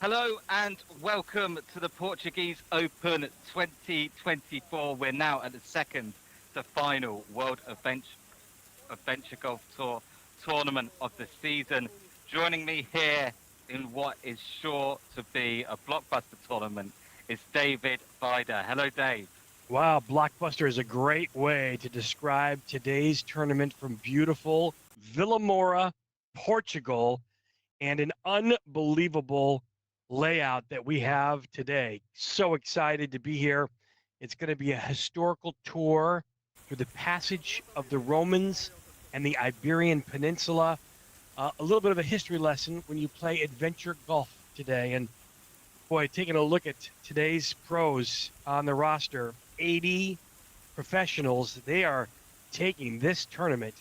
Hello and welcome to the Portuguese Open 2024. We're now at the second to final World Adventure Golf Tour tournament of the season. Joining me here in what is sure to be a blockbuster tournament is David Vida. Hello, Dave. Wow, blockbuster is a great way to describe today's tournament from beautiful Vila Moura, Portugal, and an unbelievable layout that we have today. So excited to be here. It's going to be a historical tour through the passage of the Romans and the Iberian Peninsula. A little bit of a history lesson when you play adventure golf today. And boy, taking a look at today's pros on the roster, 80 professionals, they are taking this tournament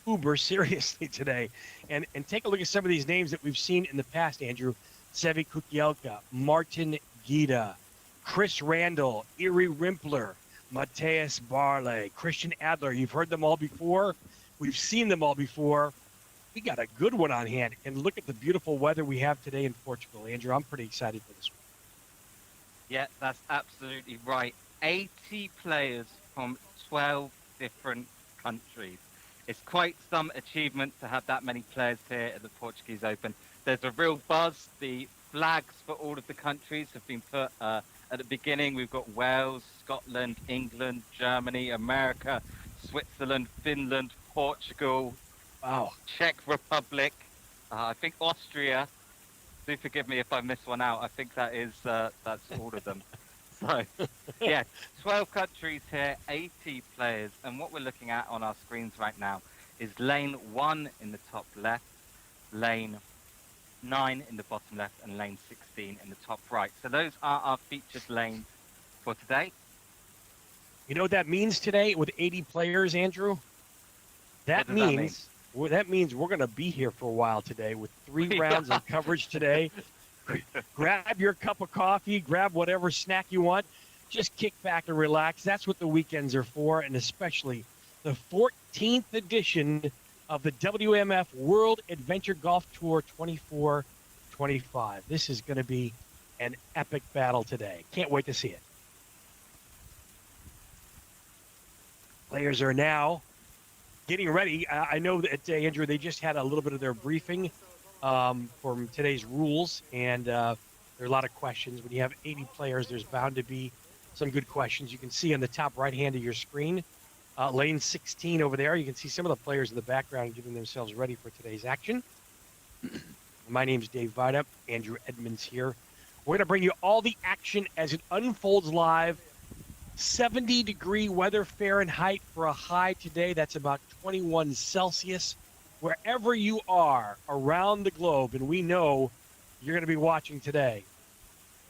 uber seriously today. And take a look at some of these names that we've seen in the past, Andrew. Sevi Kukielka, Martin Gita, Chris Randall, Erie Rimpler, Mateus Barley, Christian Adler. You've heard them all before. We've seen them all before. We got a good one on hand. And look at the beautiful weather we have today in Portugal. Andrew, I'm pretty excited for this one. Yeah, that's absolutely right. 80 players from 12 different countries. It's quite some achievement to have that many players here at the Portuguese Open. There's a real buzz. The flags for all of the countries have been put at the beginning. We've got Wales, Scotland, England, Germany, America, Switzerland, Finland, Portugal, Wow. Czech Republic, I think Austria. Do forgive me if I miss one out. I think that's all of them. So, yeah, 12 countries here, 80 players. And what we're looking at on our screens right now is lane 1 in the top left, lane 9 in the bottom left, and lane 16 in the top right. So those are our featured lanes for today. You know what that means today with 80 players, Andrew? That means we're going to be here for a while today with 3 rounds of coverage today. Grab your cup of coffee, grab whatever snack you want. Just kick back and relax. That's what the weekends are for, and especially the 14th edition of the WMF World Adventure Golf Tour 24-25. This is going to be an epic battle today. Can't wait to see it. Players are now getting ready. I know that, Andrew, they just had a little bit of their briefing from today's rules, and there are a lot of questions. When you have 80 players, there's bound to be some good questions. You can see on the top right hand of your screen, lane 16 over there. You can see some of the players in the background getting themselves ready for today's action. My name's Dave Vida. Andrew Edmonds here. We're going to bring you all the action as it unfolds live. 70-degree weather Fahrenheit for a high today. That's about 21 Celsius. Wherever you are around the globe, and we know you're going to be watching today,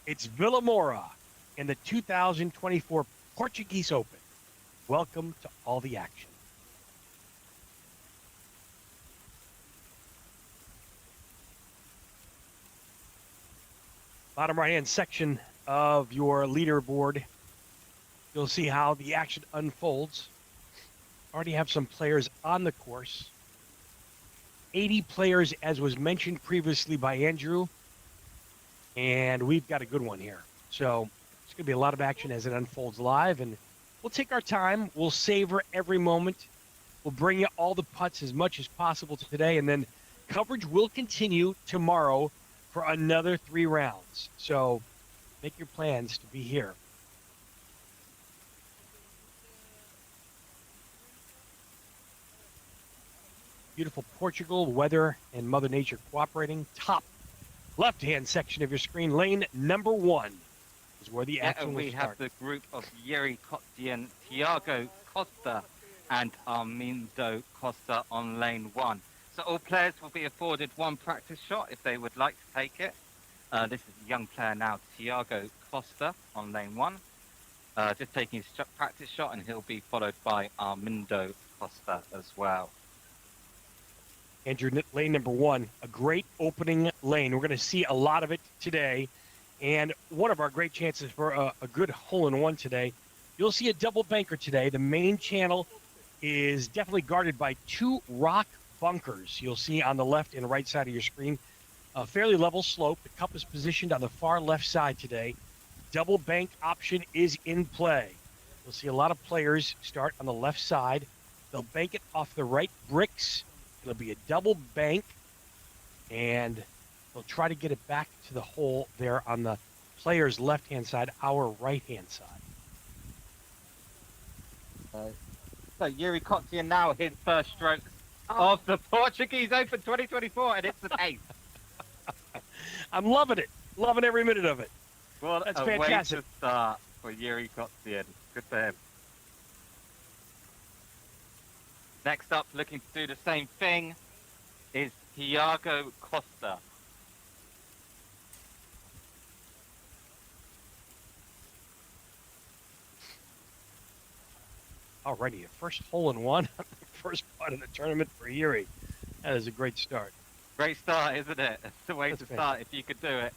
it's Vila Moura in the 2024 Portuguese Open. Welcome to all the action. Bottom right-hand section of your leaderboard, you'll see how the action unfolds. Already have some players on the course. 80 players, as was mentioned previously by Andrew, and we've got a good one here. So it's going to be a lot of action as it unfolds live, and we'll take our time. We'll savor every moment. We'll bring you all the putts as much as possible today, and then coverage will continue tomorrow for another 3 rounds. So make your plans to be here. Beautiful Portugal, weather and Mother Nature cooperating. Top left-hand section of your screen, lane number 1 is where the action will start. We have the group of Yeri Kotdian, Tiago Costa, and Armindo Costa on lane 1. So all players will be afforded 1 practice shot if they would like to take it. This is a young player now, Tiago Costa, on lane 1. Just taking his practice shot, and he'll be followed by Armindo Costa as well. Andrew, lane number 1, a great opening lane. We're going to see a lot of it today, and one of our great chances for a good hole-in-one today. You'll see a double banker today. The main channel is definitely guarded by 2 rock bunkers. You'll see on the left and right side of your screen. A fairly level slope. The cup is positioned on the far left side today. Double bank option is in play. You'll see a lot of players start on the left side. They'll bank it off the right bricks. It'll be a double bank, and they'll try to get it back to the hole there on the player's left-hand side, our right-hand side. So Yuri Kotzian now his first strokes of the Portuguese Open 2024, and it's an ace. I'm loving it. Loving every minute of it. What That's a fantastic. way to start for Yuri Kotzian. Good for him. Next up, looking to do the same thing, is Thiago Costa. Alrighty, a first hole in one on the first part of the tournament for Yuri. That is a great start. Great start, isn't it? That's the way That's to start if you could do it.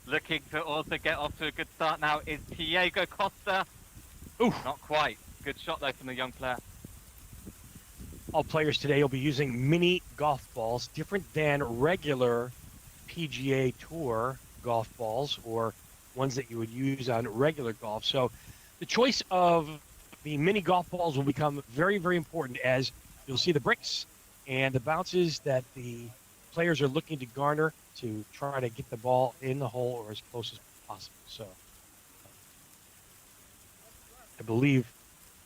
Looking to also get off to a good start now is Thiago Costa. Oof. Not quite. Good shot though from the young player. All players today will be using mini golf balls, different than regular PGA Tour golf balls or ones that you would use on regular golf. So the choice of the mini golf balls will become very, very important, as you'll see the bricks and the bounces that the players are looking to garner to try to get the ball in the hole or as close as possible. So I believe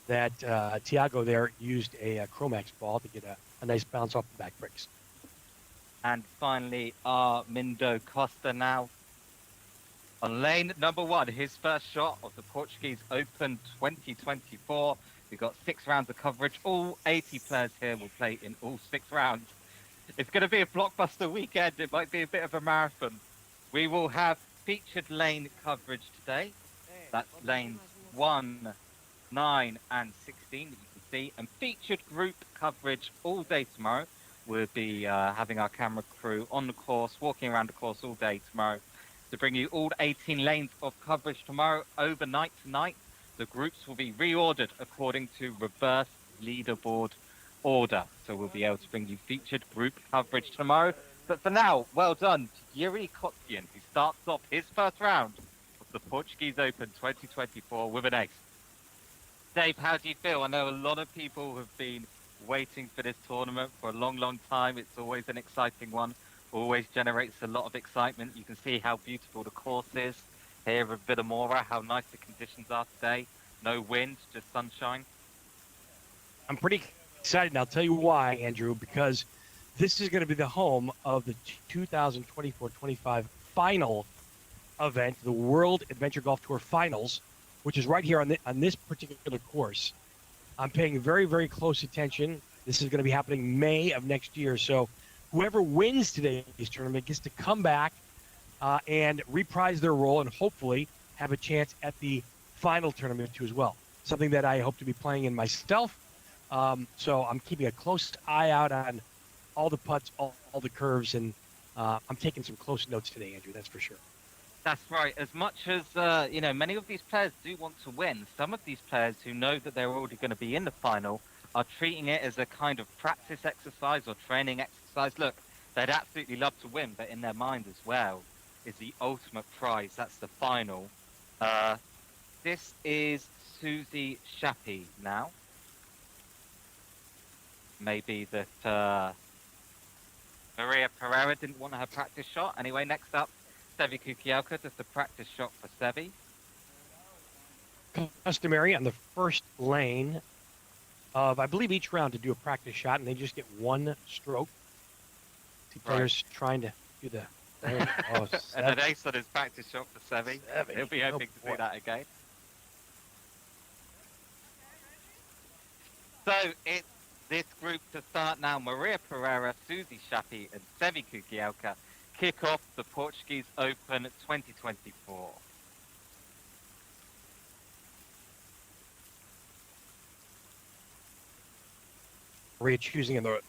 that Thiago there used a Chromax ball to get a nice bounce off the back bricks. And finally, Armindo Costa now on lane number one, his first shot of the Portuguese Open 2024. We've got 6 rounds of coverage. All 80 players here will play in all 6 rounds. It's going to be a blockbuster weekend. It might be a bit of a marathon. We will have featured lane coverage today. That's lanes 1, 9, and 16 that you can see. And featured group coverage all day tomorrow. We'll be having our camera crew on the course, walking around the course all day tomorrow to bring you all 18 lanes of coverage tomorrow overnight tonight. The groups will be reordered according to reverse leaderboard order. So we'll be able to bring you featured group coverage tomorrow. But for now, well done to Yuri Kotzian, who starts off his first round of the Portuguese Open 2024 with an ace. Dave, how do you feel? I know a lot of people have been waiting for this tournament for a long, long time. It's always an exciting one. Always generates a lot of excitement. You can see how beautiful the course is here at Villa Moura, how nice the conditions are today. No wind, just sunshine. I'm pretty excited, and I'll tell you why, Andrew, because this is going to be the home of the 2024-25 final event, the World Adventure Golf Tour Finals, which is right here on this particular course. I'm paying very, very close attention. This is going to be happening May of next year, so whoever wins today's tournament gets to come back and reprise their role and hopefully have a chance at the final tournament too as well. Something that I hope to be playing in myself. So I'm keeping a close eye out on all the putts, all the curves, and I'm taking some close notes today, Andrew, that's for sure. That's right. As much as, many of these players do want to win, some of these players who know that they're already going to be in the final are treating it as a kind of practice exercise or training exercise. Look, they'd absolutely love to win, but in their mind as well is the ultimate prize. That's the final. This is Susie Shappy now. Maybe that Maria Pereira didn't want her practice shot. Anyway, next up, Sevi Kukielka, just a practice shot for Sevi. Customary on the first lane of, I believe, each round to do a practice shot, and they just get one stroke. See players trying to do the... Oh, and an ace on his practice shot for Sevi. He'll be hoping to see that again. So it's this group to start now. Maria Pereira, Susie Shappy, and Sevi Kukielka kick off the Portuguese Open 2024. Maria choosing in the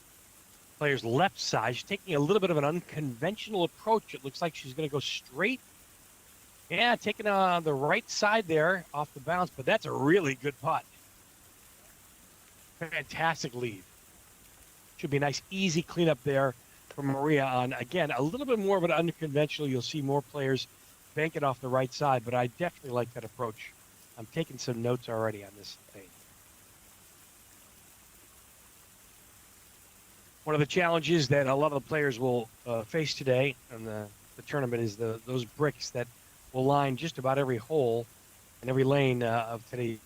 player's left side. She's taking a little bit of an unconventional approach. It looks like she's going to go straight. Yeah, taking on the right side there off the bounce, but that's a really good putt. Fantastic lead. Should be a nice, easy cleanup there from Maria on, again, a little bit more of an unconventional. You'll see more players bank it off the right side, but I definitely like that approach. I'm taking some notes already on this thing. One of the challenges that a lot of the players will face today in the tournament is those bricks that will line just about every hole and every lane of today's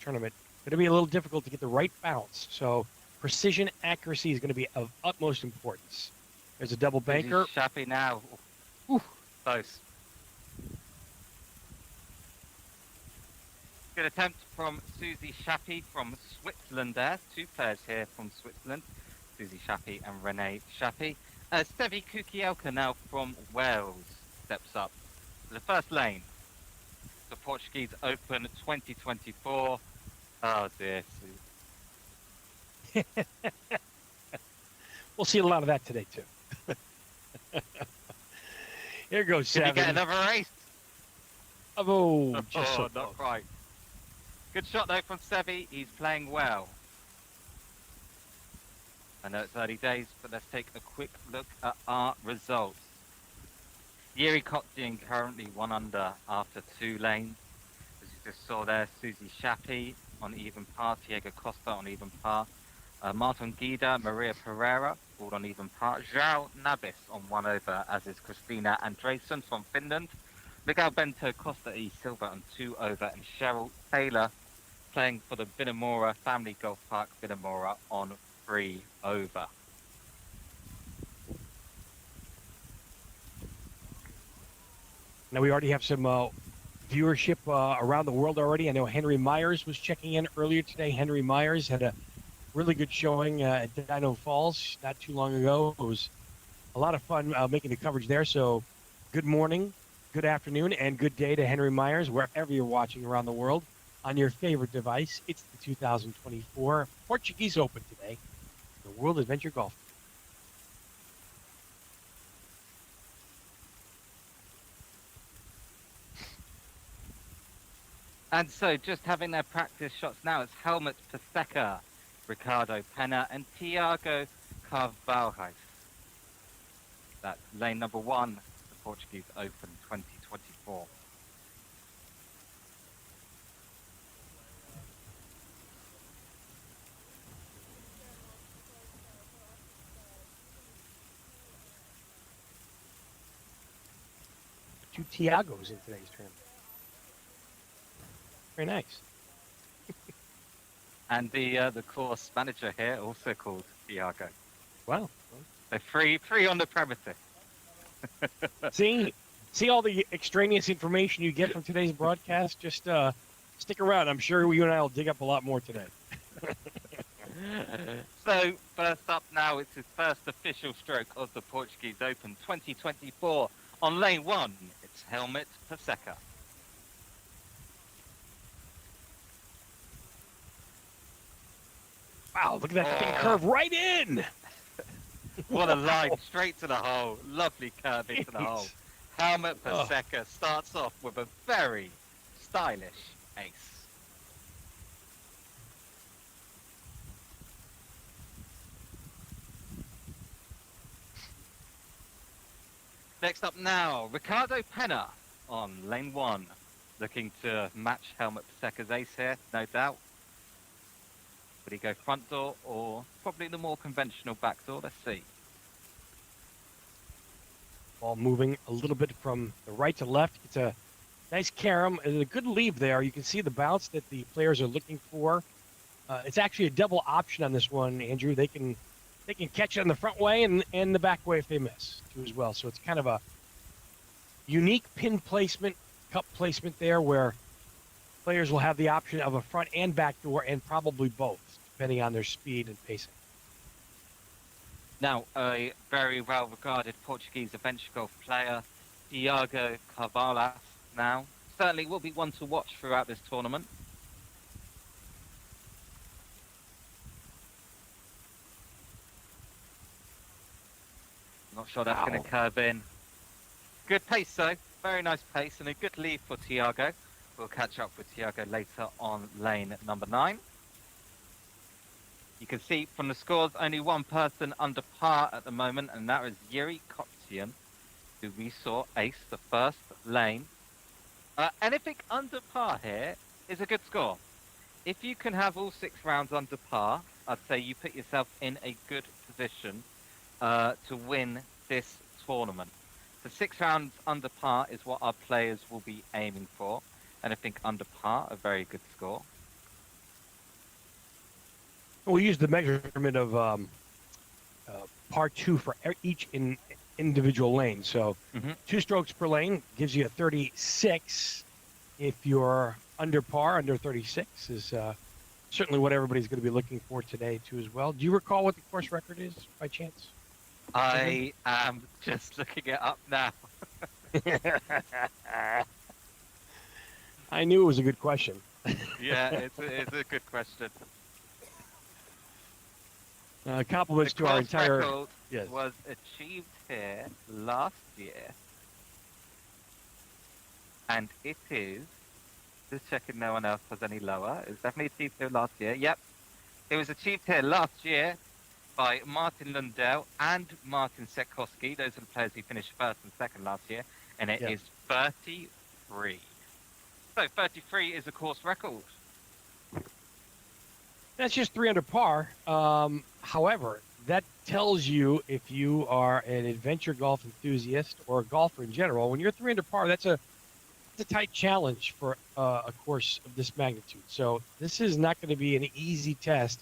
tournament. Going to be a little difficult to get the right bounce. So precision accuracy is going to be of utmost importance. There's a double banker. Shappy now. Ooh, close. Good attempt from Susie Shappy from Switzerland there. Two players here from Switzerland. Susie Shappy and Renee Shappy. Stevi Kukielka now from Wales steps up to the first lane. The Portuguese Open 2024. Oh dear. We'll see a lot of that today too. Here goes Can seven. you get another race? Oh, just so not right. Good shot though from Sevi. He's playing well. I know it's early days, but let's take a quick look at our results. Yuri Kotjian currently 1 under after 2 lanes. As you just saw there, Susie Shappy on even par, Diego Costa on even par, Martin Guida, Maria Pereira all on even par, João Nabis on 1 over, as is Christina Andresen from Finland, Miguel Bento Costa e Silva on 2 over, and Cheryl Taylor playing for the Vinnamora Family Golf Park Vinnamora on 3 over. Now we already have some viewership around the world already. I know Henry Myers was checking in earlier today. Henry Myers had a really good showing at Dino Falls not too long ago. It was a lot of fun making the coverage there. So good morning, good afternoon, and good day to Henry Myers, wherever you're watching around the world on your favorite device. It's the 2024 Portuguese Open today, the World Adventure Golf. And so just having their practice shots now, it's Helmut Paseka, Ricardo Pena, and Tiago Carvalho. That's lane number 1, the Portuguese Open 2024. Two Tiagos in today's tournament. Very nice. And the course manager here also called Tiago. Wow. So free on the premises. See all the extraneous information you get from today's broadcast? Just stick around. I'm sure you and I will dig up a lot more today. So first up now, it's his first official stroke of the Portuguese Open 2024. On lane 1, it's Helmut Paseka. Wow, look at that thing curve right in. What a line, straight to the hole. Lovely curve into the hole. Helmut Paseka starts off with a very stylish ace. Next up now, Ricardo Pena on lane 1. Looking to match Helmut Paseka's ace here, no doubt. Would he go front door or probably the more conventional back door? Let's see. Ball moving a little bit from the right to left. It's a nice carom and a good leave there. You can see the bounce that the players are looking for. It's actually a double option on this one, Andrew. They can catch it on the front way and the back way if they miss too as well. So it's kind of a unique pin placement, cup placement there where players will have the option of a front and back door and probably both, depending on their speed and pacing. Now, a very well-regarded Portuguese adventure golf player, Tiago Carvalho, now certainly will be one to watch throughout this tournament. Not sure that's going to curve in. Good pace, though. Very nice pace and a good lead for Tiago. We'll catch up with Tiago later on lane number 9. You can see from the scores, only one person under par at the moment, and that was Yuri Koptian, who we saw ace the first lane. Anything under par here is a good score. If you can have all 6 rounds under par, I'd say you put yourself in a good position to win this tournament. So 6 rounds under par is what our players will be aiming for. And I think under par, a very good score. We use the measurement of par 2 for each individual lane. So 2 strokes per lane gives you a 36. If you're under par, under 36 is certainly what everybody's going to be looking for today too as well. Do you recall what the course record is by chance? I am just looking it up now. I knew it was a good question. Yeah, it's a good question. Compliments to our entire record was achieved here last year, and it is just checking no one else has any lower. It was definitely achieved here last year. Yep, it was achieved here last year by Martin Lundell and Martin Sekowski. Those are the players who finished first and second last year, and it is 33. So 33 is a course record. That's just 3 under par. However, that tells you if you are an adventure golf enthusiast or a golfer in general, when you're 3 under par, that's a tight challenge for a course of this magnitude. So this is not going to be an easy test.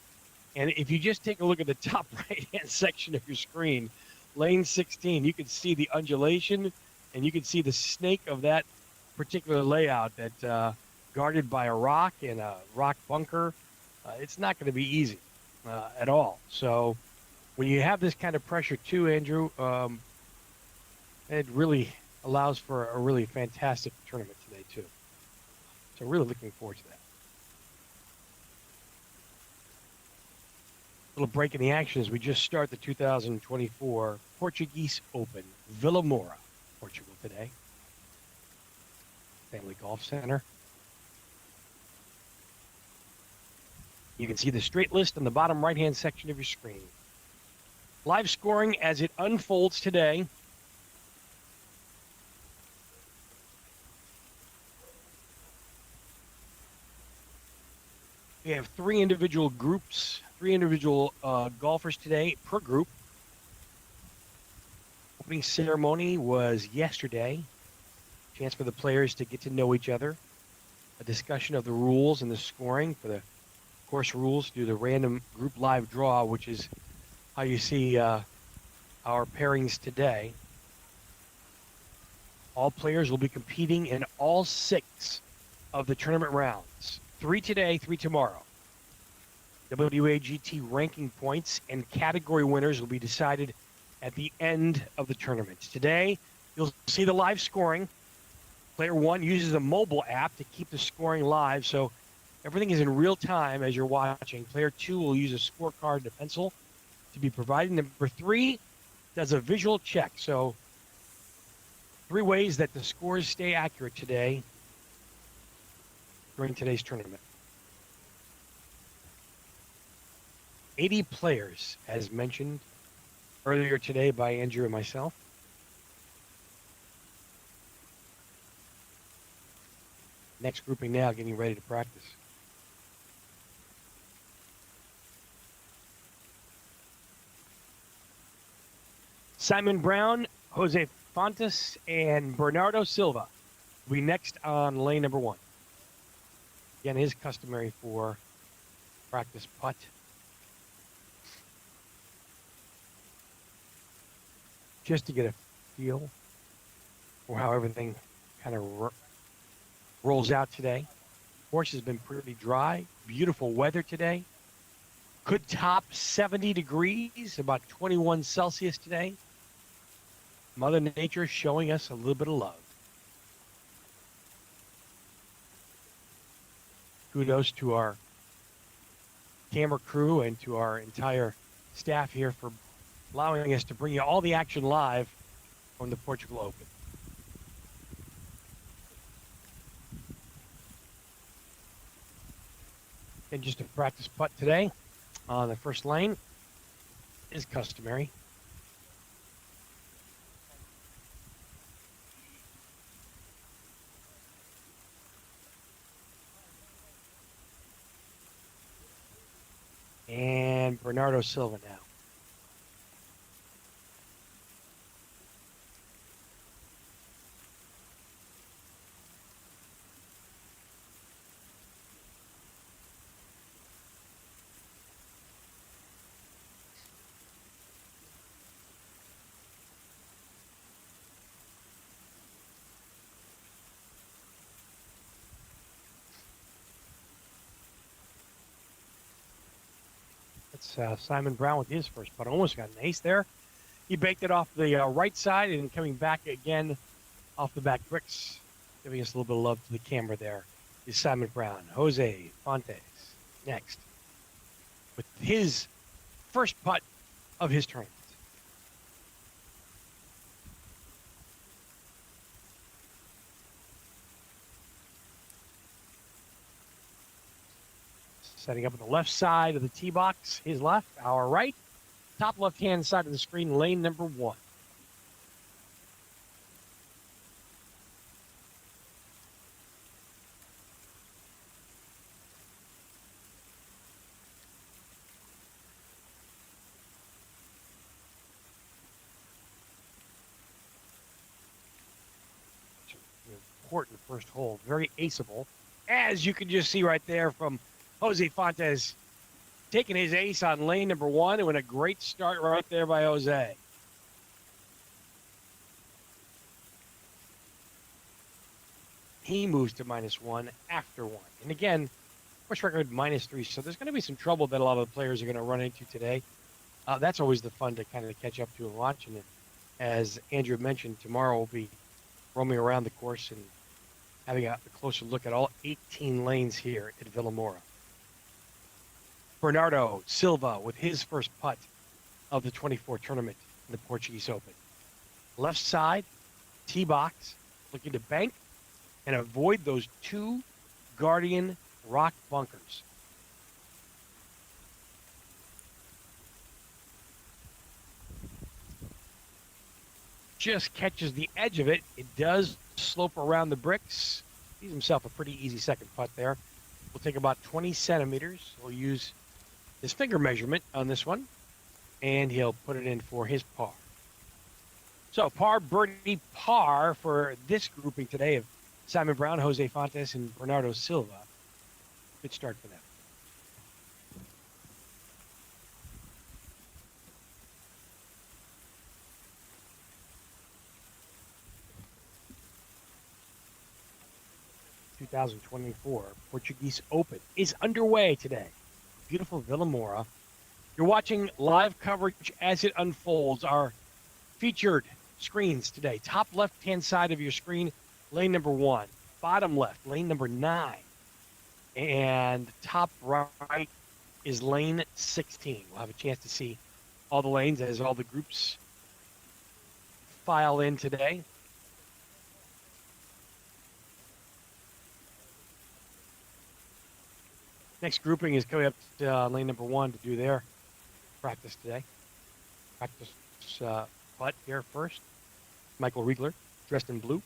And if you just take a look at the top right-hand section of your screen, lane 16, you can see the undulation and you can see the snake of that particular layout that guarded by a rock and a rock bunker. It's not going to be easy at all. So when you have this kind of pressure too, Andrew, it really allows for a really fantastic tournament today too. So really looking forward to that. Little break in the action as we just start the 2024 Portuguese Open, Vila Moura, Portugal today. Family Golf Center. You can see the straight list on the bottom right-hand section of your screen. Live scoring as it unfolds today. We have 3 individual groups, 3 individual golfers today per group. Opening ceremony was yesterday. Chance for the players to get to know each other. A discussion of the rules and the scoring for the course rules through the random group live draw, which is how you see our pairings today. All players will be competing in all 6 of the tournament rounds. 3 today, 3 tomorrow. WAGT ranking points and category winners will be decided at the end of the tournament. Today, you'll see the live scoring. Player 1 uses a mobile app to keep the scoring live, so everything is in real time as you're watching. Player 2 will use a scorecard and a pencil to be provided. Number 3 does a visual check. So 3 ways that the scores stay accurate today during today's tournament. 80 players, as mentioned earlier today by Andrew and myself. Next grouping now, getting ready to practice. Simon Brown, Jose Fontes, and Bernardo Silva will be next on lane number 1. Again, his customary for practice putt. Just to get a feel for how everything kind of rolls out today. Course has been pretty dry. Beautiful weather today. Could top 70 degrees, about 21 Celsius today. Mother Nature showing us a little bit of love. Kudos to our camera crew and to our entire staff here for allowing us to bring you all the action live from the Portugal Open. And just a practice putt today. on the first lane is customary. And Bernardo Silva now. That's Simon Brown with his first putt. Almost got an ace there. He baked it off the right side and coming back again off the back bricks, giving us a little bit of love to the camera there is Simon Brown. Jose Fontes next with his first putt of his tournament. Setting up on the left side of the tee box, his left, our right. Top left-hand side of the screen, lane number 1. Important first hole, very aceable, as you can just see right there from Jose Fontes taking his ace on lane number 1, and a great start right there by Jose. He moves to -1 after 1. And again, course record -3, so there's going to be some trouble that a lot of the players are going to run into today. That's always the fun to kind of catch up to and watch. And as Andrew mentioned, tomorrow we'll be roaming around the course and having a closer look at all 18 lanes here at Villamora. Bernardo Silva with his first putt of the 24 tournament in the Portuguese Open. Left side, tee box, looking to bank and avoid those 2 Guardian rock bunkers. Just catches the edge of it. It does slope around the bricks. He's himself a pretty easy second putt there. Will take about 20 centimeters. He'll use his finger measurement on this one, and he'll put it in for his par. So par, birdie, par for this grouping today of Simon Brown, Jose Fontes, and Bernardo Silva. Good start for them. The 2024 Portuguese Open is underway today. Beautiful Villamora. You're watching live coverage as it unfolds. Our featured screens today. Top left-hand side of your screen, lane number 1. Bottom left, lane number 9. And top right is lane 16. We'll have a chance to see all the lanes as all the groups file in today. Next grouping is coming up to lane number 1 to do their practice today. Practice putt here first. Michael Riegler, dressed in blue.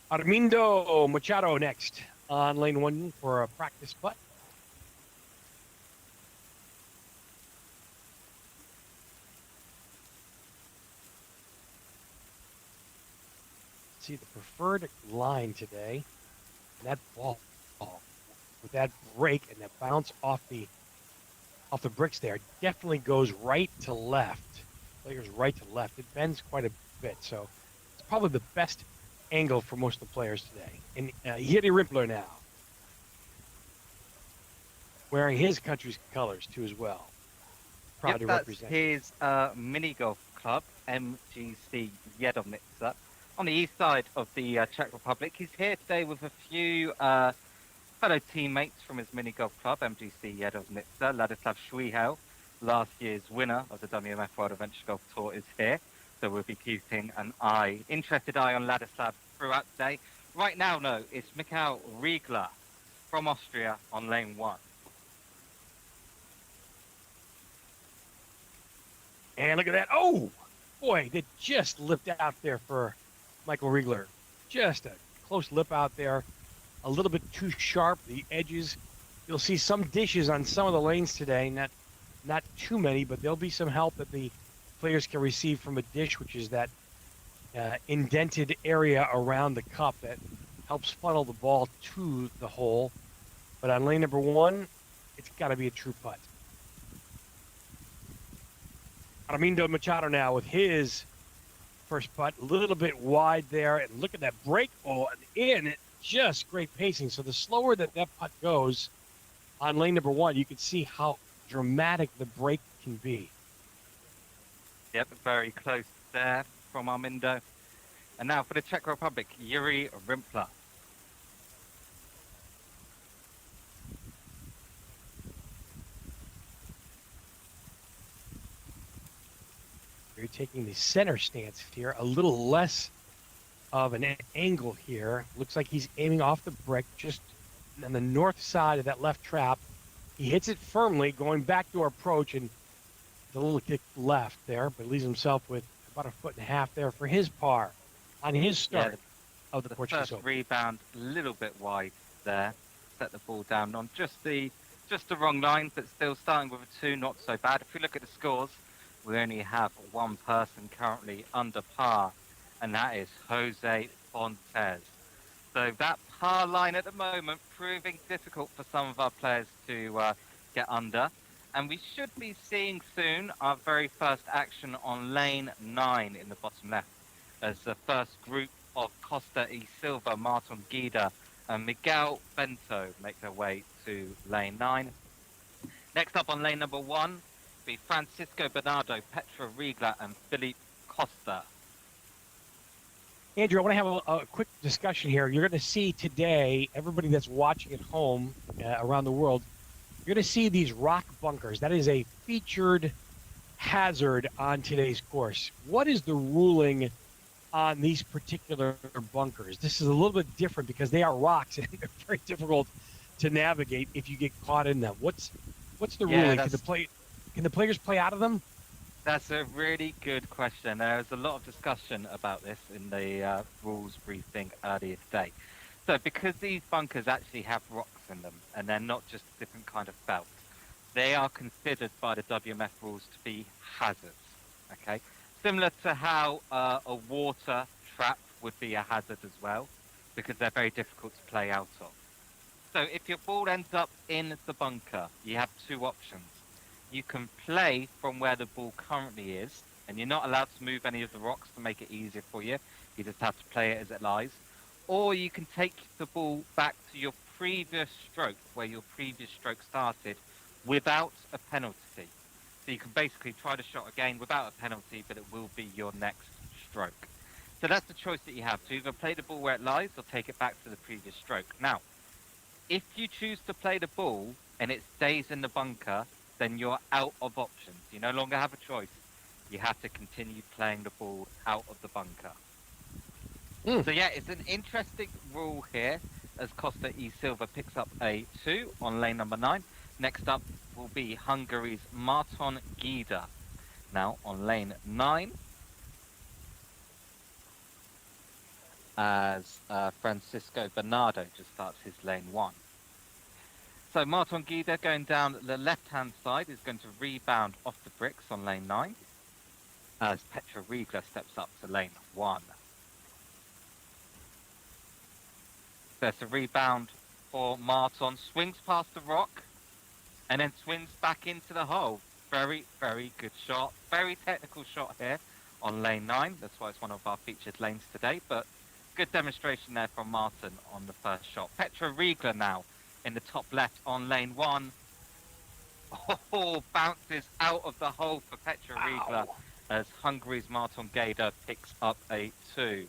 Armindo Machado next on lane 1 for a practice putt. See the preferred line today. And that ball with that break and that bounce off the bricks there definitely goes right to left. Players right to left. It bends quite a bit, so it's probably the best angle for most of the players today. And Jiri Rimpler now, wearing his country's colors too as well. Proud to represent. His mini golf club, MGC Jedomica, on the east side of the Czech Republic. He's here today with a few fellow teammates from his mini golf club, MGC Jedovnitsa, Ladislav Švihel, last year's winner of the WMF World Adventure Golf Tour, is here. So we'll be keeping an interested eye on Ladislav throughout the day. Right now, no, it's Mikhail Riegler from Austria on lane 1. And look at that. Oh, boy, they just lipped out there for Michael Riegler. Just a close lip out there. A little bit too sharp, the edges. You'll see some dishes on some of the lanes today. Not too many, but there'll be some help that the players can receive from a dish, which is that indented area around the cup that helps funnel the ball to the hole. But on lane number 1, it's got to be a true putt. Armindo Machado now with his first putt, a little bit wide there, and look at that break. Oh, and in, just great pacing. So the slower that putt goes on lane number 1, you can see how dramatic the break can be. Yep, very close there from Armindo. And now for the Czech Republic, Yuri Rimpler. You're taking the center stance here, a little less of an angle here. Looks like he's aiming off the brick just on the north side of that left trap. He hits it firmly, going back to our approach, and the little kick left there, but leaves himself with about 1.5 feet there for his par on his start of the Portuguese first Open. Rebound a little bit wide there. Set the ball down on just the wrong line, but still starting with a 2, not so bad. If we look at the scores, we only have one person currently under par, and that is Jose Fontes. So that par line at the moment proving difficult for some of our players to get under. And we should be seeing soon our very first action on lane 9 in the bottom left, as the first group of Costa e Silva, Martin Guida, and Miguel Bento make their way to lane 9. Next up on lane number 1 be Francisco Bernardo, Petra Riegler, and Philippe Costa. Andrew, I want to have a quick discussion here. You're going to see today, everybody that's watching at home around the world, you're going to see these rock bunkers. That is a featured hazard on today's course. What is the ruling on these particular bunkers? This is a little bit different because they are rocks and they're very difficult to navigate if you get caught in them. What's the ruling? Can the players play out of them? That's a really good question. There was a lot of discussion about this in the rules briefing earlier today. So because these bunkers actually have rocks in them, and they're not just a different kind of felt, they are considered by the WMF rules to be hazards, okay? Similar to how a water trap would be a hazard as well, because they're very difficult to play out of. So if your ball ends up in the bunker, you have 2 options. You can play from where the ball currently is, and you're not allowed to move any of the rocks to make it easier for you. You just have to play it as it lies. Or you can take the ball back to your previous stroke, where your previous stroke started, without a penalty. So you can basically try the shot again without a penalty, but it will be your next stroke. So that's the choice that you have, to either play the ball where it lies or take it back to the previous stroke. Now, if you choose to play the ball and it stays in the bunker, then you're out of options. You no longer have a choice. You have to continue playing the ball out of the bunker. So yeah, it's an interesting rule here as Costa e Silva picks up a 2 on lane number 9. Next up will be Hungary's Marton Guida. Now on lane 9, as Francisco Bernardo just starts his lane 1. So Martin Guida going down the left-hand side is going to rebound off the bricks on lane 9, as Petra Riegler steps up to lane 1. There's a rebound for Martin, swings past the rock, and then swings back into the hole. Very, very good shot. Very technical shot here on lane 9. That's why it's one of our featured lanes today, but good demonstration there from Martin on the first shot. Petra Riegler now in the top left on lane 1. Oh, bounces out of the hole for Petra Riegler as Hungary's Marton Guida picks up a 2.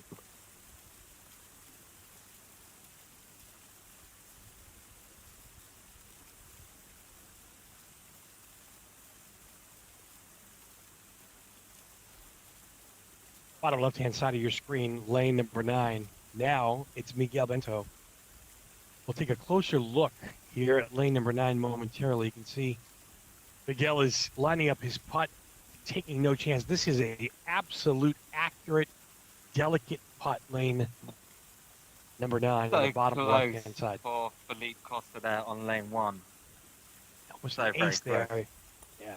bottom left-hand side of your screen, lane number 9. Now it's Miguel Bento. We'll take a closer look here at lane number 9 momentarily. You can see Miguel is lining up his putt, taking no chance. This is a absolute accurate, delicate putt, lane number 9 on the So bottom close left-hand side. for Philippe Costa there on lane 1. That was So the very ace close. there. Yeah.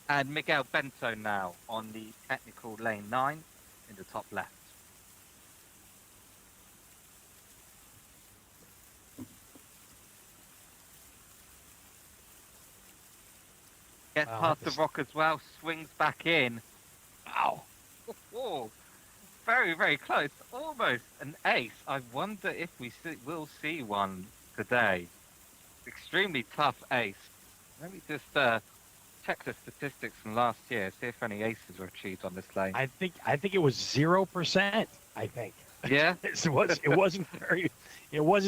And Miguel Bento now on the technical lane 9 in the top left. Gets Wow, past the this- rock as well, swings back in. Wow. Oh, very, very close. Almost an ace. I wonder if will see one today. Extremely tough ace. Let me just check the statistics from last year, see if any aces were achieved on this lane. I think it was 0%. I think Yeah? it wasn't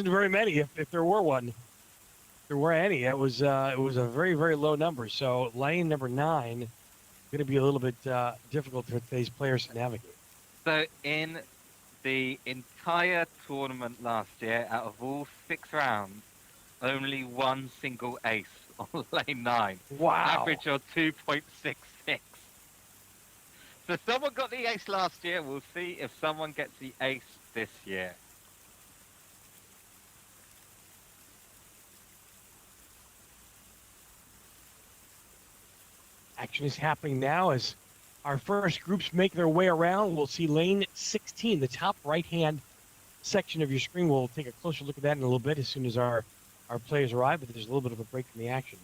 very many. If there were one, if there were any. It was a very, very low number. So lane number 9 going to be a little bit difficult for today's players to navigate. So in the entire tournament last year, out of all 6 rounds, only one single ace on lane 9. Wow. Average of 2.66. So someone got the ace last year. We'll see if someone gets the ace this year. Action is happening now as our first groups make their way around. We'll see lane 16, the top right-hand section of your screen. We'll take a closer look at that in a little bit as soon as our players arrive, but there's a little bit of a break from the action.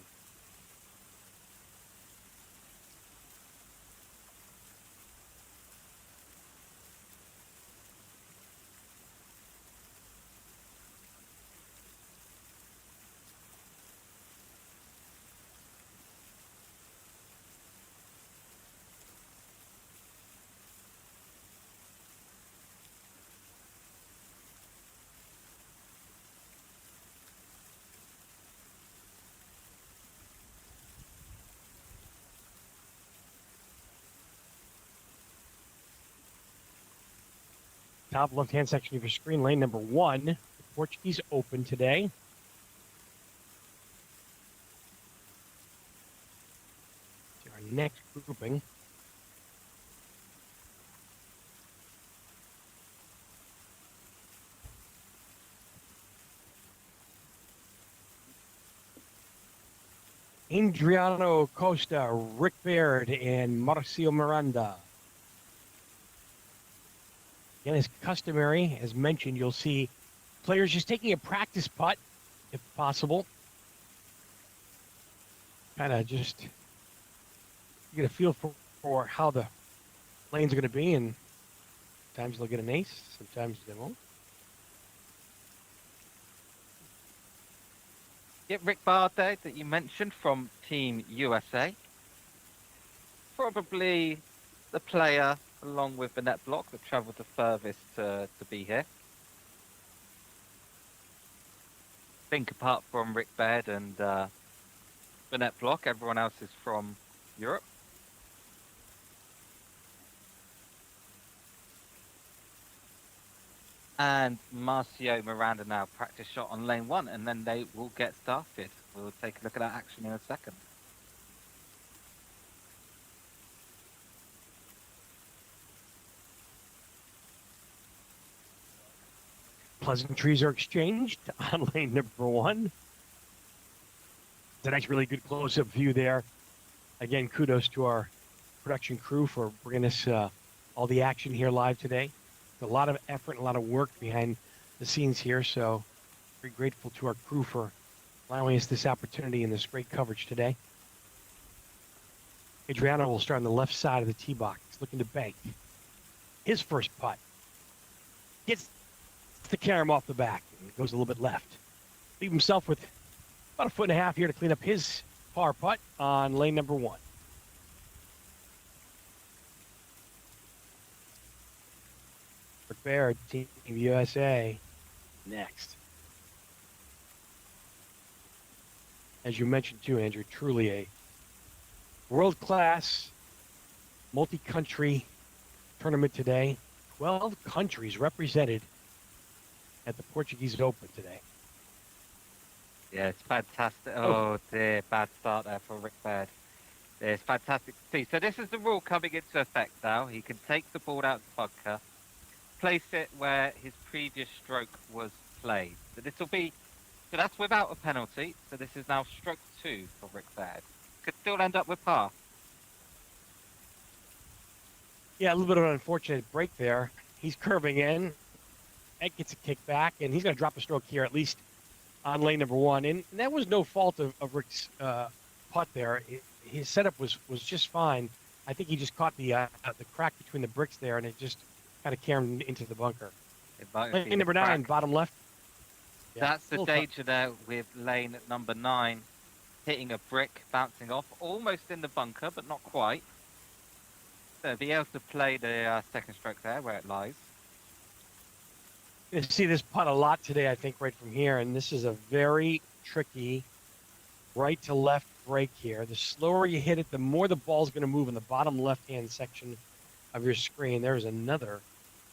Top left-hand section of your screen, lane number 1, the Portuguese Open today. To our next grouping. Adriano Costa, Rick Baird, and Marcio Miranda. Again, as customary, as mentioned, you'll see players just taking a practice putt, if possible. Kind of just get a feel for how the lanes are going to be, and sometimes they'll get an ace, sometimes they won't. Get Rick Bardet that you mentioned from Team USA. Probably the player, along with Bennett Block, that travelled the furthest to be here. I think apart from Rick Baird and Bennett Block, everyone else is from Europe. And Marcio Miranda now practice shot on lane 1, and then they will get started. We'll take a look at that action in a second. Pleasantries are exchanged on lane number 1. It's a nice, really good close-up view there. Again, kudos to our production crew for bringing us all the action here live today. A lot of effort, a lot of work behind the scenes here, so very grateful to our crew for allowing us this opportunity and this great coverage today. Adriano will start on the left side of the tee box, looking to bank. His first putt gets the carom off the back and goes a little bit left. Leave himself with about a foot and a half here to clean up his par putt on lane number 1. Rick Baird, Team USA, next. As you mentioned too, Andrew, truly a world-class multi-country tournament today. 12 countries represented at the Portuguese Open today. Yeah, it's fantastic. Oh, Oh dear, bad start there for Rick Baird. Yeah, it's fantastic to see. So this is the rule coming into effect now. He can take the ball out of the bunker, place it where his previous stroke was played. So that's without a penalty. So this is now stroke 2 for Rick Baird. Could still end up with par. yeah, a little bit of an unfortunate break there. He's curving in. Ed gets a kick back, and he's going to drop a stroke here, at least on lane number one. And that was no fault of Rick's putt there. His setup was just fine. I think he just caught the crack between the bricks there, and it just kind of carried him into the bunker. It might have Lane been a number 9, crack. bottom left. Yeah, That's a the little tough. danger there with lane number 9 hitting a brick, bouncing off, almost in the bunker, but not quite. So be able to play the second stroke there where it lies. You see this putt a lot today, I think, right from here. And this is a very tricky right to left break here. The slower you hit it, the more the ball's going to move in the bottom left-hand section of your screen. There's another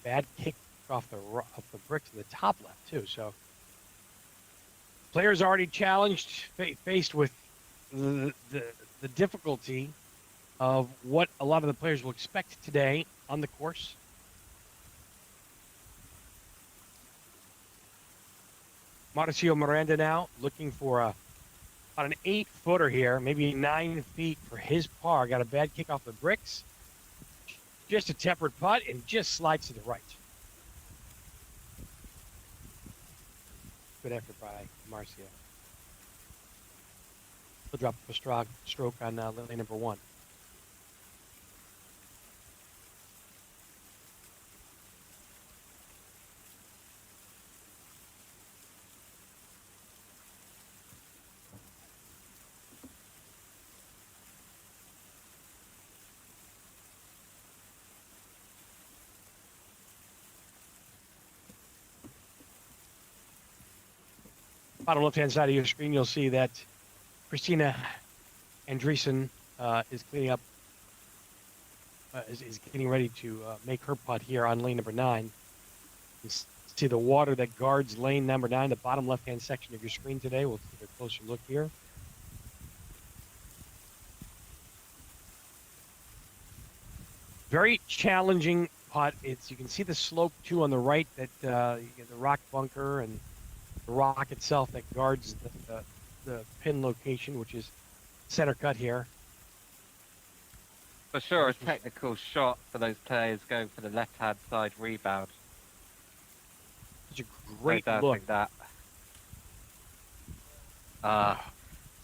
bad kick off the bricks in the top left, too. So players already challenged, faced with the difficulty of what a lot of the players will expect today on the course. Mauricio Miranda now looking for about an 8-footer here, maybe 9 feet for his par. Got a bad kick off the bricks. Just a tempered putt and just slides to the right. Good effort by Marcio. He'll drop a stroke on lane number 1. Bottom left-hand side of your screen, you'll see that Christina Andreessen is cleaning up, is getting ready to make her putt here on lane number 9. You see the water that guards lane number 9, the bottom left-hand section of your screen today. We'll take a closer look here. Very challenging putt. You can see the slope too on the right, that you get the rock bunker and the rock itself that guards the pin location, which is center cut here. For sure, a technical shot for those players going for the left-hand side rebound. Such a great No look. doubting that.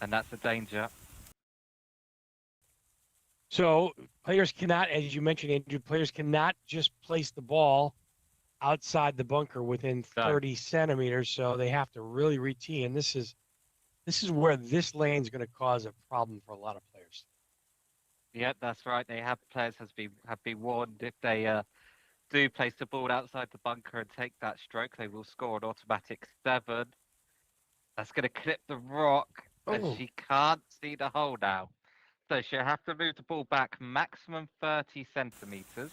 And that's a danger. So players cannot, as you mentioned, Andrew, players cannot just place the ball outside the bunker within 30 centimeters. So they have to really re-tee. And this is where this lane is going to cause a problem for a lot of players. Yep, that's right. Players have been warned if they do place the ball outside the bunker and take that stroke, they will score an automatic 7. That's going to clip the rock, and she can't see the hole now. So she'll have to move the ball back maximum 30 centimeters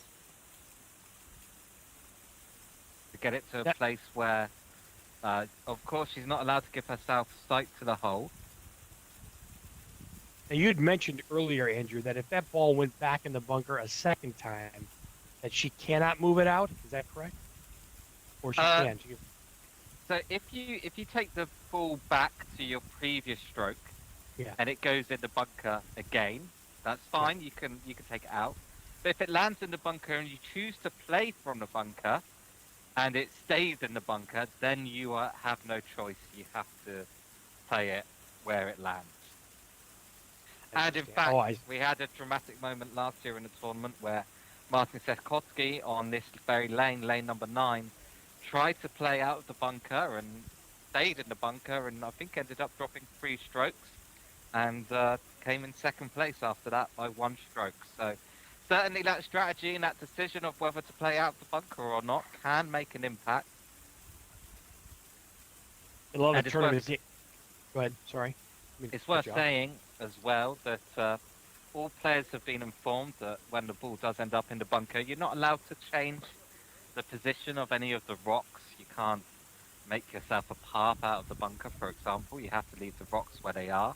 to get it to a place where, of course, she's not allowed to give herself sight to the hole. Now, you had mentioned earlier, Andrew, that if that ball went back in the bunker a second time, that she cannot move it out. Is that correct? Or she can? So if you take the ball back to your previous stroke, yeah, and it goes in the bunker again, that's fine. Yeah. You can take it out. But if it lands in the bunker and you choose to play from the bunker, and it stays in the bunker, then you have no choice. You have to play it where it lands. And in fact, we had a dramatic moment last year in the tournament where Martin Seskowski on this very lane number 9, tried to play out of the bunker and stayed in the bunker, and I think ended up dropping 3 strokes, and came in second place after that by 1 stroke. So certainly that strategy and that decision of whether to play out the bunker or not can make an impact. A lot of tournaments. Go ahead. Sorry. It's worth saying as well that all players have been informed that when the ball does end up in the bunker, you're not allowed to change the position of any of the rocks. You can't make yourself a path out of the bunker, for example. You have to leave the rocks where they are.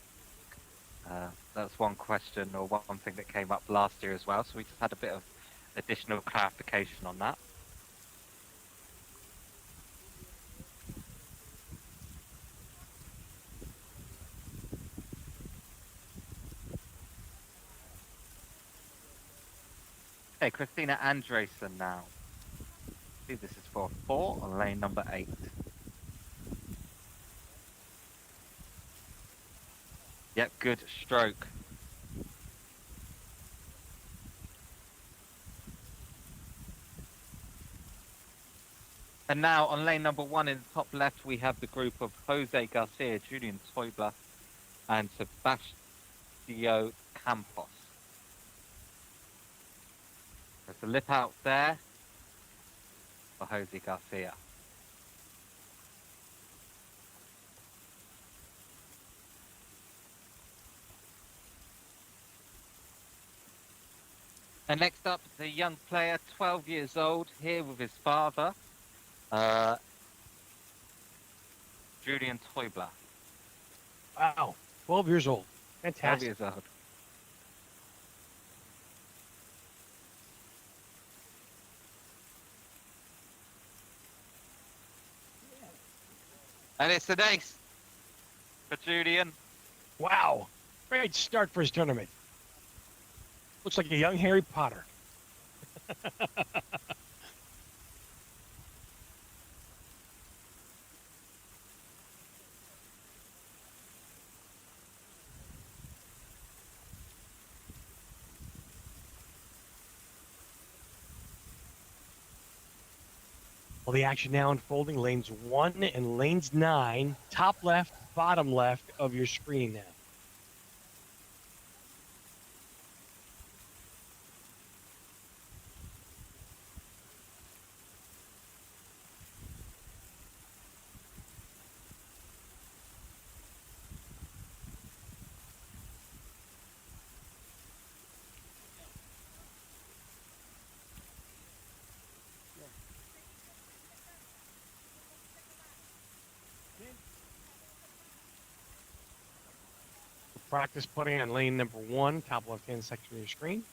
That's one question or one thing that came up last year as well. So we just had a bit of additional clarification on that. Okay, Christina Andresen now. See, this is for 4 on lane number 8. Yep, good stroke. And now on lane number 1 in the top left, we have the group of Jose Garcia, Julian Teubler, and Sebastião Campos. There's a lip out there for Jose Garcia. And next up, the young player, 12 years old, here with his father, Julian Teubler. Wow, 12 years old. 12 Fantastic. years old. And it's an ace for Julian. Wow, great start for his tournament. Looks like a young Harry Potter. Well, the action now unfolding lanes 1 and lanes 9, top left, bottom left of your screen now. Practice putting on lane number 1, top left-hand section of your screen.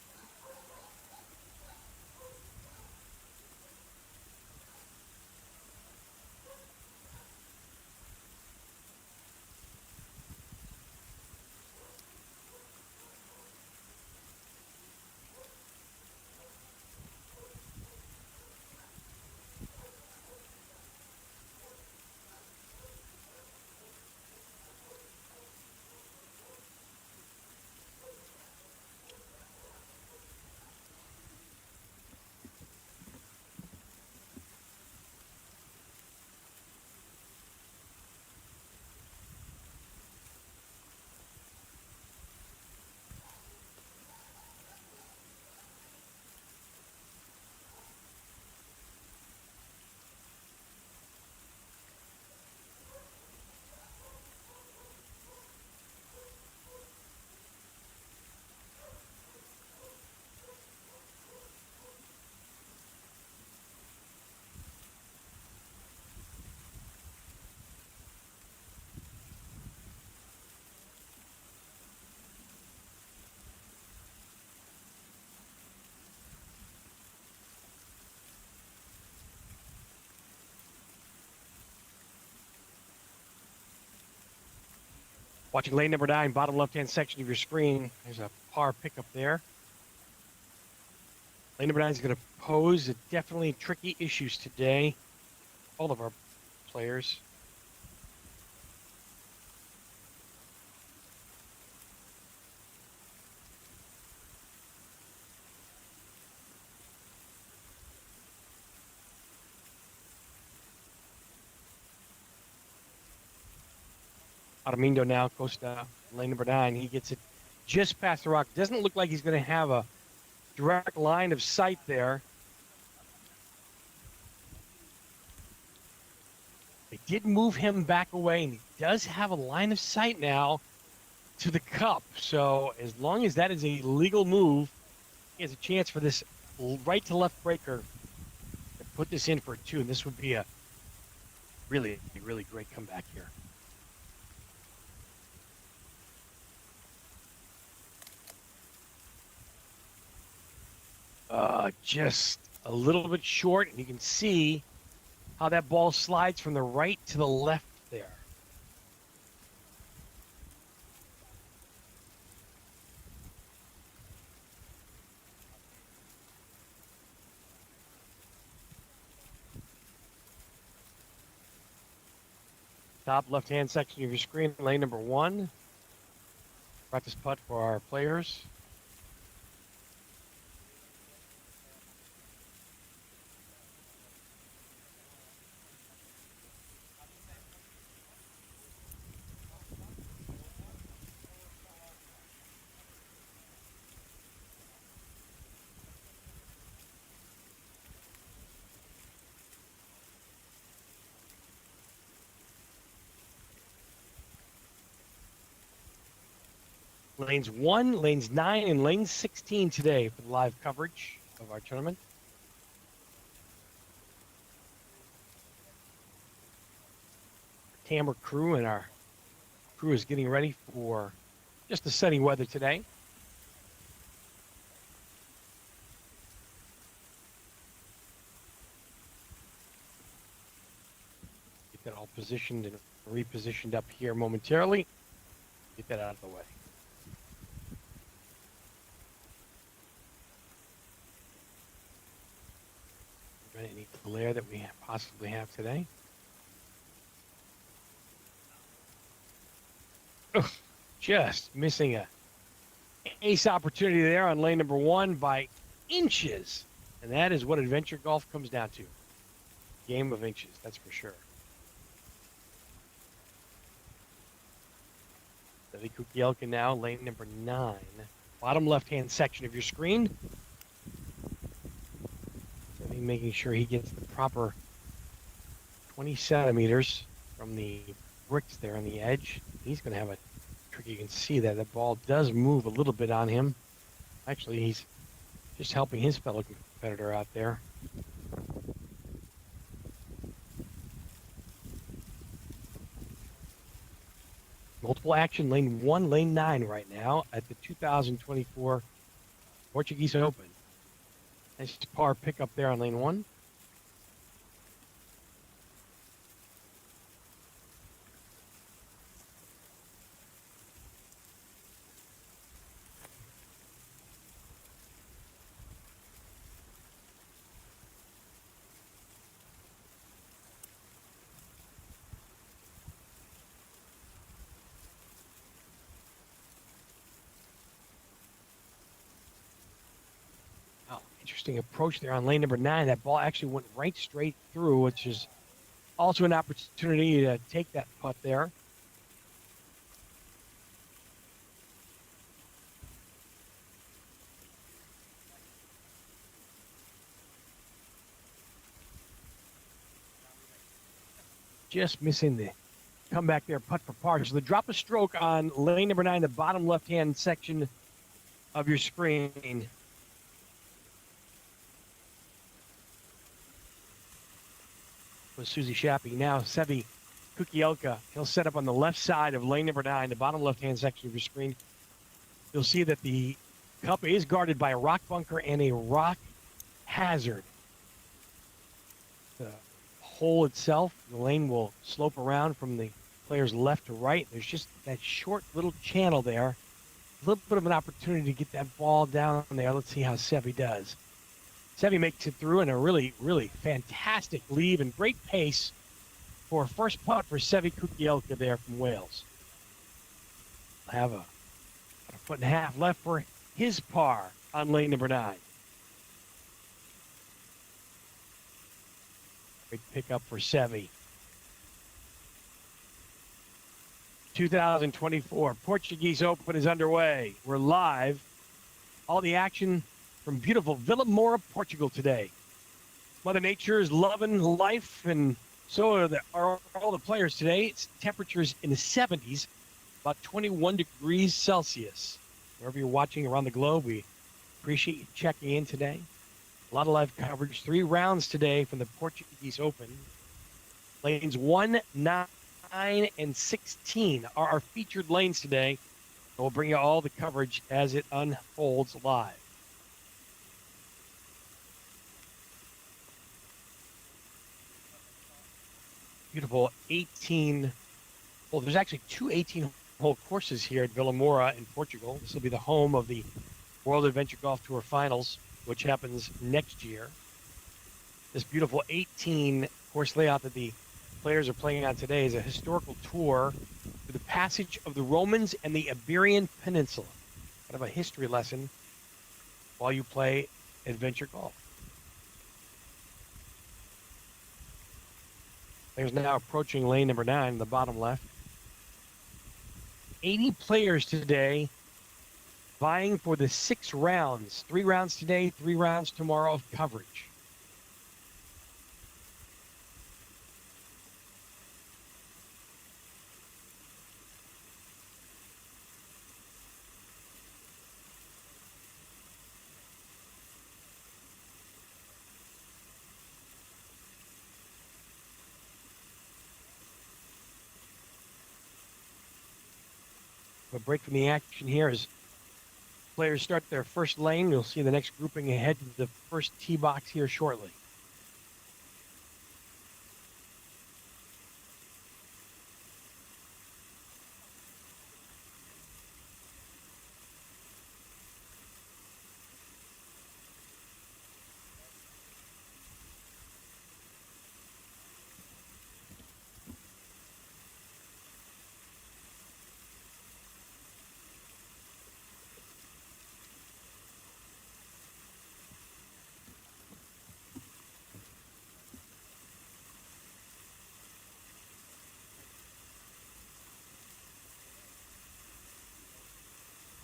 Watching lane number 9, bottom left-hand section of your screen. There's a par pickup there. Lane number 9 is going to pose definitely tricky issues today. All of our players. Armindo now goes to lane number 9. He gets it just past the rock. Doesn't look like he's going to have a direct line of sight there. They did move him back away, and he does have a line of sight now. to the cup. So as long as that is a legal move, he has a chance for this right to left breaker to put this in for 2. And this would be a really, really great comeback here. Just a little bit short, and you can see how that ball slides from the right to the left there. Top left-hand section of your screen, lane number 1. Practice putt for our players. Lanes 1, lanes 9, and lane 16 today for the live coverage of our tournament. Camera crew and our crew is getting ready for just the sunny weather today. Get that all positioned and repositioned up here momentarily. Get that out of the way. Any glare that we possibly have today. Just missing a ace opportunity there on lane number 1 by inches. And that is what adventure golf comes down to. Game of inches, that's for sure. Sevy Kukielka now, lane number 9. Bottom left-hand section of your screen. Making sure he gets the proper 20 centimeters from the bricks there on the edge. He's going to have a trick. You can see that the ball does move a little bit on him. Actually, he's just helping his fellow competitor out there. Multiple action, lane 1, lane 9 right now at the 2024 Portuguese Open. Nice par pickup there on lane 1. Interesting approach there on lane number 9. That ball actually went right straight through, which is also an opportunity to take that putt there. Just missing the comeback there, putt for par. So the drop of stroke on lane number 9, the bottom left-hand section of your screen. With Susie Shappy. Now Sevy Kukielka, he'll set up on the left side of lane number 9, the bottom left-hand section of your screen. You'll see that the cup is guarded by a rock bunker and a rock hazard. The hole itself, the lane will slope around from the player's left to right. There's just that short little channel there. A little bit of an opportunity to get that ball down there. Let's see how Sevy does. Sevy makes it through in a really, really fantastic lead and great pace for a first putt for Sevy Kukielka there from Wales. Have a 1.5 foot left for his par on lane number 9. Great pickup for Sevy. 2024 Portuguese Open is underway. We're live. All the action from beautiful Vila Moura, Portugal today. Mother Nature is loving life, and so are all the players today. It's temperatures in the 70s. about 21 degrees Celsius. Wherever you're watching around the globe, we appreciate you checking in today. A lot of live coverage. 3 rounds today from the Portuguese Open. Lanes 1, 9, and 16 are our featured lanes today. We'll bring you all the coverage as it unfolds live. Beautiful 18. Well, there's actually 2 18-hole courses here at Vila Moura in Portugal. This will be the home of the World Adventure Golf Tour Finals, which happens next year. This beautiful 18 course layout that the players are playing on today is a historical tour through the passage of the Romans and the Iberian Peninsula. Kind of a history lesson while you play adventure golf. Players now approaching lane number 9 in the bottom left. 80 players today vying for the 6 rounds. 3 rounds today, 3 rounds tomorrow of coverage. A break from the action here as players start their first lane. You'll see the next grouping ahead to the first tee box here shortly.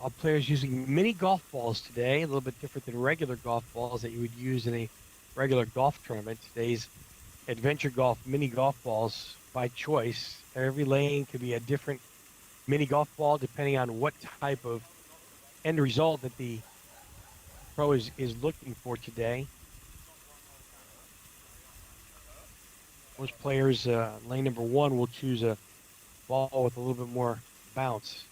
All players using mini golf balls today, a little bit different than regular golf balls that you would use in a regular golf tournament. Today's adventure golf mini golf balls by choice. Every lane could be a different mini golf ball depending on what type of end result that the pro is looking for today. Most players, lane number 1 will choose a ball with a little bit more bounce.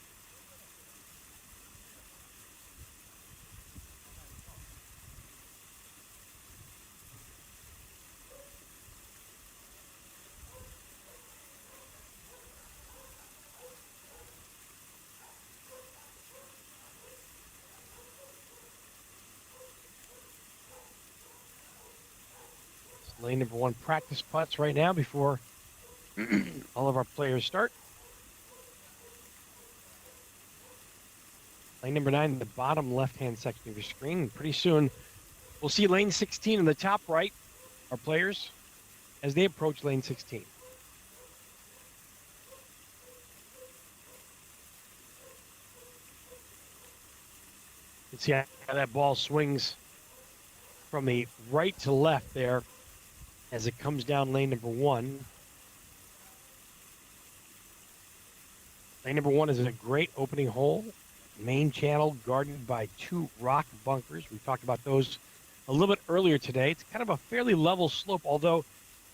Lane number 1 practice putts right now before all of our players start. Lane number 9 in the bottom left-hand section of your screen. And pretty soon, we'll see lane 16 in the top right, our players, as they approach lane 16. You can see how that ball swings from the right to left there as it comes down lane number 1. Lane number 1 is a great opening hole. Main channel guarded by 2 rock bunkers. We talked about those a little bit earlier today. It's kind of a fairly level slope, although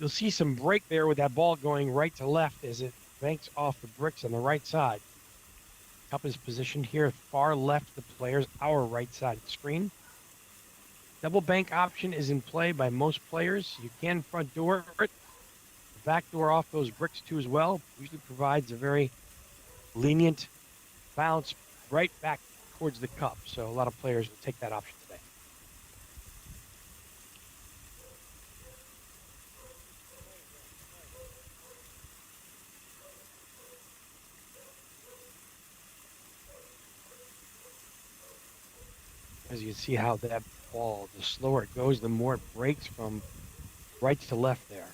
you'll see some break there with that ball going right to left as it banks off the bricks on the right side. Cup is positioned here far left of the players, our right side of the screen. Double bank option is in play by most players. You can front door it. The back door off those bricks too as well. Usually provides a very lenient bounce right back towards the cup. So a lot of players will take that option today. As you can see how that ball, the slower it goes, the more it breaks from right to left there.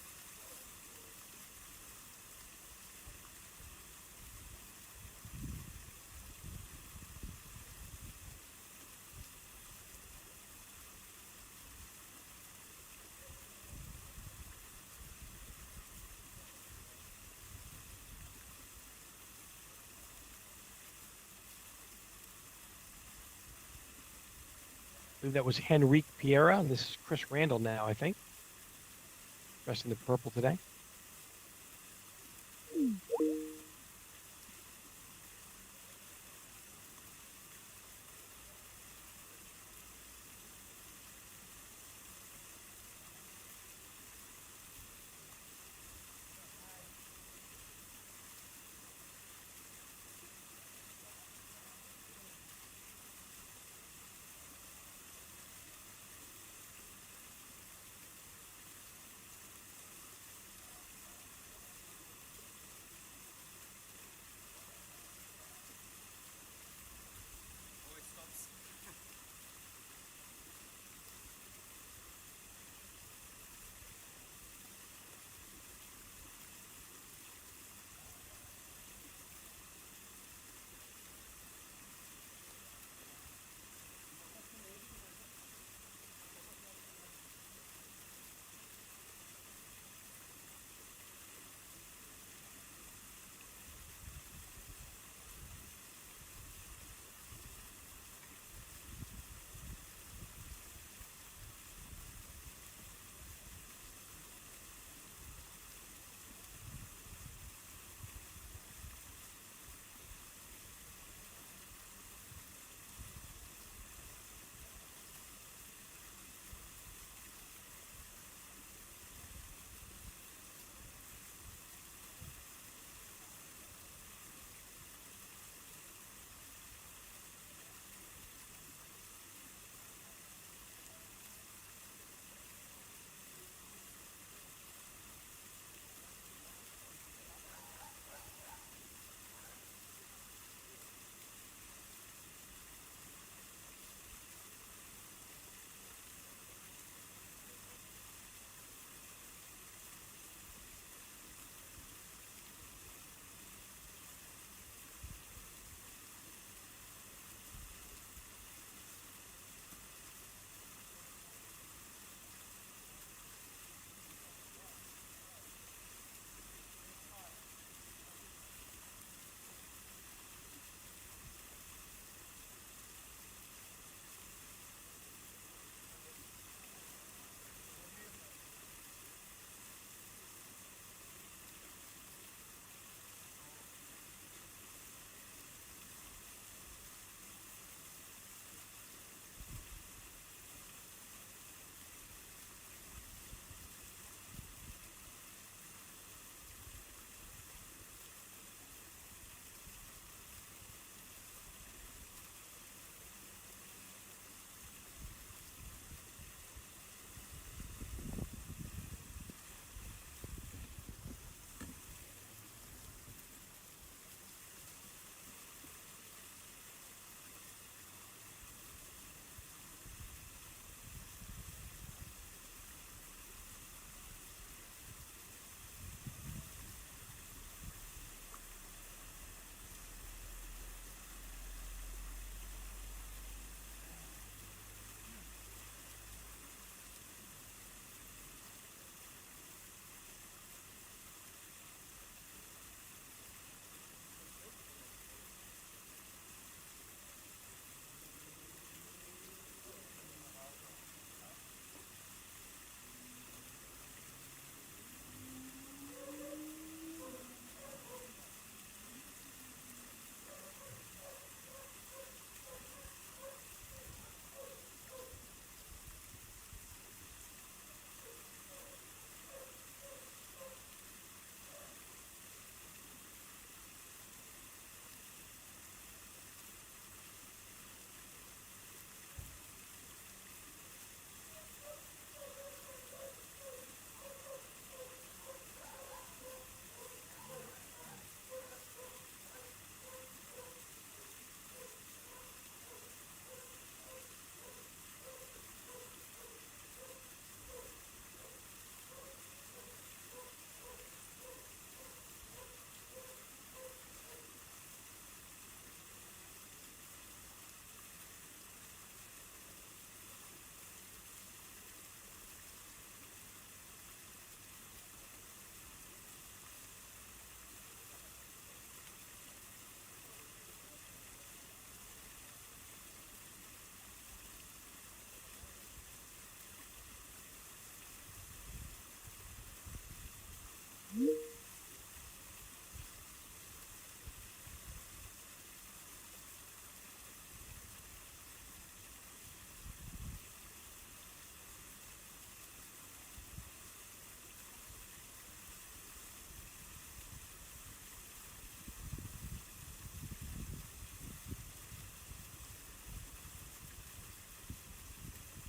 believe that was Henrique Piera. This is Chris Randall now, I think. Dressed in the purple today.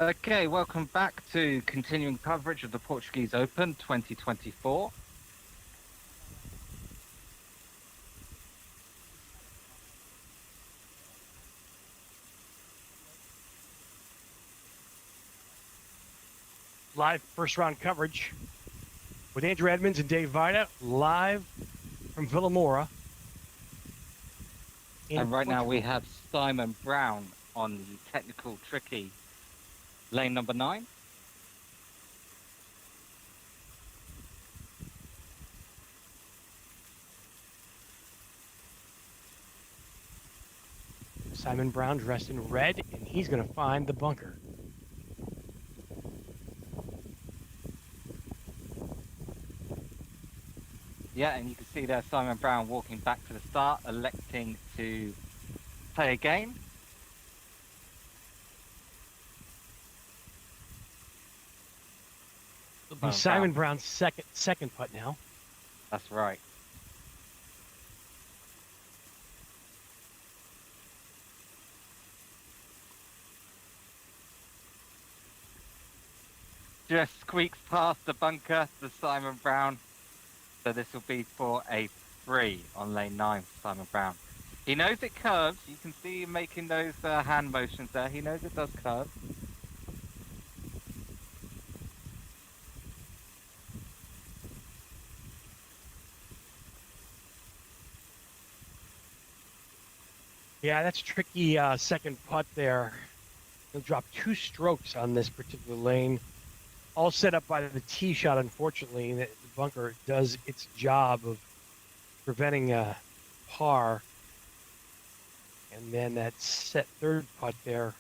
Okay, welcome back to continuing coverage of the Portuguese Open 2024. Live first round coverage with Andrew Edmonds and Dave Vida, live from Villamora. And right now we Portugal. have Simon Brown on the technical tricky lane number 9. Simon Brown dressed in red, and he's going to find the bunker. Yeah, and you can see there Simon Brown walking back to the start, electing to play again. It'll be Simon Brown's second putt now. That's right. Just squeaks past the bunker to Simon Brown. So this will be for a 3 on lane 9 for Simon Brown. He knows it curves. You can see him making those hand motions there. He knows it does curve. Yeah, that's tricky second putt there. He'll drop 2 strokes on this particular lane. All set up by the tee shot, unfortunately. The bunker does its job of preventing par. And then that set third putt there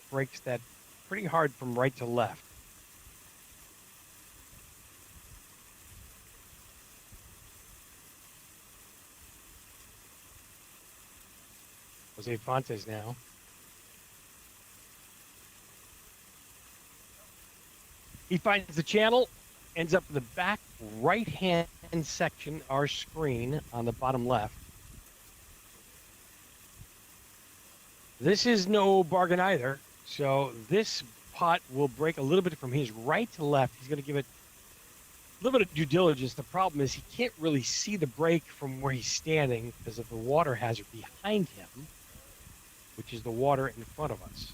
breaks that pretty hard from right to left. Jose Fontes now. He finds the channel, ends up in the back right-hand section, our screen on the bottom left. This is no bargain either. So this putt will break a little bit from his right to left. He's going to give it a little bit of due diligence. The problem is he can't really see the break from where he's standing because of the water hazard behind him, which is the water in front of us.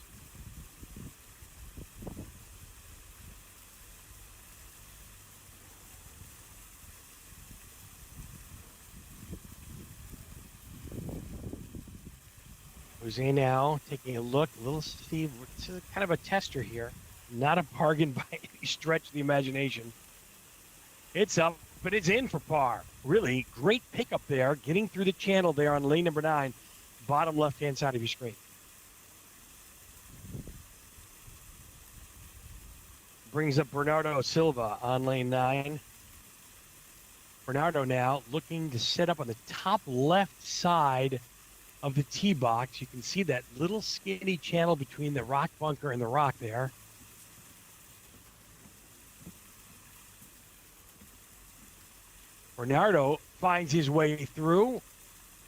Jose now taking a look, a little Steve, it's kind of a tester here. Not a bargain by any stretch of the imagination. It's up, but it's in for par. Really great pickup there, getting through the channel there on lane number 9, bottom left-hand side of your screen. Brings up Bernardo Silva on lane 9. Bernardo now looking to set up on the top left side of the tee box. You can see that little skinny channel between the rock bunker and the rock there. Bernardo finds his way through,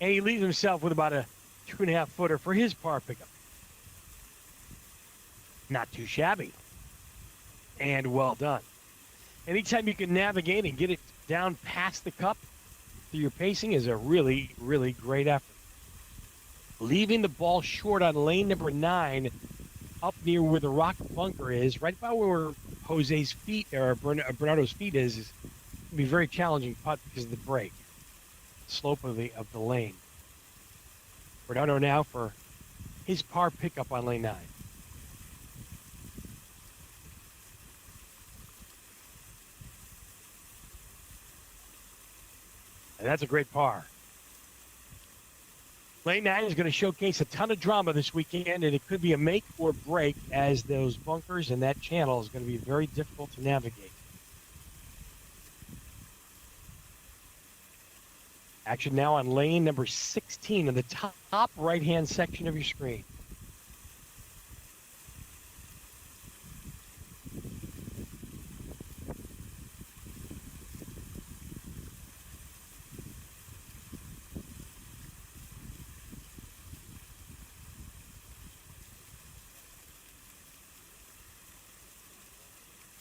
and he leaves himself with about a 2.5 footer for his par pickup. Not too shabby. And well done. Anytime you can navigate and get it down past the cup through your pacing is a really, really great effort. Leaving the ball short on lane number 9, up near where the rock bunker is, right about where Jose's feet, or Bernardo's feet is going to be a very challenging putt because of the break, slope of the lane. Bernardo now for his par pickup on lane 9. And that's a great par. Lane 9 is going to showcase a ton of drama this weekend, and it could be a make or break as those bunkers and that channel is going to be very difficult to navigate. Action now on lane number 16 in the top right-hand section of your screen.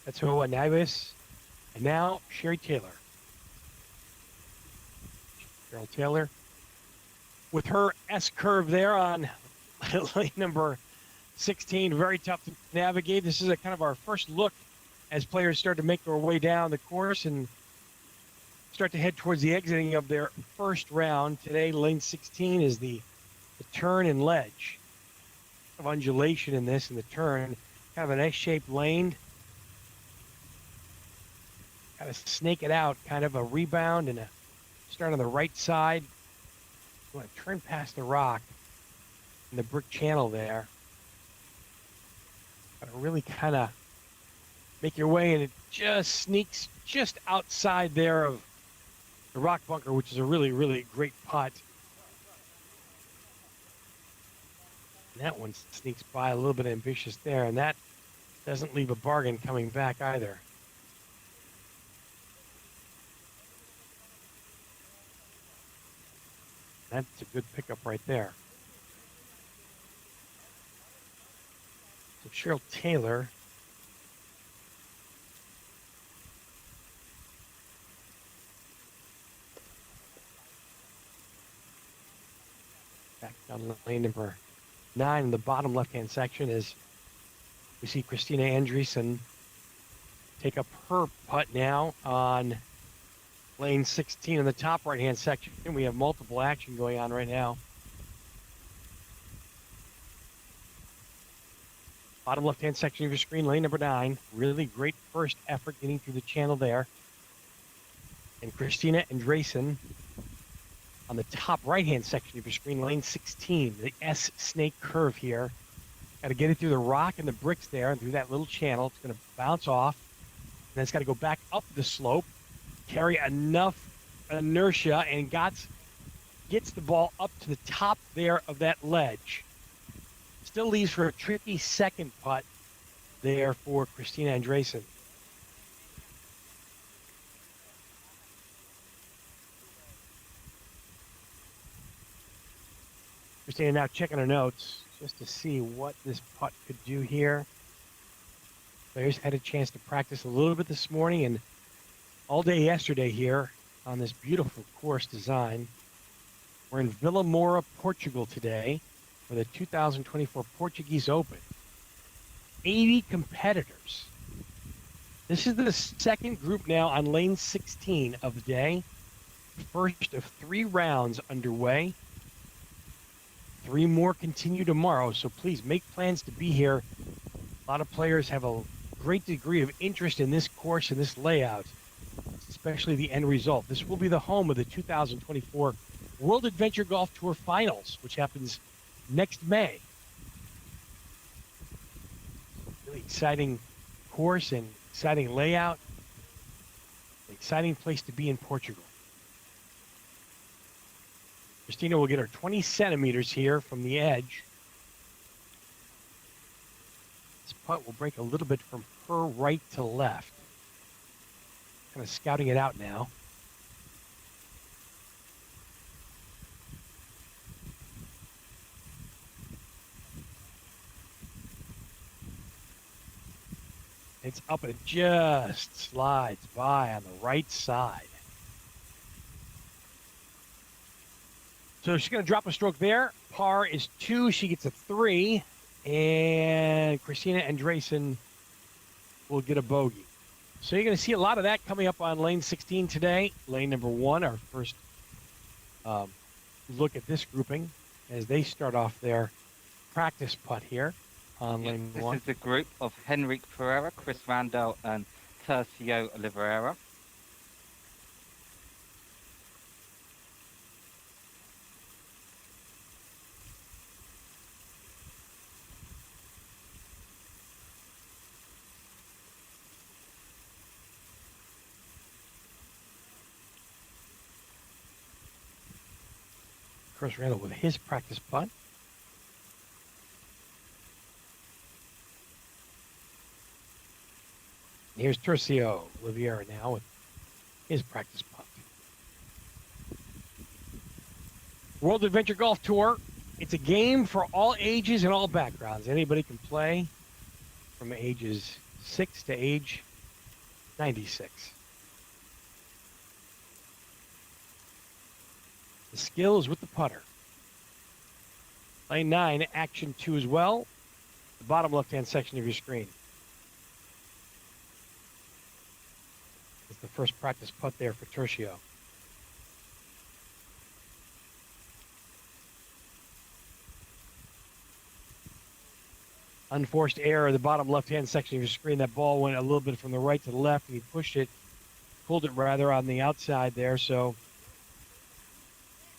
That's Hoa Navis. And now Sherry Taylor. Cheryl Taylor with her S curve there on lane number 16. Very tough to navigate. This is a kind of our first look as players start to make their way down the course and start to head towards the exiting of their first round. Today, lane 16 is the turn and ledge of undulation in this, and the turn, kind of an S-shaped lane. Kind of snake it out, kind of a rebound and a start on the right side. You want to turn past the rock in the brick channel there. Got to really kind of make your way, and it just sneaks just outside there of the rock bunker, which is a really, really great putt. And that one sneaks by, a little bit ambitious there, and that doesn't leave a bargain coming back either. That's a good pickup right there. So Cheryl Taylor back down lane number 9 in the bottom left-hand section as we see Christina Andreessen take up her putt now on lane 16 in the top right-hand section. We have multiple action going on right now. Bottom left-hand section of your screen, lane number 9. Really great first effort getting through the channel there. And Christina Andreessen on the top right-hand section of your screen, lane 16, the S snake curve here. Got to get it through the rock and the bricks there and through that little channel. It's going to bounce off. And then it's got to go back up the slope, carry enough inertia, and gets the ball up to the top there of that ledge. Still leaves for a tricky second putt there for Christina Andreessen. Christina now checking her notes just to see what this putt could do here. Players had a chance to practice a little bit this morning and all day yesterday here on this beautiful course design. We're in Vila Moura, Portugal today for the 2024 Portuguese Open. 80 competitors. This is the second group now on lane 16 of the day. First of 3 rounds underway. 3 more continue tomorrow, so please make plans to be here. A lot of players have a great degree of interest in this course and this layout, especially the end result. This will be the home of the 2024 World Adventure Golf Tour Finals, which happens next May. Really exciting course and exciting layout. An exciting place to be in Portugal. Christina will get her 20 centimeters here from the edge. This putt will break a little bit from her right to left. Kind of scouting it out now. It's up and it just slides by on the right side. So she's going to drop a stroke there. Par is 2. She gets a 3. And Christina Andreessen will get a bogey. So you're going to see a lot of that coming up on lane 16 today. Lane number 1, our first look at this grouping as they start off their practice putt here on lane 1. This is the group of Henrique Pereira, Chris Randall, and Tercio Oliveira. Chris Randall with his practice putt. Here's Tercio Oliveira now with his practice putt. World Adventure Golf Tour. It's a game for all ages and all backgrounds. Anybody can play from ages 6 to age 96. The skill is with the putter. Lane 9, action 2 as well. The bottom left-hand section of your screen. It's the first practice putt there for Tercio. Unforced error, the bottom left-hand section of your screen. That ball went a little bit from the right to the left, and he pulled it rather on the outside there. So,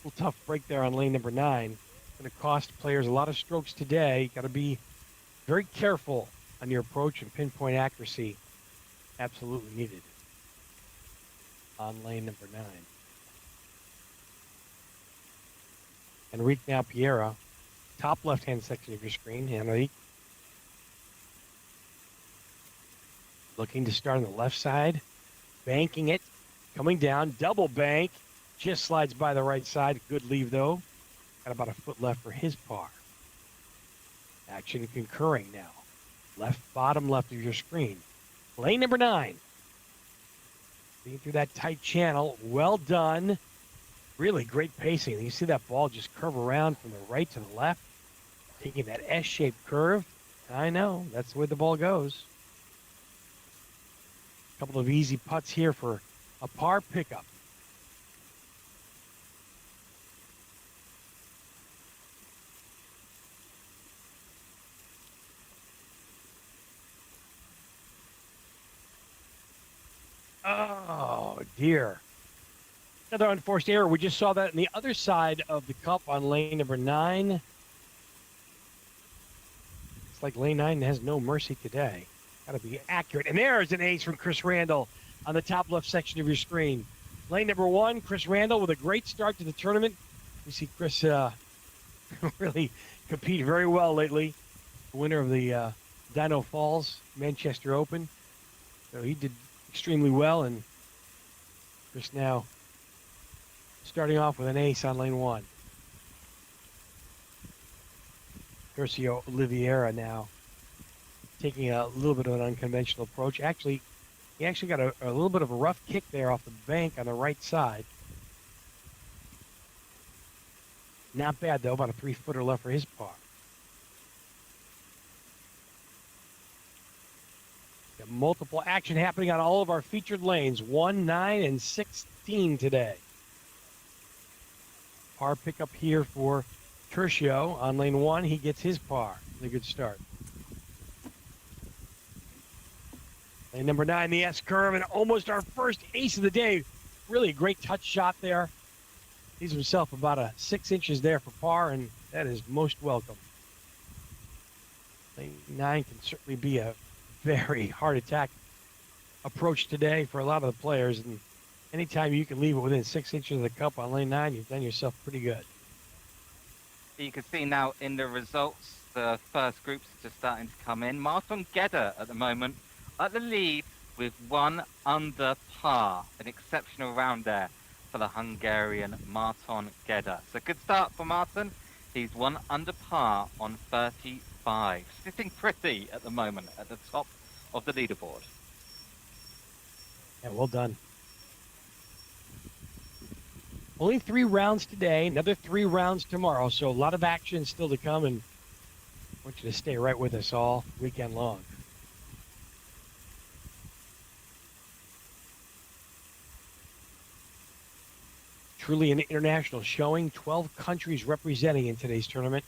a little tough break there on lane number 9. Going to cost players a lot of strokes today. Got to be very careful on your approach, and pinpoint accuracy absolutely needed on lane number 9. Enrique now Piera, top left-hand section of your screen. Enrique looking to start on the left side, banking it, coming down, double bank, just slides by the right side. Good leave though. Got about a foot left for his par. Action concurring now. Left, bottom left of your screen. Lane number 9. Being through that tight channel. Well done. Really great pacing. You see that ball just curve around from the right to the left, taking that S-shaped curve. I know, that's the way the ball goes. A couple of easy putts here for a par pickup. Oh, dear. Another unforced error. We just saw that on the other side of the cup on lane number 9. It's like lane 9 has no mercy today. Got to be accurate. And there's an ace from Chris Randall on the top left section of your screen. Lane number 1, Chris Randall with a great start to the tournament. We see Chris really compete very well lately. The winner of the Dino Falls Manchester Open. So he did extremely well, and Chris now starting off with an ace on lane 1. Tercio Oliveira now taking a little bit of an unconventional approach. He actually got a little bit of a rough kick there off the bank on the right side. Not bad, though. About a 3-footer left for his par. Got multiple action happening on all of our featured lanes. 1, 9, and 16 today. Par pickup here for Tercio on lane 1. He gets his par. A good start. Lane number 9, the S curve, and almost our first ace of the day. Really a great touch shot there. Leaves himself about a 6 inches there for par, and that is most welcome. Lane 9 can certainly be a very hard attack approach today for a lot of the players, and anytime you can leave it within 6 inches of the cup on lane 9, you've done yourself pretty good. You can see now in the results, the first groups are just starting to come in. Martin Gedda at the moment at the lead with 1 under par. An exceptional round there for the Hungarian Martin Gedda. So good start for Martin. He's 1 under par on 35. Sitting pretty at the moment at the top of the leaderboard. Yeah, well done. Only 3 rounds today, another 3 rounds tomorrow, so a lot of action still to come, and I want you to stay right with us all weekend long. Truly an international showing, 12 countries representing in today's tournament.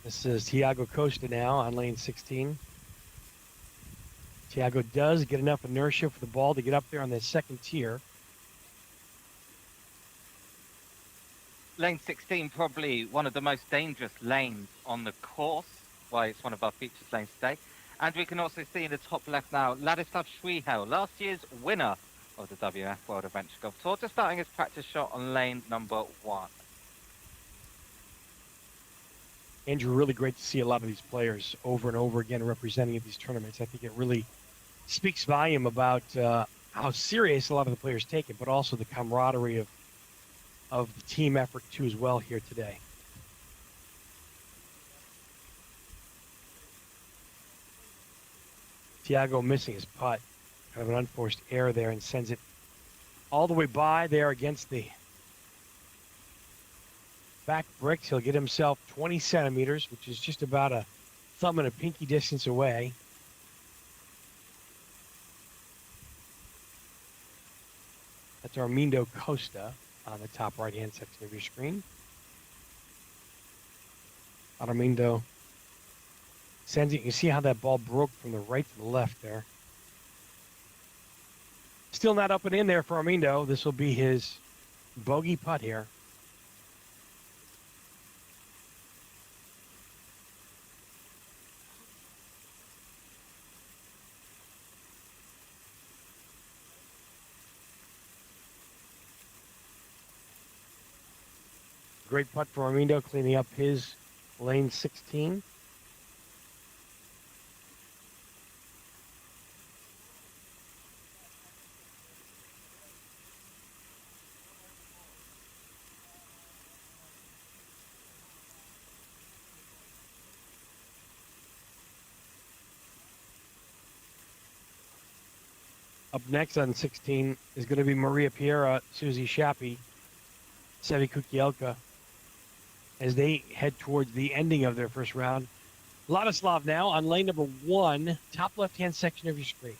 This is Thiago Costa now on lane 16. Thiago does get enough inertia for the ball to get up there on the second tier. Lane 16, probably one of the most dangerous lanes on the course. Why it's one of our featured lanes today. And we can also see in the top left now, Ladislav Schwihel, last year's winner of the WF World Adventure Golf Tour, just starting his practice shot on lane number 1. Andrew, really great to see a lot of these players over and over again representing at these tournaments. I think it really speaks volume about how serious a lot of the players take it, but also the camaraderie of of the team effort too as well here today. Tiago missing his putt. Kind of an unforced error there and sends it all the way by there against the back bricks. He'll get himself 20 centimeters, which is just about a thumb and a pinky distance away. That's Armindo Costa on the top right-hand section of your screen. Armindo sends it. You can see how that ball broke from the right to the left there. Still not up and in there for Armindo. This will be his bogey putt here. Great putt for Armindo, cleaning up his lane 16. Up next on 16 is going to be Maria Piera, Susie Shappy, Sevi Kukielka, as they head towards the ending of their first round. Ladislav now on lane number 1, top left-hand section of your screen.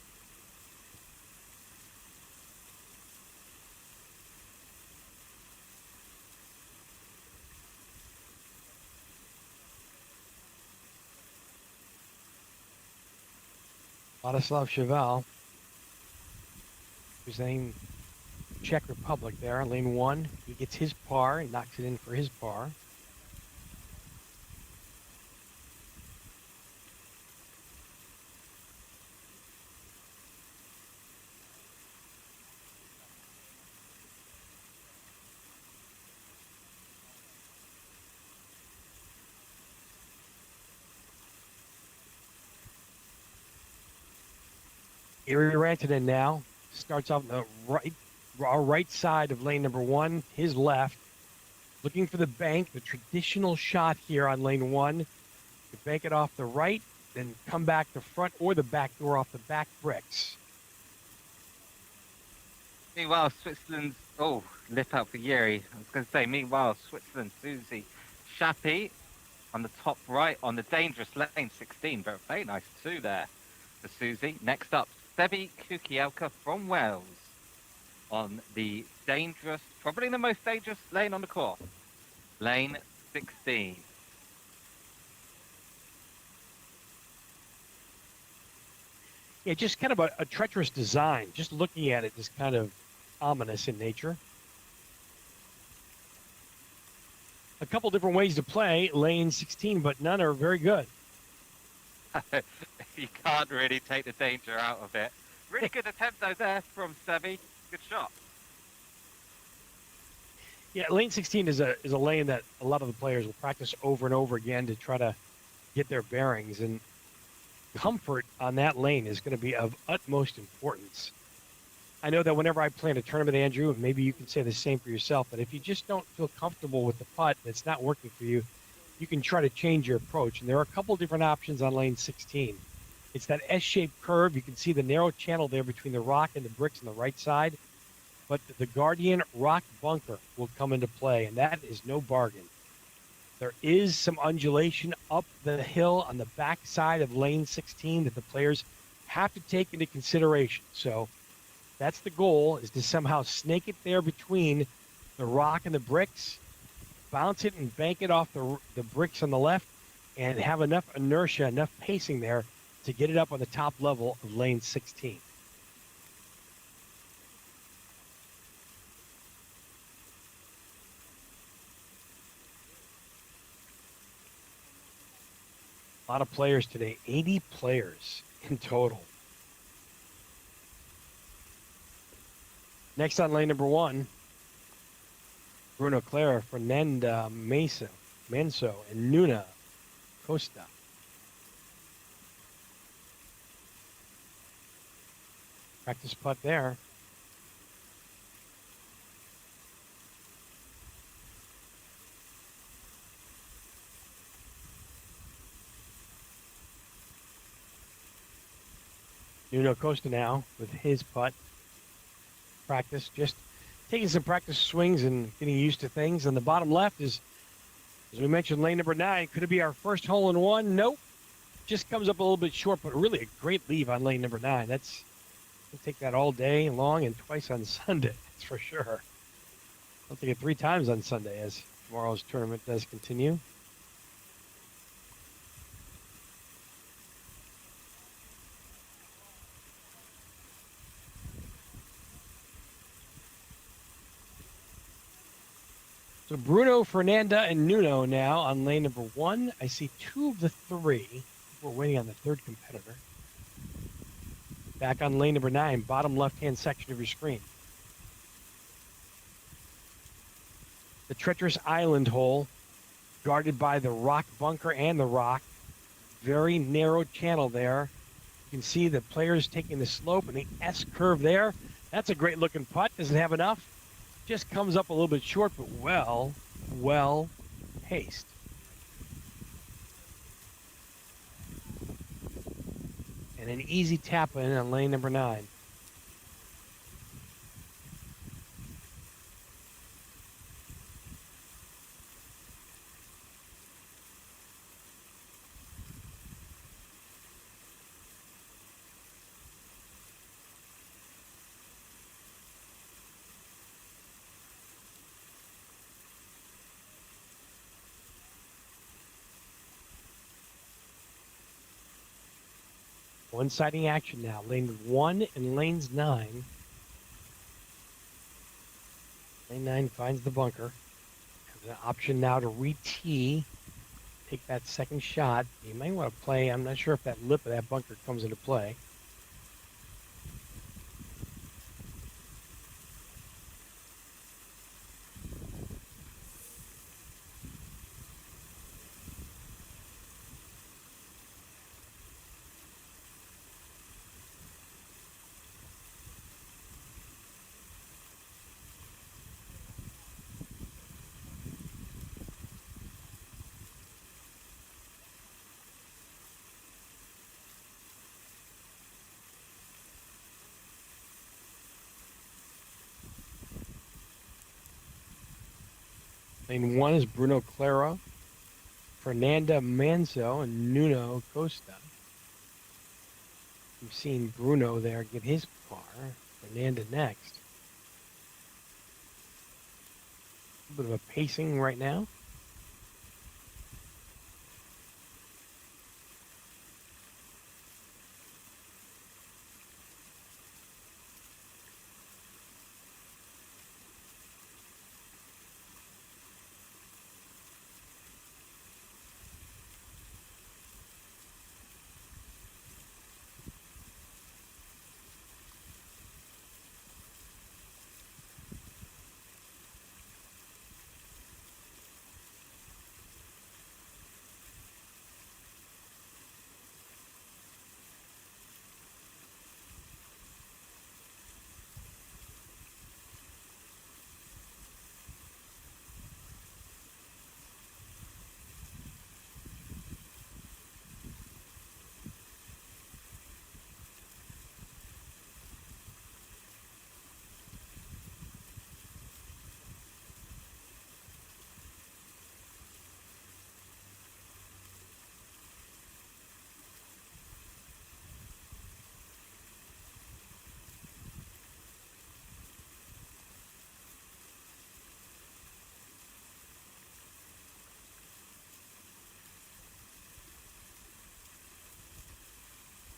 Ladislav Cheval, representing Czech Republic there, lane 1. He gets his par and knocks it in for his par. Erie Rantanen now starts off the right side of lane number 1, his left, looking for the bank, the traditional shot here on lane 1. You bank it off the right, then come back the front or the back door off the back bricks. Meanwhile, Switzerland's lip out for Yuri. I was going to say, meanwhile, Switzerland, Susie Shappy on the top right on the dangerous lane 16. Very, very nice too there for Susie. Next up, Sevi Kukielka from Wales on the dangerous, probably the most dangerous lane on the course, lane 16. Yeah, just kind of a treacherous design. Just looking at it is kind of ominous in nature. A couple different ways to play lane 16, but none are very good. You can't really take the danger out of it. Really good attempt though there from Sevi. Good shot. Yeah, lane 16 is a lane that a lot of the players will practice over and over again to try to get their bearings, and comfort on that lane is going to be of utmost importance. I know that whenever I play in a tournament, Andrew, and maybe you can say the same for yourself, but if you just don't feel comfortable with the putt, it's not working for you, you can try to change your approach. And there are a couple different options on lane 16. It's that S-shaped curve. You can see the narrow channel there between the rock and the bricks on the right side. But the Guardian rock bunker will come into play, and that is no bargain. There is some undulation up the hill on the back side of lane 16 that the players have to take into consideration. So that's the goal, is to somehow snake it there between the rock and the bricks, bounce it and bank it off the bricks on the left, and have enough inertia, enough pacing there to get it up on the top level of lane 16. A lot of players today, 80 players in total. Next on lane number 1, Bruno Clara, Fernanda Mesa, Manso, and Nuna Costa. Practice putt there. Nuno Costa now with his putt. Practice, just taking some practice swings and getting used to things. And the bottom left is, as we mentioned, lane number 9. Could it be our first hole in one? Nope. Just comes up a little bit short, but really a great leave on lane number 9. We'll take that all day long and twice on Sunday. That's for sure. I'll take it 3 times on Sunday as tomorrow's tournament does continue. So Bruno, Fernanda, and Nuno now on lane number 1. I see 2 of the 3. We're waiting on the third competitor. Back on lane number 9, bottom left-hand section of your screen. The treacherous island hole, guarded by the rock bunker and the rock. Very narrow channel there. You can see the players taking the slope and the S curve there. That's a great looking putt. Does it have enough? Just comes up a little bit short, but well paced. And an easy tap in on lane number 9. One-siding action now. Lane 1 and lanes 9. Lane 9 finds the bunker. Has an option now to re-tee. Take that second shot. You might want to play. I'm not sure if that lip of that bunker comes into play. Lane 1 is Bruno Claro, Fernanda Manzo, and Nuno Costa. We've seen Bruno there get his par. Fernanda next. A bit of a pacing right now.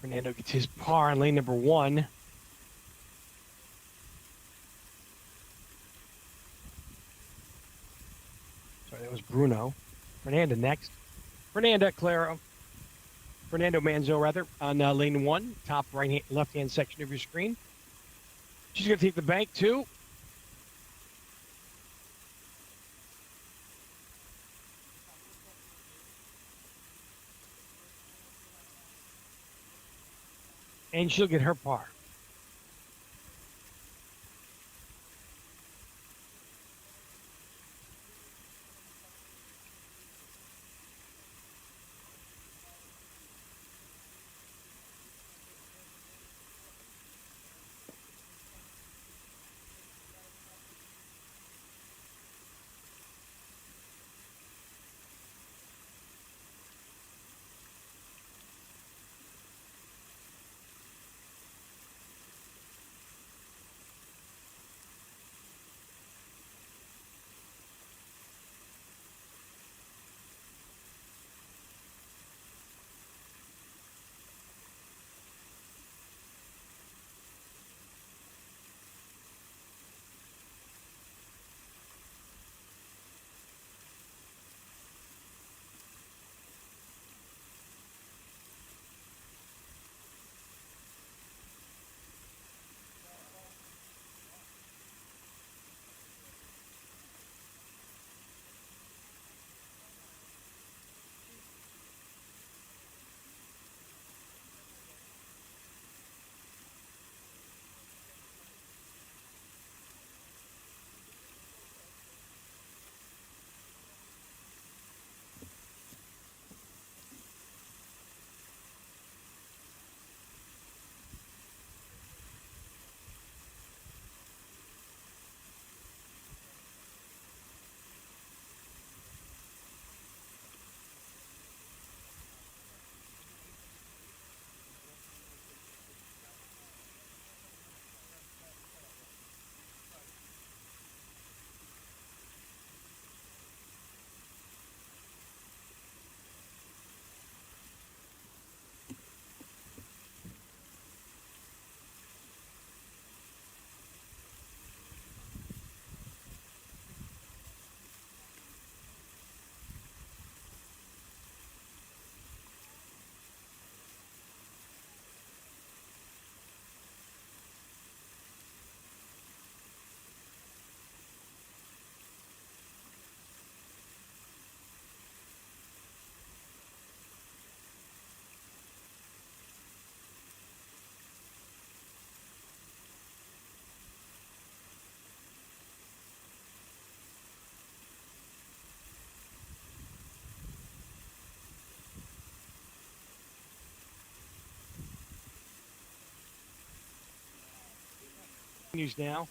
Fernando gets his par on lane number 1. Sorry, that was Bruno. Fernanda next. Fernando Manzo rather, on lane 1, top left-hand section of your screen. She's going to take the bank too. And she'll get her par. continues now.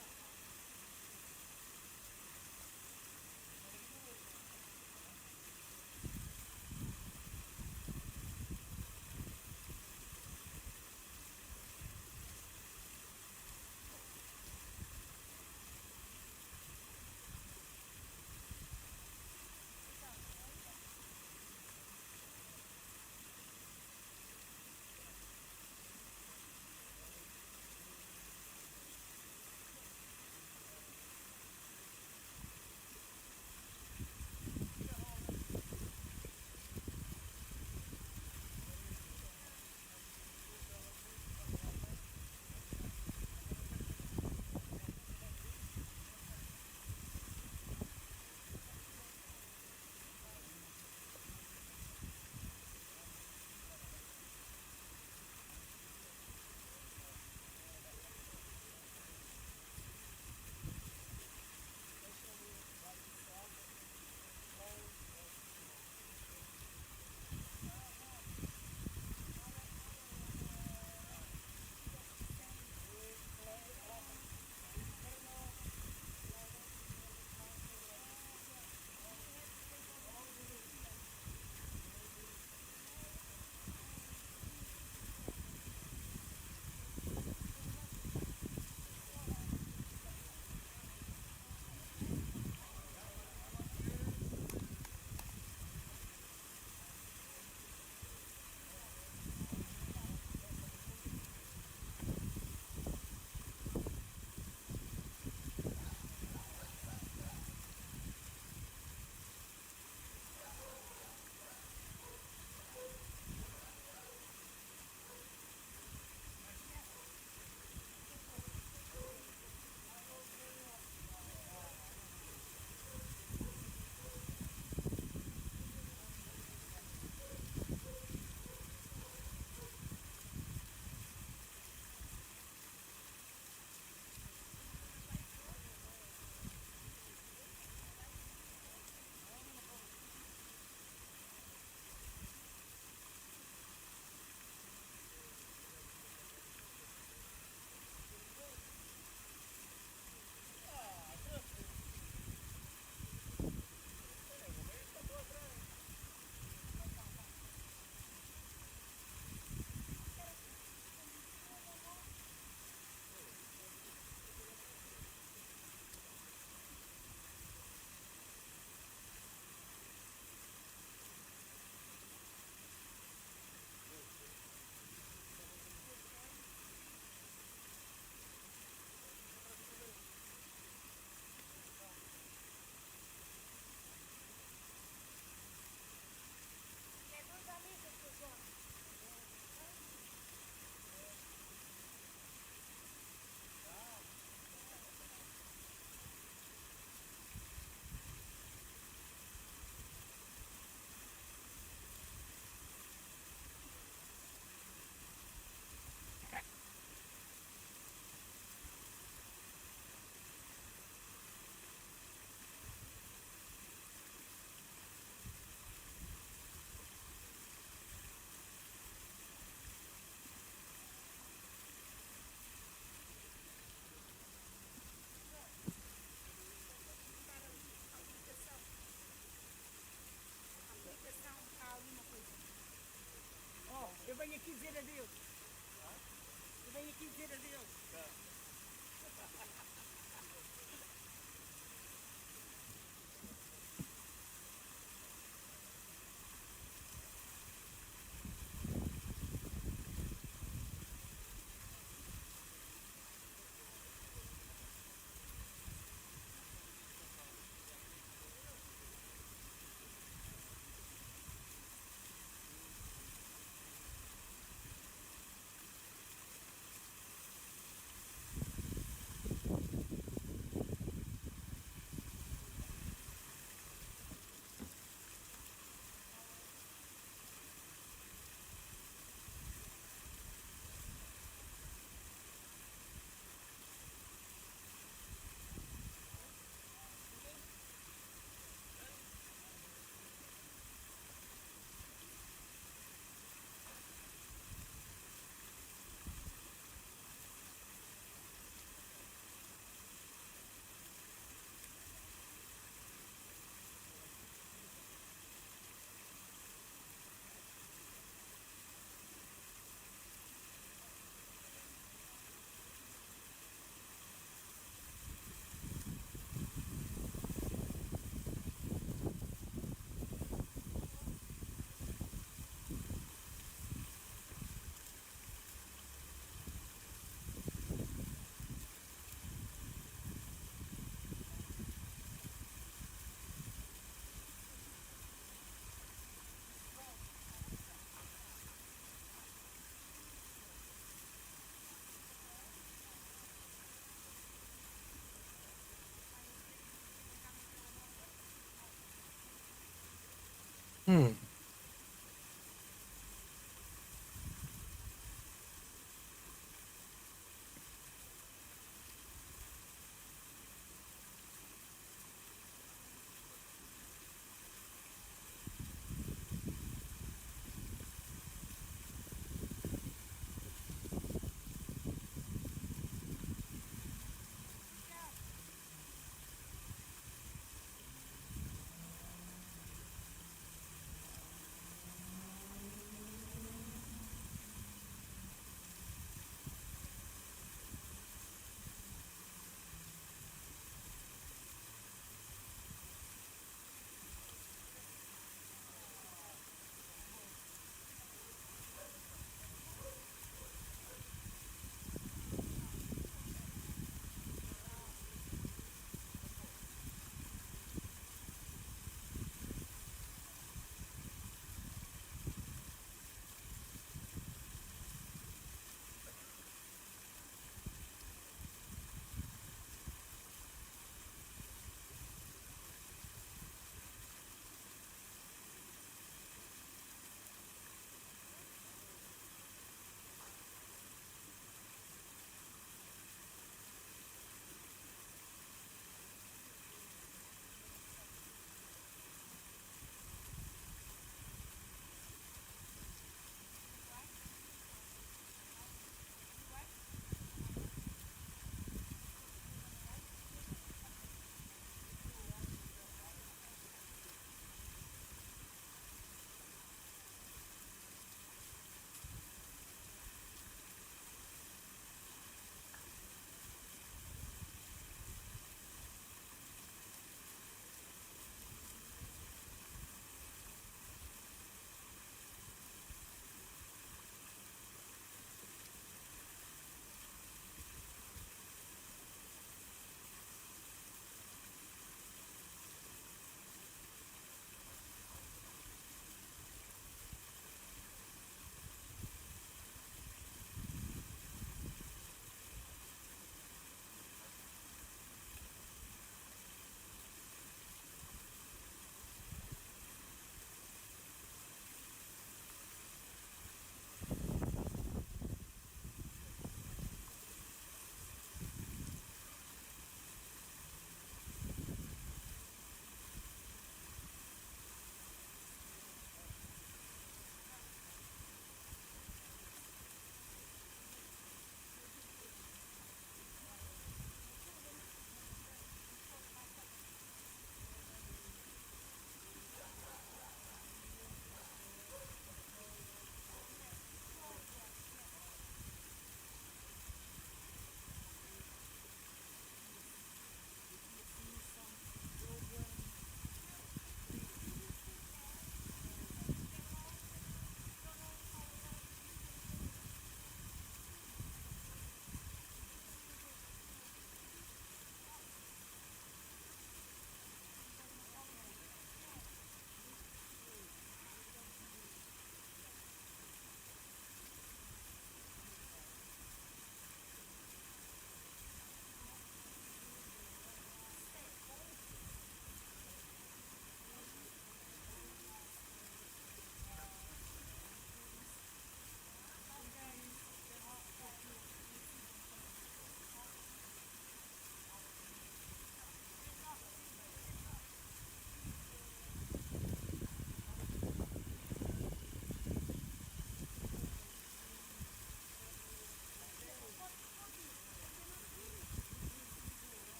Hmm.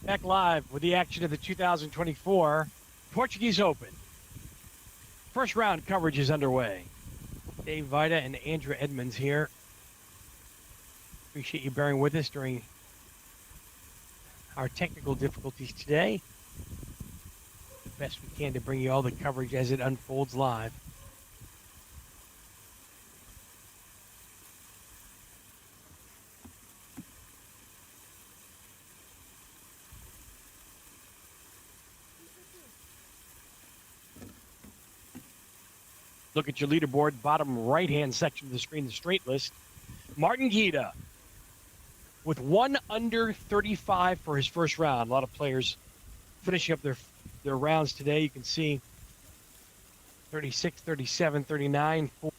Back live with the action of the 2024 Portuguese Open. First round coverage is underway. Dave Vida and Andrew Edmonds here. Appreciate you bearing with us during our technical difficulties today. The best we can to bring you all the coverage as it unfolds live. Look at your leaderboard, bottom right-hand section of the screen, the straight list. Martin Guida with 1 under 35 for his first round. A lot of players finishing up their rounds today. You can see 36, 37, 39, 40.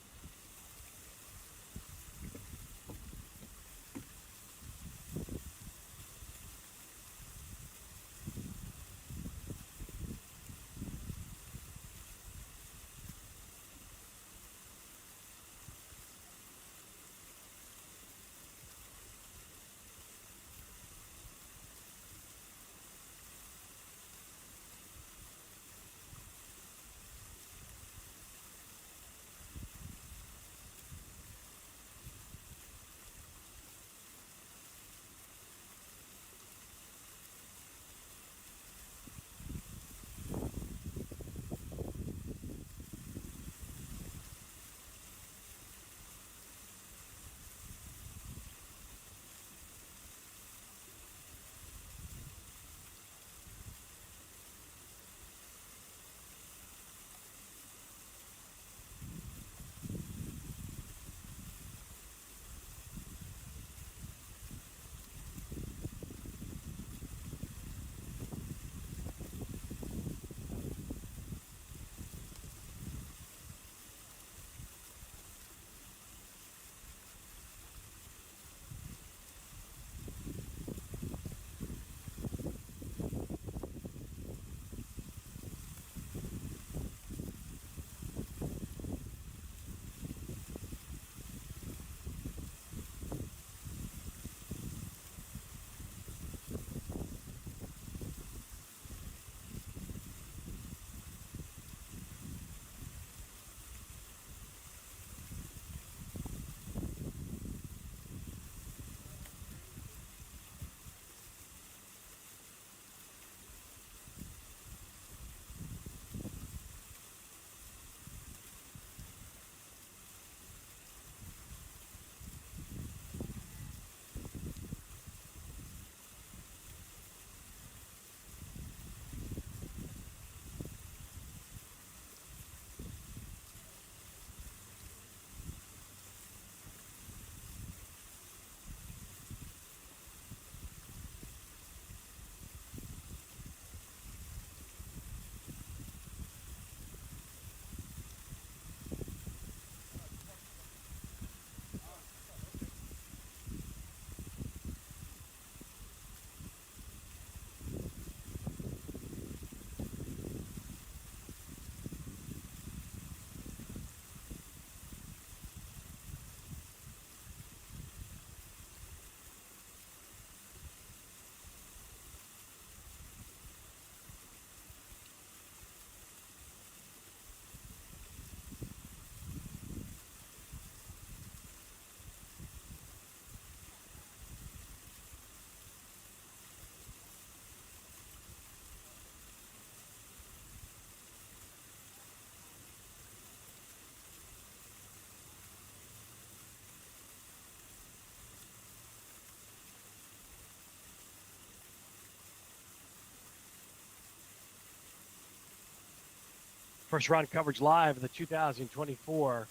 First round coverage live of the 2024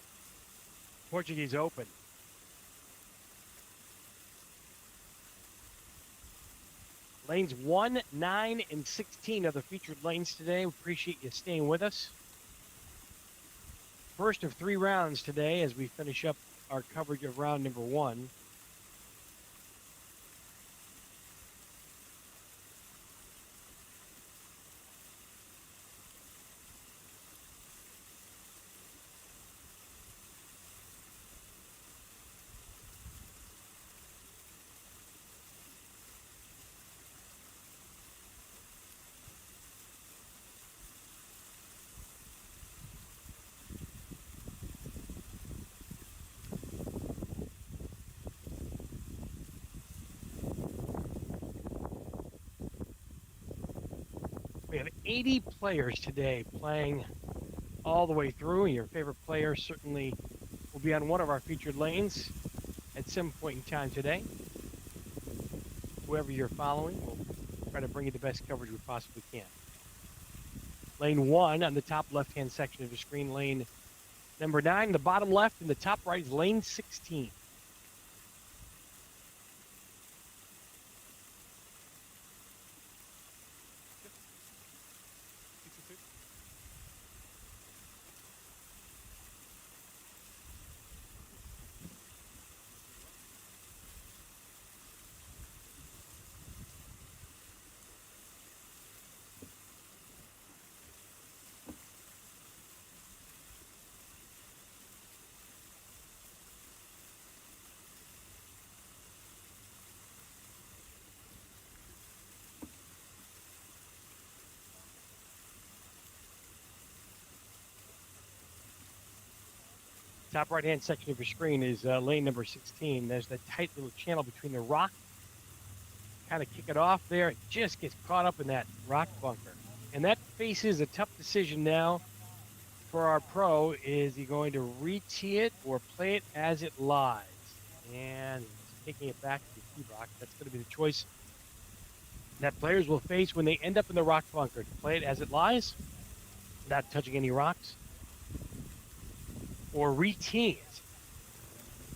Portuguese Open. Lanes 1, 9, and 16 are the featured lanes today. We appreciate you staying with us. First of 3 rounds today as we finish up our coverage of round number 1. 80 players today playing all the way through. Your favorite player certainly will be on one of our featured lanes at some point in time today. Whoever you're following, we'll try to bring you the best coverage we possibly can. Lane 1 on the top left-hand section of the screen. Lane number 9, the bottom left, and the top right is lane 16. Top right-hand section of your screen is lane number 16. There's that tight little channel between the rock. Kind of kick it off there. It just gets caught up in that rock bunker. And that faces a tough decision now for our pro. Is he going to re-tee it or play it as it lies? And he's taking it back to the tee box. That's going to be the choice that players will face when they end up in the rock bunker. To play it as it lies, without touching any rocks, or re-tee it.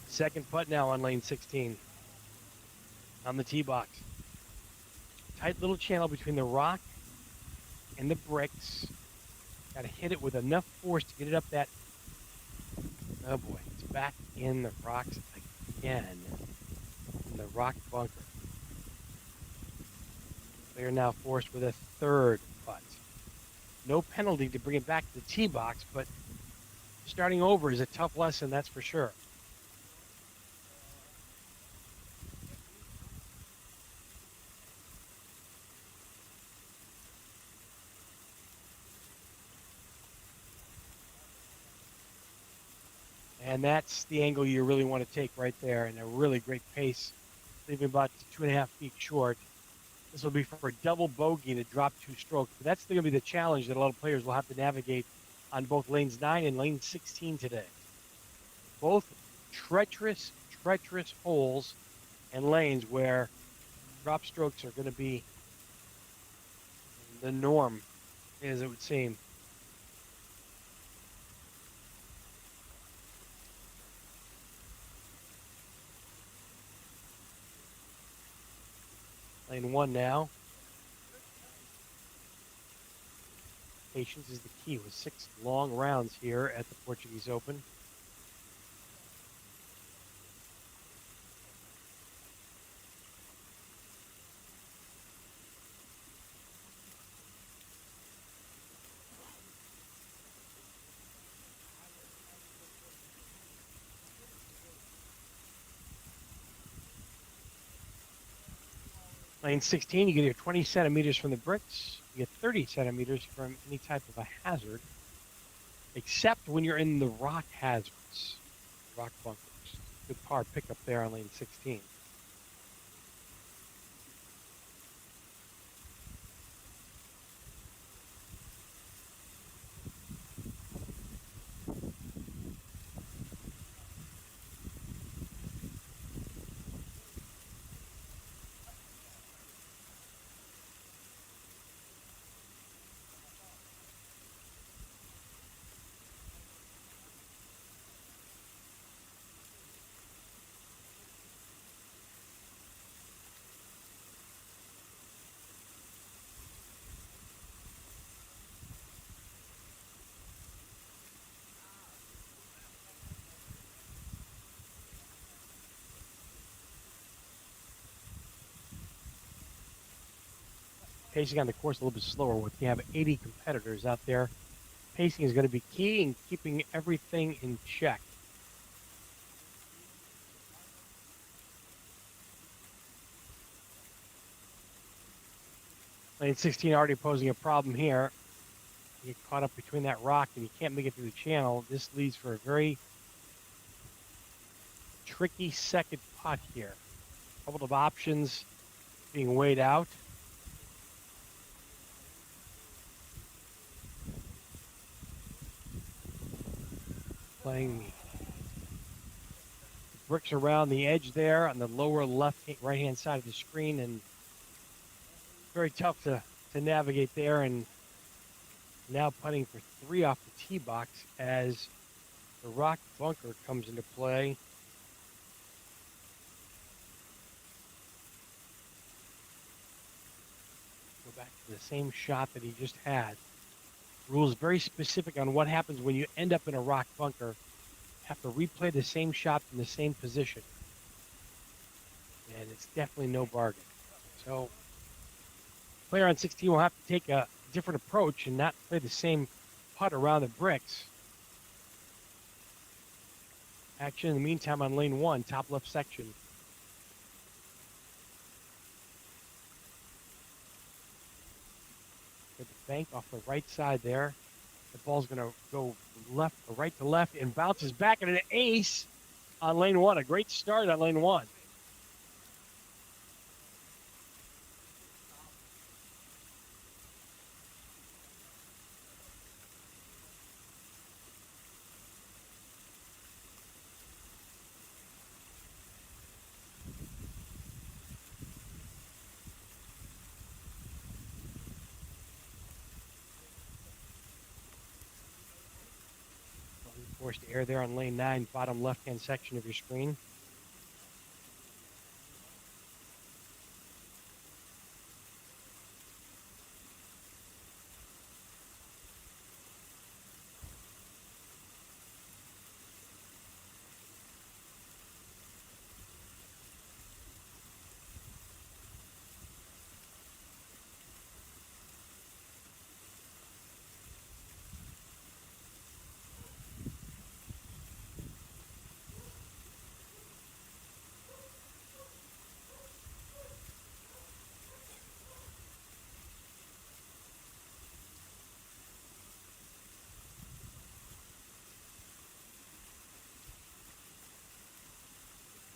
Second putt now on lane 16 on the tee box. Tight little channel between the rock and the bricks. Got to hit it with enough force to get it up that. Oh boy, it's back in the rocks again. In the rock bunker. They are now forced with a third putt. No penalty to bring it back to the tee box, but starting over is a tough lesson, that's for sure. And that's the angle you really want to take right there, and a really great pace, leaving about 2.5 feet short. This will be for a double bogey to drop 2 strokes. But that's going to be the challenge that a lot of players will have to navigate on both lanes 9 and lane 16 today. Both treacherous holes and lanes where drop strokes are going to be the norm, as it would seem. Lane 1 now. Patience is the key with 6 long rounds here at the Portuguese Open. Lane 16, you get your 20 centimeters from the bricks. You get 30 centimeters from any type of a hazard, except when you're in the rock hazards, rock bunkers. Good par pickup there on lane 16. Pacing on the course a little bit slower. With you have 80 competitors out there, pacing is going to be key in keeping everything in check. Lane 16 already posing a problem here. You get caught up between that rock and you can't make it through the channel. This leads for a very tricky second putt here. A couple of options being weighed out. playing the bricks around the edge there on the lower right hand side of the screen, and very tough to navigate there. And now putting for 3 off the tee box as the rock bunker comes into play. Go back to the same shot that he just had. Rules very specific on what happens when you end up in a rock bunker. Have to replay the same shot from the same position. And it's definitely no bargain. So player on 16 will have to take a different approach and not play the same putt around the bricks. Action in the meantime on lane 1, top left section. Get the bank off the right side there. The ball's going to go right to left and bounces back into an ace on lane 1. A great start on lane 1. Forced air there on lane 9, bottom left-hand section of your screen.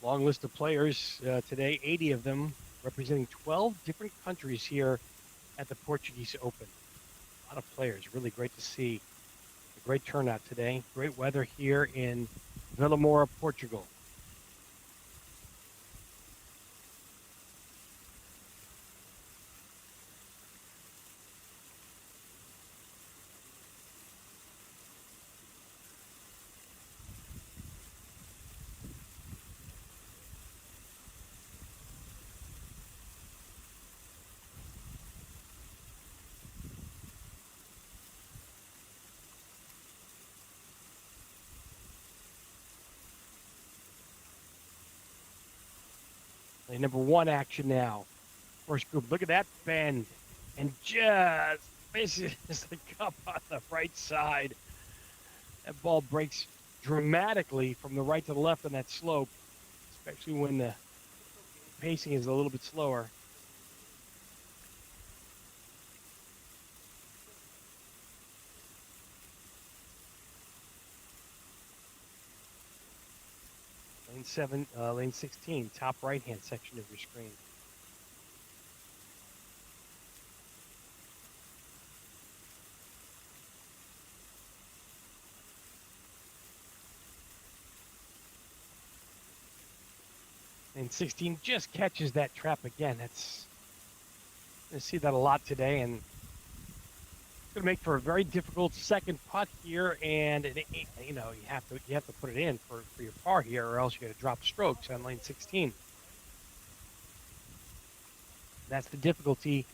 Long list of players today, 80 of them, representing 12 different countries here at the Portuguese Open. A lot of players, really great to see. A great turnout today. Great weather here in Vila Moura, Portugal. Lane number 1 action now. First group, look at that bend. And just misses the cup on the right side. That ball breaks dramatically from the right to the left on that slope, especially when the pacing is a little bit slower. Lane 16, top right-hand section of your screen. Lane 16 just catches that trap again. I see that a lot today, and it's going to make for a very difficult second putt here. And you have to put it in for your par here, or else you got to drop strokes on lane 16. That's the difficulty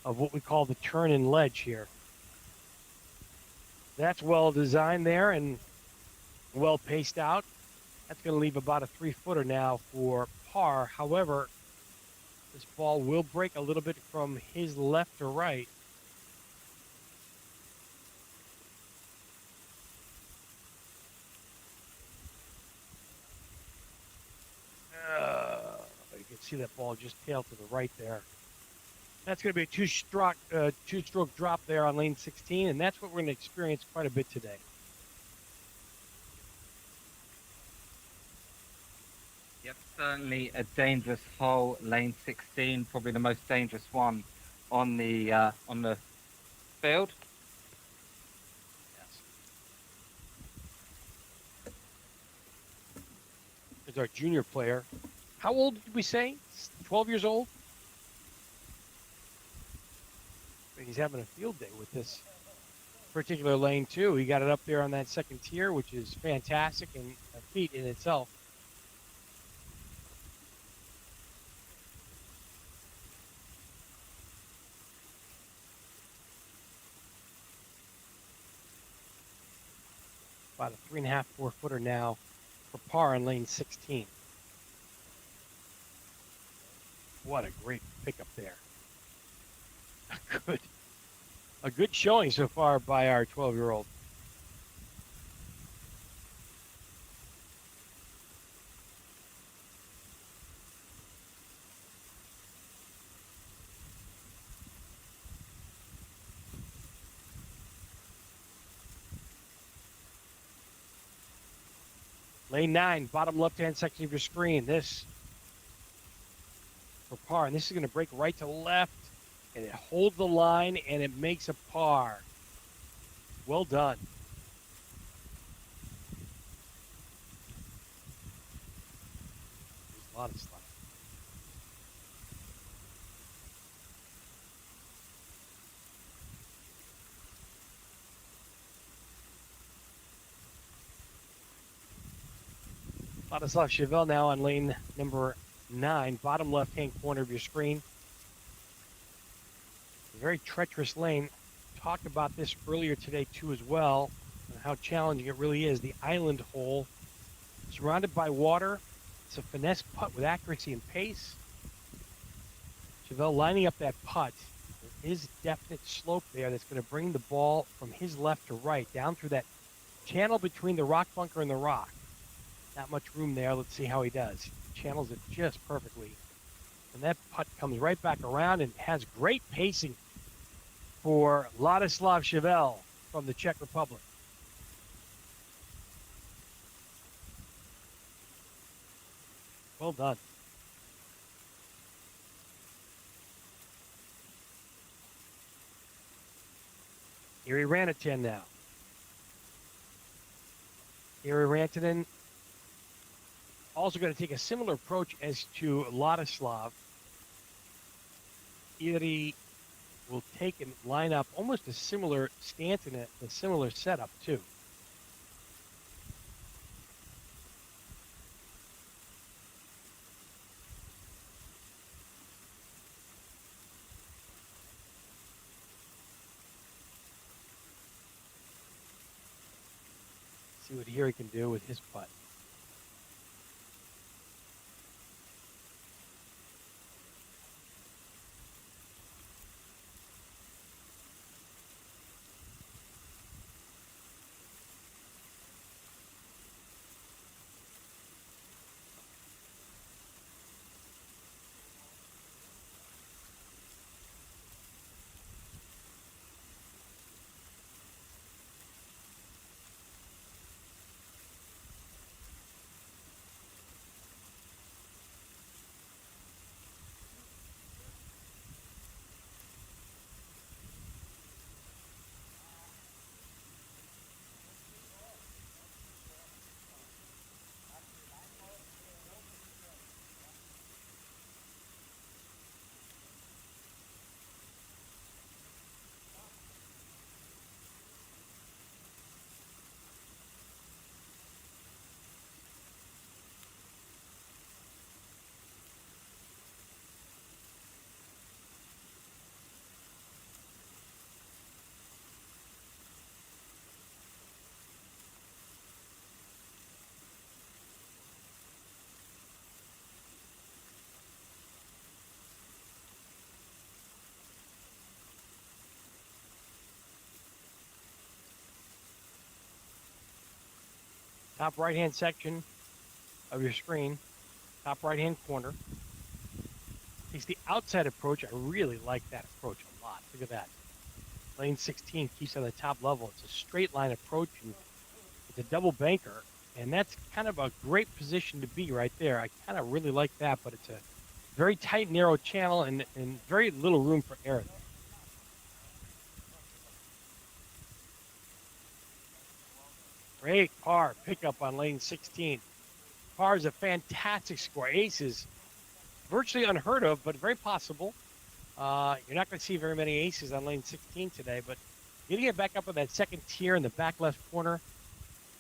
of what we call the turn and ledge here. That's well designed there and well paced out. That's going to leave about a 3-footer now for par. However, this ball will break a little bit from his left to right. You can see that ball just tailed to the right there. That's going to be a two-stroke drop there on lane 16, and that's what we're going to experience quite a bit today. Yep, certainly a dangerous hole, lane 16, probably the most dangerous one on the field. Yes. is our junior player. How old did we say? 12 years old? He's having a field day with this particular lane, too. He got it up there on that second tier, which is fantastic and a feat in itself. About a 3.5, 4-footer now for par in lane 16. What a great pickup there. A good showing so far by our 12-year-old. Lane 9, bottom left-hand section of your screen. This for par, and this is going to break right to left, and it holds the line, and it makes a par. Well done. There's a lot of stuff. Vladislav Chevelle now on lane number 9, bottom left-hand corner of your screen. A very treacherous lane. Talked about this earlier today too as well, and how challenging it really is. The island hole, surrounded by water. It's a finesse putt with accuracy and pace. Chevelle lining up that putt. There is definite slope there that's going to bring the ball from his left to right down through that channel between the rock bunker and the rock. Not much room there. Let's see how he does. He channels it just perfectly. And that putt comes right back around and has great pacing for Vladislav Chevelle from the Czech Republic. Well done. Erie Rantanen now. Erie Rantanen also going to take a similar approach as to Ladislav. Erie will take and line up almost a similar stance and a similar setup, too. See what Erie can do with his putt. Top right-hand section of your screen, top right-hand corner. Takes the outside approach. I really like that approach a lot. Look at that. Lane 16 keeps on the top level. It's a straight line approach, and it's a double banker, and that's kind of a great position to be right there. I kind of really like that, but it's a very tight, narrow channel and very little room for error there. Great par pickup on lane 16. Par is a fantastic score. Aces, virtually unheard of, but very possible. You're not going to see very many aces on lane 16 today, but getting it back up in that second tier in the back left corner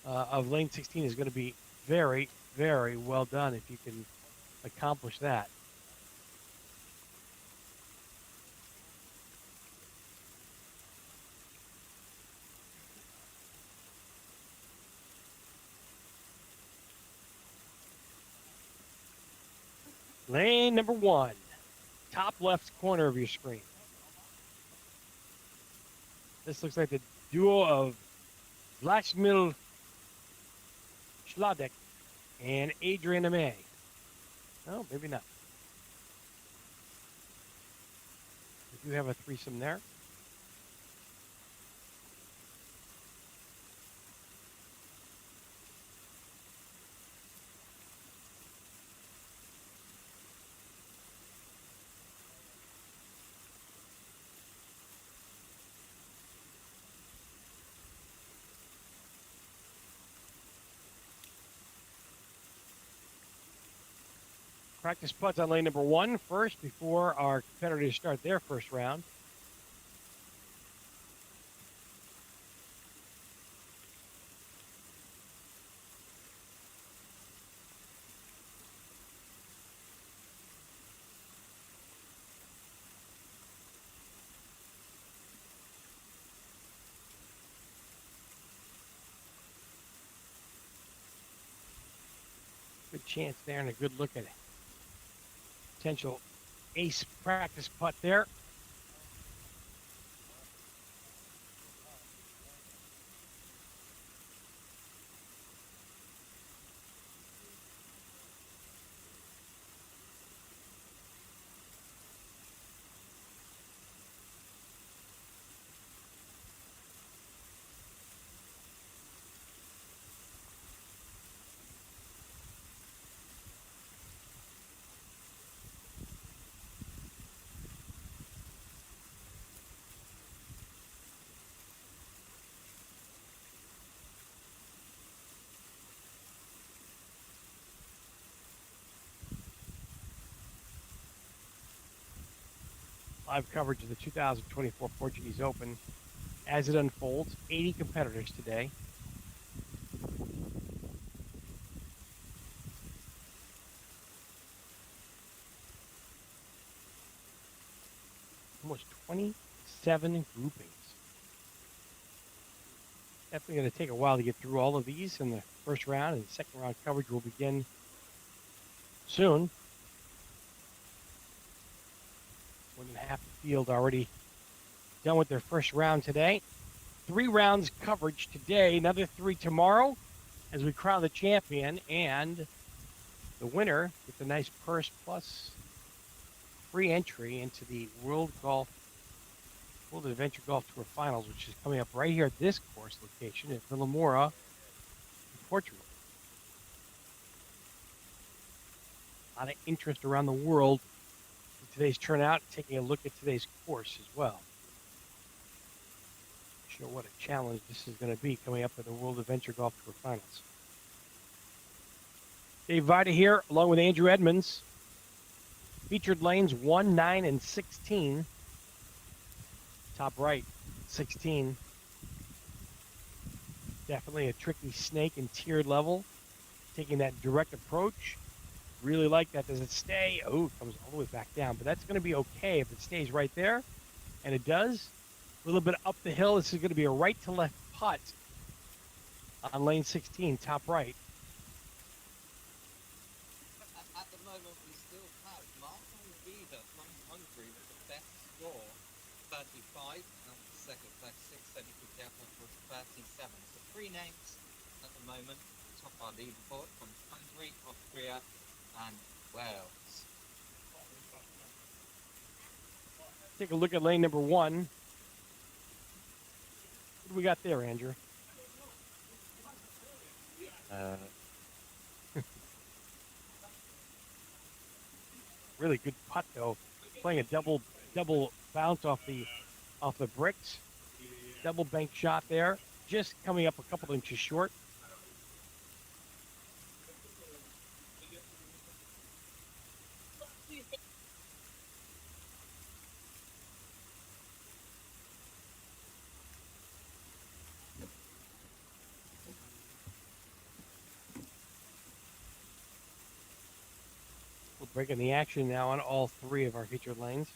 of lane 16 is going to be very, very well done if you can accomplish that. Lane number 1, top left corner of your screen. This looks like the duo of Vladimir Schladek and Adrian Amey. No, maybe not. We do have a threesome there. Practice putts on lane number 1 first before our competitors start their first round. Good chance there and a good look at it. Potential ace practice putt there. Live coverage of the 2024 Portuguese Open as it unfolds. 80 competitors today. Almost 27 groupings. Definitely going to take a while to get through all of these in the first round, and the second round coverage will begin soon. More than half the field already done with their first round today. 3 rounds coverage today, another 3 tomorrow as we crown the champion, and the winner with a nice purse plus free entry into the World Adventure Golf Tour Finals, which is coming up right here at this course location at Vilamoura, Portugal. A lot of interest around the world in today's turnout, taking a look at today's course as well. Show what a challenge this is going to be coming up at the World Adventure Golf Tour Finals. Dave Vida here, along with Andrew Edmonds. Featured lanes 1, 9, and 16. Top right, 16. Definitely a tricky snake and tiered level. Taking that direct approach. Really like that. Does it stay? Oh, it comes all the way back down. But that's going to be okay if it stays right there. And it does. A little bit up the hill. This is going to be a right to left putt on lane 16, top right. At the moment, we still have Martin Vida from Hungary with the best score, 35, and second place, 670 together was 37. So 3 names at the moment, top our leaderboard from Hungary, Austria, and Wales. Take a look at lane number 1. What do we got there, Andrew? Really good putt though. Playing a double bounce off the bricks. Double bank shot there. Just coming up a couple inches short. Breaking the action now on all three of our featured lanes.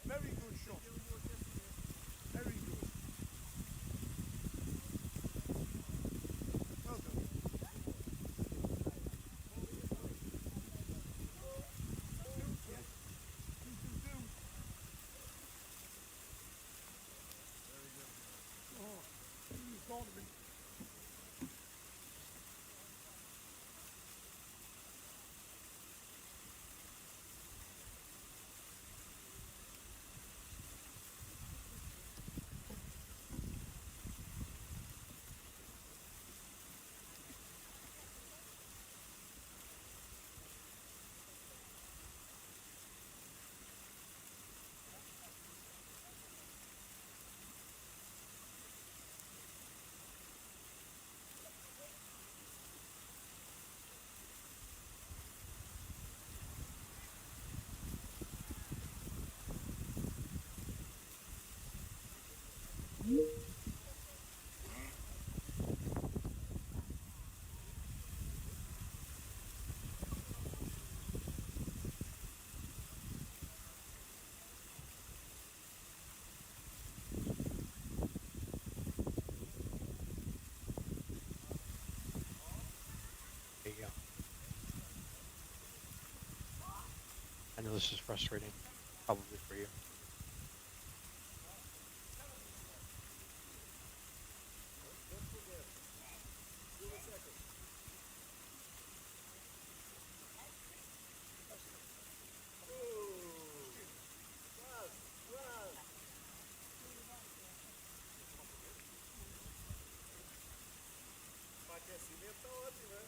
Very good shot. Very good. Well done. Yes. 2-2-2. Very good. Oh, you thought of it. There you go. I know this is frustrating, probably for you. Aquecimento tá ótimo, né?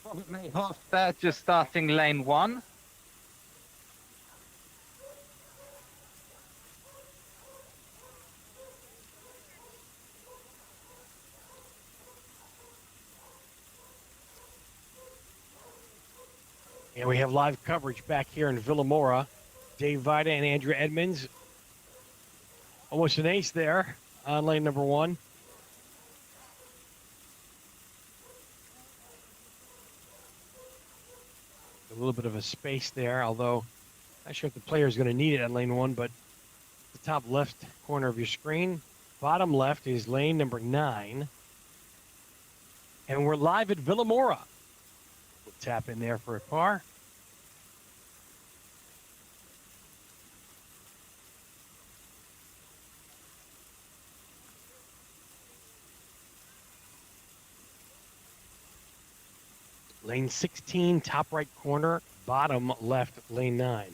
Probably half there, just starting lane one. And we have live coverage back here in Villamora. Dave Vida and Andrew Edmonds. Almost an ace there on lane number one. A little bit of a space there, although not sure if the player is going to need it on lane one, but the top left corner of your screen. Bottom left is lane number 9. And we're live at Villamora. We'll tap in there for a par. Lane 16, top right corner, bottom left, lane 9.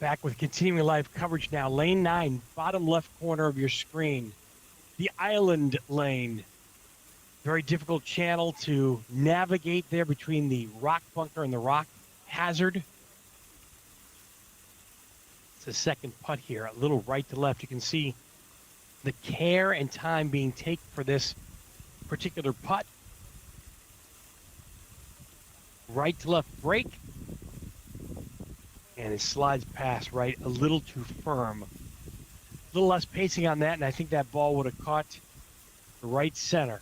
Back with continuing live coverage now. Lane 9, bottom left corner of your screen. The island lane. Very difficult channel to navigate there between the rock bunker and the rock hazard. It's the second putt here. A little right to left. You can see the care and time being taken for this particular putt. Right to left break. And it slides past right a little too firm. A little less pacing on that, and I think that ball would have caught the right center.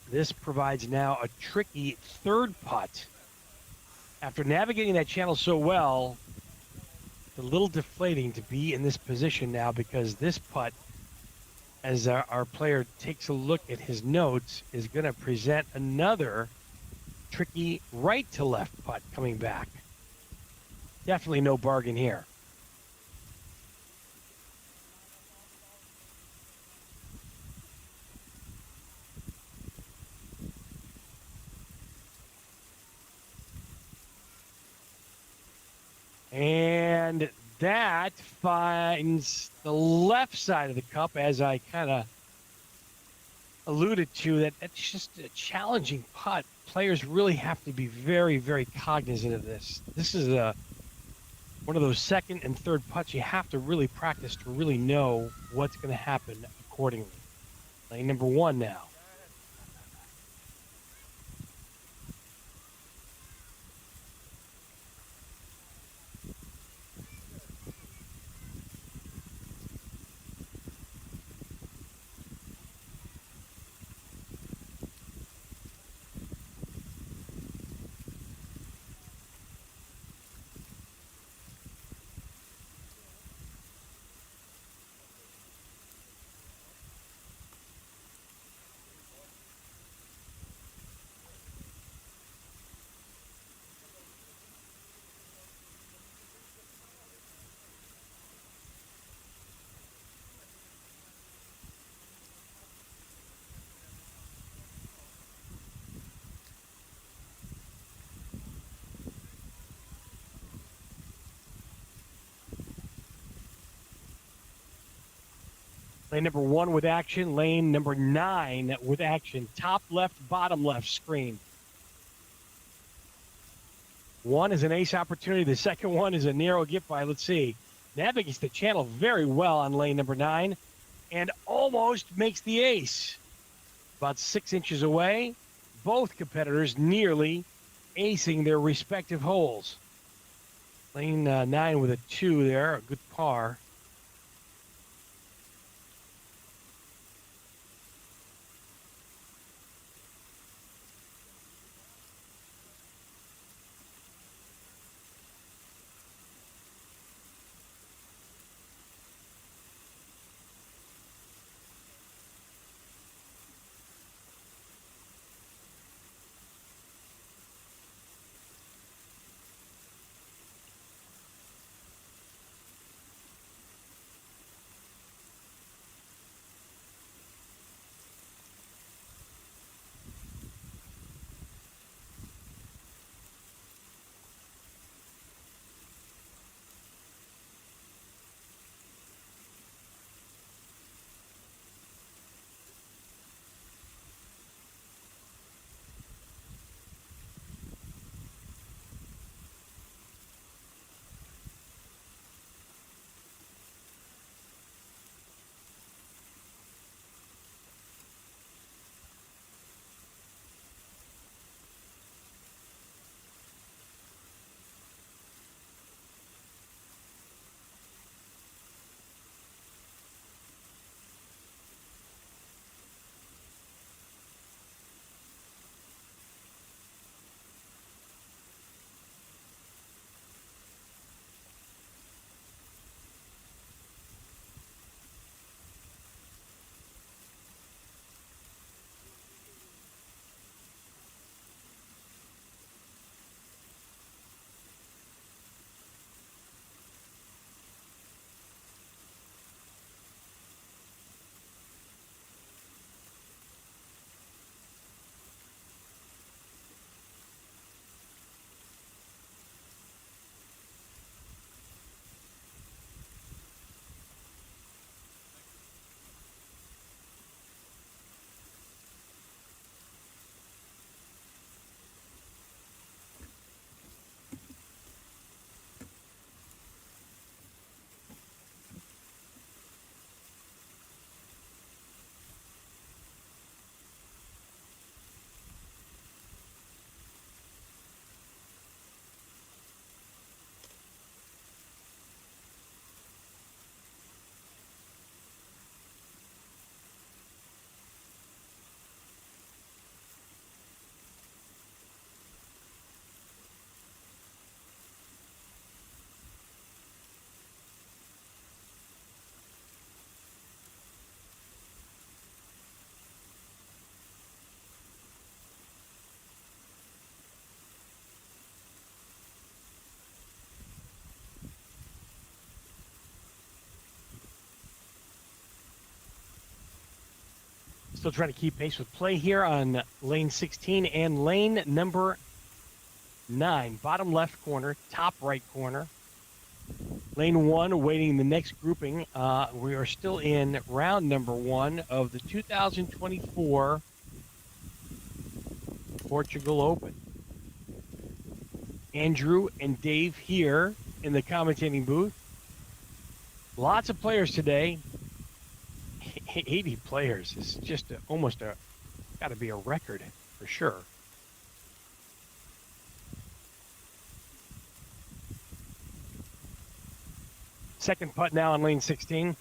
This provides now a tricky third putt. After navigating that channel so well, it's a little deflating to be in this position now because this putt, as our player takes a look at his notes, is going to present another tricky right to left putt coming back. Definitely no bargain here. And that finds the left side of the cup, as I kind of alluded to. That's just a challenging putt. Players really have to be very, very cognizant of this. This is one of those second and third putts you have to really practice to really know what's going to happen accordingly. Lane number 1 now. Lane number 1 with action. Lane number 9 with action. Top left, bottom left screen. One is an ace opportunity. The second one is a narrow get by. Let's see. Navigates the channel very well on lane number 9 and almost makes the ace. About 6 inches away. Both competitors nearly acing their respective holes. Lane 9 with a 2 there, a good par. Still trying to keep pace with play here on lane 16 and lane number 9. Bottom left corner, top right corner. Lane 1 awaiting the next grouping. We are still in round number 1 of the 2024 Portugal Open. Andrew and Dave here in the commentating booth. Lots of players today. 80 players is just almost got to be a record for sure. Second putt now on lane 16.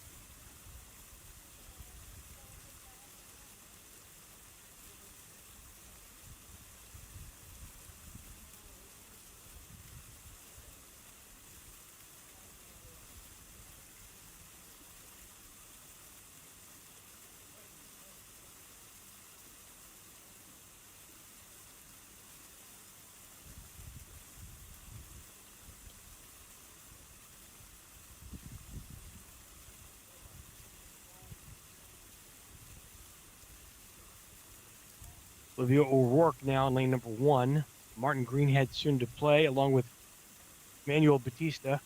Olivia O'Rourke now in lane number 1. Martin Greenhead soon to play, along with Manuel Batista.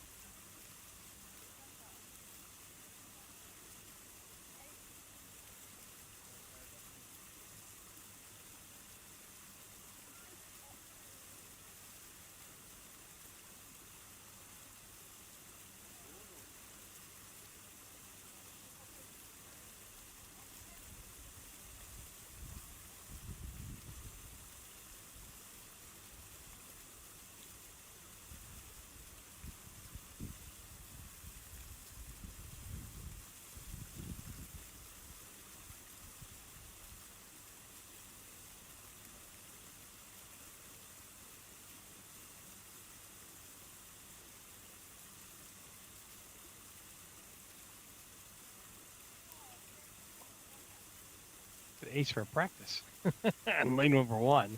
Ace for practice and lane number 1.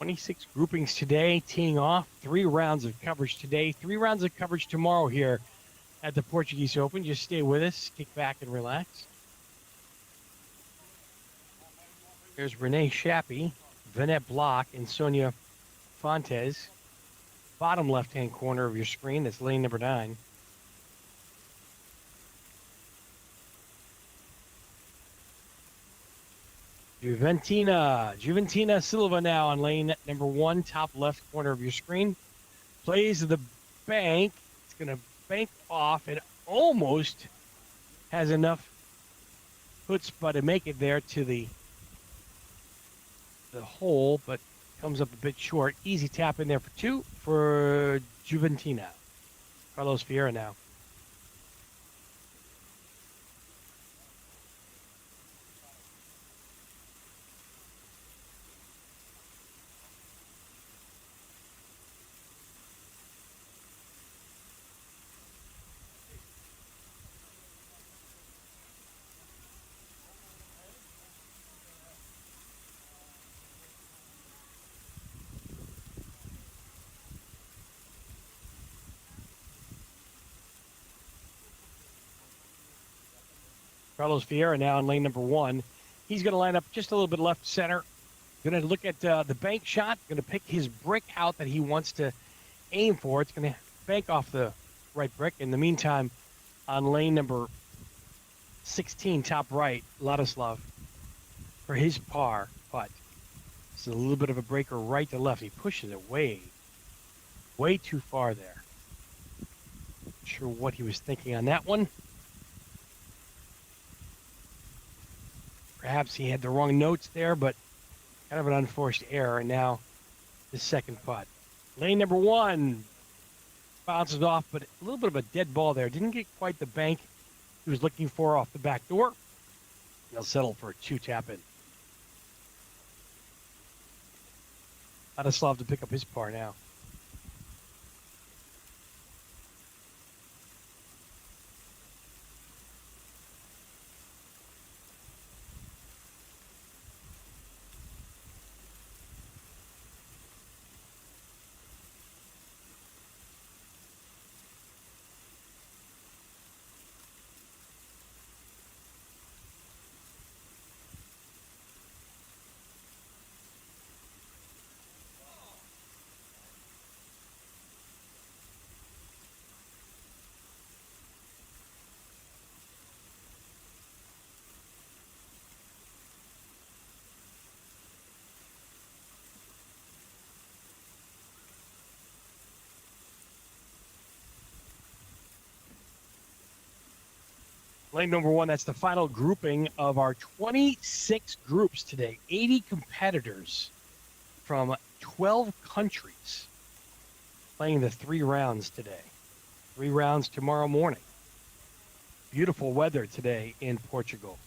"26 groupings today, teeing off. 3 rounds of coverage today, 3 rounds of coverage tomorrow here at the Portuguese Open. Just stay with us, kick back and relax." Here's Renee Shappy, Vanette Block, and Sonia Fontes. Bottom left-hand corner of your screen, that's lane number 9. Juventina Silva now on lane number 1, top left corner of your screen. Plays the bank. It's going to bank off and almost has enough chutzpah to make it there to the hole, but comes up a bit short. Easy tap in there for 2 for Juventina. Carlos Vieira now. Carlos Vieira now in lane number 1. He's going to line up just a little bit left center. Going to look at the bank shot. Going to pick his brick out that he wants to aim for. It's going to bank off the right brick. In the meantime, on lane number 16, top right, Ladislav for his par putt. It's a little bit of a breaker right to left. He pushes it way too far there. Not sure what he was thinking on that one. Perhaps he had the wrong notes there, but kind of an unforced error. And now the second putt. Lane number 1 bounces off, but a little bit of a dead ball there. Didn't get quite the bank he was looking for off the back door. He'll settle for a 2 tap in. Ladislav to pick up his par now. Lane number 1, that's the final grouping of our 26 groups today. 80 competitors from 12 countries playing the 3 rounds today. 3 rounds tomorrow morning. Beautiful weather today in Portugal.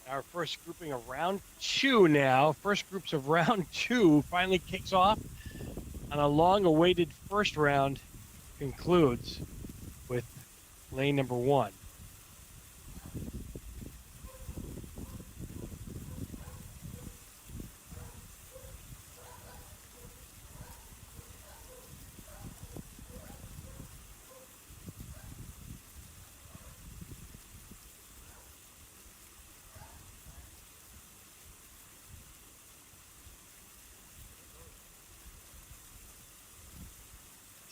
Our first grouping of round 2 now. First groups of round 2 finally kicks off, and a long-awaited first round concludes with lane number 1.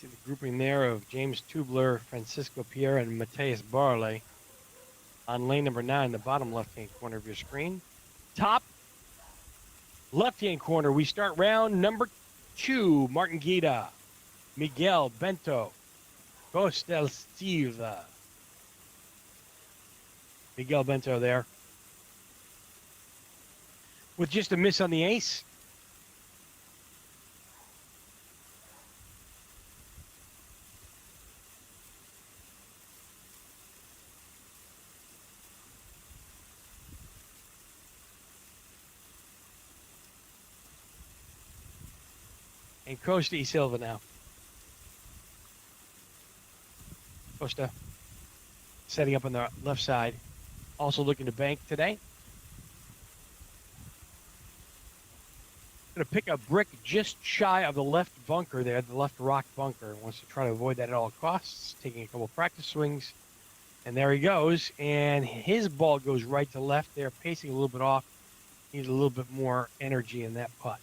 See the grouping there of James Tubler, Francisco Pierre, and Mateus Barley on lane number 9, the bottom left-hand corner of your screen. Top left-hand corner, we start round number 2. Martin Guida, Miguel Bento, Costel Silva. Miguel Bento there. With just a miss on the ace. And Costa y Silva now. Costa setting up on the left side. Also looking to bank today. Going to pick a brick just shy of the left bunker there, the left rock bunker. Wants to try to avoid that at all costs. Taking a couple practice swings. And there he goes. And his ball goes right to left there, pacing a little bit off. Needs a little bit more energy in that putt.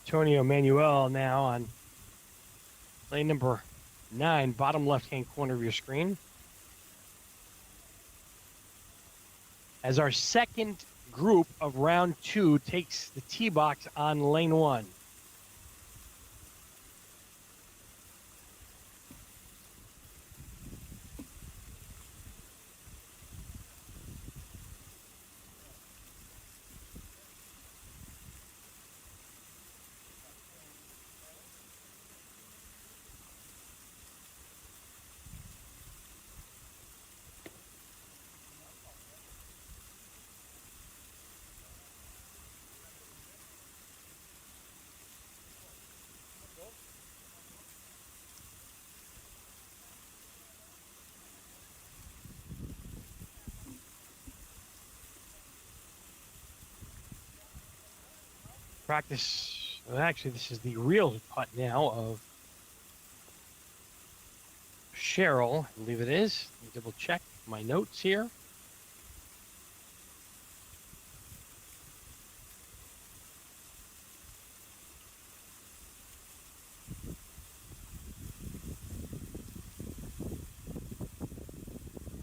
Antonio Manuel now on lane number 9, bottom left-hand corner of your screen. As our second group of round 2 takes the tee box on lane 1. Practice. Well, actually, this is the real putt now of Cheryl. I believe it is. Let me double check my notes here.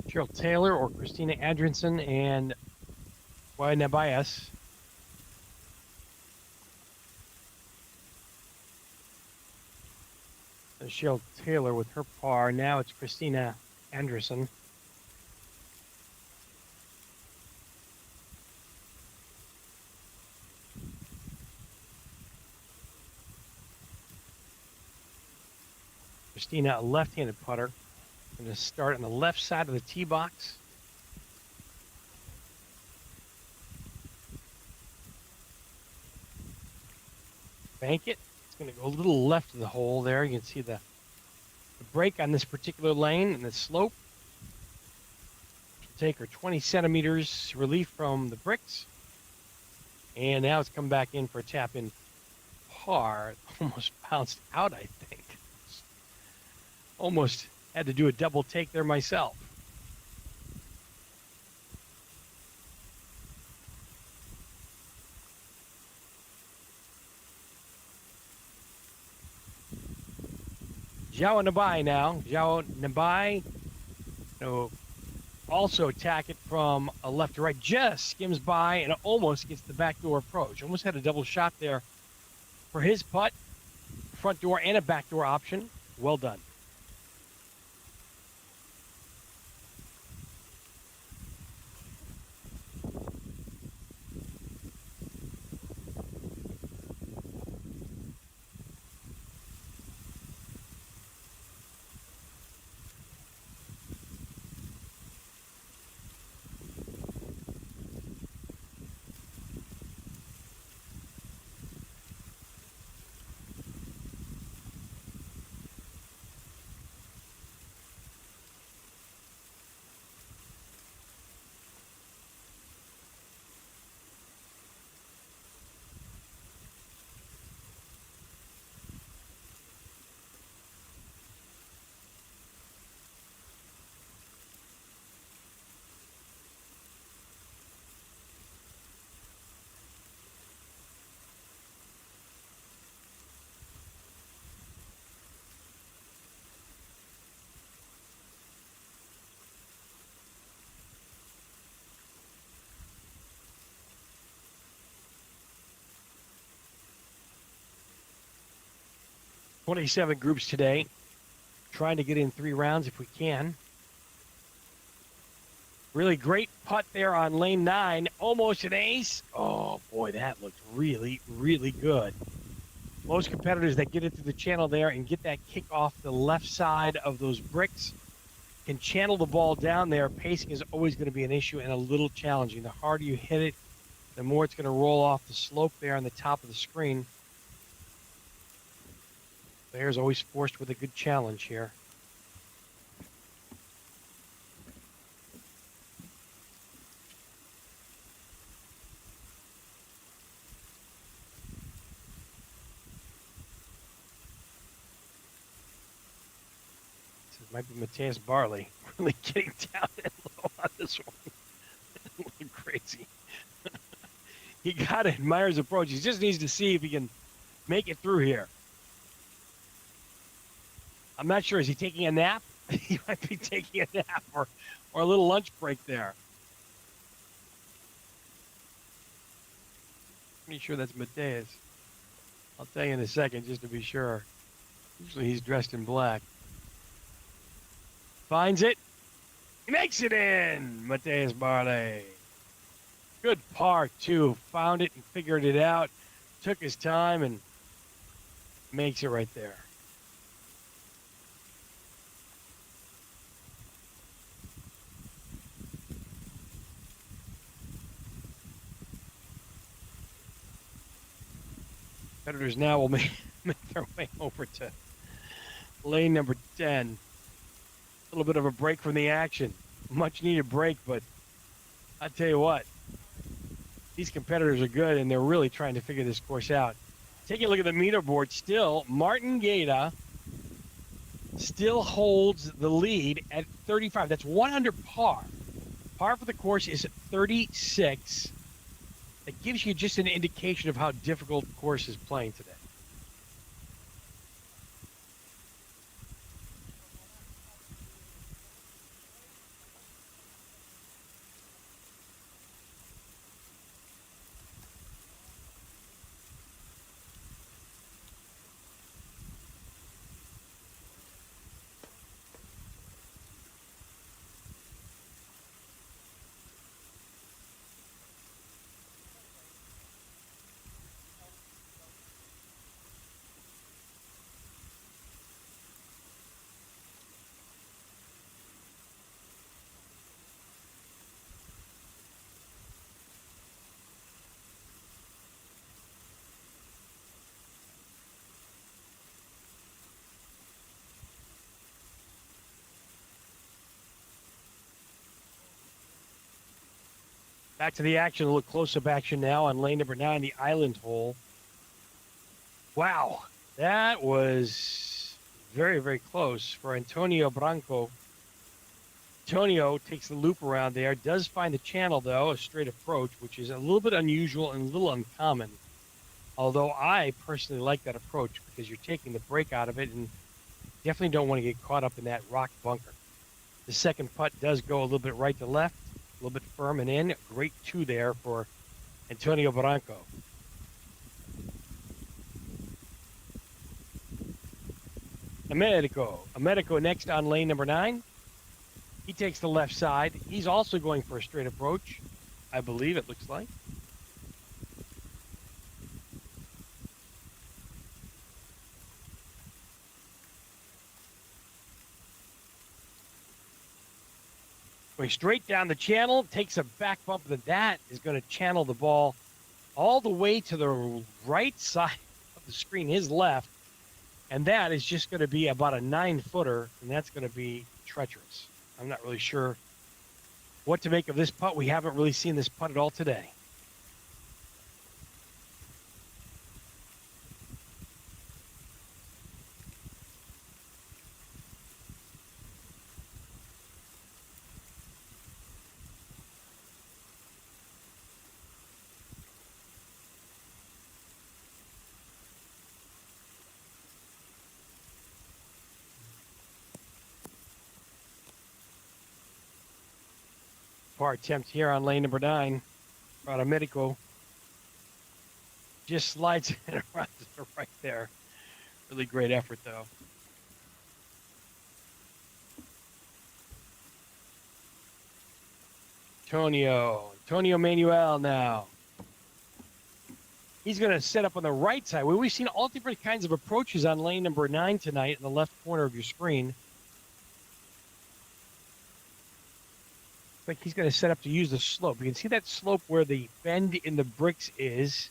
Cheryl Taylor or Christina Andrensen and Juana Baez. Cheryl Taylor with her par. Now it's Christina Andrensen. Christina, a left-handed putter. Going to start on the left side of the tee box. Bank it. It's going to go a little left of the hole there. You can see the break on this particular lane and the slope. She'll take her 20 centimeters relief from the bricks. And now it's come back in for a tap-in par. Almost bounced out, I think. Almost had to do a double take there myself. Zhao Nabai now. Zhao Nabai also attack it from a left to right. Just skims by and almost gets the backdoor approach. Almost had a double shot there for his putt. Front door and a backdoor option. Well done. $27 groups today. Trying to get in 3 rounds if we can. Really great putt there on lane 9. Almost an ace. Oh, boy, that looked really, really good. Most competitors that get into the channel there and get that kick off the left side of those bricks can channel the ball down there. Pacing is always going to be an issue and a little challenging. The harder you hit it, the more it's going to roll off the slope there on the top of the screen. Player's always forced with a good challenge here. This might be Matthias Barley really getting down and low on this one. Looking crazy. He got to admire his approach. He just needs to see if he can make it through here. I'm not sure. Is he taking a nap? He might be taking a nap or a little lunch break there. Pretty sure that's Mateus. I'll tell you in a second just to be sure. Usually he's dressed in black. Finds it. He makes it in, Mateus Barley. Good par, too. Found it and figured it out. Took his time and makes it right there. Competitors now will make their way over to lane number 10. A little bit of a break from the action. Much needed break, but I tell you what, these competitors are good and they're really trying to figure this course out. Taking a look at the meter board still, Martin Gaeta still holds the lead at 35. That's 100 par. Par for the course is 36. That gives you just an indication of how difficult the course is playing today. Back to the action, a little close-up action now on lane number 9, the island hole. Wow, that was very, very close for Antonio Branco. Antonio takes the loop around there, does find the channel, though, a straight approach, which is a little bit unusual and a little uncommon. Although I personally like that approach because you're taking the break out of it and definitely don't want to get caught up in that rock bunker. The second putt does go a little bit right to left. A little bit firm and in. Great 2 there for Antonio Branco. Americo next on lane number 9. He takes the left side. He's also going for a straight approach, I believe it looks like. Going straight down the channel, takes a back bump, that is going to channel the ball all the way to the right side of the screen, his left, and that is just going to be about a 9-footer, and that's going to be treacherous. I'm not really sure what to make of this putt. We haven't really seen this putt at all today. Par attempt here on lane number 9. Americo just slides it around to the right there. Really great effort, though. Antonio Manuel now. He's going to set up on the right side. We've seen all different kinds of approaches on lane number 9 tonight in the left corner of your screen. Like he's going to set up to use the slope. You can see that slope where the bend in the bricks is.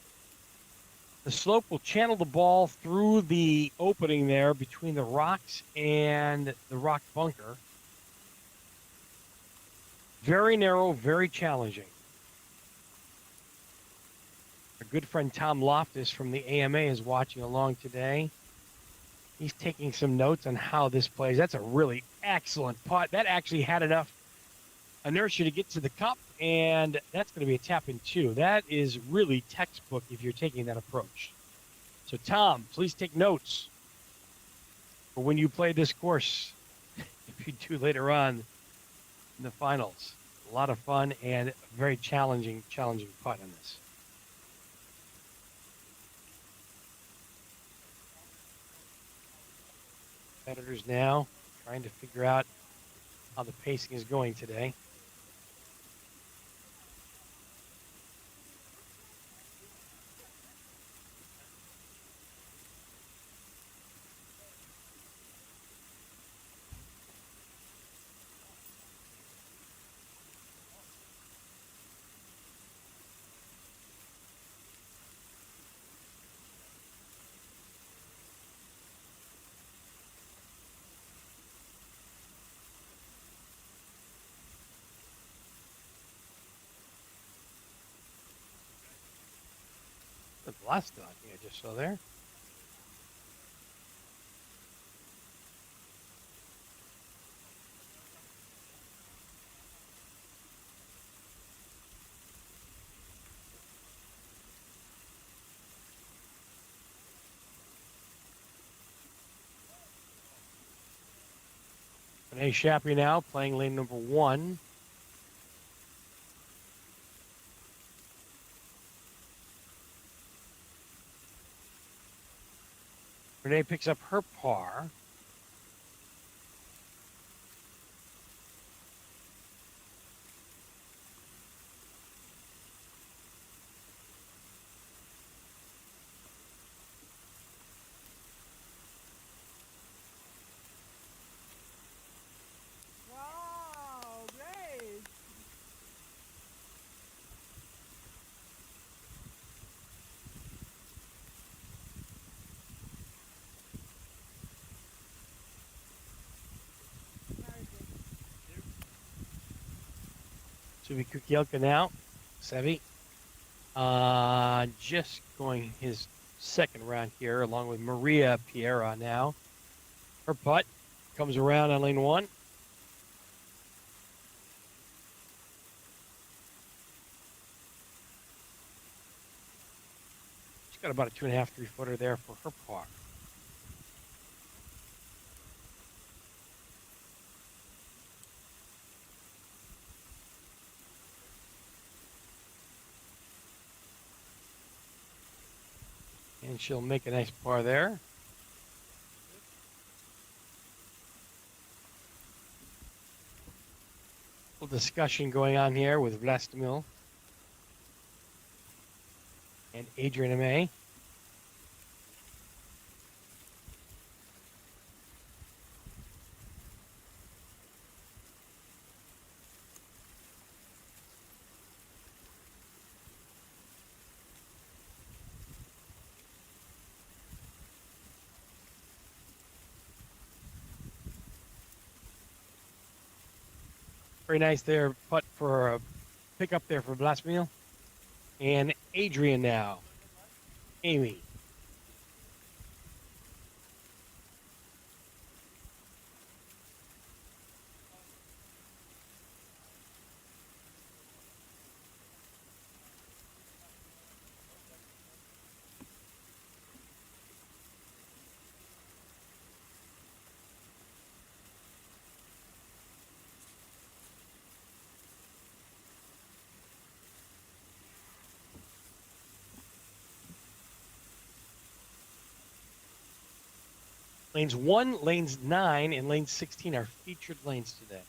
The slope will channel the ball through the opening there between the rocks and the rock bunker. Very narrow, very challenging. Our good friend Tom Loftus from the AMA is watching along today. He's taking some notes on how this plays. That's a really excellent putt. That actually had enough inertia to get to the cup, and that's going to be a tap in 2. That is really textbook if you're taking that approach. So, Tom, please take notes for when you play this course, if you do later on in the finals. A lot of fun and very challenging putt on this. Competitors now trying to figure out how the pacing is going today. The last I think I just saw there. Renee Shappy now playing lane number 1. Renee picks up her par. Wow, great. Very good. Suvi Kukielka now. Sevi. Just going his second round here, along with Maria Piera now. Her putt comes around on lane 1. She's got about a 2.5, 3-footer there for her par. And she'll make a nice par there. Little discussion going on here with Vlastimil and Adrian May. Very nice there, putt for a pick up there for Vlastimil. And Adrian now. Amy. Lanes 1, lanes 9, and lane 16 are featured lanes today.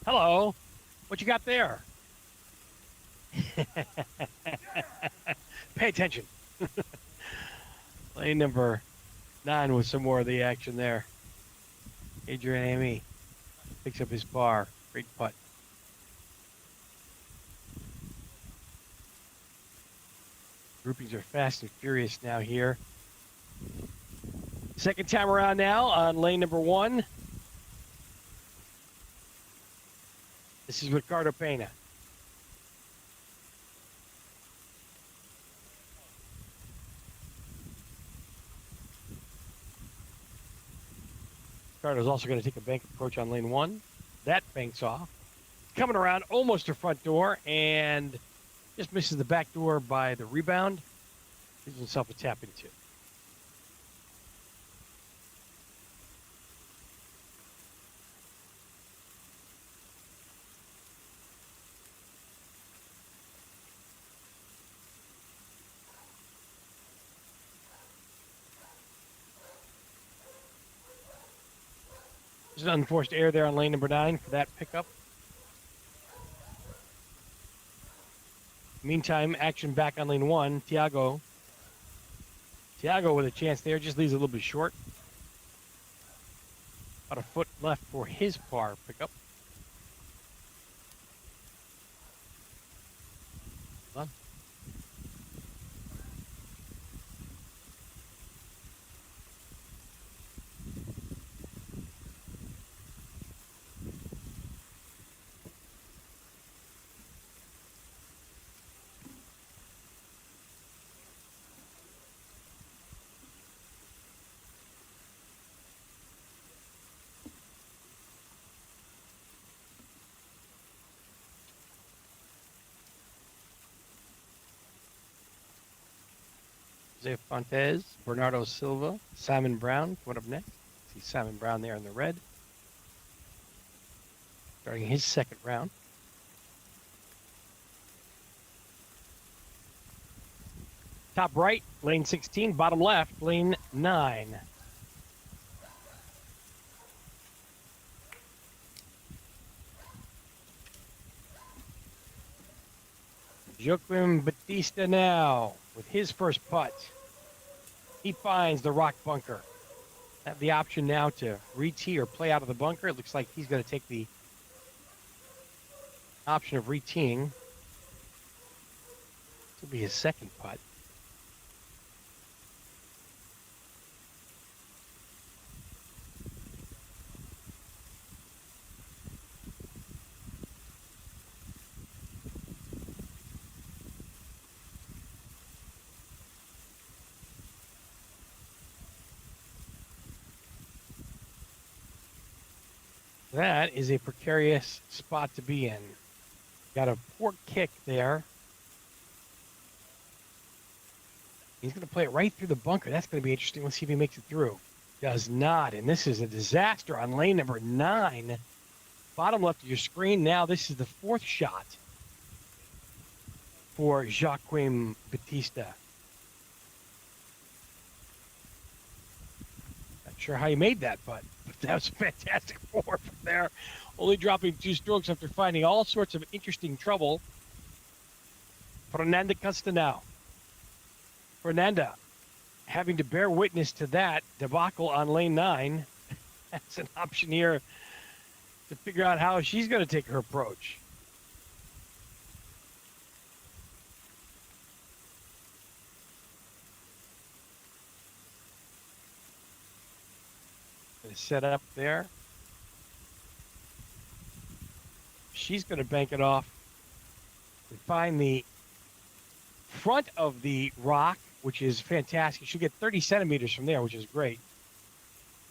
Hello. What you got there? Pay attention. Lane number 9 with some more of the action there. Adrian Amy picks up his par. Great putt. Groupings are fast and furious now here. Second time around now on lane number 1. This is Ricardo Pena. Ricardo's also going to take a bank approach on lane 1. That banks off. Coming around almost her front door and just misses the back door by the rebound. Gives himself a tap into. There's an unforced error there on lane number 9 for that pickup. Meantime, action back on lane 1. Tiago with a chance there, just leaves a little bit short. About a foot left for his par pickup. Done. Jose Fontes, Bernardo Silva, Simon Brown coming up next. See Simon Brown there in the red. Starting his second round. Top right, lane 16. Bottom left, lane 9. Joaquim Batista now with his first putt. He finds the rock bunker. Have the option now to re-tee or play out of the bunker. It looks like he's going to take the option of re-teeing. This will be his second putt. That is a precarious spot to be in. Got a poor kick there. He's going to play it right through the bunker. That's going to be interesting. Let's see if he makes it through. Does not. And this is a disaster on lane number 9. Bottom left of your screen. Now this is the fourth shot for Joaquim Batista. Not sure how he made that, but that was a fantastic four from there. Only dropping 2 strokes after finding all sorts of interesting trouble. Fernanda Castanao. Fernanda having to bear witness to that debacle on lane 9. That's an option here to figure out how she's going to take her approach. Going to set up there. She's going to bank it off and find the front of the rock, which is fantastic. She'll get 30 centimeters from there, which is great.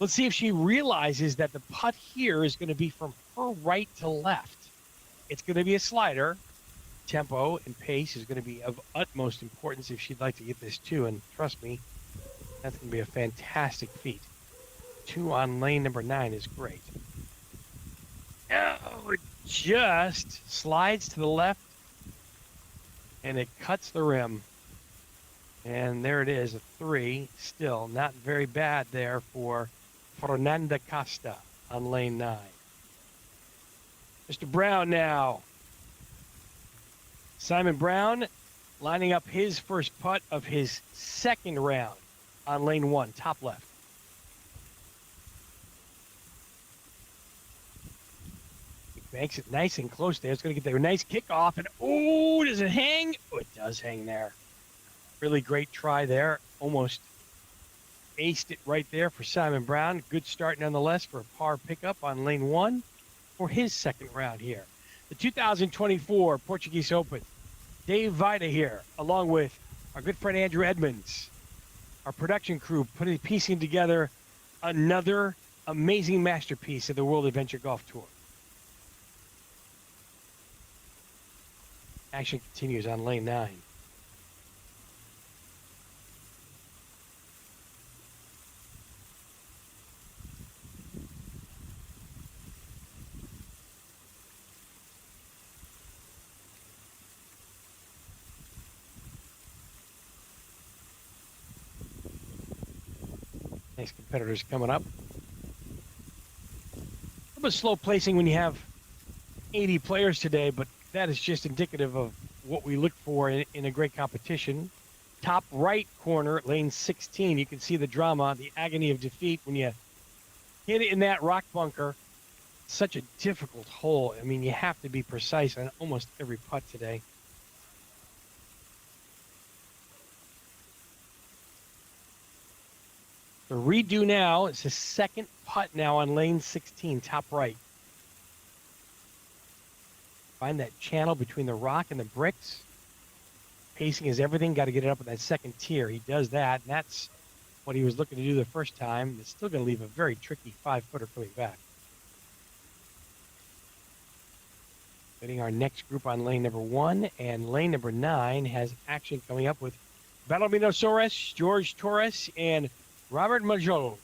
Let's see if she realizes that the putt here is going to be from her right to left. It's going to be a slider. Tempo and pace is going to be of utmost importance if she'd like to get this 2. And trust me, that's going to be a fantastic feat. 2 on lane number 9 is great. Oh, it just slides to the left and it cuts the rim. And there it is, a 3. Still not very bad there for Fernanda Costa on lane 9. Mr. Brown now. Simon Brown lining up his first putt of his second round on lane 1, top left. He banks it nice and close there. It's going to get there. A nice kickoff. And, oh, does it hang? Oh, it does hang there. Really great try there. Almost aced it right there for Simon Brown. Good start nonetheless for a par pickup on lane 1 for his second round here. The 2024 Portuguese Open. Dave Vida here, along with our good friend Andrew Edmonds, our production crew, piecing together another amazing masterpiece of the World Adventure Golf Tour. Action continues on lane 9. Nice competitors coming up. A little bit slow placing when you have 80 players today, but that is just indicative of what we look for in a great competition. Top right corner, lane 16, you can see the drama, the agony of defeat when you hit it in that rock bunker. Such a difficult hole. I mean, you have to be precise on almost every putt today. The redo now, it's the second putt now on lane 16, top right. Find that channel between the rock and the bricks. Pacing is everything. Got to get it up in that second tier. He does that, and that's what he was looking to do the first time. It's still going to leave a very tricky 5-footer coming back. Getting our next group on lane number 1, and lane number 9 has action coming up with Balomino Soares, George Torres, and Robert Majolo.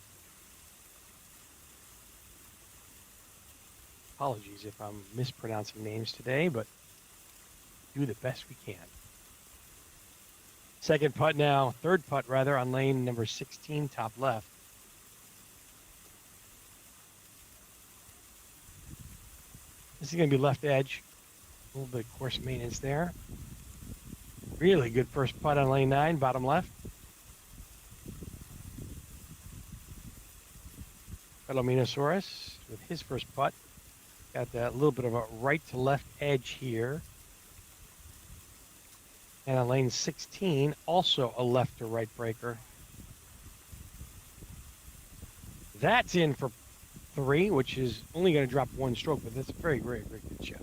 Apologies if I'm mispronouncing names today, but do the best we can. Second putt now, third putt rather, on lane number 16, top left. This is going to be left edge. A little bit of course maintenance there. Really good first putt on lane 9, bottom left. Palomino Soares with his first putt. Got that little bit of a right to left edge here. And on lane 16, also a left to right breaker. That's in for 3, which is only going to drop 1 stroke, but that's a very, very, very good shot.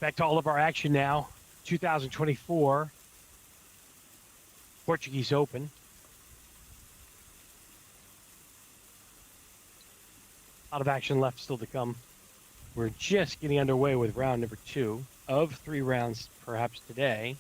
Back to all of our action now. 2024 Portuguese Open. A lot of action left still to come. We're just getting underway with round number 2 of 3 rounds perhaps today.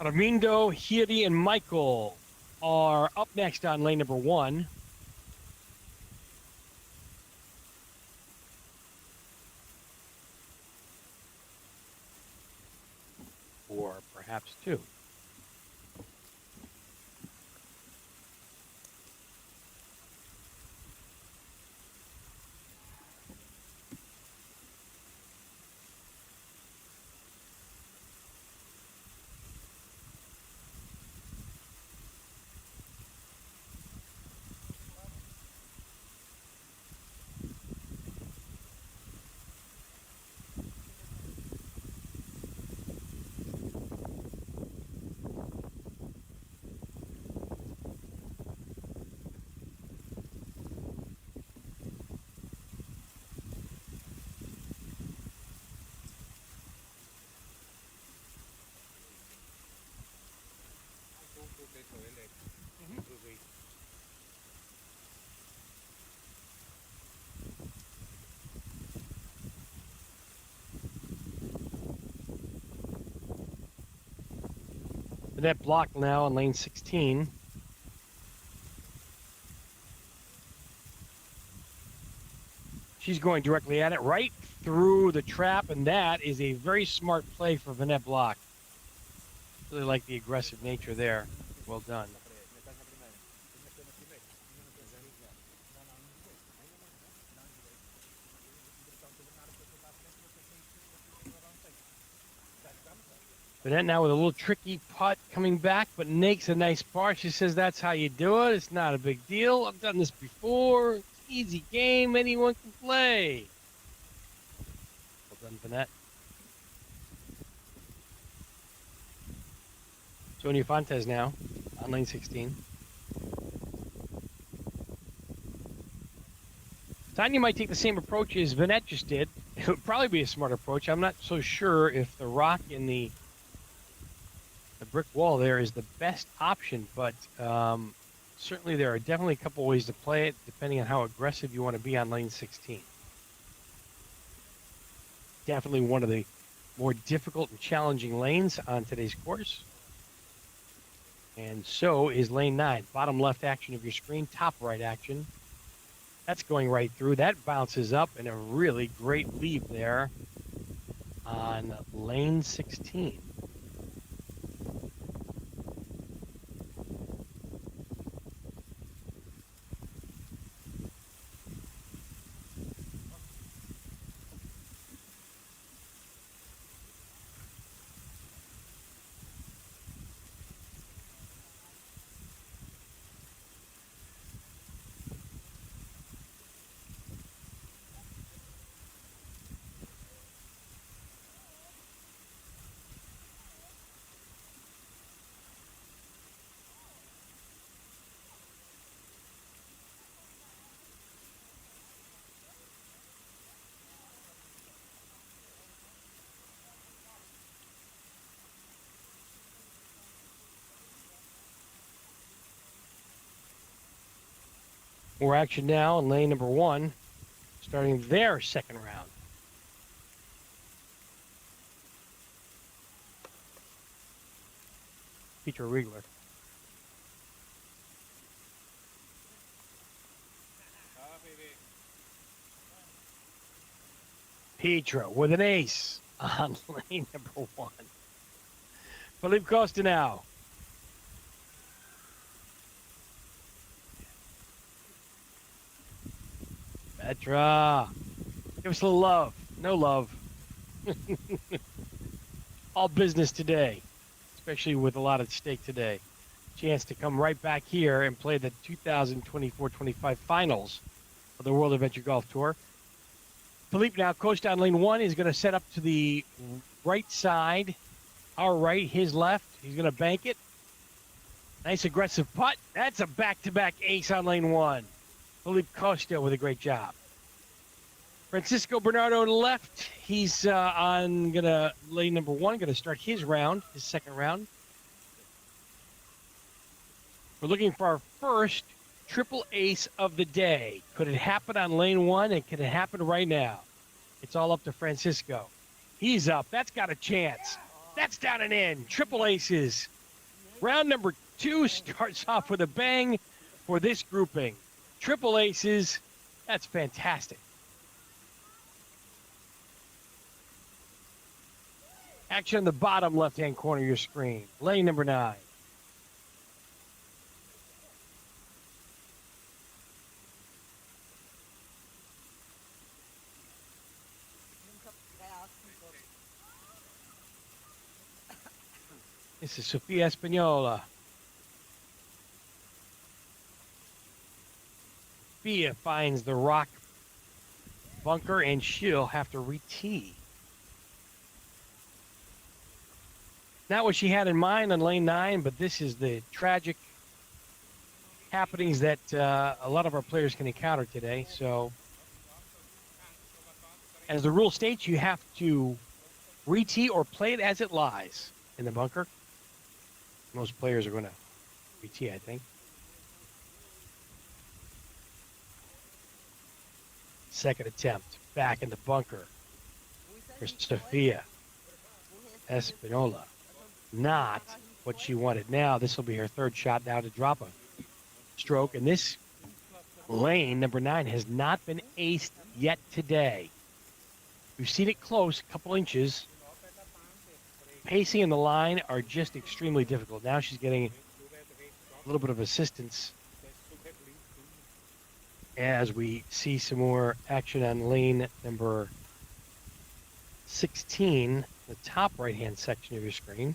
Armindo, Hiri, and Michael are up next on lane number 1. Or perhaps 2. The net block now on lane 16. She's going directly at it, right through the trap, and that is a very smart play for Vanette Block. Really like the aggressive nature there. Well done. Vanette now with a little tricky putt coming back, but makes a nice par. She says that's how you do it. It's not a big deal. I've done this before. It's an easy game. Anyone can play. Well done, Vanette. Sonia Fontes now on lane 16. Tanya might take the same approach as Vanette just did. It would probably be a smart approach. I'm not so sure if the rock in the brick wall there is the best option, but certainly there are definitely a couple ways to play it depending on how aggressive you want to be on lane 16. Definitely one of the more difficult and challenging lanes on today's course. And so is lane 9. Bottom left action of your screen, top right action. That's going right through. That bounces up, and a really great lead there on lane 16. More action now in lane number 1, starting their second round. Peter Riegler. Petra with an ace on lane number 1. Felipe Costa now. Petra. Give us a little love. No love. All business today, especially with a lot at stake today. chance to come right back here and play the 2024-25 finals of the World Adventure Golf Tour. Philippe now coached on lane 1 is going to set up to the right side. Our right, his left. He's going to bank it. Nice aggressive putt. That's a back-to-back ace on lane 1. Philippe Costa with a great job. Francisco Bernardo left. He's on lane number 1, going to start his round, his second round. We're looking for our first triple ace of the day. Could it happen on lane 1, and can it happen right now? It's all up to Francisco. He's up. That's got a chance. That's down and in. Triple aces. Round number 2 starts off with a bang for this grouping. Triple aces. That's fantastic. Action on the bottom left-hand corner of your screen. Lane number 9. This is Sofia Espanola. Sofia finds the rock bunker, and she'll have to re-tee. Not what she had in mind on lane 9, but this is the tragic happenings that a lot of our players can encounter today. So, as the rule states, you have to re-tee or play it as it lies in the bunker. Most players are going to re-tee, I think. Second attempt, back in the bunker for Sofia Espanola. Not what she wanted. Now this will be her third shot now to drop a stroke. And this lane, number 9, has not been aced yet today. We've seen it close, a couple inches. Pacing and the line are just extremely difficult. Now she's getting a little bit of assistance as we see some more action on lane number 16, the top right-hand section of your screen.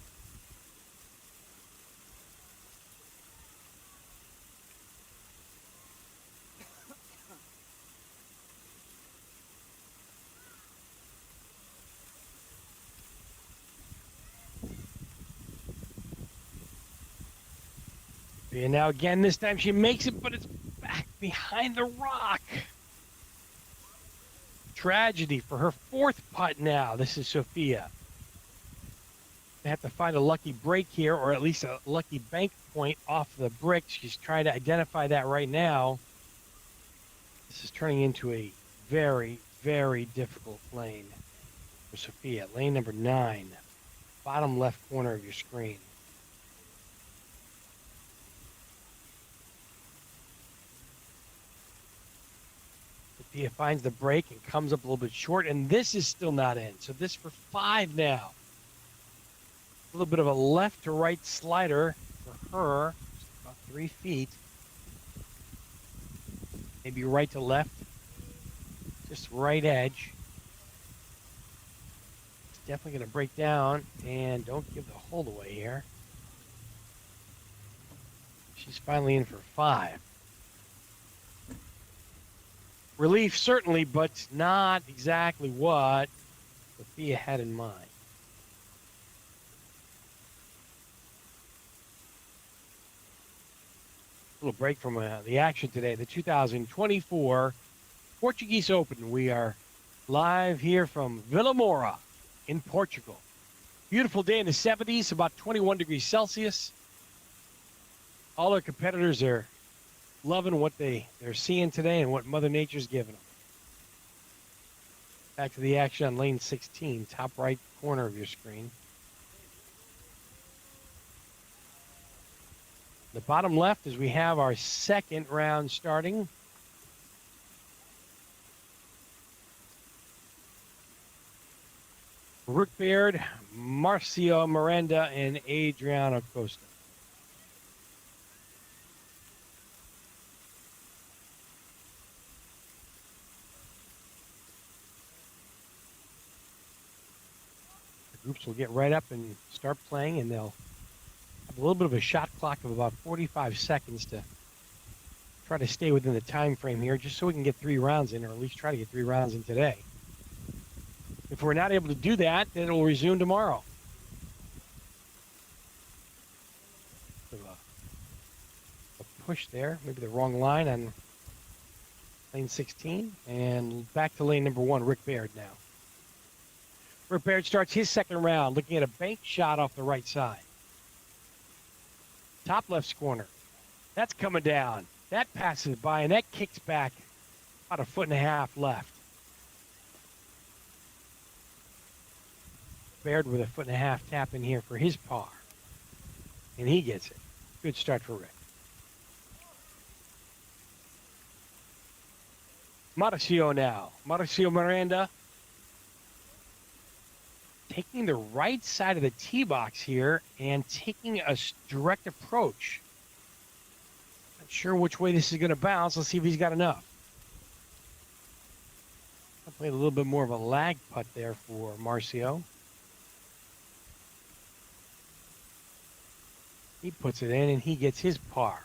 And now again, this time she makes it, but it's back behind the rock. Tragedy for her 4th putt now. This is Sofia. They have to find a lucky break here, or at least a lucky bank point off the brick. She's trying to identify that right now. This is turning into a very, very difficult lane for Sofia. Lane number 9, bottom left corner of your screen. Sofia finds the break and comes up a little bit short, and this is still not in. So this for 5 now. A little bit of a left to right slider for her, just about 3 feet. Maybe right to left, just right edge. It's definitely going to break down, and don't give the hold away here. She's finally in for 5. Relief, certainly, but not exactly what Sofia had in mind. A little break from the action today. The 2024 Portuguese Open. We are live here from Vila Moura in Portugal. Beautiful day in the 70s, about 21 degrees Celsius. All our competitors are loving what they're seeing today and what Mother Nature's giving them. Back to the action on lane 16, top right corner of your screen. The bottom left is we have our second round starting. Rook Beard, Marcio Miranda, and Adriano Costa. Groups will get right up and start playing, and they'll a little bit of a shot clock of about 45 seconds to try to stay within the time frame here, just so we can get 3 rounds in, or at least try to get 3 rounds in today. If we're not able to do that, then it will resume tomorrow. A push there, maybe the wrong line on lane 16, and back to lane number 1, Rick Baird now. Rick Baird starts his second round, looking at a bank shot off the right side. Top left corner. That's coming down. That passes by, and that kicks back about 1.5 feet left. Baird with 1.5 feet tap in here for his par. And he gets it. Good start for Rick. Mauricio now. Mauricio Miranda taking the right side of the tee box here and taking a direct approach. Not sure which way this is going to bounce. Let's see if he's got enough. I played a little bit more of a lag putt there for Marcio. He puts it in and he gets his par.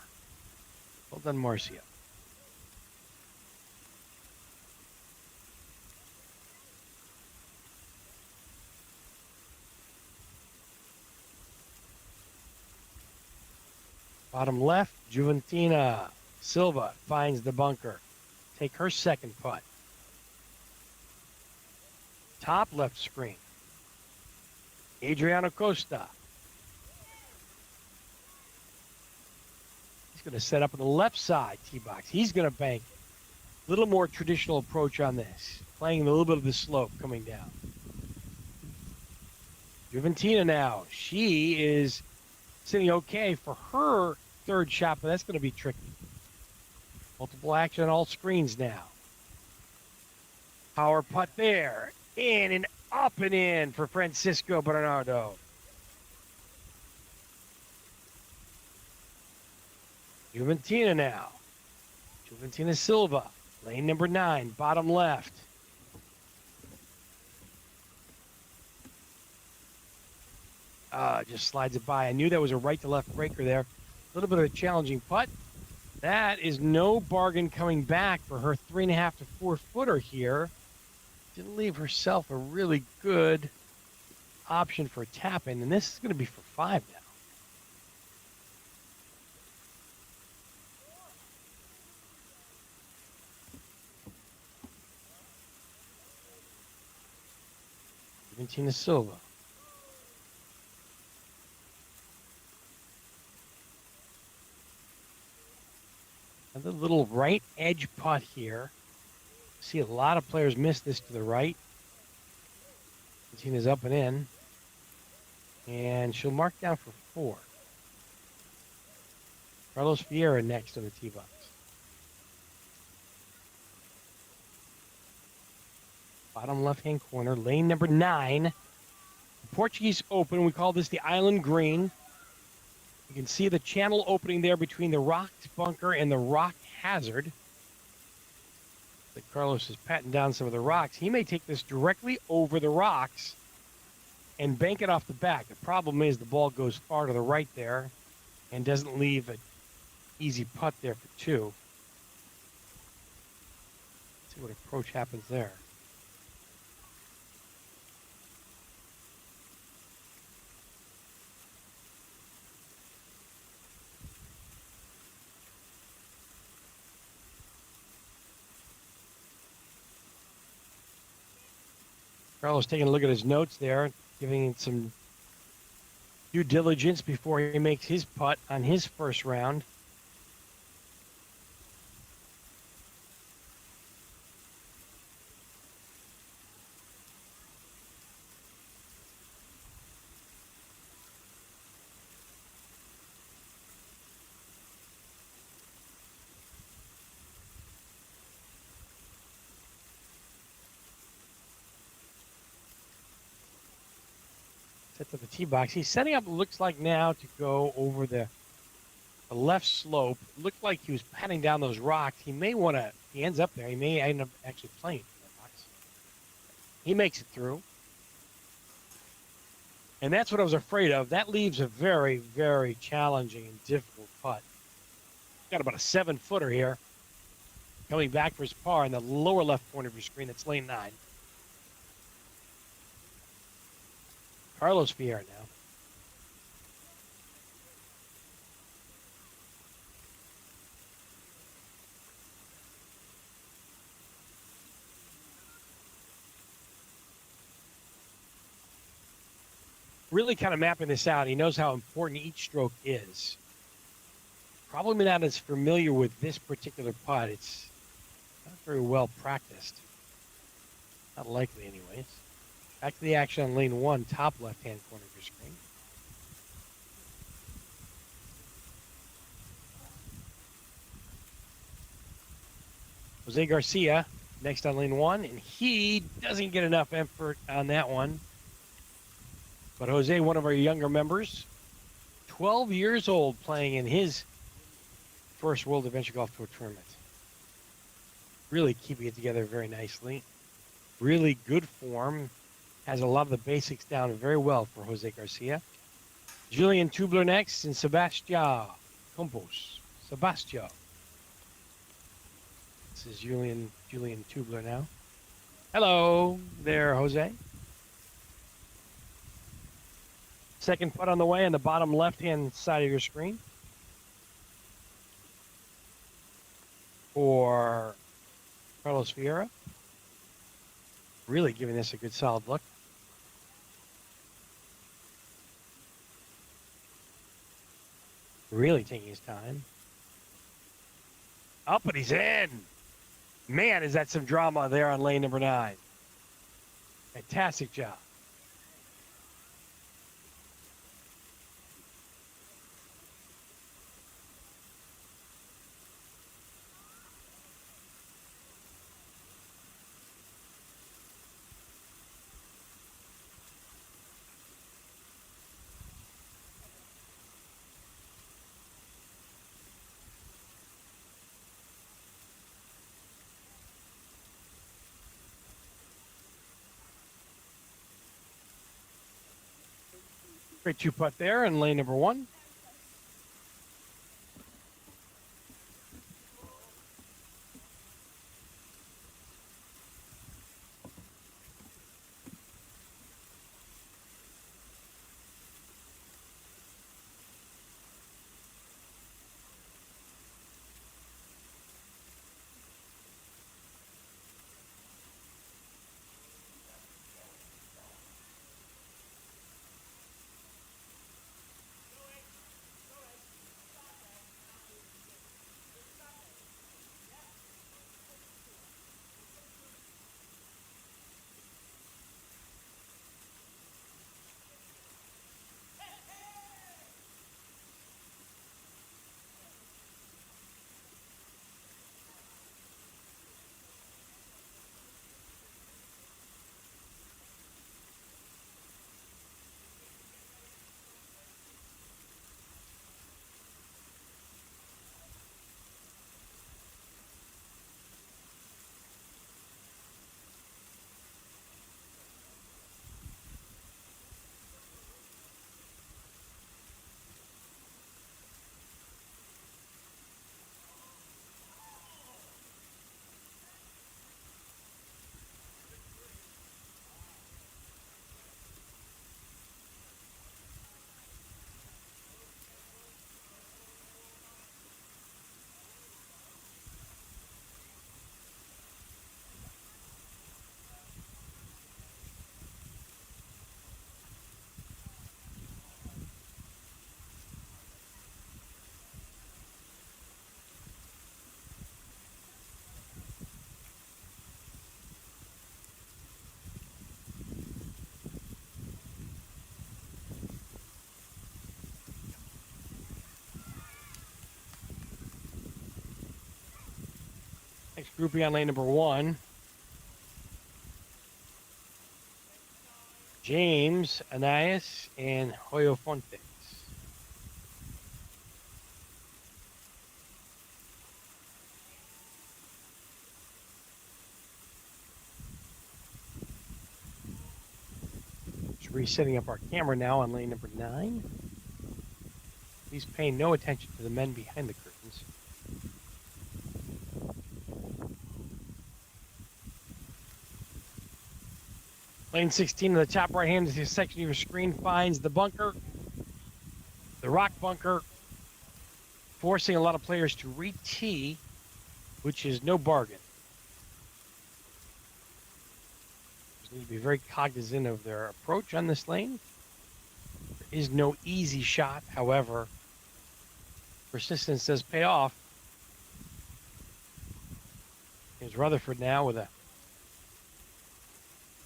Well done, Marcio. Bottom left, Juventina Silva finds the bunker. Take her second putt. Top left screen. Adriano Costa. He's going to set up on the left side tee box. He's going to bank a little more traditional approach on this. Playing a little bit of the slope coming down. Juventina now. She is sitting okay for her third shot, but that's going to be tricky. Multiple action on all screens now. Power putt there. In and up and in for Francisco Bernardo. Juventina now. Juventina Silva. Lane number 9, bottom left. Just slides it by. I knew that was a right to left breaker there. A little bit of a challenging putt. That is no bargain coming back for her 3.5 to 4 footer here. Didn't leave herself a really good option for a tap in, and this is going to be for 5 now. Juventina Silva. Another little right edge putt here. See a lot of players miss this to the right. Tina's up and in. And she'll mark down for 4. Carlos Vieira next on the tee box. Bottom left-hand corner, lane number 9. The Portuguese Open, we call this the Island Green. You can see the channel opening there between the rock bunker and the rock hazard. That Carlos is patting down some of the rocks. He may take this directly over the rocks and bank it off the back. The problem is the ball goes far to the right there and doesn't leave an easy putt there for 2. Let's see what approach happens there. Carlos taking a look at his notes there, giving it some due diligence before he makes his putt on his first round. Set to the tee box. He's setting up, looks like now, to go over the left slope. Looked like he was patting down those rocks. He may want to, he ends up there. He may end up actually playing for the rocks. He makes it through. And that's what I was afraid of. That leaves a very, very challenging and difficult putt. Got about a 7-footer here. Coming back for his par in the lower left corner of your screen. That's lane 9. Carlos Vieira now. Really kind of mapping this out. He knows how important each stroke is. Probably not as familiar with this particular putt. It's not very well practiced. Not likely, anyways. Back to the action on lane 1, top left-hand corner of your screen. Jose Garcia next on lane 1, and he doesn't get enough effort on that one. But Jose, one of our younger members, 12 years old, playing in his first World Adventure Golf Tour tournament. Really keeping it together very nicely. Really good form. Has a lot of the basics down very well for Jose Garcia. Julian Tubler next, and Sebastian Campos. Sebastian. This is Julian Tubler now. Hello there, Jose. Second putt on the way on the bottom left-hand side of your screen. For Carlos Vieira. Really giving this a good solid look. Really taking his time. Up and he's in. Man, is that some drama there on lane number 9. Fantastic job. Great 2-putt there in lane number 1. Next groupie on lane number 1. James, Anais, and Hoyo Fontes. Just resetting up our camera now on lane number 9. He's paying no attention to the men behind the curtains. Lane 16 in the top right hand section of your screen finds the bunker, the rock bunker, forcing a lot of players to re-tee, which is no bargain. Just need to be very cognizant of their approach on this lane. There is no easy shot, however, persistence does pay off. Here's Rutherford now with a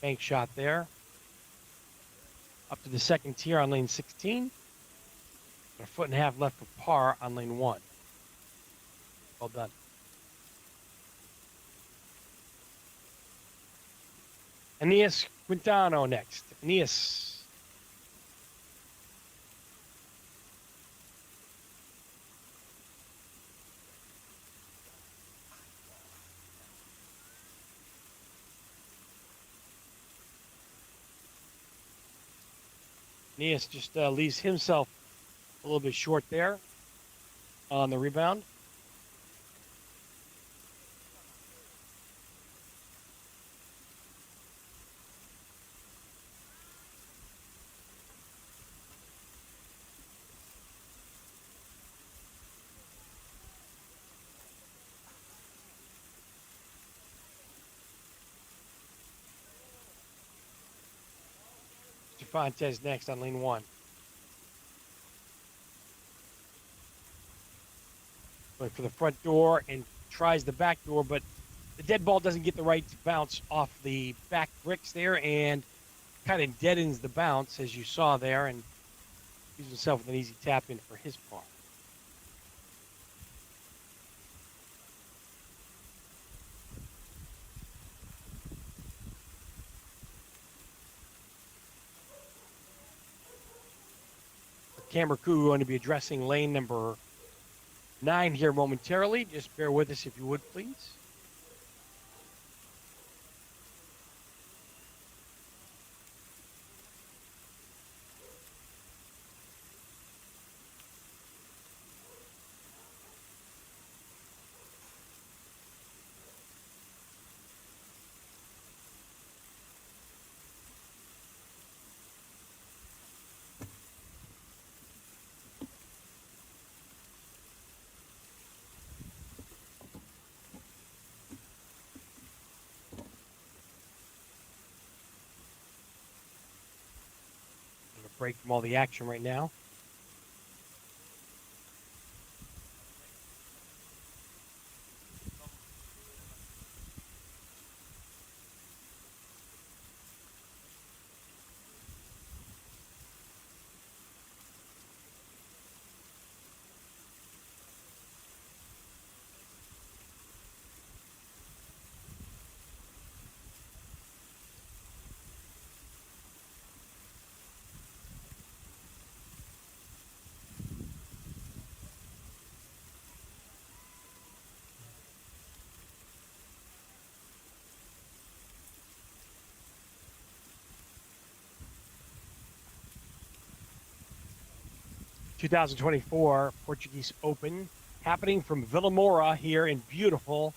bank shot there. Up to the second tier on lane 16. A foot and a half left for par on lane 1. Well done. Aeneas Quintano next. Aeneas. Aeneas just leaves himself a little bit short there on the rebound. Fontes next on lane 1. Going for the front door and tries the back door, but the dead ball doesn't get the right bounce off the back bricks there and kind of deadens the bounce, as you saw there, and leaves himself with an easy tap in for his par. Camera crew going to be addressing lane number 9 here momentarily. Just bear with us if you would, please. Break from all the action right now. (2024) Portuguese Open happening from Vila Moura here in beautiful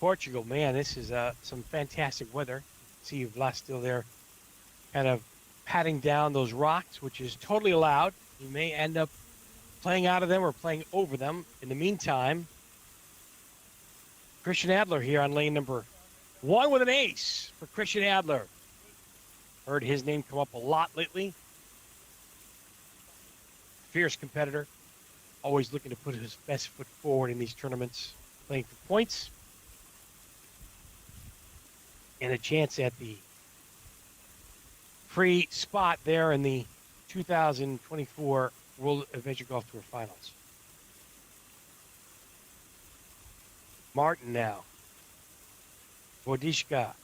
Portugal. Man, this is some fantastic weather. See Vlas still there kind of patting down those rocks, which is totally allowed. You may end up playing out of them or playing over them. In the meantime, Christian Adler here on lane number 1 with an ace for Christian Adler. Heard his name come up a lot lately. Fierce competitor, always looking to put his best foot forward in these tournaments, playing for points and a chance at the free spot there in the 2024 World Adventure Golf Tour Finals. Martin now. Wodishka.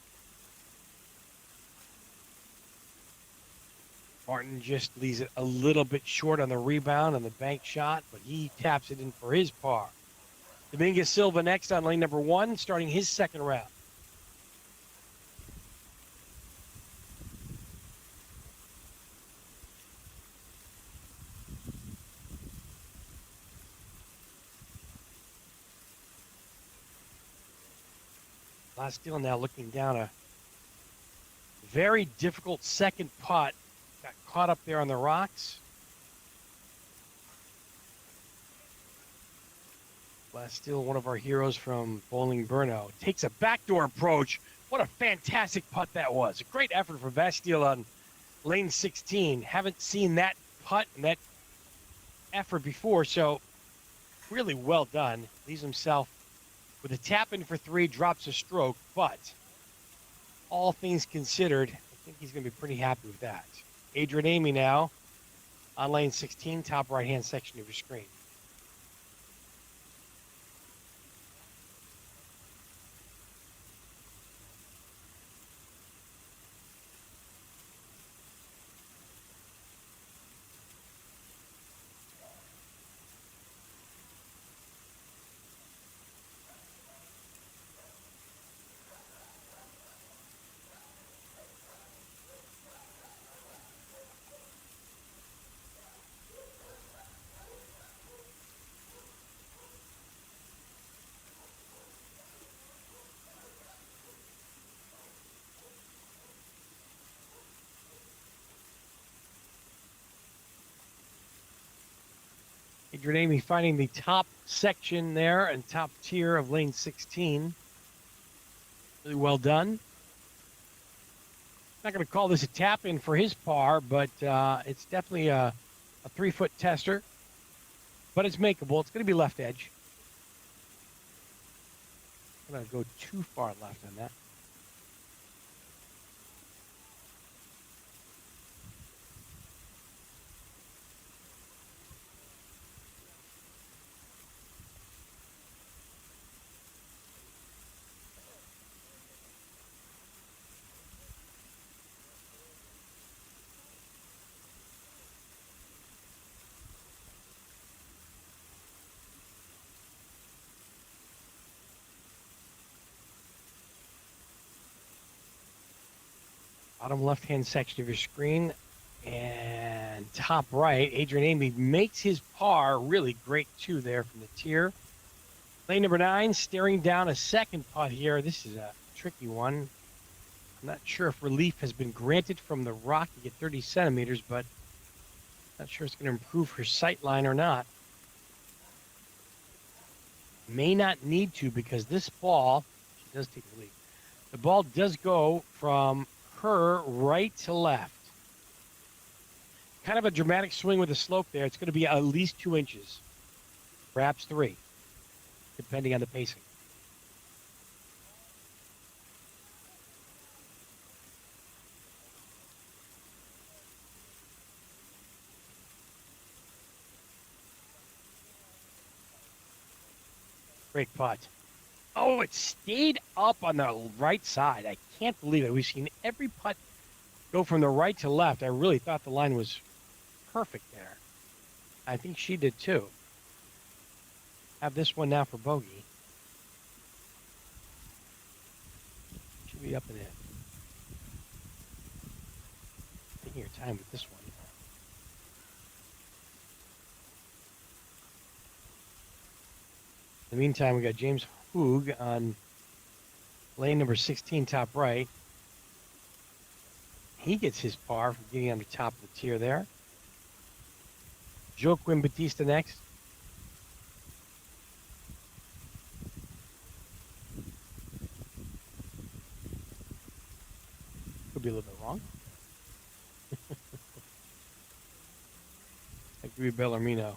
Martin just leaves it a little bit short on the rebound on the bank shot, but he taps it in for his par. Dominguez Silva next on lane number 1, starting his second round. Bastille now looking down a very difficult second putt. Got caught up there on the rocks. Bastille, one of our heroes from Bowling Burno, takes a backdoor approach. What a fantastic putt that was. A great effort from Bastille on lane 16. Haven't seen that putt and that effort before, so really well done. Leaves himself with a tap in for 3, drops a stroke, but all things considered, I think he's going to be pretty happy with that. Adrian Amy now on lane 16, top right-hand section of your screen. Adrian Amy finding the top section there and top tier of lane 16. Really well done. Not going to call this a tap in for his par, but it's definitely a 3-foot tester. But it's makeable. It's going to be left edge. I'm going to go too far left on that. Bottom left-hand section of your screen and top right, Adrian Amy makes his par. Really great two there from the tier. Lane number 9, staring down a second putt here. This is a tricky one. I'm not sure if relief has been granted from the rock to get 30 centimeters, but not sure it's going to improve her sight line or not. May not need to because this ball, she does take the lead. The ball does go from her right to left. Kind of a dramatic swing with the slope there. It's going to be at least 2 inches, perhaps 3, depending on the pacing. Great putt. Oh, it stayed up on the right side. I can't believe it. We've seen every putt go from the right to left. I really thought the line was perfect there. I think she did too. Have this one now for bogey. Should be up in it. Taking your time with this one. In the meantime, we got James Hoog on lane number 16, top right. He gets his par from getting on the top of the tier there. Joaquin Batista next. Could be a little bit wrong. That could be Bellarmino.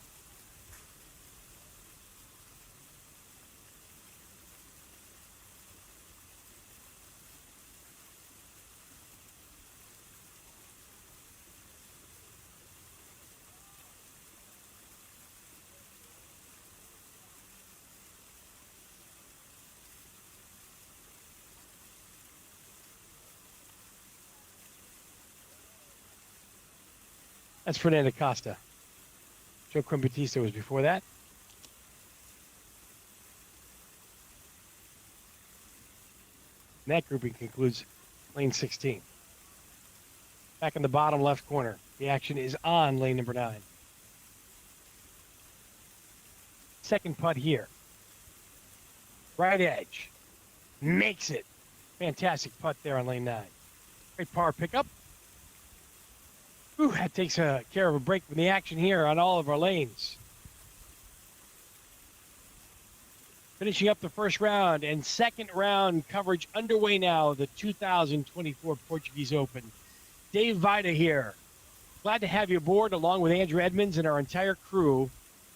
That's Fernando Costa. Joaquin Batista was before that. And that grouping concludes lane 16. Back in the bottom left corner. The action is on lane number 9. Second putt here. Right edge. Makes it. Fantastic putt there on lane 9. Great par pickup. Whew, that takes care of a break from the action here on all of our lanes. Finishing up the first round and second round coverage underway now, the 2024 Portuguese Open. Dave Vida here. Glad to have you aboard along with Andrew Edmonds and our entire crew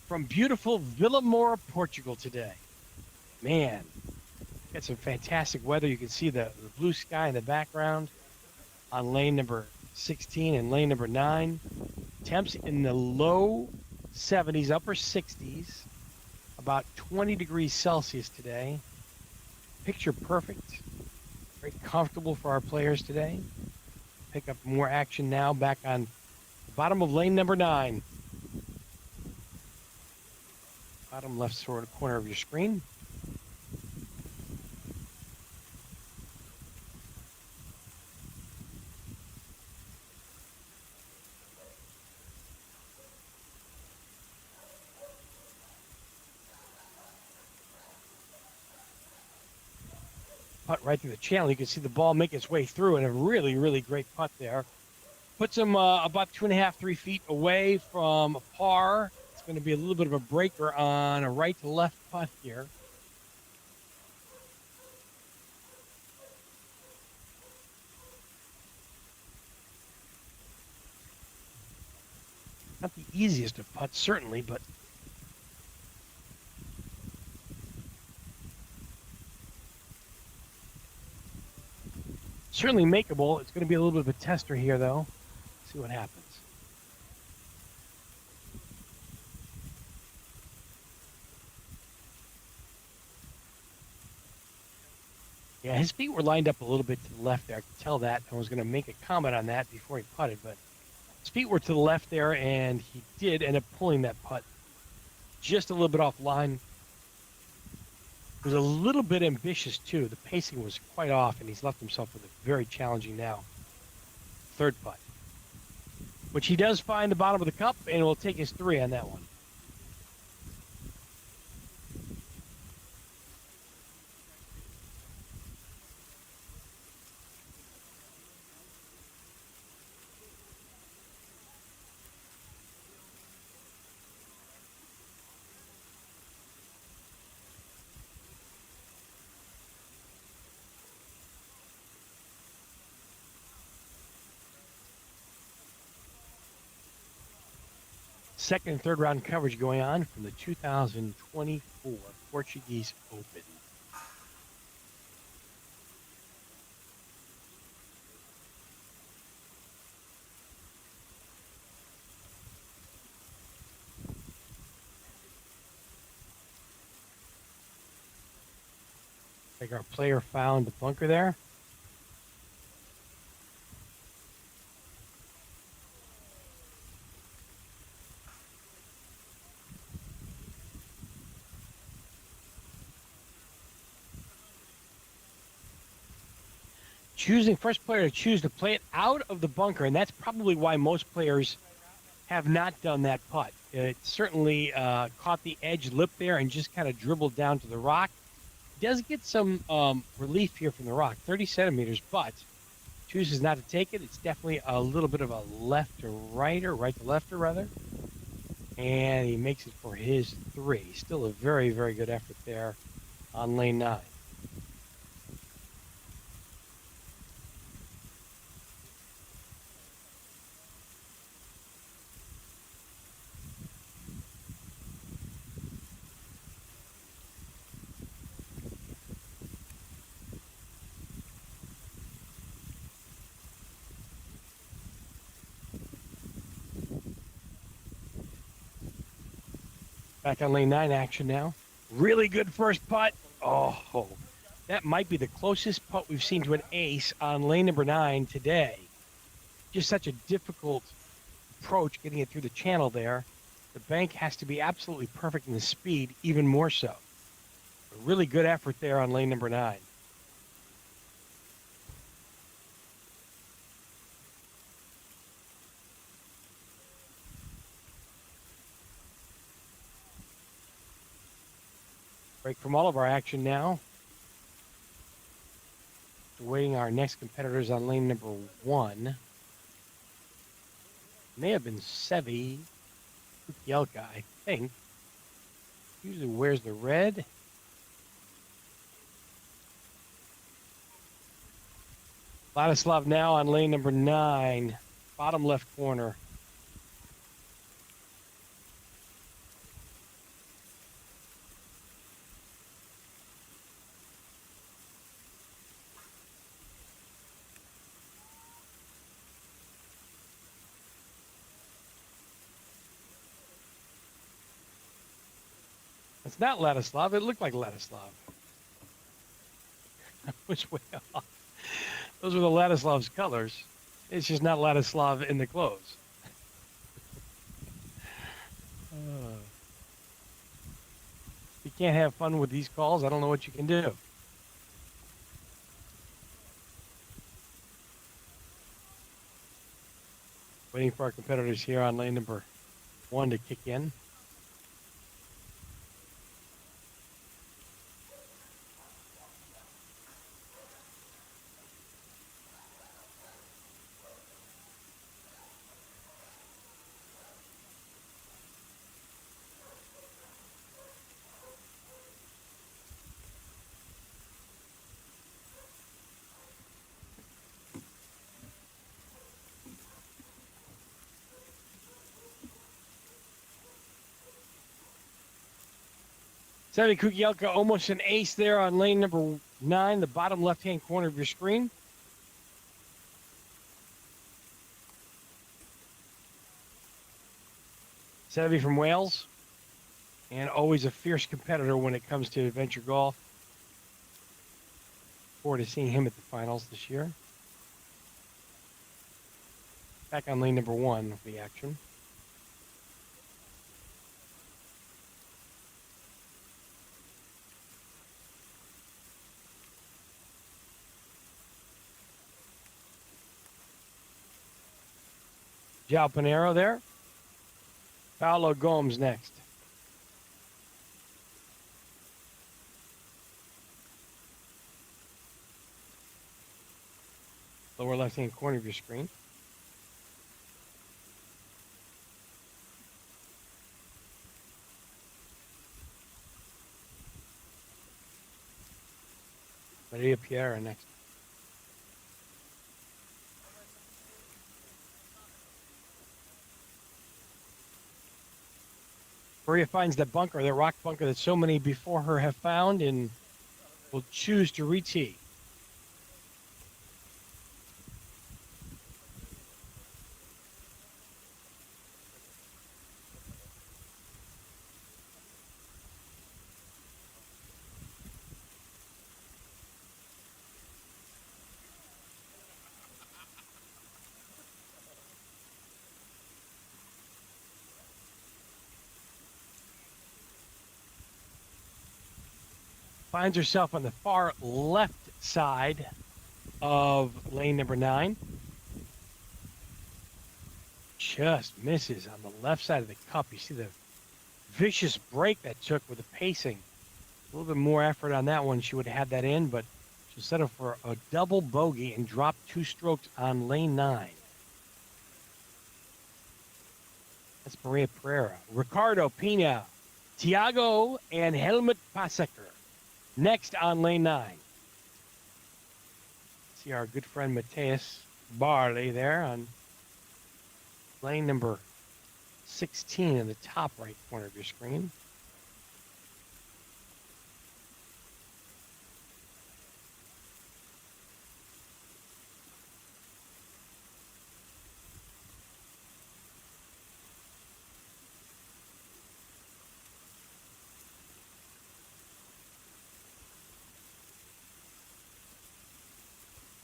from beautiful Vila Moura, Portugal today. Man, got some fantastic weather. You can see the blue sky in the background on lane number 16 and lane number 9. Temps in the low 70s, upper 60s, about 20 degrees Celsius today. Picture perfect. Very comfortable for our players today. Pick up more action now back on the bottom of lane number 9. Bottom left sort of corner of your screen. Putt right through the channel. You can see the ball make its way through, and a really, really great putt there. Puts him about 2.5, 3 feet away from par. It's going to be a little bit of a breaker on a right to left putt here. Not the easiest of putts, certainly, but certainly makeable. It's going to be a little bit of a tester here, though. See what happens. Yeah, his feet were lined up a little bit to the left there. I could tell that. I was going to make a comment on that before he putted, but his feet were to the left there, and he did end up pulling that putt just a little bit offline. It was a little bit ambitious, too. The pacing was quite off, and he's left himself with a very challenging now third putt, which he does find the bottom of the cup, and will take his 3 on that one. Second and third round coverage going on from the 2024 Portuguese Open. I think our player found the bunker there. First player to choose to play it out of the bunker, and that's probably why most players have not done that putt. It certainly caught the edge lip there and just kind of dribbled down to the rock. Does get some relief here from the rock, 30 centimeters, but chooses not to take it. It's definitely a little bit of a left to right, or right to left, or rather. And he makes it for his 3. Still a very, very good effort there on lane 9. Back on lane 9 action now. Really good first putt. Oh, that might be the closest putt we've seen to an ace on lane number 9 today. Just such a difficult approach getting it through the channel there. The bank has to be absolutely perfect in the speed, even more so. A really good effort there on lane number 9. Break from all of our action now. awaiting our next competitors on lane number 1. May have been Sevi Kukielka, I think. Usually wears the red. Vladislav now on lane number 9, bottom left corner. It's not Ladislav. It looked like Ladislav. I was way off. Those were the Ladislav's colors. It's just not Ladislav in the clothes. If you can't have fun with these calls, I don't know what you can do. Waiting for our competitors here on lane number 1 to kick in. Sevi Kukielka almost an ace there on lane number 9, the bottom left-hand corner of your screen. Sevi from Wales, and always a fierce competitor when it comes to adventure golf. Forward to seeing him at the finals this year. Back on lane number 1 of the action. João Pinheiro there. Paulo Gomes next. Lower left-hand corner of your screen. Maria Pierre next. Maria finds that bunker, that rock bunker that so many before her have found, and will choose to re-tee. Finds herself on the far left side of lane number 9. Just misses on the left side of the cup. You see the vicious break that took with the pacing. A little bit more effort on that one. She would have had that in, but she'll settle for a double bogey and drop 2 strokes on lane 9. That's Maria Pereira. Ricardo Pina, Tiago, and Helmut Passecker. Next on lane 9. See our good friend Mateus Barley there on lane number 16 in the top right corner of your screen.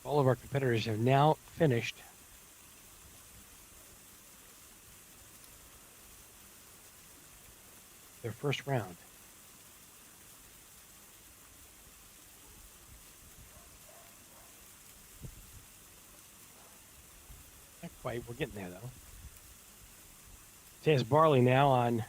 All of our competitors have now finished their first round. Not quite. We're getting there, though. Mateus Barley now on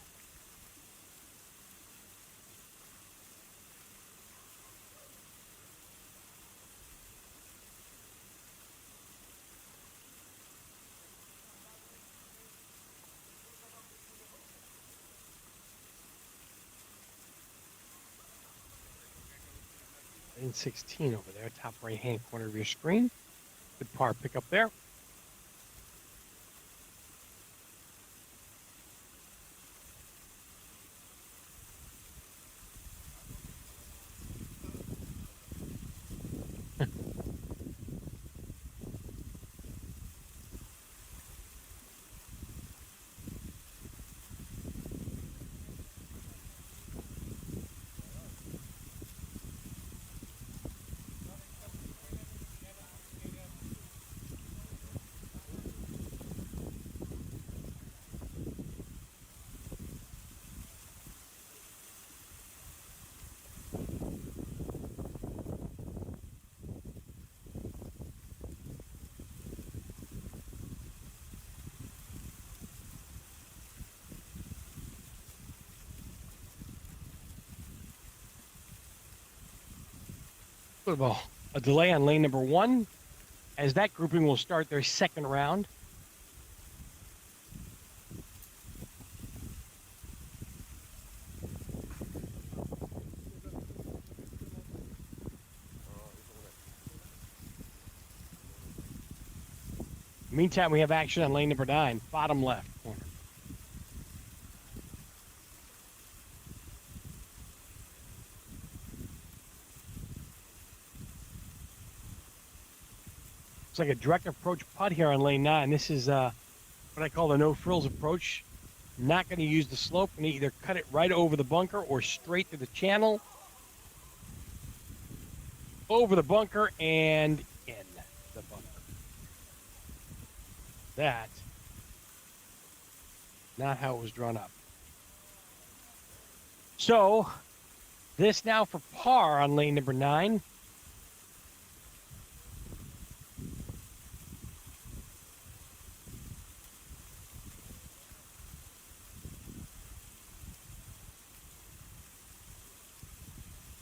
in 16 over there, top right-hand corner of your screen. Good par pickup there. Bit of a delay on lane number 1, as that grouping will start their second round. Meantime, we have action on lane number 9, bottom left corner. Looks like a direct approach putt here on lane 9. This is what I call the no-frills approach. Not going to use the slope. Going to either cut it right over the bunker or straight to the channel. Over the bunker and in the bunker. That, not how it was drawn up. So, this now for par on lane number 9.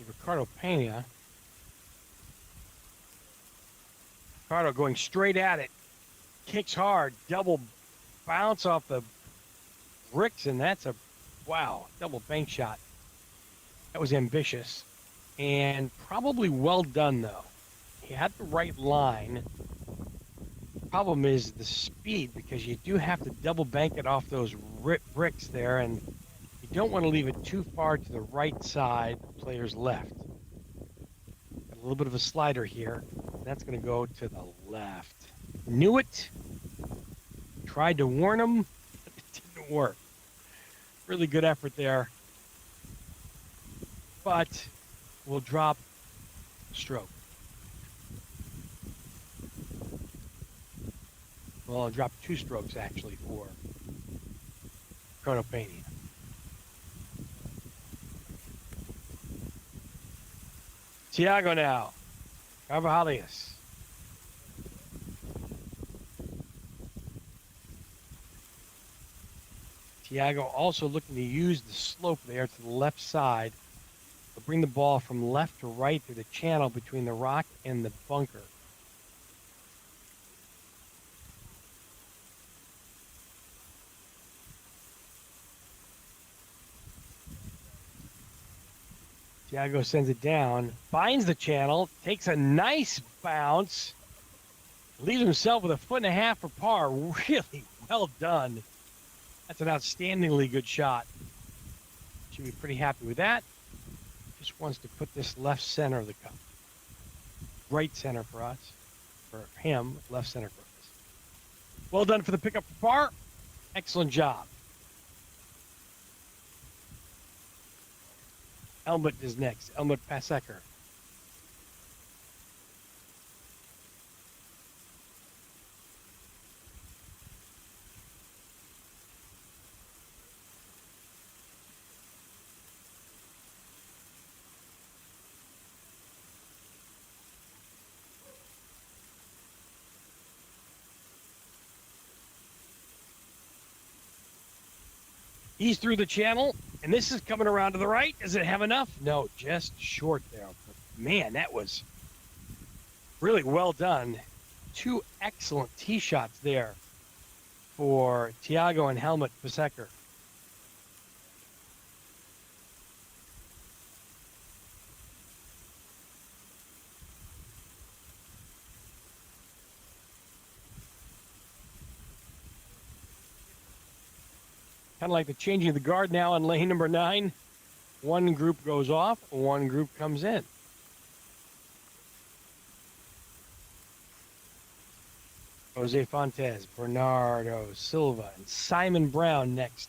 Ricardo Pena. Ricardo going straight at it. Kicks hard. Double bounce off the bricks, and that's a, wow, double bank shot. That was ambitious. And probably well done, though. He had the right line. Problem is the speed, because you do have to double bank it off those bricks there, and you don't want to leave it too far to the right side, the player's left. Got a little bit of a slider here. That's going to go to the left. Knew it. Tried to warn him, but it didn't work. Really good effort there. But we'll drop a stroke. Well, I'll drop 2 strokes, actually, for Ricardo Pena. Tiago now. Carvajalias. Tiago also looking to use the slope there to the left side to bring the ball from left to right through the channel between the rock and the bunker. Tiago sends it down, finds the channel, takes a nice bounce, leaves himself with a 1.5 for par. Really well done. That's an outstandingly good shot. Should be pretty happy with that. Just wants to put this left center of the cup. Right center for us. For him, left center for us. Well done for the pickup for par. Excellent job. Helmut is next. Helmut Passecker. He's through the channel, and this is coming around to the right. Does it have enough? No, just short there. But man, that was really well done. 2 excellent tee shots there for Tiago and Helmut Passecker. Kind of like the changing of the guard now on lane number 9. One group goes off, one group comes in. Jose Fontes, Bernardo Silva, and Simon Brown next.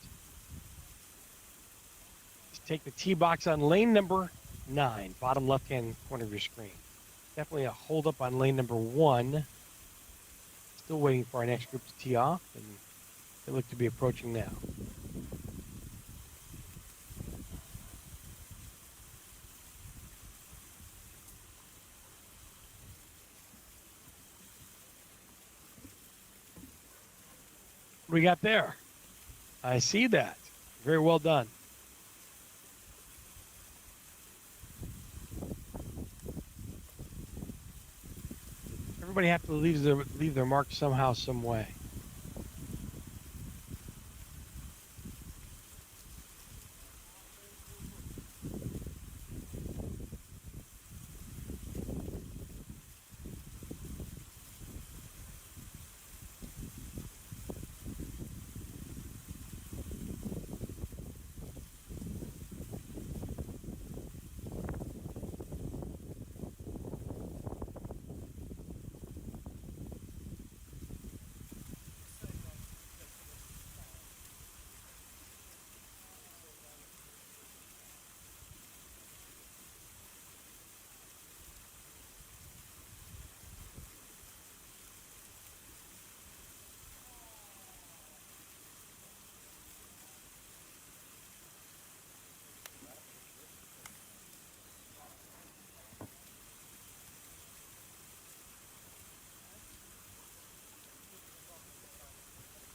Just take the tee box on lane number 9, bottom left-hand corner of your screen. Definitely a hold up on lane number 1. Still waiting for our next group to tee off, and they look to be approaching now. What do we got there? I see that. Very well done. Everybody have to leave their mark somehow, some way.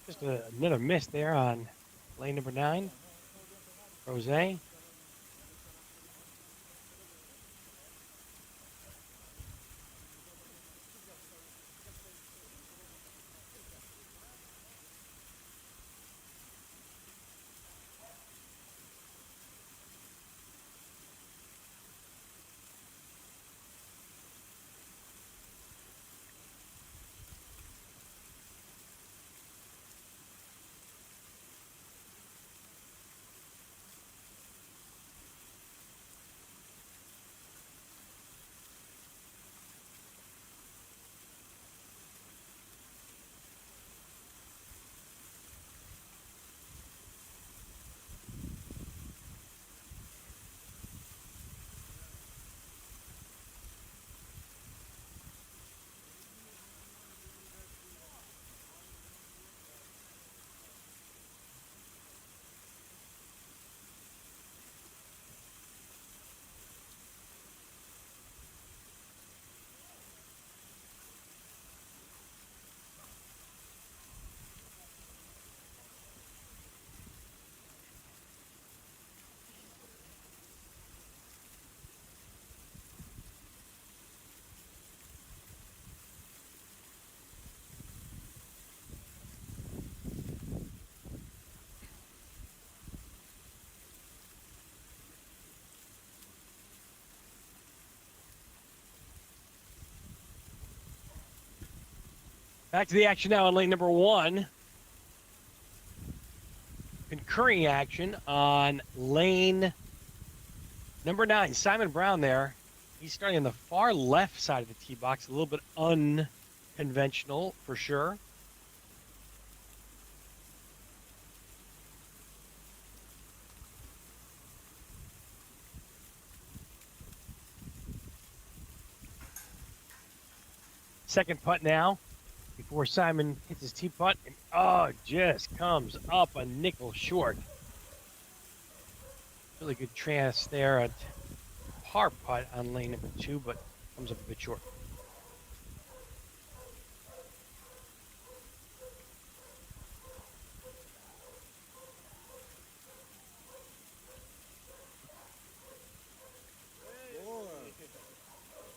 Just another miss there on lane number 9. Rose. Back to the action now on lane number 1. Concurring action on lane number 9. Simon Brown there. He's starting on the far left side of the tee box. A little bit unconventional for sure. Second putt now before Simon hits his tee putt. And just comes up a nickel short. Really good chance there at par putt on lane number 2, but comes up a bit short.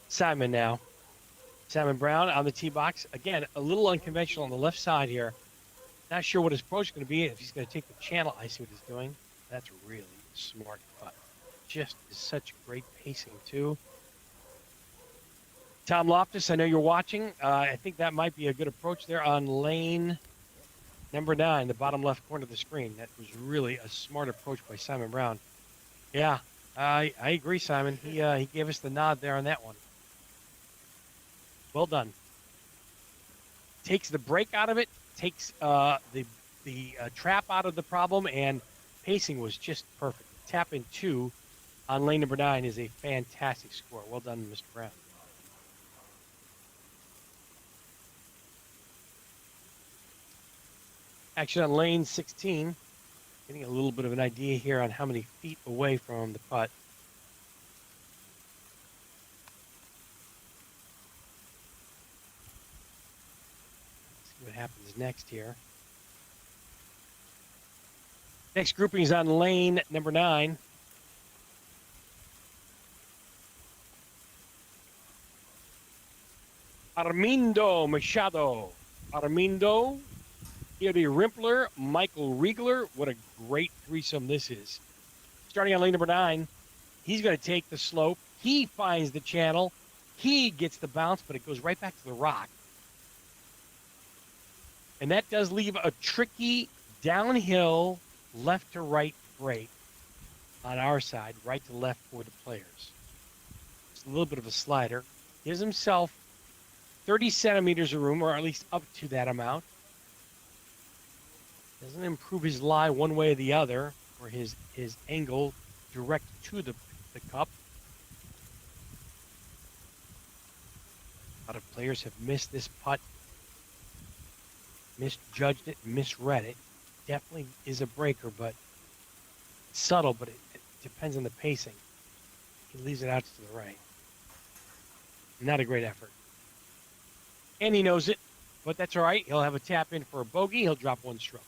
Simon now. Simon Brown on the tee box. Again, a little unconventional on the left side here. Not sure what his approach is going to be. If he's going to take the channel, I see what he's doing. That's really smart putt. Just is such great pacing, too. Tom Loftus, I know you're watching. I think that might be a good approach there on lane Number 9, the bottom left corner of the screen. That was really a smart approach by Simon Brown. Yeah, I agree, Simon. He gave us the nod there on that one. Well done. Takes the break out of it, takes the trap out of the problem, and pacing was just perfect. Tap in 2 on lane number 9 is a fantastic score. Well done, Mr. Brown. Action on lane 16. Getting a little bit of an idea here on how many feet away from the putt. Let's see what happens next here. Next grouping is on lane number 9. Armindo Machado. Armindo, Eddie Rimpler, Michael Riegler. What a great threesome this is. Starting on lane number 9, he's going to take the slope. He finds the channel. He gets the bounce, but it goes right back to the rock. And that does leave a tricky downhill left to right break on our side, right to left for the players. It's a little bit of a slider. Gives himself 30 centimeters of room, or at least up to that amount. Doesn't improve his lie one way or the other, or his angle direct to the cup. A lot of players have missed this putt, misjudged it, misread it. Definitely is a breaker, but it's subtle, but it depends on the pacing. He leaves it out to the right. Not a great effort. And he knows it, but that's all right. He'll have a tap in for a bogey. He'll drop 1 stroke.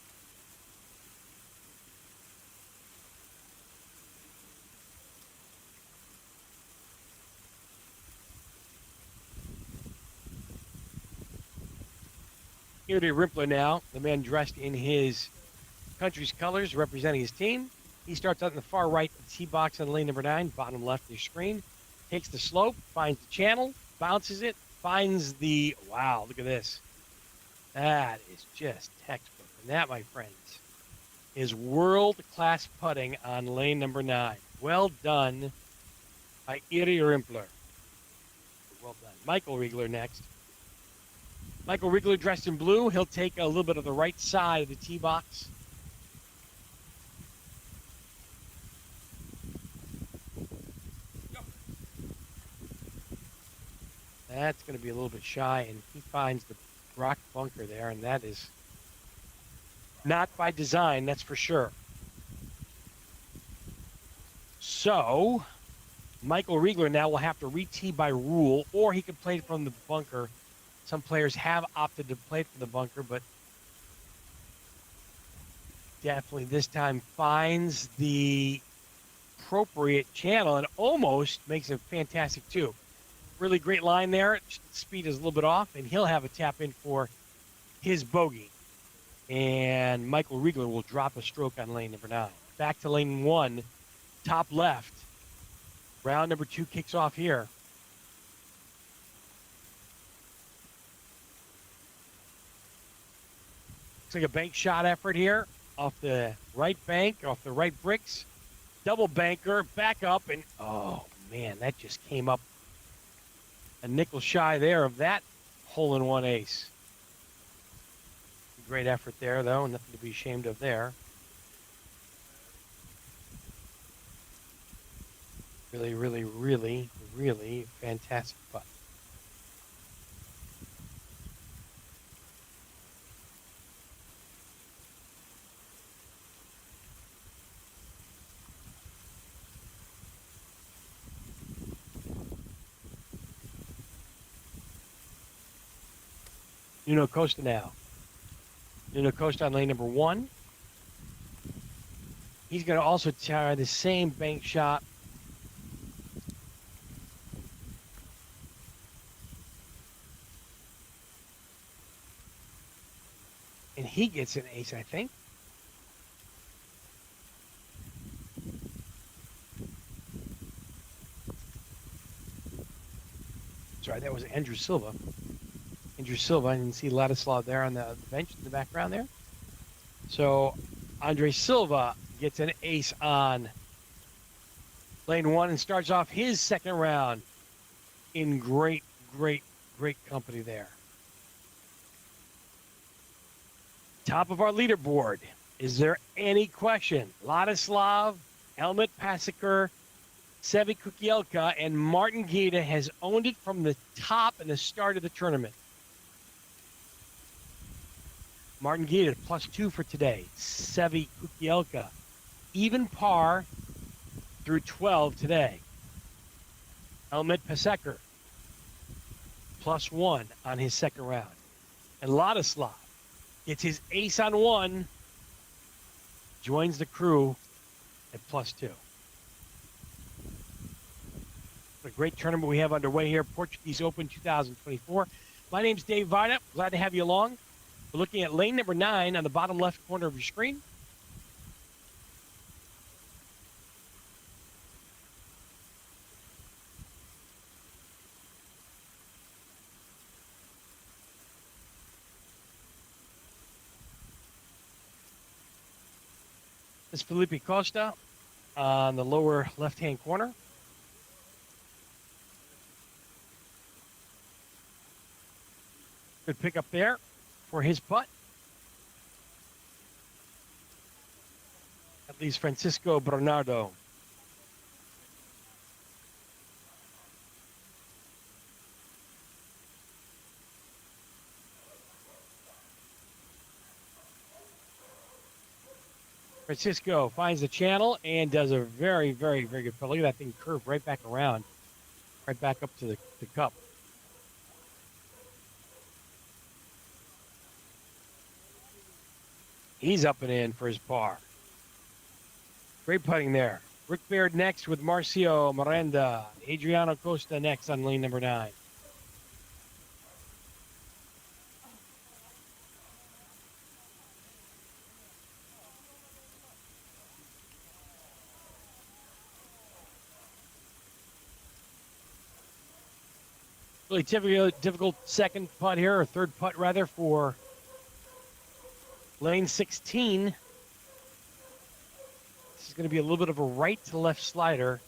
Eddie Rimpler now, the man dressed in his country's colors, representing his team. He starts out in the far right of the tee box on lane number 9, bottom left of your screen. Takes the slope, finds the channel, bounces it, finds the, wow, look at this. That is just textbook. And that, my friends, is world-class putting on lane number 9. Well done by Eddie Rimpler. Well done. Michael Riegler next. Michael Riegler dressed in blue. He'll take a little bit of the right side of the tee box. That's going to be a little bit shy, and he finds the rock bunker there, and that is not by design, that's for sure. So, Michael Riegler now will have to re-tee by rule, or he can play it from the bunker. Some players have opted to play from the bunker, but definitely this time finds the appropriate channel and almost makes a fantastic 2. Really great line there. Speed is a little bit off, and he'll have a tap in for his bogey. And Michael Riegler will drop a stroke on lane number 9. Back to lane 1, top left. Round number 2 kicks off here. Looks like a bank shot effort here off the right bank, off the right bricks. Double banker, back up, and oh man, that just came up a nickel shy there of that hole-in-one ace. Great effort there, though. Nothing to be ashamed of there. Really, really, really, really fantastic putt. Nuno Costa now. Nuno Costa on lane number 1. He's going to also try the same bank shot. And he gets an ace, I think. Sorry, that was Andrew Silva. Andrew Silva, I didn't see Ladislav there on the bench in the background there. So Andre Silva gets an ace on lane 1 and starts off his second round in great, great, great company there. Top of our leaderboard. Is there any question? Ladislav, Helmut Pasiker, Sevi Kukielka, and Martin Gita has owned it from the top in the start of the tournament. Martin Gita +2 for today. Sevi Kukielka, even par through 12 today. Helmut Pasiker, +1 on his second round. And Ladislav gets his ace on 1, joins the crew at +2. What a great tournament we have underway here, Portuguese Open 2024. My name's Dave Vida. Glad to have you along. We're looking at lane number 9 on the bottom left corner of your screen. This is Felipe Costa on the lower left-hand corner. Good pick up there for his putt. That leaves Francisco Bernardo. Francisco finds the channel and does a very, very, very good putt. Look at that thing curve right back around, right back up to the cup. He's up and in for his par. Great putting there. Rick Baird next with Marcio Miranda. Adriano Costa next on lane number 9. Really difficult second putt here, or third putt rather, for lane 16. This is going to be a little bit of a right to left slider.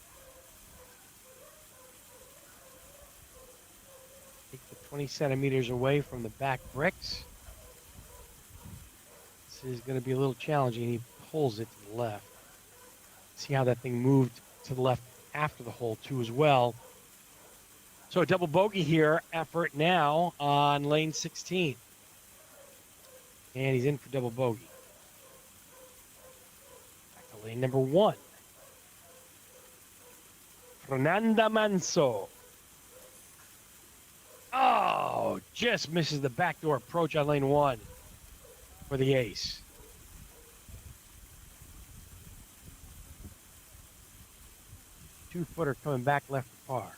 Take the 20 centimeters away from the back bricks. This is going to be a little challenging. He pulls it to the left. See how that thing moved to the left after the hole too as well. So a double bogey here, effort now on lane 16. And he's in for double bogey. Back to lane number 1. Fernanda Manso. Oh, just misses the backdoor approach on lane 1 for the ace. Two-footer coming back left for par.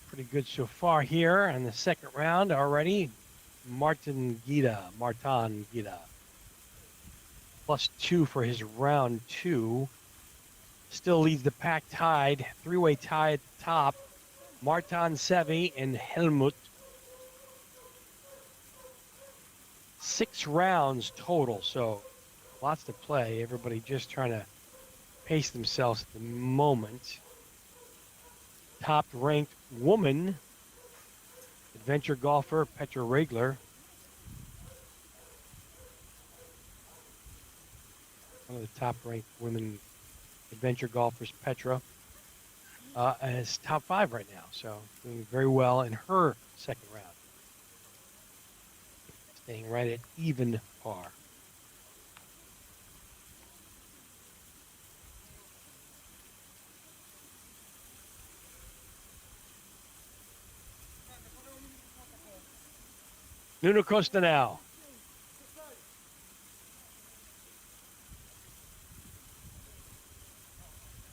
Pretty good so far here in the second round already. Martin Gita. +2 for his round 2. Still leads the pack tied. Three-way tie at the top. Martin, Sevi, and Helmut. 6 rounds total, so lots to play. Everybody just trying to pace themselves at the moment. Top-ranked woman, adventure golfer Petra Regler. One of the top-ranked women adventure golfers, Petra, is top 5 right now, so doing very well in her second round. Staying right at even par. Nuno Costa now.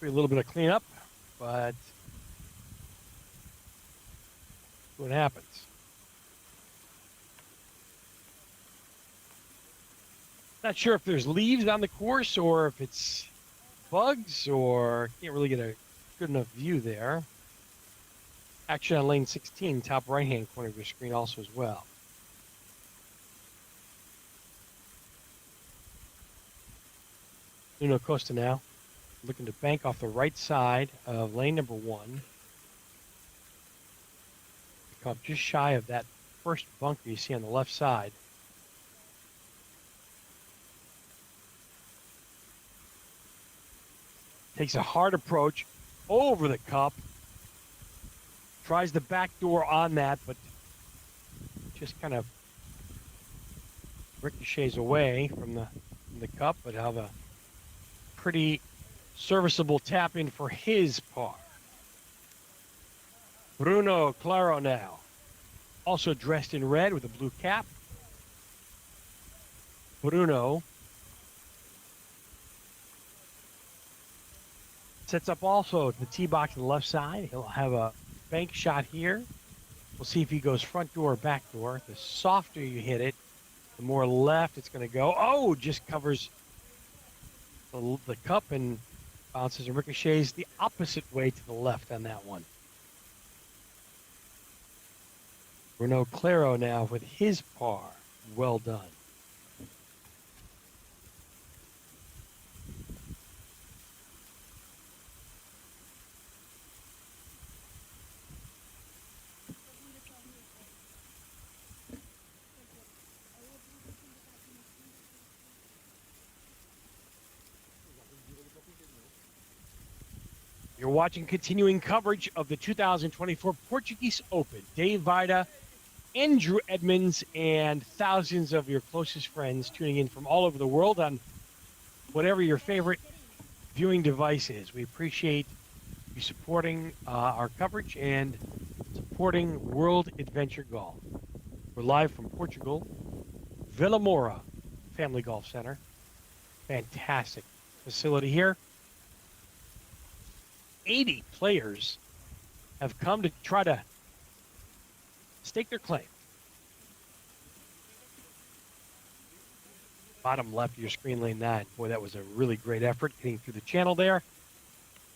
be a little bit of cleanup, but what happens. Not sure if there's leaves on the course or if it's bugs, or can't really get a good enough view there. Action on lane 16, top right-hand corner of your screen also as well. Nuno Costa now looking to bank off the right side of lane number 1. Come up just shy of that first bunker you see on the left side. Takes a hard approach over the cup. Tries the back door on that, but just kind of ricochets away from the cup, but have a pretty serviceable tap in for his par. Bruno Claro now, also dressed in red with a blue cap. Bruno sets up also the tee box on the left side. He'll have a bank shot here. We'll see if he goes front door or back door. The softer you hit it, the more left it's going to go. Oh, just covers the cup and bounces and ricochets the opposite way to the left on that one. Bruno Claro now with his par. Well done. You're watching continuing coverage of the 2024 Portuguese Open. Dave Vida, Andrew Edmonds, and thousands of your closest friends tuning in from all over the world on whatever your favorite viewing device is. We appreciate you supporting our coverage and supporting World Adventure Golf. We're live from Portugal, Vila Moura Family Golf Center. Fantastic facility here. 80 players have come to try to stake their claim. Bottom left of your screen, lane 9. Boy, that was a really great effort getting through the channel there.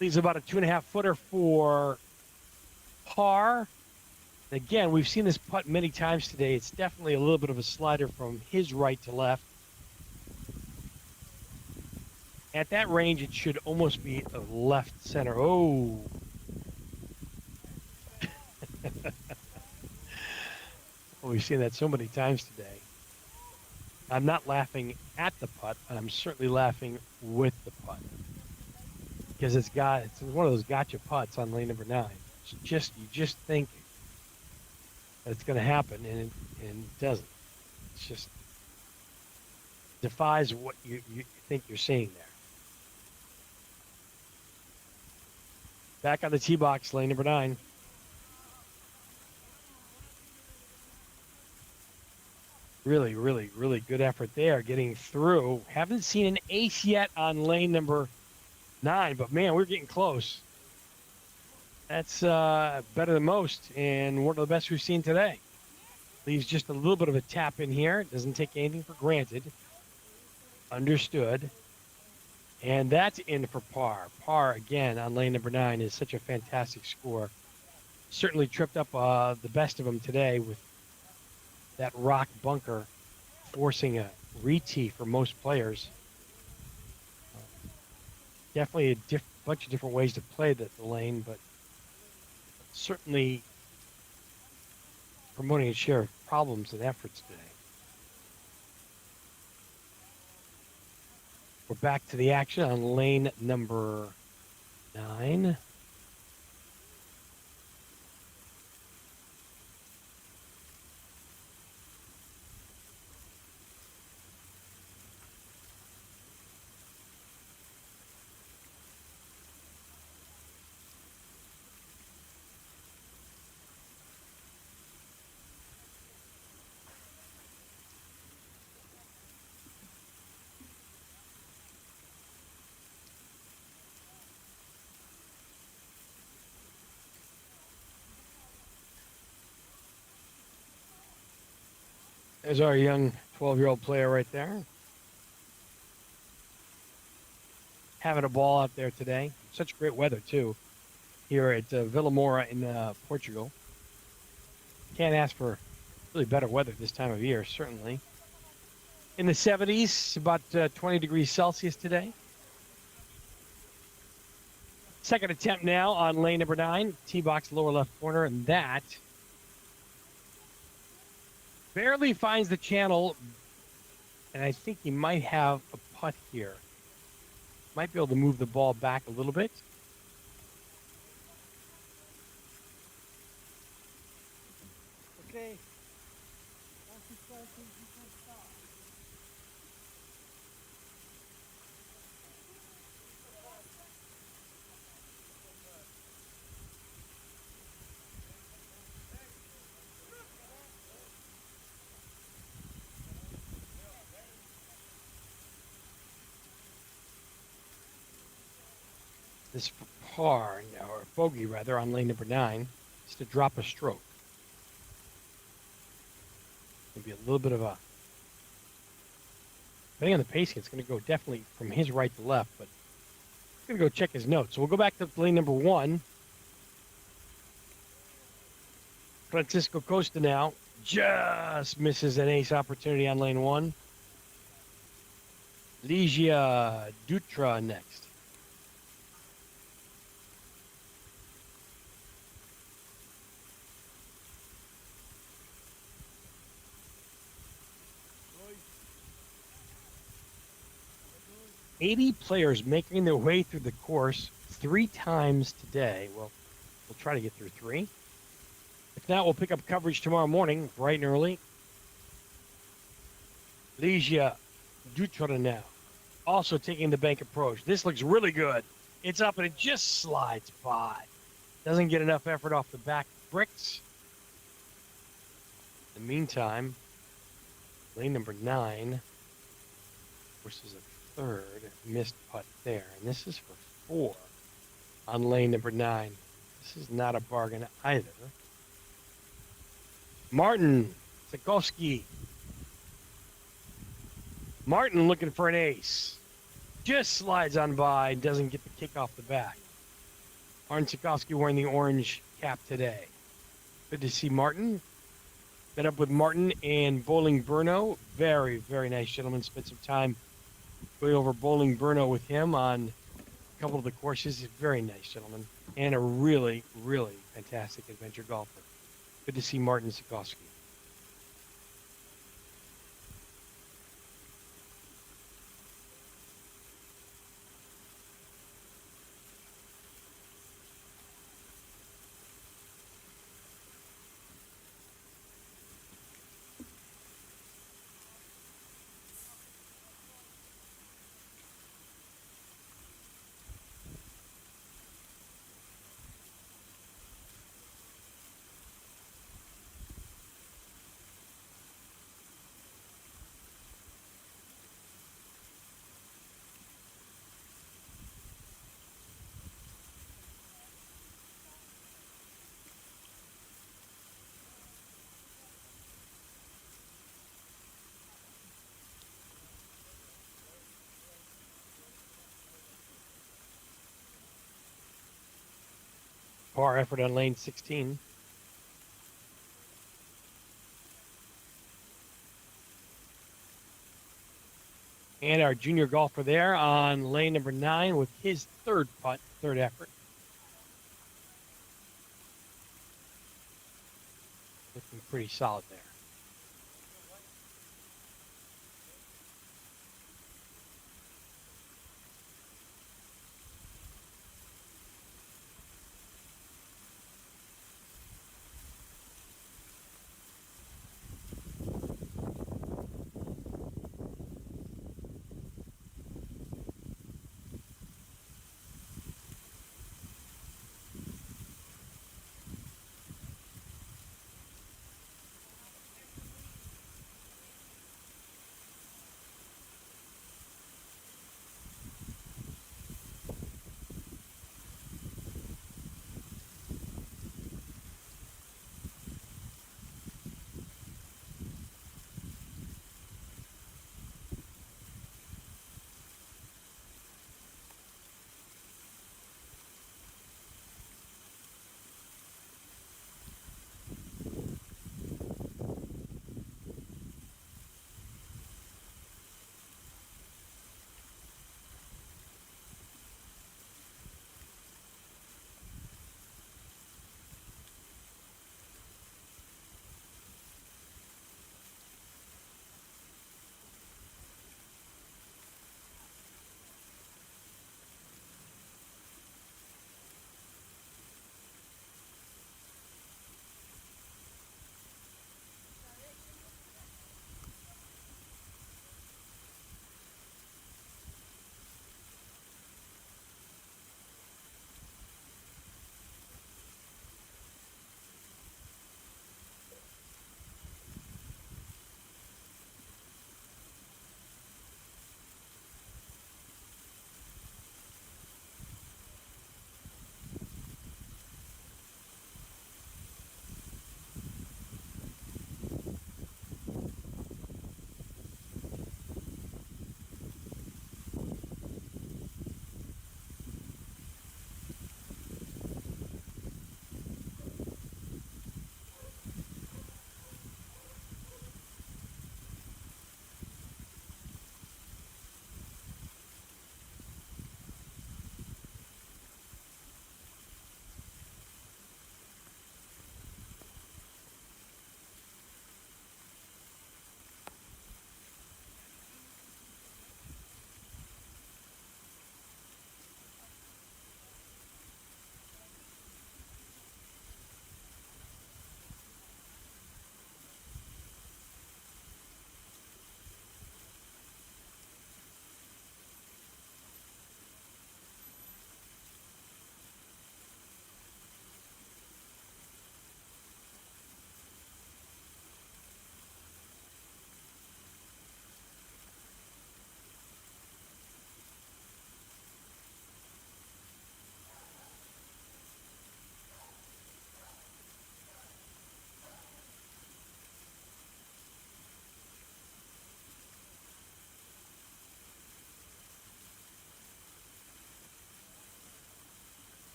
Leaves about a 2.5 footer for par. And again, we've seen this putt many times today. It's definitely a little bit of a slider from his right to left. At that range, it should almost be a left center. Oh. Well, we've seen that so many times today. I'm not laughing at the putt, but I'm certainly laughing with the putt. Because it's one of those gotcha putts on lane number 9. You just think that it's going to happen, and it doesn't. It's just defies what you think you're seeing there. Back on the tee box, lane number 9. Really, really, really good effort there getting through. Haven't seen an ace yet on lane number 9, but man, we're getting close. That's better than most and one of the best we've seen today. Leaves just a little bit of a tap in here. Doesn't take anything for granted. Understood. And that's in for par. Par, again, on lane number 9 is such a fantastic score. Certainly tripped up the best of them today with that rock bunker forcing a re-tee for most players. Definitely a bunch of different ways to play the lane, but certainly promoting a share of problems and efforts today. We're back to the action on lane number 9. There's our young 12-year-old player right there. Having a ball out there today. Such great weather, too, here at Vila Moura in Portugal. Can't ask for really better weather this time of year, certainly. In the 70s, about 20 degrees Celsius today. Second attempt now on lane number 9, tee box lower left corner, and that barely finds the channel, and I think he might have a putt here. Might be able to move the ball back a little bit. Okay. Once you start thinking, you can stop. This par, or bogey rather, on lane number 9 is to drop a stroke. Maybe a little bit of a, depending on the pacing, it's going to go definitely from his right to left, but he's going to go check his notes. So we'll go back to lane number 1. Francisco Costa now just misses an ace opportunity on lane 1. Ligia Dutra next. Roy, 80 players making their way through the course 3 times today. Well, we'll try to get through 3. If not, we'll pick up coverage tomorrow morning, bright and early. Ligia Dutra now, also taking the bank approach. This looks really good. It's up and it just slides by. Doesn't get enough effort off the back bricks. In the meantime, lane number 9 versus a third missed putt there. And this is for 4 on lane number 9. This is not a bargain either. Martin Sikowski. Martin looking for an ace. Just slides on by and doesn't get the kick off the back. Martin Sikowski wearing the orange cap today. Good to see Martin. Met up with Martin and Bowling Burno. Very, very nice gentleman. Spent some time going over Bowling Burno with him on a couple of the courses. Very nice gentleman. And a really, really fantastic adventure golfer. Good to see Martin Sikowski. Par effort on lane 16. And our junior golfer there on lane number 9 with his third putt, third effort. Looking pretty solid there.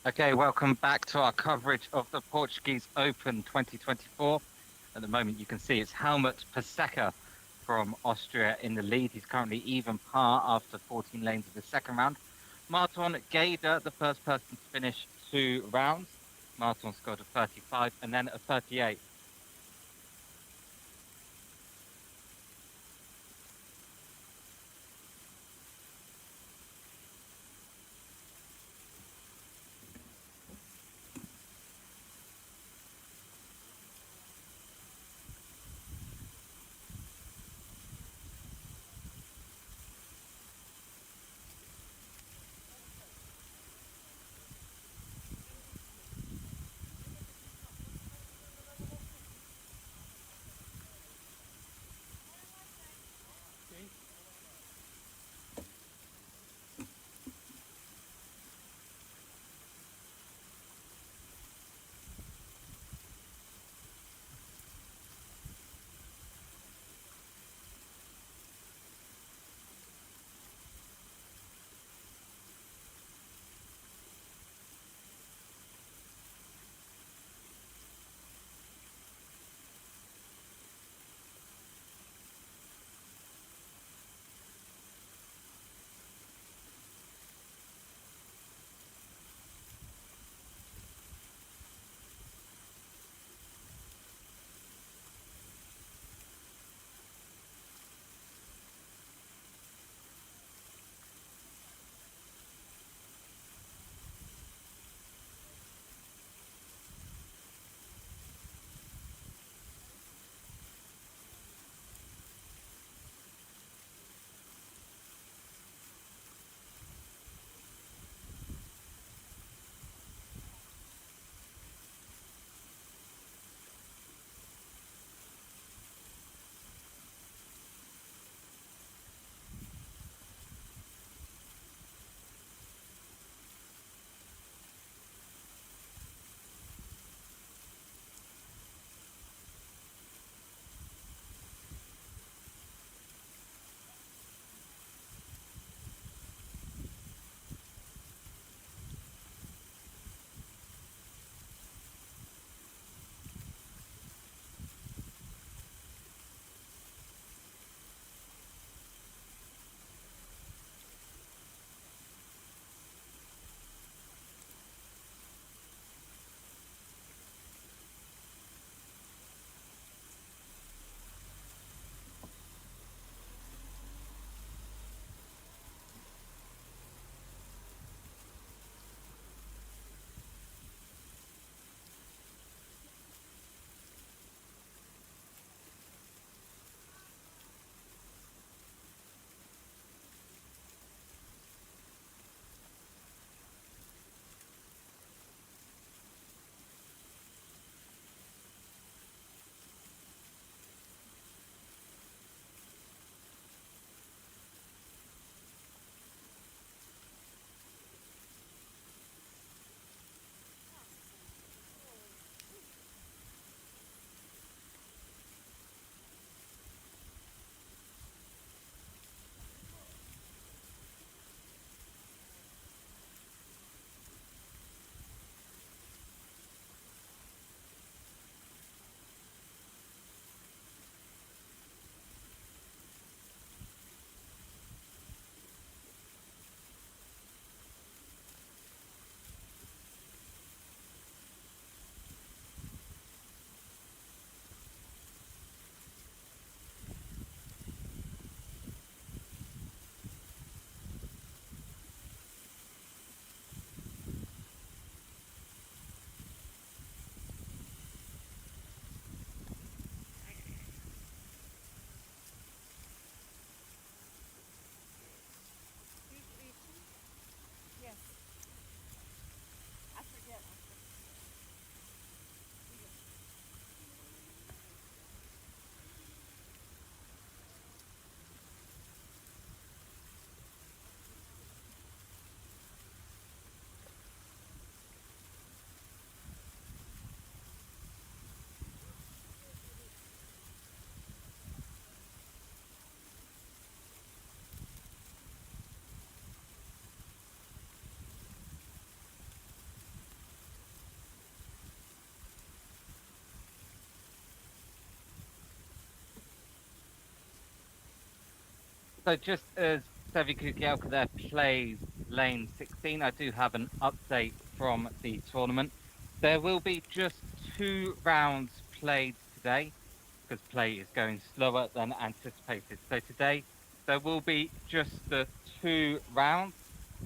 Okay, welcome back to our coverage of the Portuguese Open 2024. At the moment, you can see it's Helmut Paseka from Austria in the lead. He's currently even par after 14 lanes of the second round. Martin Gaider, the first person to finish 2 rounds. Martin scored a 35 and then a 38. So just as Sevi Kukielka there plays lane 16, I do have an update from the tournament. There will be just 2 rounds played today because play is going slower than anticipated. So today there will be just the 2 rounds,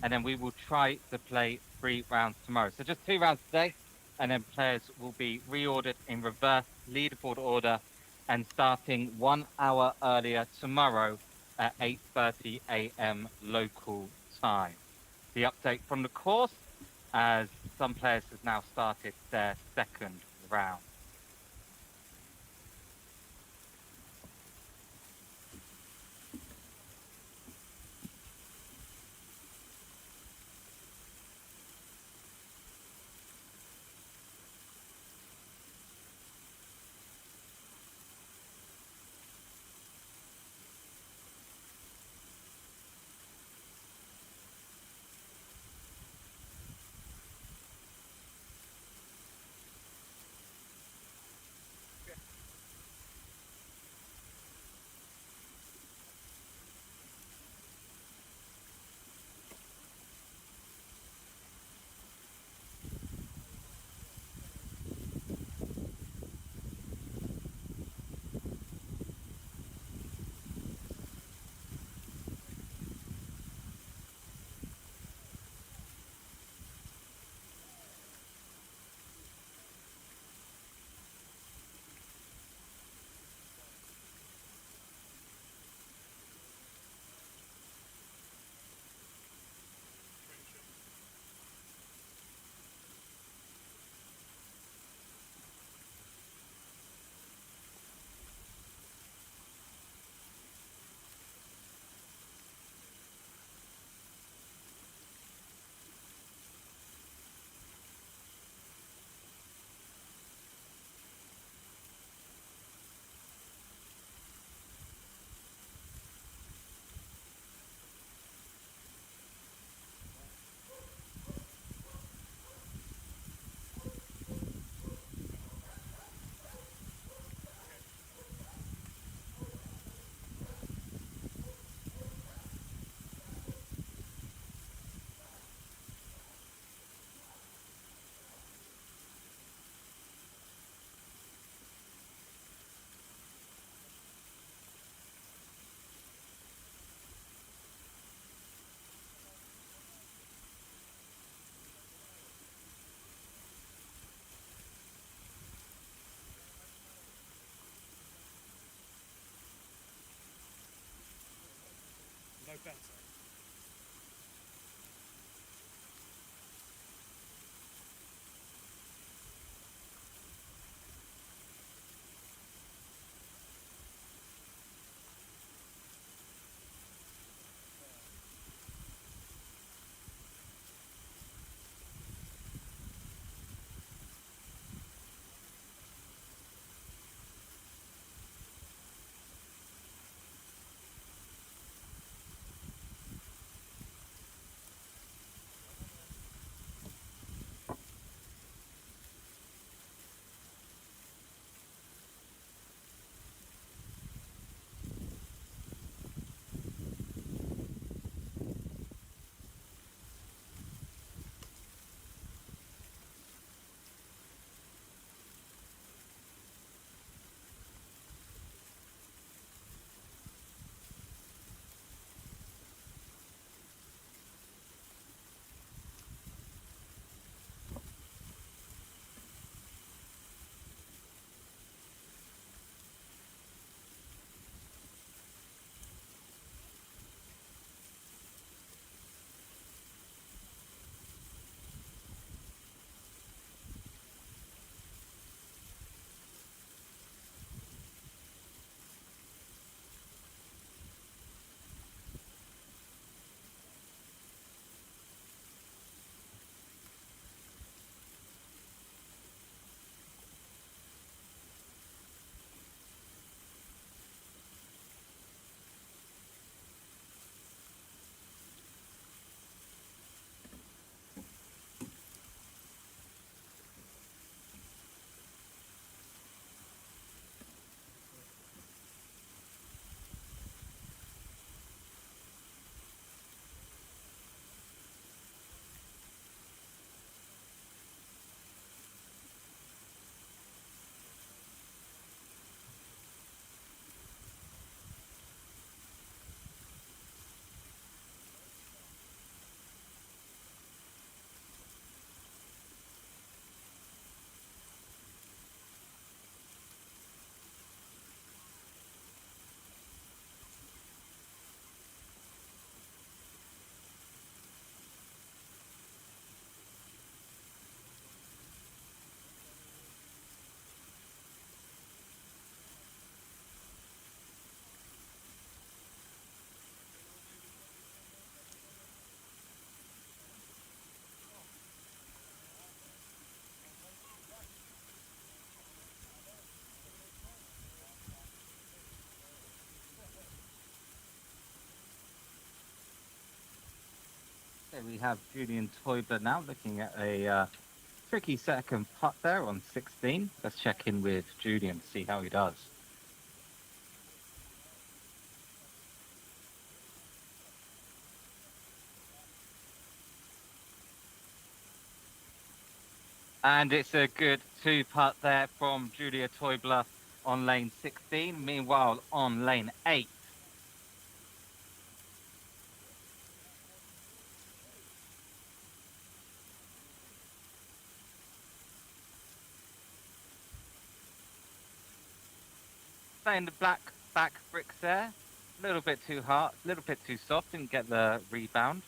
and then we will try to play 3 rounds tomorrow. So just 2 rounds today, and then players will be reordered in reverse leaderboard order and starting 1 hour earlier tomorrow at 8:30 a.m. local time. The update from the course, as some players have now started their second round. we have Julian Teubler now looking at a tricky second putt there on 16. Let's check in with Julian, see how he does. And it's a good two putt there from Julia Teubler on lane 16. Meanwhile, on lane 8, playing the black back bricks there. A little bit too hard, a little bit too soft, didn't get the rebound.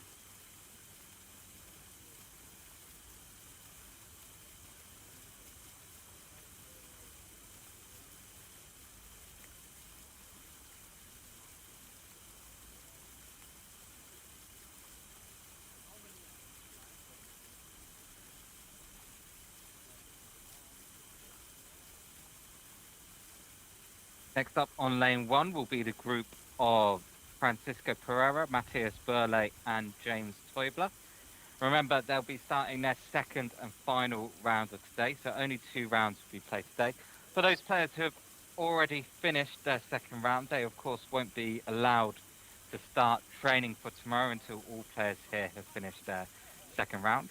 Next up on lane 1 will be the group of Francisco Pereira, Matthias Burle, and James Teubler. Remember, they'll be starting their second and final round of today, so only 2 rounds will be played today. For those players who have already finished their second round, they of course won't be allowed to start training for tomorrow until all players here have finished their second round.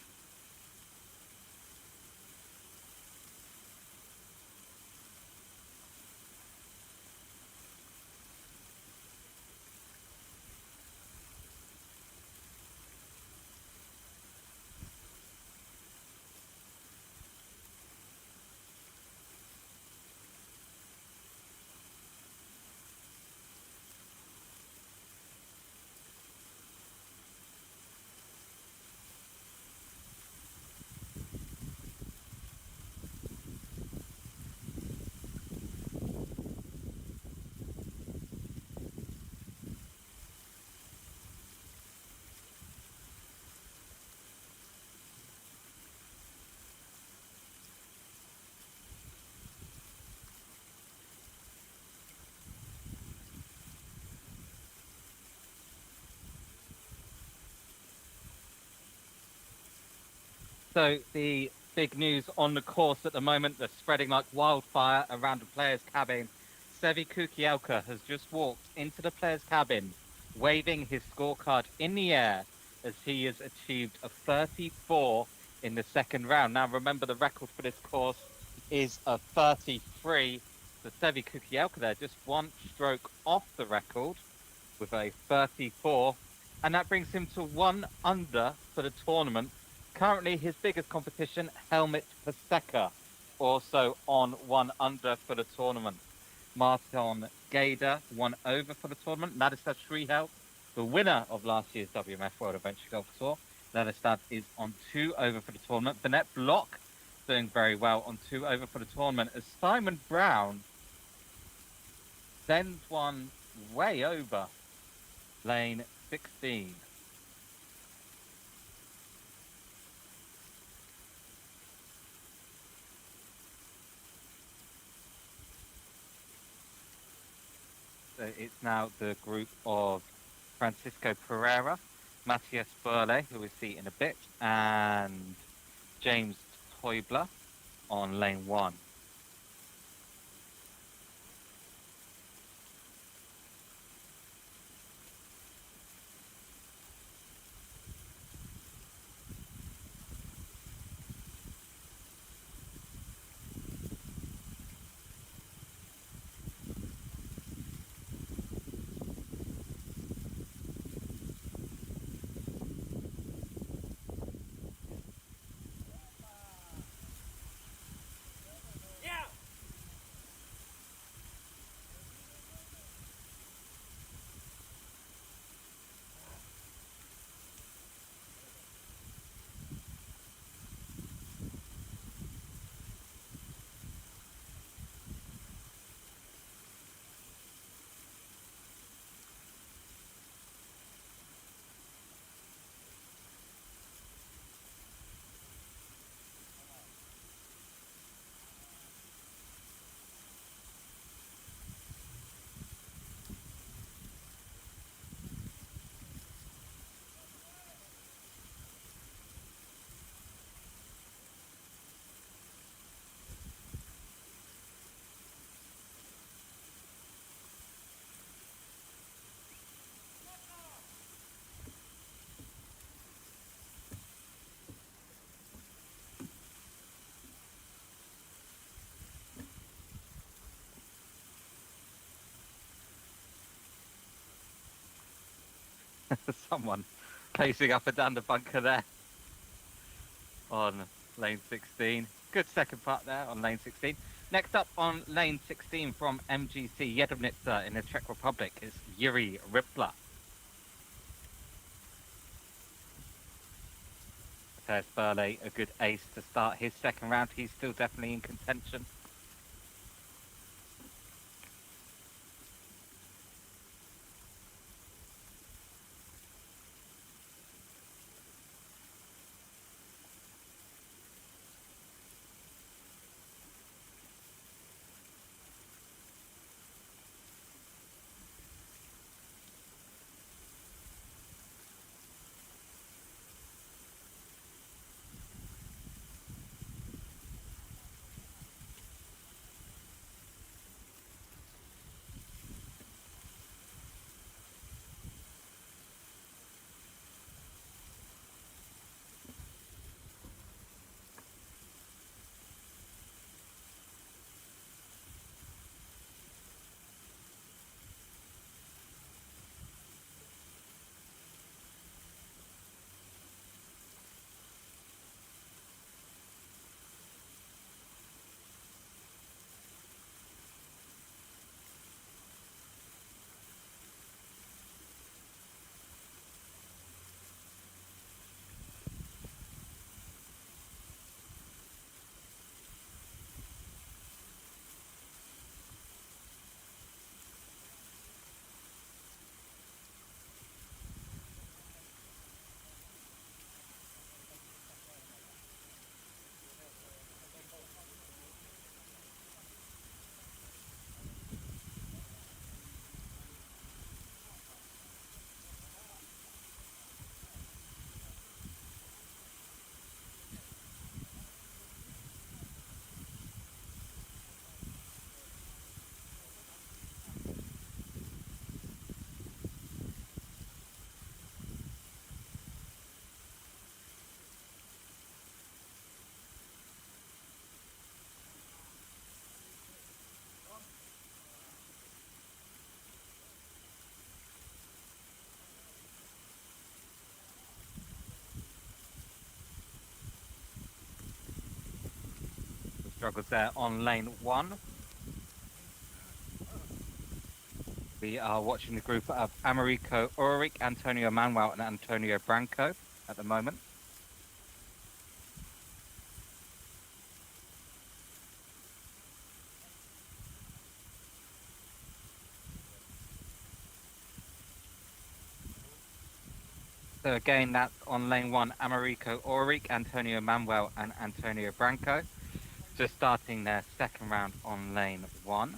So the big news on the course at the moment that's spreading like wildfire around the players' cabin. Sevi Kukielka has just walked into the players' cabin, waving his scorecard in the air as he has achieved a 34 in the second round. Now remember, the record for this course is a 33. So Sevi Kukielka there, just one stroke off the record with a 34. And that brings him to 1 under for the tournament. Currently, his biggest competition, Helmut Paseka, also on 1 under for the tournament. Martin Gader, 1 over for the tournament. Ladistad Shrihel, the winner of last year's WMF World Adventure Golf Tour. Ladistad is on 2 over for the tournament. Bennett Block doing very well on 2 over for the tournament, as Simon Brown sends one way over lane 16. So it's now the group of Francisco Pereira, Matthias Burle, who we'll see in a bit, and James Teubler on lane 1. Someone pacing up and down the bunker there on lane 16. Good second putt there on lane 16. Next up on lane 16 from MGC Jedovnica in the Czech Republic is Yuri Rippler. There's Burley, a good ace to start his second round. He's still definitely in contention. The struggles there on lane 1. We are watching the group of Americo Ulrich, Antonio Manuel, and Antonio Branco at the moment. So again, that's on lane 1, Americo Ulrich, Antonio Manuel, and Antonio Branco. Just starting their second round on lane 1.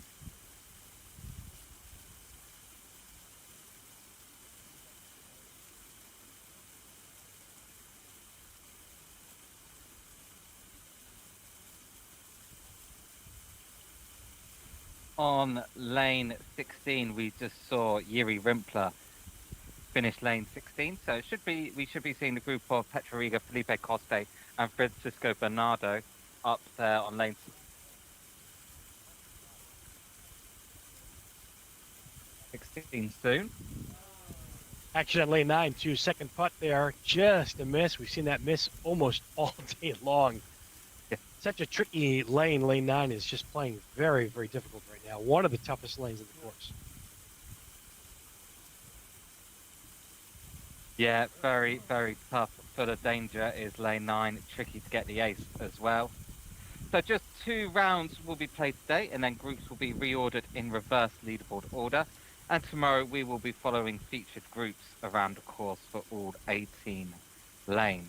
On lane 16, we just saw Yuri Rimpler finish lane 16. So we should be seeing the group of Petra Riga, Felipe Coste, and Francisco Bernardo up there on lane 16 soon. Action on lane 9, too. Second putt there, just a miss. We've seen that miss almost all day long. Yeah. Such a tricky lane. Lane 9 is just playing very, very difficult right now. One of the toughest lanes of the course. Yeah, very, very tough. Full of danger is lane 9. Tricky to get the ace as well. So just 2 rounds will be played today, and then groups will be reordered in reverse leaderboard order. And tomorrow we will be following featured groups around the course for all 18 lanes.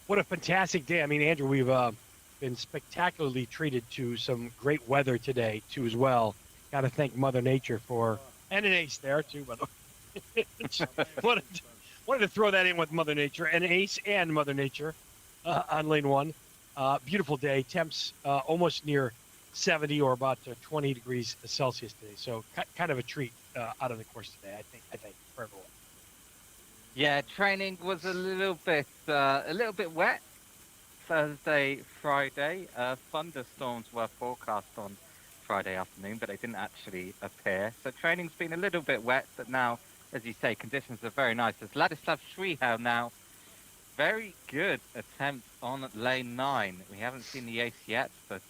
What a fantastic day. I mean, Andrew, we've been spectacularly treated to some great weather today, too, as well. Got to thank Mother Nature for, and an ace there, too, by the way. wanted to throw that in with Mother Nature, an ace and Mother Nature on lane 1. Beautiful day. Temps almost near 70 or about 20 degrees Celsius today. So kind of a treat out of the course today, I think, for everyone. Yeah, training was a little bit Thursday, Friday. Thunderstorms were forecast on Friday afternoon, but they didn't actually appear. So training's been a little bit wet, but now, as you say, conditions are very nice. As Ladislav Shrihau now, very good attempt on lane 9. We haven't seen the ace yet, but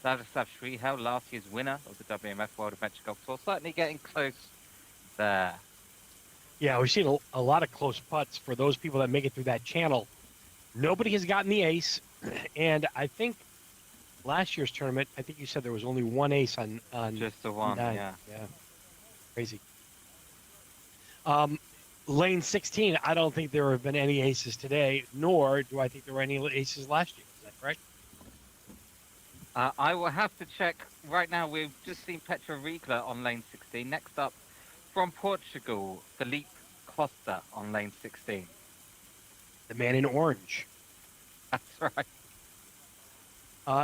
Ladislav Shrihau, last year's winner of the WMF World Adventure Golf Tour, certainly getting close there. Yeah, we've seen a lot of close putts for those people that make it through that channel. Nobody has gotten the ace, and I think last year's tournament, I think you said there was only one ace on Just the one, 9. yeah. Yeah, crazy. Lane 16, I don't think there have been any aces today, nor do I think there were any aces last year. Is that correct? I will have to check. Right now, we've just seen Petra Riegler on lane 16. Next up, from Portugal, Felipe Costa on lane 16. The man in orange. That's right.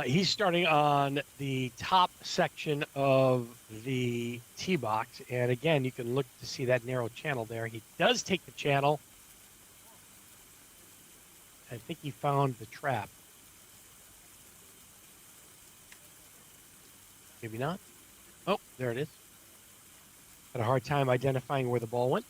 He's starting on the top section of the tee box. And again, you can look to see that narrow channel there. He does take the channel. I think he found the trap. Maybe not. Oh, there it is. Had a hard time identifying where the ball went.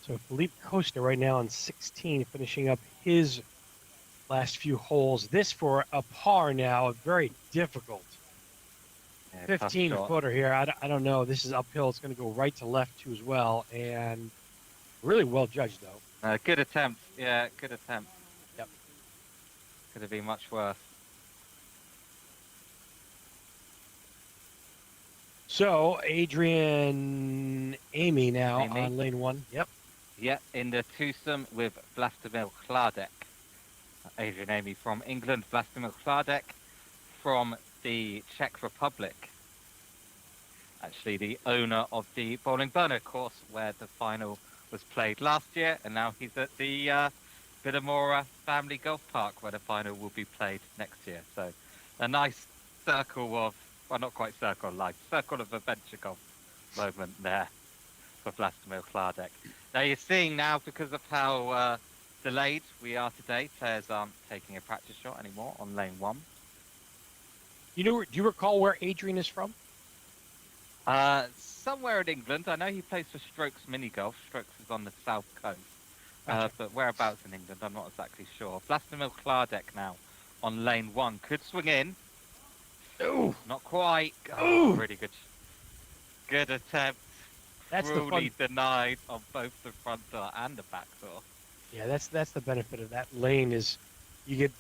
So Felipe Costa right now on 16, finishing up his last few holes. This for a par now, very difficult. Yeah, tough 15 shot. footer here. I don't know. This is uphill. It's going to go right to left too as well. And really well judged, though. Good attempt. Yeah, good attempt. Yep. Could have been much worse. So Adrian Amy now Amy. on lane 1. Yep. Yeah, in the twosome with Vlastimil Hladek. Adrian Amy from England, Vlastimil Hladek from the Czech Republic. Actually, the owner of the Bowling Burner course where the final was played last year, and now he's at the Vilamora Family Golf Park where the final will be played next year. So a nice circle of, well, not quite circle of life, circle of adventure golf moment there for Vlastimil Hladek. Now you're seeing now, because of how delayed we are today, players aren't taking a practice shot anymore on lane 1. Do you recall where Adrian is from? Somewhere in England. I know he plays for Strokes Mini Golf. Strokes is on the south coast. Gotcha. But whereabouts in England, I'm not exactly sure. Vlastimil Hladek now on lane 1. Could swing in. Ooh. Not quite. Ooh. Really good. Good attempt. That's the Cruelly fun. denied on both the front door and the back door. Yeah, that's the benefit of that lane is you get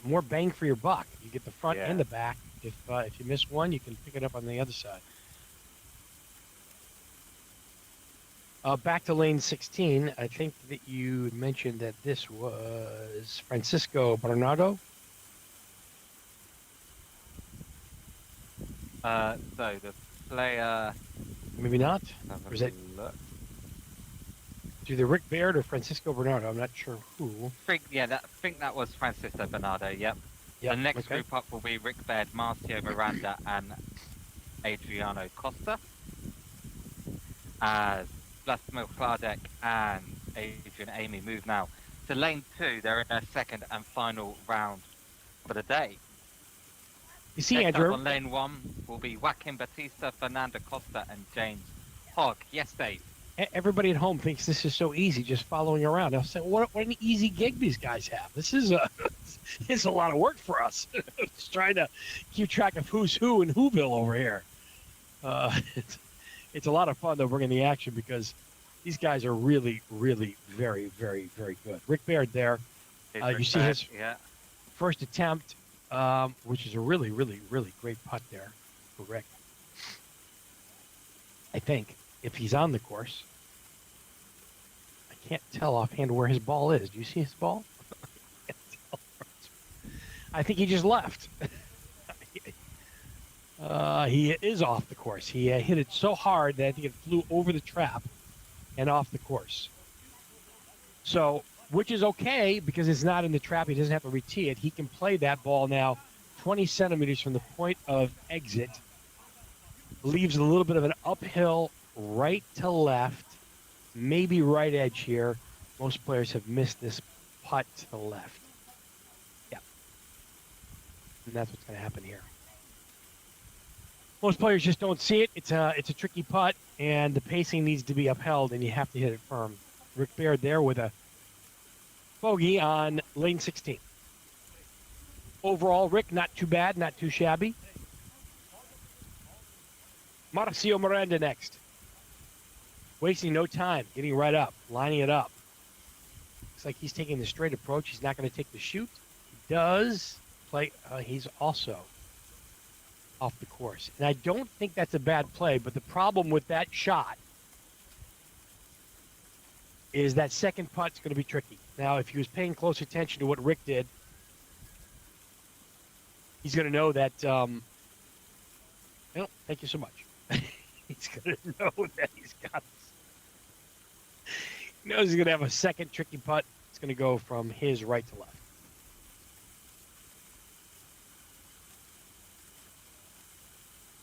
more bang for your buck. You get the front Yeah. and the back. If you miss one, you can pick it up on the other side. Back to lane 16. I think that you mentioned that this was Francisco Bernardo. So the player. Maybe not. Have Or a is it look. it's either Rick Baird or Francisco Bernardo? I'm not sure who. I think that was Francisco Bernardo. Yep. Yeah. The next group up will be Rick Baird, Marcio Miranda, and Adriano Costa. As Vlastimil Hladek and Adrian Amy move now to lane 2. They're in their second and final round for the day. You see, Next Andrew. up on lane 1 will be Joaquin Batista, Fernando Costa, and James Hogg. Yes, Dave. Everybody at home thinks this is so easy, just following around. I'll say, what an easy gig these guys have. This is it's a lot of work for us. Just trying to keep track of who's who in Whoville over here. It's a lot of fun though, bringing the action, because these guys are really, really, very, very, very good. Rick Baird there. It's You see Baird, his yeah. first attempt, which is a really, really, really great putt there for Rick. I think, if he's on the course. I can't tell offhand where his ball is. Do you see his ball? I can't tell. I think he just left. He is off the course. He hit it so hard that I think it flew over the trap and off the course. So, which is okay because it's not in the trap. He doesn't have to re-tee it. He can play that ball now 20 centimeters from the point of exit. Leaves a little bit of an uphill right to left, maybe right edge here. Most players have missed this putt to the left. Yeah. And that's what's going to happen here. Most players just don't see it. It's a tricky putt, and the pacing needs to be upheld, and you have to hit it firm. Rick Baird there with a bogey on lane 16. Overall, Rick, not too bad, not too shabby. Marcio Miranda next. Wasting no time, getting right up, lining it up. Looks like he's taking the straight approach. He's not going to take the shoot. He does play. He's also off the course. And I don't think that's a bad play, but the problem with that shot is that second putt's going to be tricky. Now, if he was paying close attention to what Rick did, he's going to know that, thank you so much. He's going to know that he's got this. He knows he's going to have a second tricky putt. It's going to go from his right to left.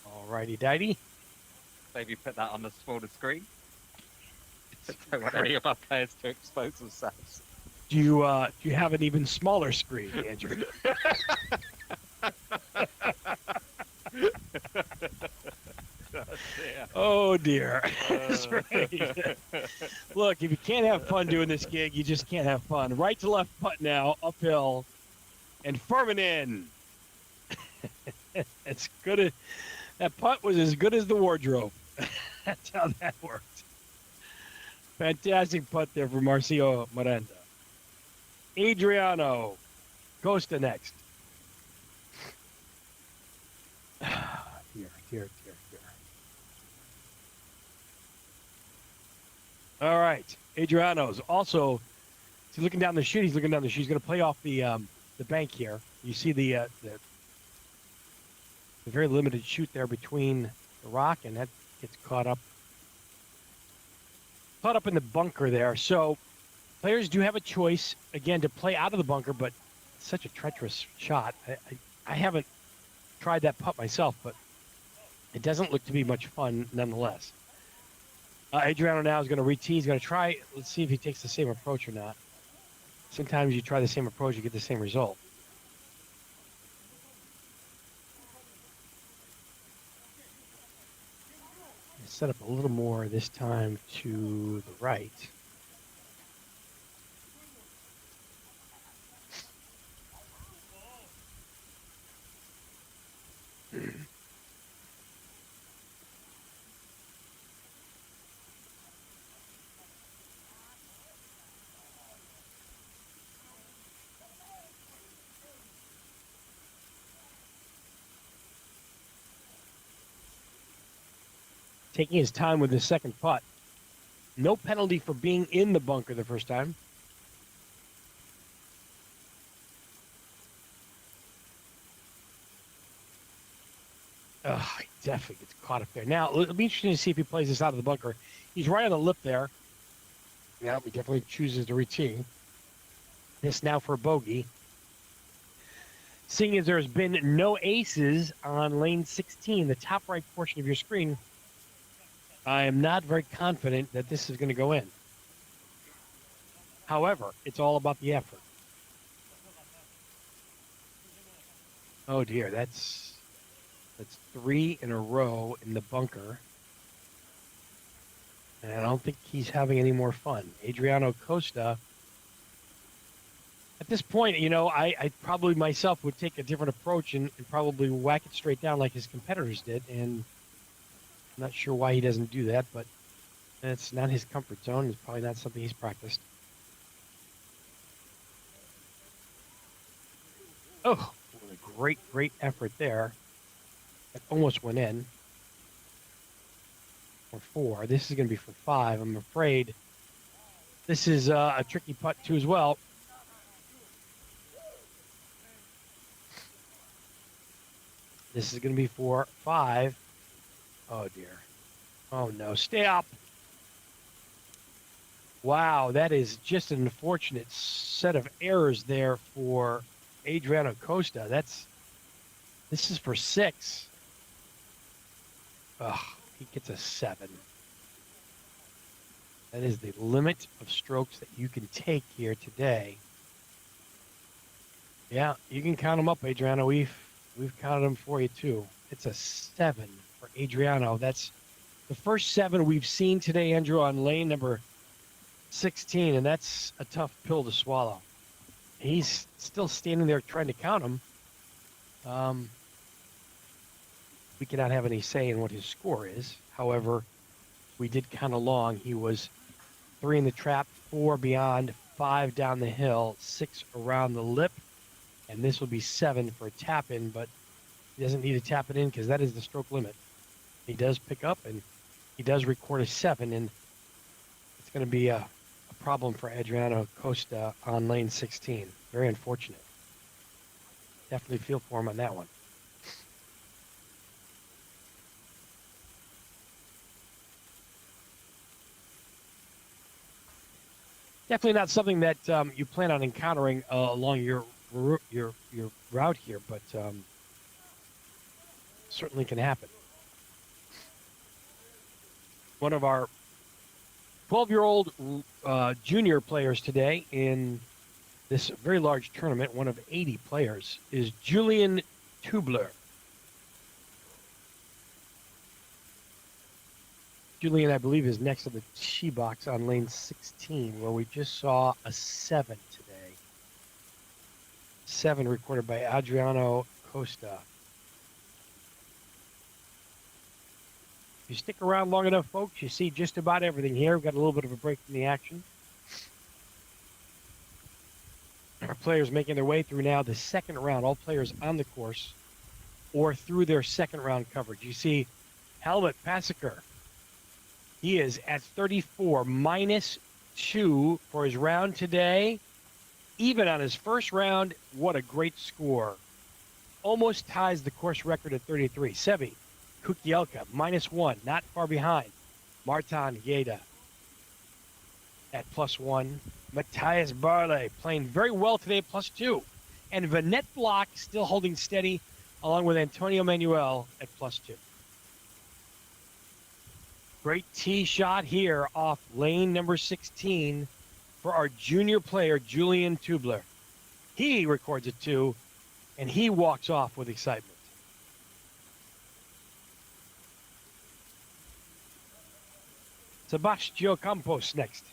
All righty, dighty. Maybe put that on the smaller screen. Don't want any of our players to expose themselves. Do you have an even smaller screen, Andrew? Oh dear. That's right. Look, if you can't have fun doing this gig, you just can't have fun. Right to left putt now, uphill, and firming in. It's good. That putt was as good as the wardrobe. That's how that worked. Fantastic putt there for Marcio Miranda. Adriano Costa next. Here. All right. Adriano's also, he's looking down the chute. He's going to play off the bank here. You see the very limited chute there between the rock, and that gets caught up in the bunker there. So players do have a choice, again, to play out of the bunker, but it's such a treacherous shot. I haven't tried that putt myself, but it doesn't look to be much fun nonetheless. Adriano now is going to re-tee. He's going to try. Let's see if he takes the same approach or not. Sometimes you try the same approach, you get the same result. Set up a little more this time to the right. Taking his time with his second putt. No penalty for being in the bunker the first time. He definitely gets caught up there. Now, it'll be interesting to see if he plays this out of the bunker. He's right on the lip there. Yeah, he definitely chooses to re-tee. This now for a bogey. Seeing as there's been no aces on lane 16, the top right portion of your screen, I am not very confident that this is going to go in. However, it's all about the effort. Oh dear, that's 3 in a row in the bunker. And I don't think he's having any more fun. Adriano Costa, at this point, I probably myself would take a different approach and probably whack it straight down like his competitors did. And I'm not sure why he doesn't do that, but it's not his comfort zone. It's probably not something he's practiced. Oh, what a great effort there. That almost went in. For 4. This is going to be for 5. I'm afraid this is a tricky putt, too, as well. This is going to be for 5. Oh, dear. Oh, no. Stay up. Wow, that is just an unfortunate set of errors there for Adriano Costa. This is for 6. Ugh, he gets a 7. That is the limit of strokes that you can take here today. Yeah, you can count them up, Adriano. We've counted them for you too. It's a 7 for Adriano. That's the first 7 we've seen today, Andrew, on lane number 16, and that's a tough pill to swallow. He's still standing there trying to count them. We cannot have any say in what his score is. However, we did count along. He was 3 in the trap, 4 beyond, 5 down the hill, 6 around the lip, and this will be 7 for a tap in, but he doesn't need to tap it in because that is the stroke limit. He does pick up and he does record a 7, and it's going to be a problem for Adriano Costa on lane 16. Very unfortunate. Definitely feel for him on that one. Definitely not something that you plan on encountering along your route here, but certainly can happen. One of our 12-year-old junior players today in this very large tournament, one of 80 players, is Julian Tubler. Julian, I believe, is next to the tee box on lane 16, where we just saw a 7 today. 7 recorded by Adriano Costa. If you stick around long enough, folks, you see just about everything here. We've got a little bit of a break from the action. Our players making their way through now the second round. All players on the course or through their second round coverage. You see Helmut Pasaker. He is at 34, -2 for his round today. Even on his first round, what a great score. Almost ties the course record at 33. Sebi Kukielka, -1, not far behind. Martin Yeda at +1. Matthias Barley playing very well today at +2. And Vanette Block still holding steady along with Antonio Manuel at +2. Great tee shot here off lane number 16 for our junior player, Julian Tubler. He records a 2, and he walks off with excitement. Sebastião Campos next.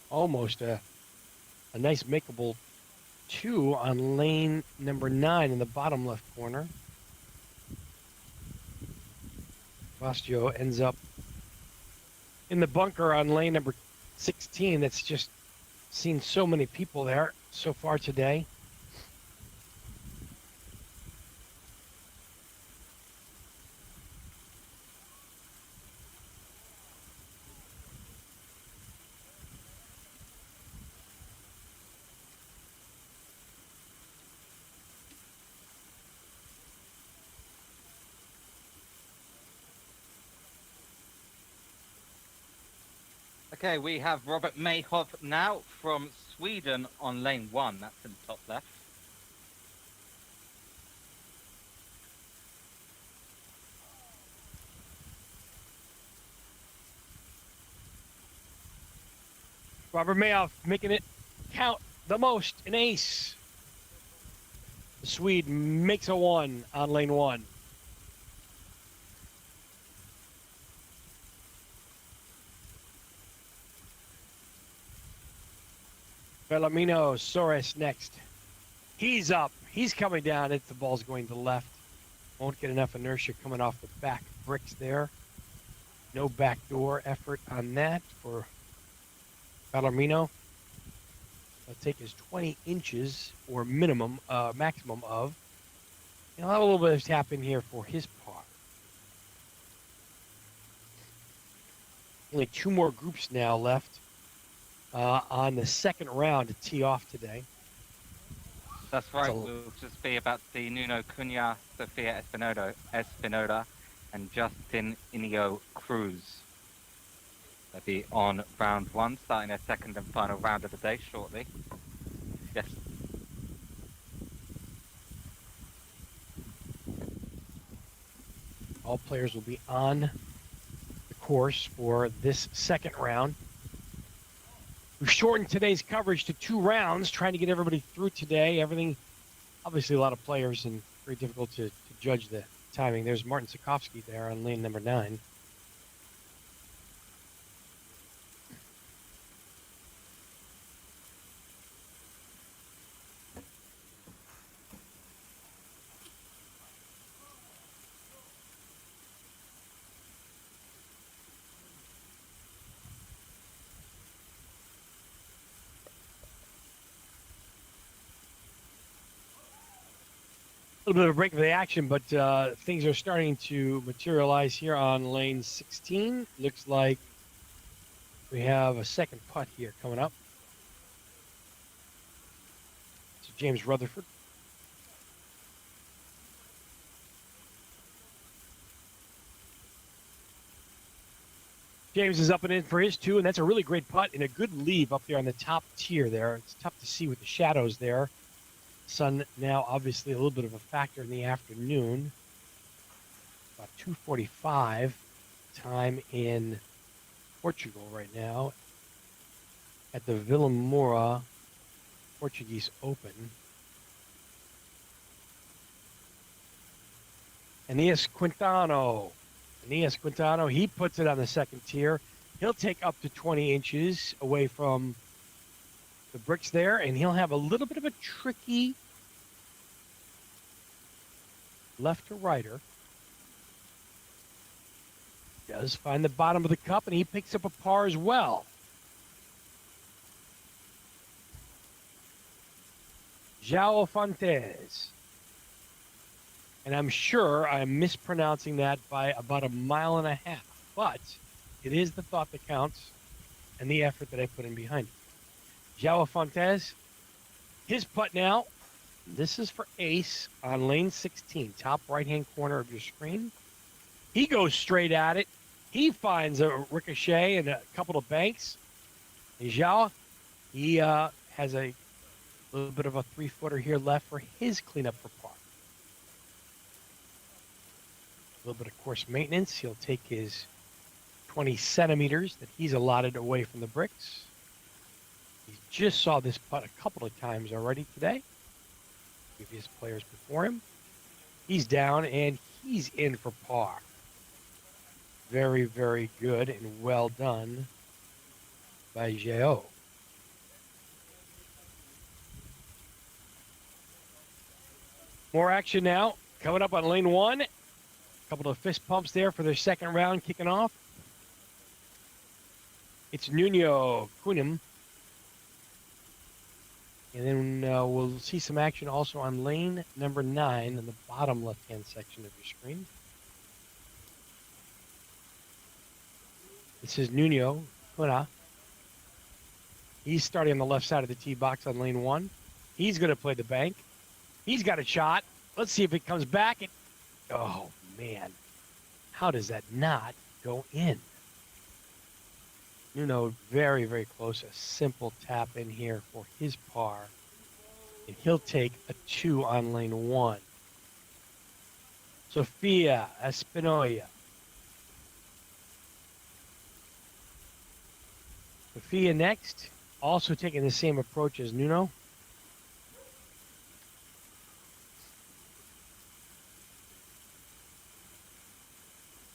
Almost a nice makeable 2 on lane number 9 in the bottom left corner. Sebastião ends up in the bunker on lane number 16. That's just seen so many people there so far today. Okay, we have Robert Mayhoff now from Sweden on lane 1. That's in the top left. Robert Mayhoff making it count the most, an ace. The Swede makes a 1 on lane 1. Bellarmino Soares next. He's up. He's coming down. The ball's going to the left. Won't get enough inertia coming off the back bricks there. No backdoor effort on that for Bellarmino. He'll take his 20 inches or maximum of. He'll have a little bit of tap in here for his par. Only 2 more groups now left on the second round to tee off today. That's right. So- We'll just be about to see Nuno Cunha, Sofia Espinoda, and Justin Inio Cruz. They'll be on round 1, starting their second and final round of the day shortly. Yes. All players will be on the course for this second round. We've shortened today's coverage to 2 rounds, trying to get everybody through today. Everything, obviously, a lot of players and very difficult to judge the timing. There's Martin Sikowski there on lane number 9. A little bit of a break of the action, but things are starting to materialize here on lane 16. Looks like we have a second putt here coming up. So James Rutherford. James is up and in for his 2, and that's a really great putt and a good leave up there on the top tier there. It's tough to see with the shadows there. Sun now obviously a little bit of a factor in the afternoon. About 2:45 time in Portugal right now at the Vila Moura Portuguese Open. Aeneas Quintano, he puts it on the second tier. He'll take up to 20 inches away from the bricks there, and he'll have a little bit of a tricky left to righter. Does find the bottom of the cup, and he picks up a par as well. João Fontes. And I'm sure I'm mispronouncing that by about 1.5 miles, but it is the thought that counts and the effort that I put in behind it. João Fontes, his putt now. This is for ace on lane 16, top right-hand corner of your screen. He goes straight at it. He finds a ricochet and a couple of banks. And João, he has a little bit of a 3-footer here left for his cleanup for par. A little bit of course maintenance. He'll take his 20 centimeters that he's allotted away from the bricks. He just saw this putt a couple of times already today. Previous players before him. He's down and he's in for par. Very, very good and well done by João. More action now. Coming up on lane 1. A couple of fist pumps there for their second round kicking off. It's Nuno Cunha. And then we'll see some action also on lane number 9 in the bottom left-hand section of your screen. This is Nuno Cunha. He's starting on the left side of the tee box on lane 1. He's going to play the bank. He's got a shot. Let's see if it comes back. Oh, man. How does that not go in? Nuno very, very close. A simple tap in here for his par. And he'll take a 2 on lane 1. Sofia Espinoia. Sofia next. Also taking the same approach as Nuno.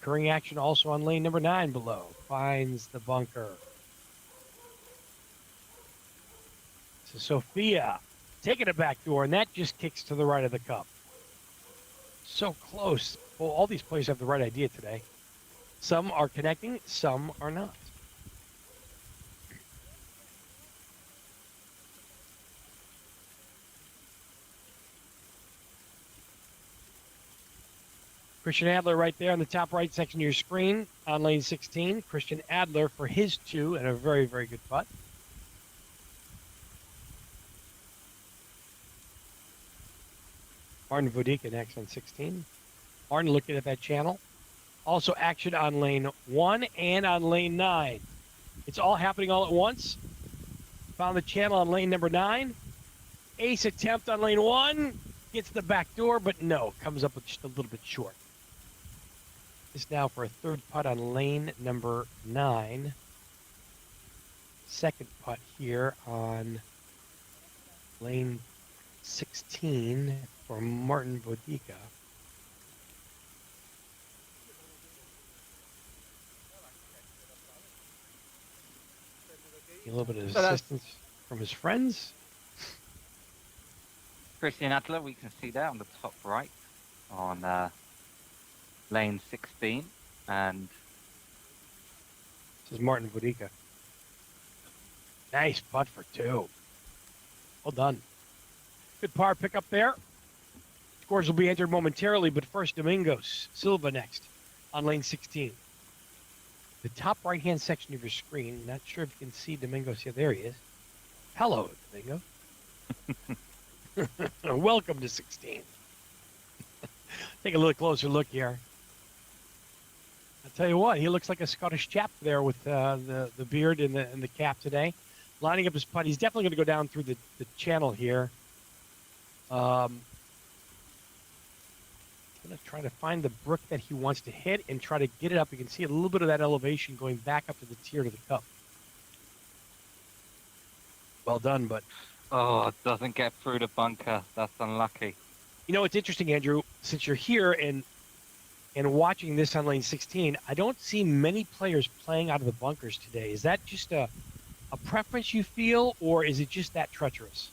Occurring action also on lane number 9 below. Finds the bunker. So Sofia taking it back door, and that just kicks to the right of the cup. So close. Well, all these players have the right idea today. Some are connecting, some are not. Christian Adler right there in the top right section of your screen on lane 16. Christian Adler for his 2 and a very, very good putt. Martin Vodika next on 16. Martin looking at that channel. Also action on lane 1 and on lane 9. It's all happening all at once. Found the channel on lane number 9. Ace attempt on lane 1. Gets the back door, but no. Comes up with just a little bit short. This now for a third putt on lane number 9. Second putt here on lane 16 for Martin Bodica. A little bit of assistance from his friends. Christian Adler, we can see there on the top right on lane 16. And this is Martin Bodica. Nice putt for 2. Well done. Good par pickup there. Scores will be entered momentarily, but first Domingos Silva next on lane 16. The top right-hand section of your screen. Not sure if you can see Domingos here. There he is. Hello, Domingo. Welcome to 16. Take a little closer look here. I'll tell you what, he looks like a Scottish chap there with the beard and the cap today. Lining up his putt. He's definitely going to go down through the channel here. Going to try to find the brook that he wants to hit and try to get it up. You can see a little bit of that elevation going back up to the tier to the cup. Well done, but... oh, it doesn't get through the bunker. That's unlucky. You know, it's interesting, Andrew, since you're here and watching this on lane 16, I don't see many players playing out of the bunkers today. Is that just a preference you feel, or is it just that treacherous?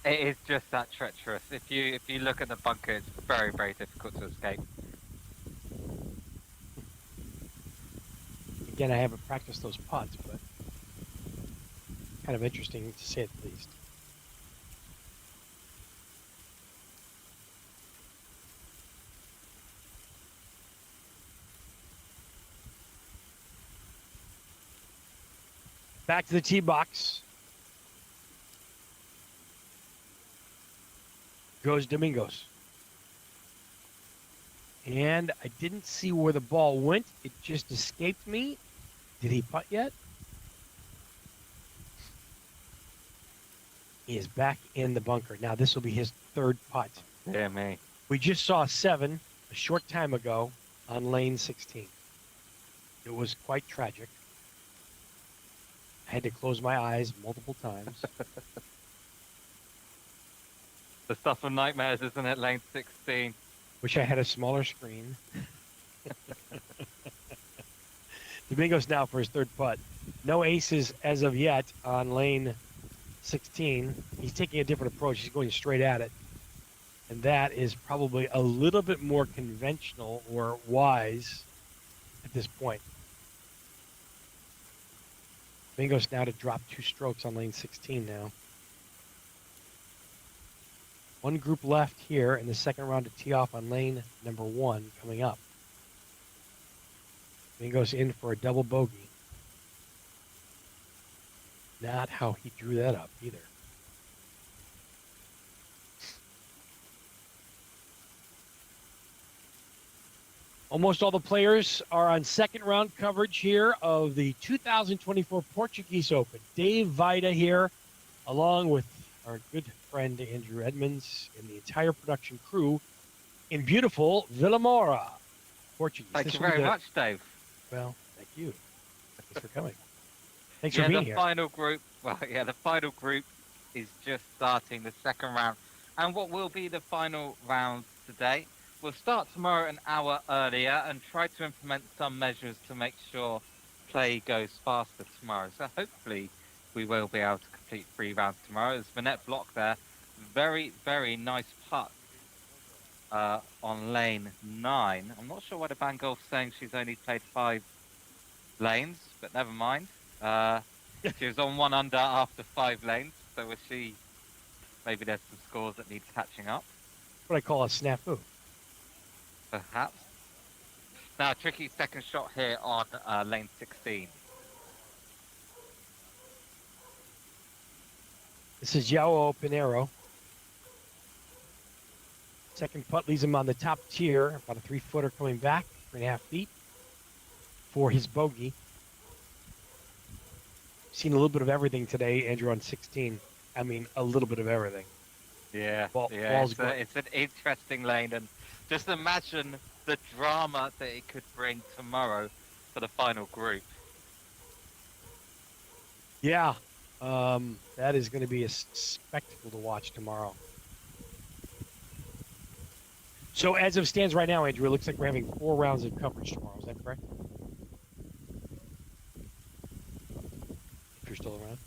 It is just that treacherous. If you look at the bunker, it's very, very difficult to escape. Again, I haven't practiced those putts, but kind of interesting to say at least. Back to the tee box. Goes Domingos. And I didn't see where the ball went. It just escaped me. Did he putt yet? He is back in the bunker. Now this will be his third putt. Yeah, me. We just saw 7 a short time ago on lane 16. It was quite tragic. I had to close my eyes multiple times. The stuff of nightmares, isn't it? Lane 16. Wish I had a smaller screen. Domingos now for his third putt. No aces as of yet on lane 16. He's taking a different approach. He's going straight at it. And that is probably a little bit more conventional or wise at this point. Domingos now to drop 2 strokes on lane 16 now. One group left here in the second round to tee off on lane number 1 coming up. Domingos in for a double bogey. Not how he drew that up either. Almost all the players are on second round coverage here of the 2024 Portuguese Open. Dave Vida here, along with our good friend Andrew Edmonds and the entire production crew in beautiful Vila Moura, Portuguese. Thank you very much, Dave. Well, thank you. Thanks for coming. Thanks Yeah, for being the here. final group. Well, yeah, the final group is just starting the second round, and what will be the final round today? We'll start tomorrow an hour earlier and try to implement some measures to make sure play goes faster tomorrow. So hopefully we will be able to complete 3 rounds tomorrow. There's Vanette Block there. Very, very nice putt on lane 9. I'm not sure why the Bangolf's saying she's only played 5 lanes, but never mind. She was on 1 under after 5 lanes, so we'll see. Maybe there's some scores that need catching up. What I call a snafu. perhaps. Now, tricky second shot here on lane 16. This is Yao Pinero. Second putt leaves him on the top tier, about a 3-footer coming back, 3.5 feet for his bogey. Seen a little bit of everything today, Andrew, on 16. I mean, a little bit of everything. Yeah, Ball's it's an interesting lane, and just imagine the drama that it could bring tomorrow for the final group. Yeah, that is going to be a spectacle to watch tomorrow. So as it stands right now, Andrew, it looks like we're having 4 rounds of coverage tomorrow. Is that correct? If you're still around.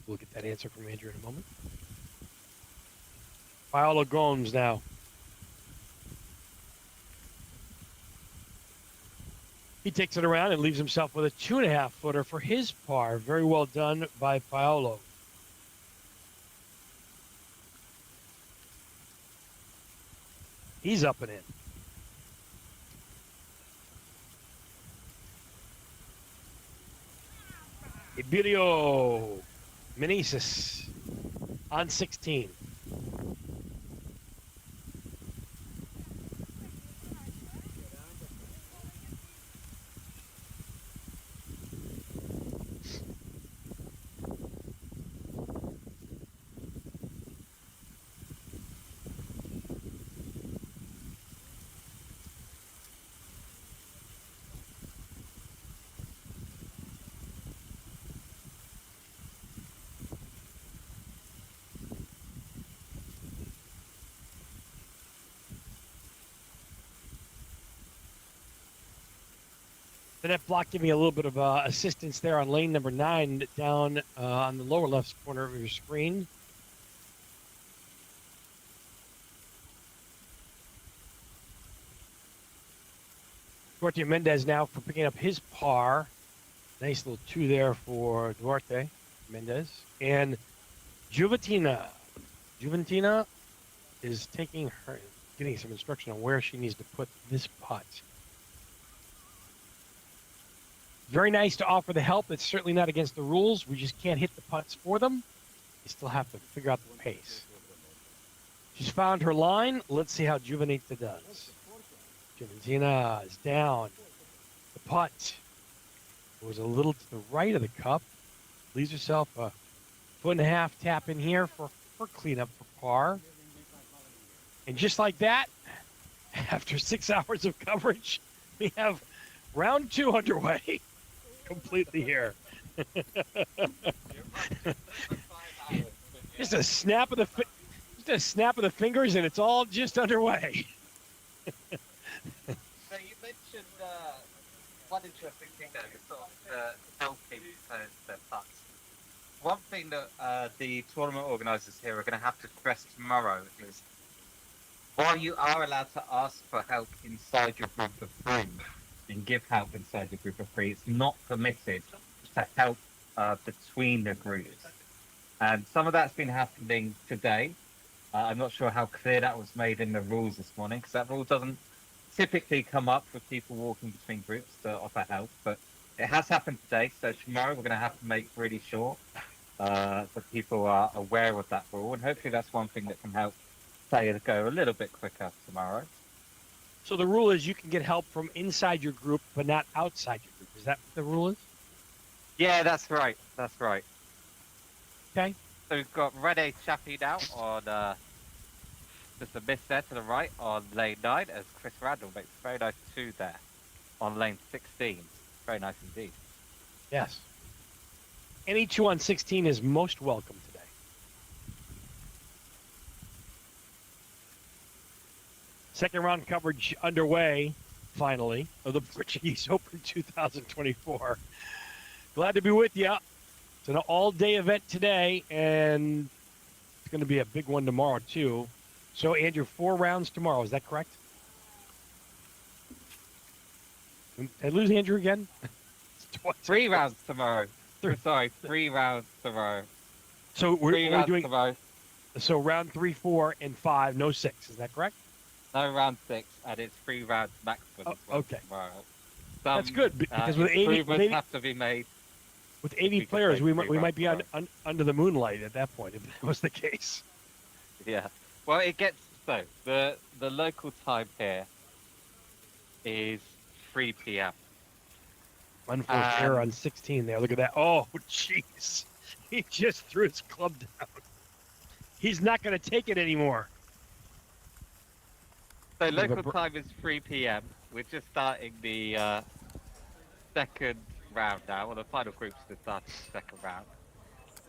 We'll get that answer from Andrew in a moment. Paolo Gomes now. He takes it around and leaves himself with a 2.5-footer for his par. Very well done by Paolo. He's up and in. Emilio Meneses on 16. The net block giving you a little bit of assistance there on lane number 9 down on the lower left corner of your screen. Duarte Mendez now for picking up his par. Nice little 2 there for Duarte Mendez. And Juventina. Juventina is getting some instruction on where she needs to put this putt. Very nice to offer the help. It's certainly not against the rules. We just can't hit the putts for them. You still have to figure out the pace. She's found her line. Let's see how Juvenita does. Juventina is down. The putt was a little to the right of the cup. Leaves herself a 1.5 foot tap in here for her cleanup for par. And just like that, after 6 hours of coverage, we have round 2 underway. Completely here. Just a snap of the fingers, and it's all just underway. So you mentioned one interesting thing there, sort of helping the putts. One thing that the tournament organisers here are going to have to stress tomorrow is, while you are allowed to ask for help inside your group of 3 and give help inside your group of 3, it's not permitted to help between the groups. And some of that's been happening today. I'm not sure how clear that was made in the rules this morning, because that rule doesn't typically come up with people walking between groups to offer help, but it has happened today. So tomorrow we're going to have to make really sure that people are aware of that rule, and hopefully that's one thing that can help players go a little bit quicker tomorrow. So the rule is you can get help from inside your group, but not outside your group. Is that what the rule is? Yeah, that's right. That's right. Okay. So we've got Rene Chappie now on just a miss there to the right on lane 9, as Chris Randall makes a very nice 2 there on lane 16. Very nice indeed. Yes. Any 2 on 16 is most welcome today. Second round coverage underway, finally, of the Portuguese Open 2024. Glad to be with you. It's an all-day event today, and it's going to be a big one tomorrow, too. So, Andrew, 4 rounds tomorrow. Is that correct? Did I lose Andrew again? 3 rounds tomorrow. Sorry, 3 rounds tomorrow. So we're doing tomorrow. So round 3, 4, and 5, no 6. Is that correct? No round 6, and it's 3 rounds maximum Oh, as well okay. tomorrow. That's Some good because with 80, improvements have to be made with if 80 we could players, play we 3 might rounds be tomorrow. under the moonlight at that point if that was the case. Yeah. Well, it gets so the local time here is 3 p.m. Unforced error on and 16 there. Look at that. Oh, jeez. He just threw his club down. He's not going to take it anymore. so Bit of a local time is 3 p.m. We're just starting the second round now. Well, the final group's just starting the second round.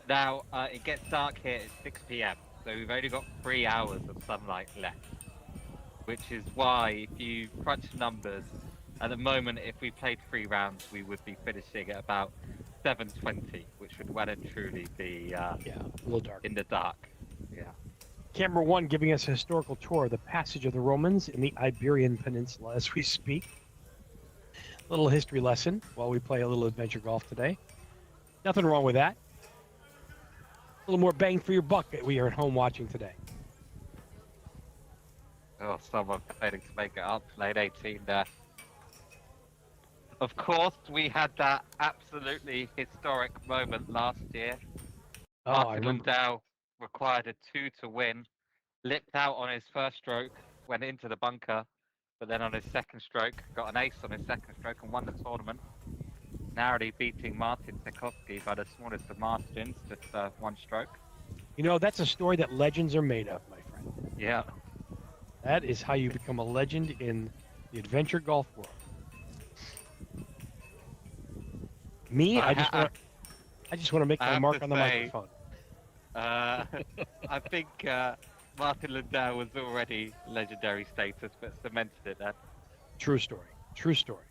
Now it gets dark here at 6 p.m. So we've only got 3 hours of sunlight left, which is why if you crunch numbers, at the moment, if we played 3 rounds, we would be finishing at about 7:20, which would well and truly be Yeah, a little dark. in the dark. Yeah. Camera 1 giving us a historical tour of the passage of the Romans in the Iberian Peninsula as we speak. Little history lesson while we play a little adventure golf today. Nothing wrong with that. A little more bang for your buck that we are at home watching today. Oh, someone failing to make it up. Lane 18 there. Of course, we had that absolutely historic moment last year. Oh, I Martin remember. Lundell required a 2 to win. Lipped out on his first stroke, went into the bunker, but then on his second stroke, got an ace on his second stroke and won the tournament. Narrowly beating Martin Tchaikovsky by the smallest of margins, just 1 stroke. You know, that's a story that legends are made of, my friend. Yeah. That is how you become a legend in the adventure golf world. Me, I just want to make I my have mark to on the say, microphone. I think Martin Lundell was already legendary status, but cemented it then. True story. True story.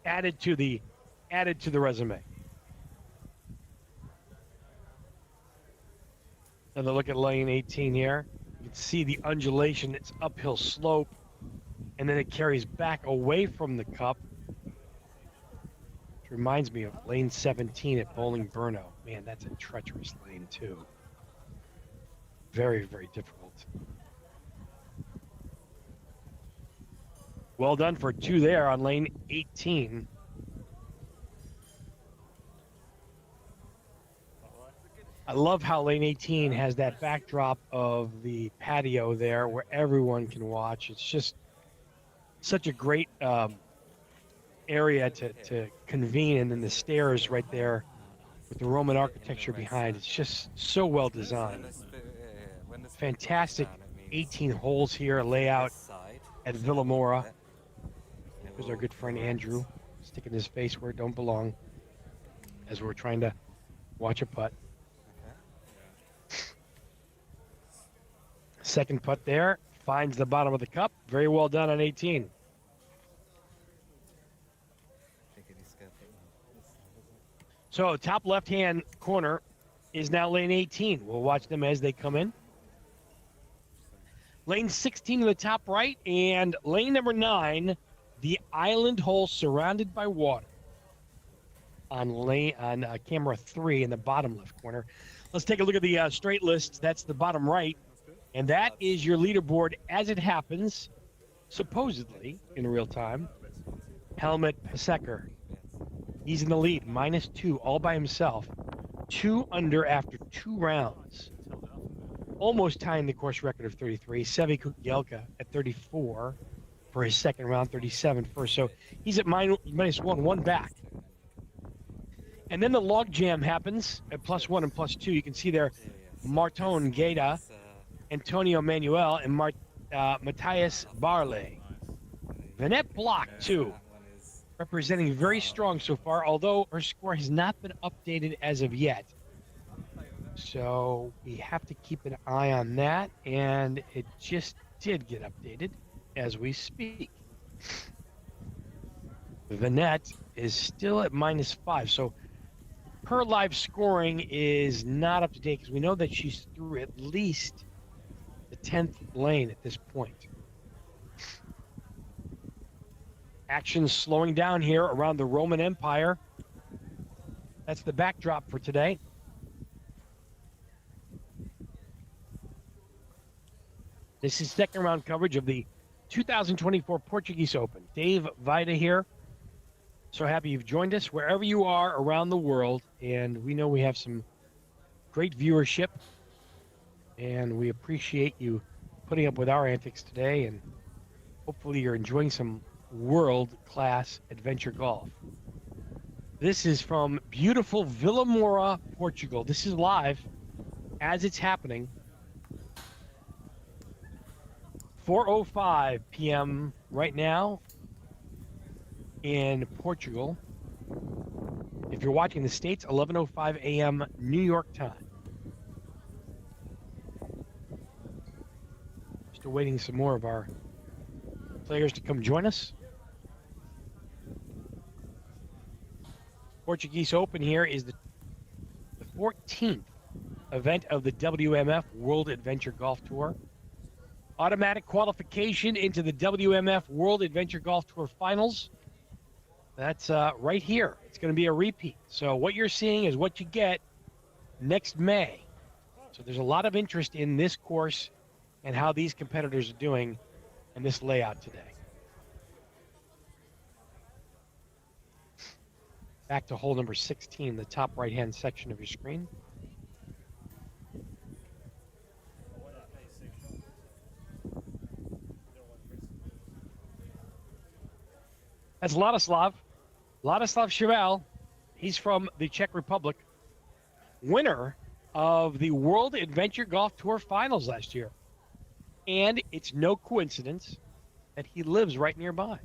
Added to the resume. Another look at lane 18 here. You can see the undulation. It's uphill slope, and then it carries back away from the cup. Which reminds me of lane 17 at Bowling Burno. Man, that's a treacherous lane too. Very, very difficult. Well done for 2 there on lane 18. I love how lane 18 has that backdrop of the patio there where everyone can watch. It's just such a great area to convene, and then the stairs right there with the Roman architecture behind. It's just so well designed. Fantastic 18 holes here, layout at Villamora. There's our good friend Andrew sticking his face where it don't belong as we're trying to watch a putt. Second putt there, finds the bottom of the cup. Very well done on 18. So top left-hand corner is now lane 18. We'll watch them as they come in. Lane 16 to the top right, and lane number 9, the island hole surrounded by water. On camera 3 in the bottom left corner. Let's take a look at the straight list. That's the bottom right. And that is your leaderboard as it happens, supposedly in real time. Helmut Pasecker. He's in the lead, -2, all by himself. 2 under after 2 rounds. Almost tying the course record of 33. Sevi Kukielka at 34 for his second round, 37 first. So he's at -1, 1 back. And then the log jam happens at +1 and +2. You can see there Marton Gueda, Antonio Manuel, and Matthias Barley. Vanette Block, too, representing very strong so far, although her score has not been updated as of yet. So we have to keep an eye on that, and it just did get updated as we speak. Vanette is still at -5, so her live scoring is not up to date because we know that she's through at least the 10th lane at this point. Action slowing down here around the Roman Empire. That's the backdrop for today. This is second round coverage of the 2024 Portuguese Open. Dave Vida here. So happy you've joined us wherever you are around the world. And we know we have some great viewership. And we appreciate you putting up with our antics today. And hopefully you're enjoying some world-class adventure golf. This is from beautiful Vila Moura, Portugal. This is live as it's happening. 4:05 p.m. right now in Portugal. If you're watching the States, 11:05 a.m. New York time. Just awaiting some more of our players to come join us. Portuguese Open here is the 14th event of the WMF World Adventure Golf Tour. Automatic qualification into the WMF World Adventure Golf Tour Finals. That's right here. It's going to be a repeat. So what you're seeing is what you get next May. So there's a lot of interest in this course and how these competitors are doing in this layout today. Back to hole number 16, the top right-hand section of your screen. That's Ladislav Cheval. He's from the Czech Republic, winner of the World Adventure Golf Tour Finals last year. And it's no coincidence that he lives right nearby.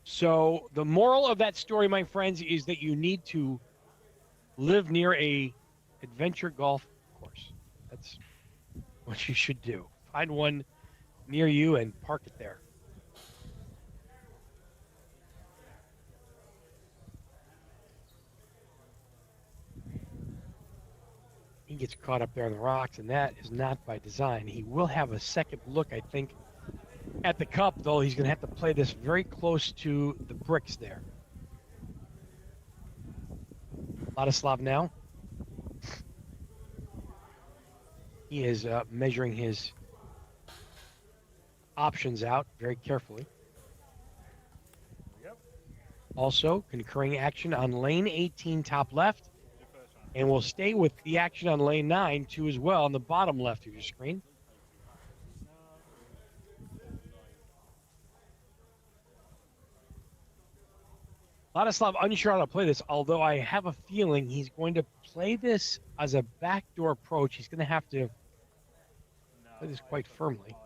So the moral of that story, my friends, is that you need to live near a adventure golf course. That's what you should do. Find one near you and park it there. He gets caught up there on the rocks, and that is not by design. He will have a second look, I think, at the cup, though. He's going to have to play this very close to the bricks there. Ladislav now. He is measuring his options out very carefully. Also, concurring action on lane 18, top left. And we'll stay with the action on lane 9, too, as well, on the bottom left of your screen. Ladislav unsure how to play this, although I have a feeling he's going to play this as a backdoor approach. He's going to have to play this quite firmly.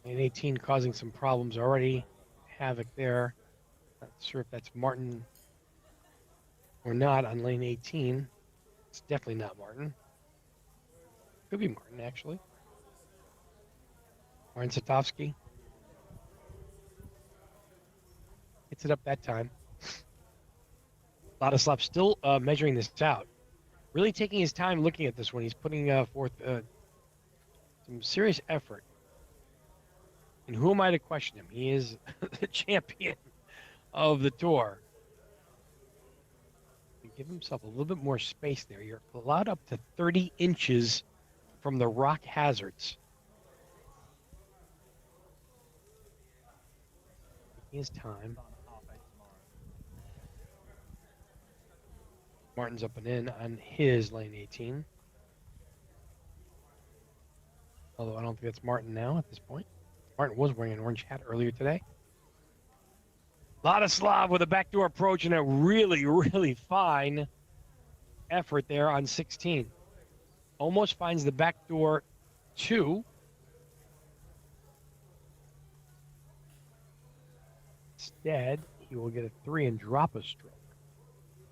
Lane 18 causing some problems already. Havoc there. Not sure if that's Martin or not on lane 18. It's definitely not Martin. Could be Martin, actually. Martin Satovsky. Hits it up that time. Ladislav still measuring this out. Really taking his time looking at this one. He's putting forth some serious effort. And who am I to question him? He is the champion of the tour. Give himself a little bit more space there. You're allowed up to 30 inches from the rock hazards. Taking his time. Martin's up and in on his lane 18. Although I don't think that's Martin now at this point. Martin was wearing an orange hat earlier today. Ladislav with a backdoor approach and a really, really fine effort there on 16. Almost finds the backdoor 2. Instead, he will get a 3 and drop a stroke.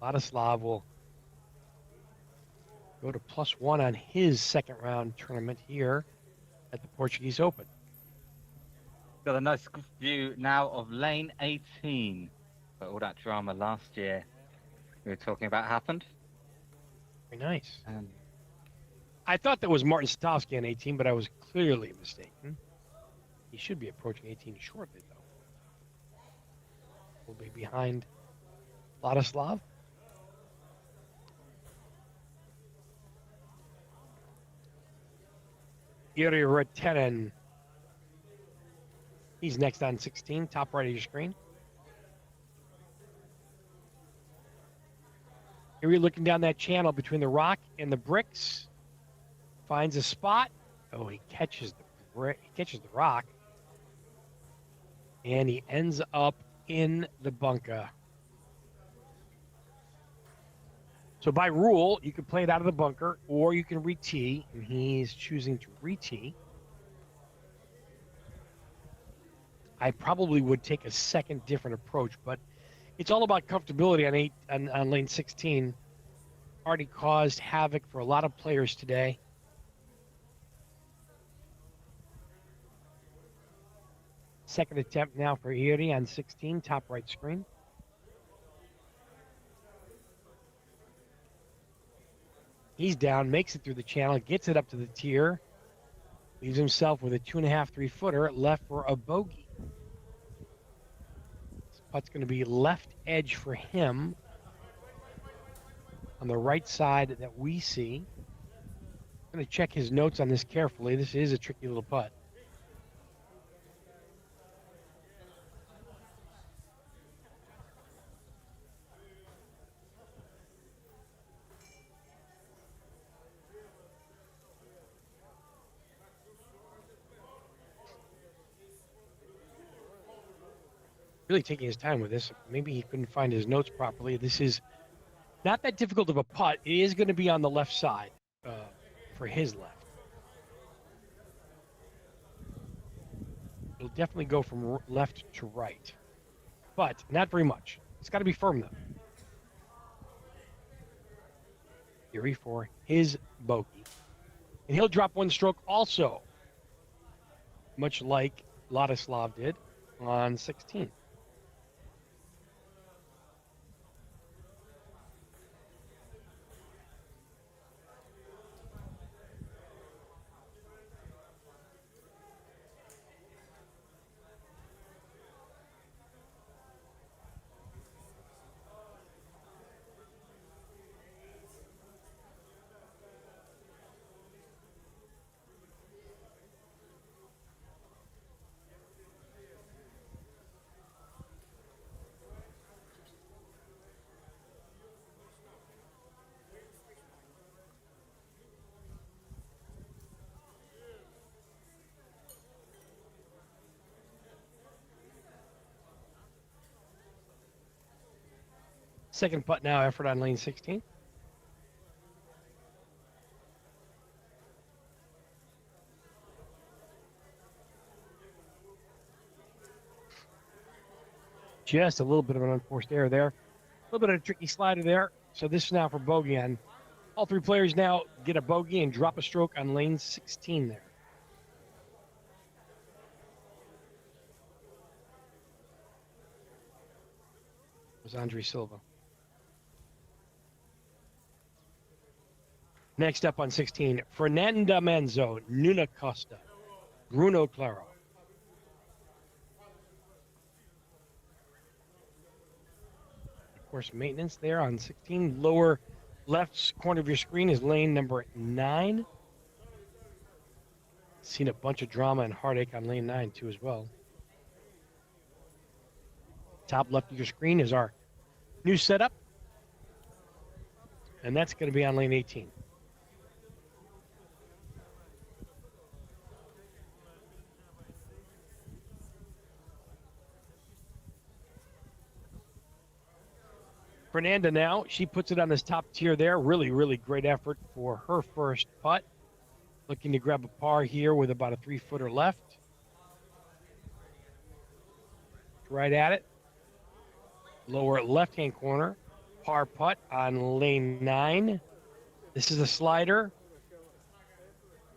Ladislav will go to +1 on his second round tournament here at the Portuguese Open. Got a nice view now of lane 18. But all that drama last year we were talking about happened. Very nice. I thought that was Martin Satovsky on 18, but I was clearly mistaken. He should be approaching 18 shortly, though. Will be behind Ladislav. Iri Rotenen. He's next on 16, top right of your screen. Here you're looking down that channel between the rock and the bricks. Finds a spot. Oh, he catches the rock. And he ends up in the bunker. So by rule, you can play it out of the bunker or you can re-tee, and he's choosing to re-tee. I probably would take a second different approach, but it's all about comfortability on lane 16. Already caused havoc for a lot of players today. Second attempt now for Iri on 16, top right screen. He's down, makes it through the channel, gets it up to the tier, leaves himself with a 2.5, 3-footer left for a bogey. This putt's going to be left edge for him on the right side that we see. I'm going to check his notes on this carefully. This is a tricky little putt. Really taking his time with this. Maybe he couldn't find his notes properly. This is not that difficult of a putt. It is going to be on the left side for his left. It'll definitely go from left to right, but not very much. It's got to be firm, though. Iri for his bogey. And he'll drop one stroke also, much like Ladislav did on 16. Second putt now, effort on lane 16. Just a little bit of an unforced error there. A little bit of a tricky slider there. So this is now for bogey on. All three players now get a bogey and drop a stroke on lane 16 there. It was Andre Silva. Next up on 16, Fernanda Manzo, Nuna Costa, Bruno Claro. Of course, maintenance there on 16. Lower left corner of your screen is lane number 9. Seen a bunch of drama and heartache on lane 9 too as well. Top left of your screen is our new setup. And that's going to be on lane 18. Fernanda now, she puts it on this top tier there. Really, really great effort for her first putt. Looking to grab a par here with about a 3-footer left. Right at it. Lower left-hand corner. Par putt on lane 9. This is a slider.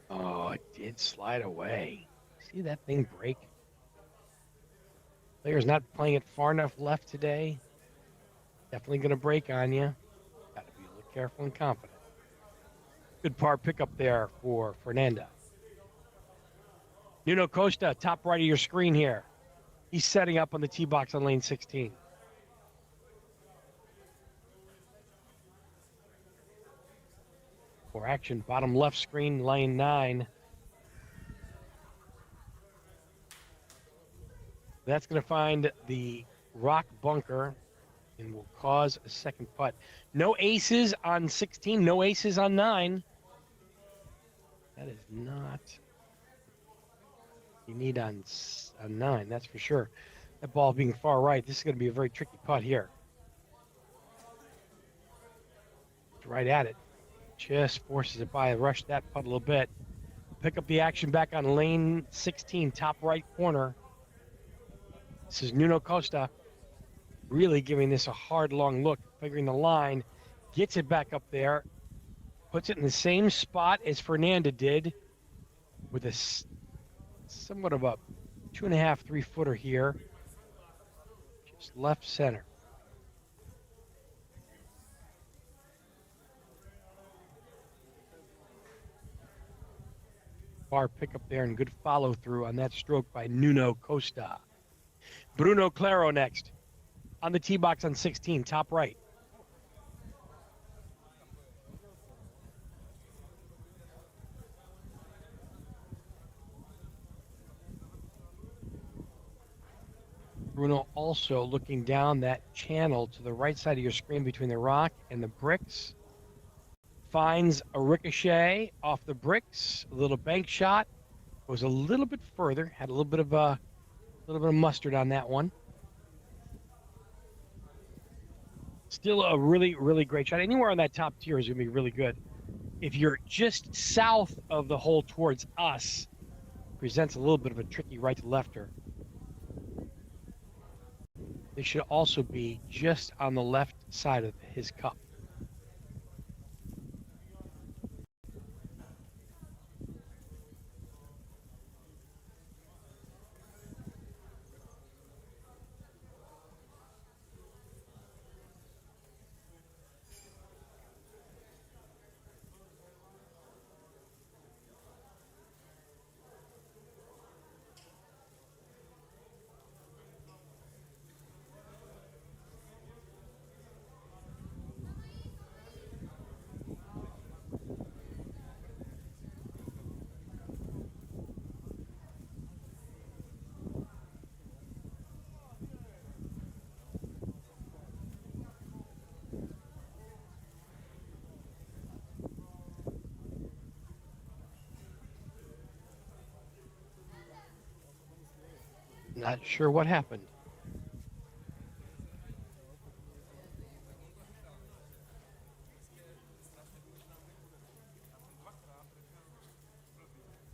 Oh, it did slide away. See that thing break? Player's not playing it far enough left today. Definitely going to break on you. Got to be a little careful and confident. Good par pickup there for Fernanda. Nuno Costa, top right of your screen here. He's setting up on the tee box on lane 16. For action, bottom left screen, lane 9. That's going to find the rock bunker and will cause a second putt. No aces on 16, no aces on 9. That is not you need on 9, that's for sure. That ball being far right, this is going to be a very tricky putt here. It's right at it. Just forces it by, rush that putt a little bit. Pick up the action back on lane 16, top right corner. This is Nuno Costa really giving this a hard, long look, figuring the line, gets it back up there, puts it in the same spot as Fernanda did with a somewhat of a 2.5, 3-footer here, just left center. Bar pick up there and good follow through on that stroke by Nuno Costa. Bruno Claro next on the tee box on 16, top right. Bruno also looking down that channel to the right side of your screen between the rock and the bricks. Finds a ricochet off the bricks, a little bank shot. Goes a little bit further, had a little bit of mustard on that one. Still a really, really great shot. Anywhere on that top tier is going to be really good. If you're just south of the hole towards us, presents a little bit of a tricky right to lefter. They should also be just on the left side of his cup. Not sure what happened.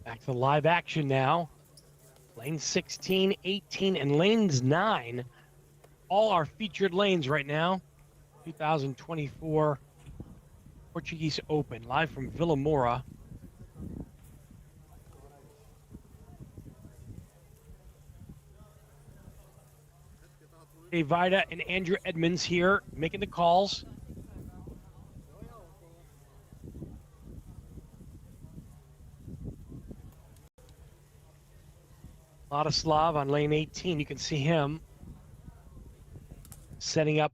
Back to live action now. Lane 16, 18, and lanes 9. All our featured lanes right now. 2024 Portuguese Open, live from Villa Moura. Dave Vida and Andrew Edmonds here making the calls. Vladislav on lane 18. You can see him setting up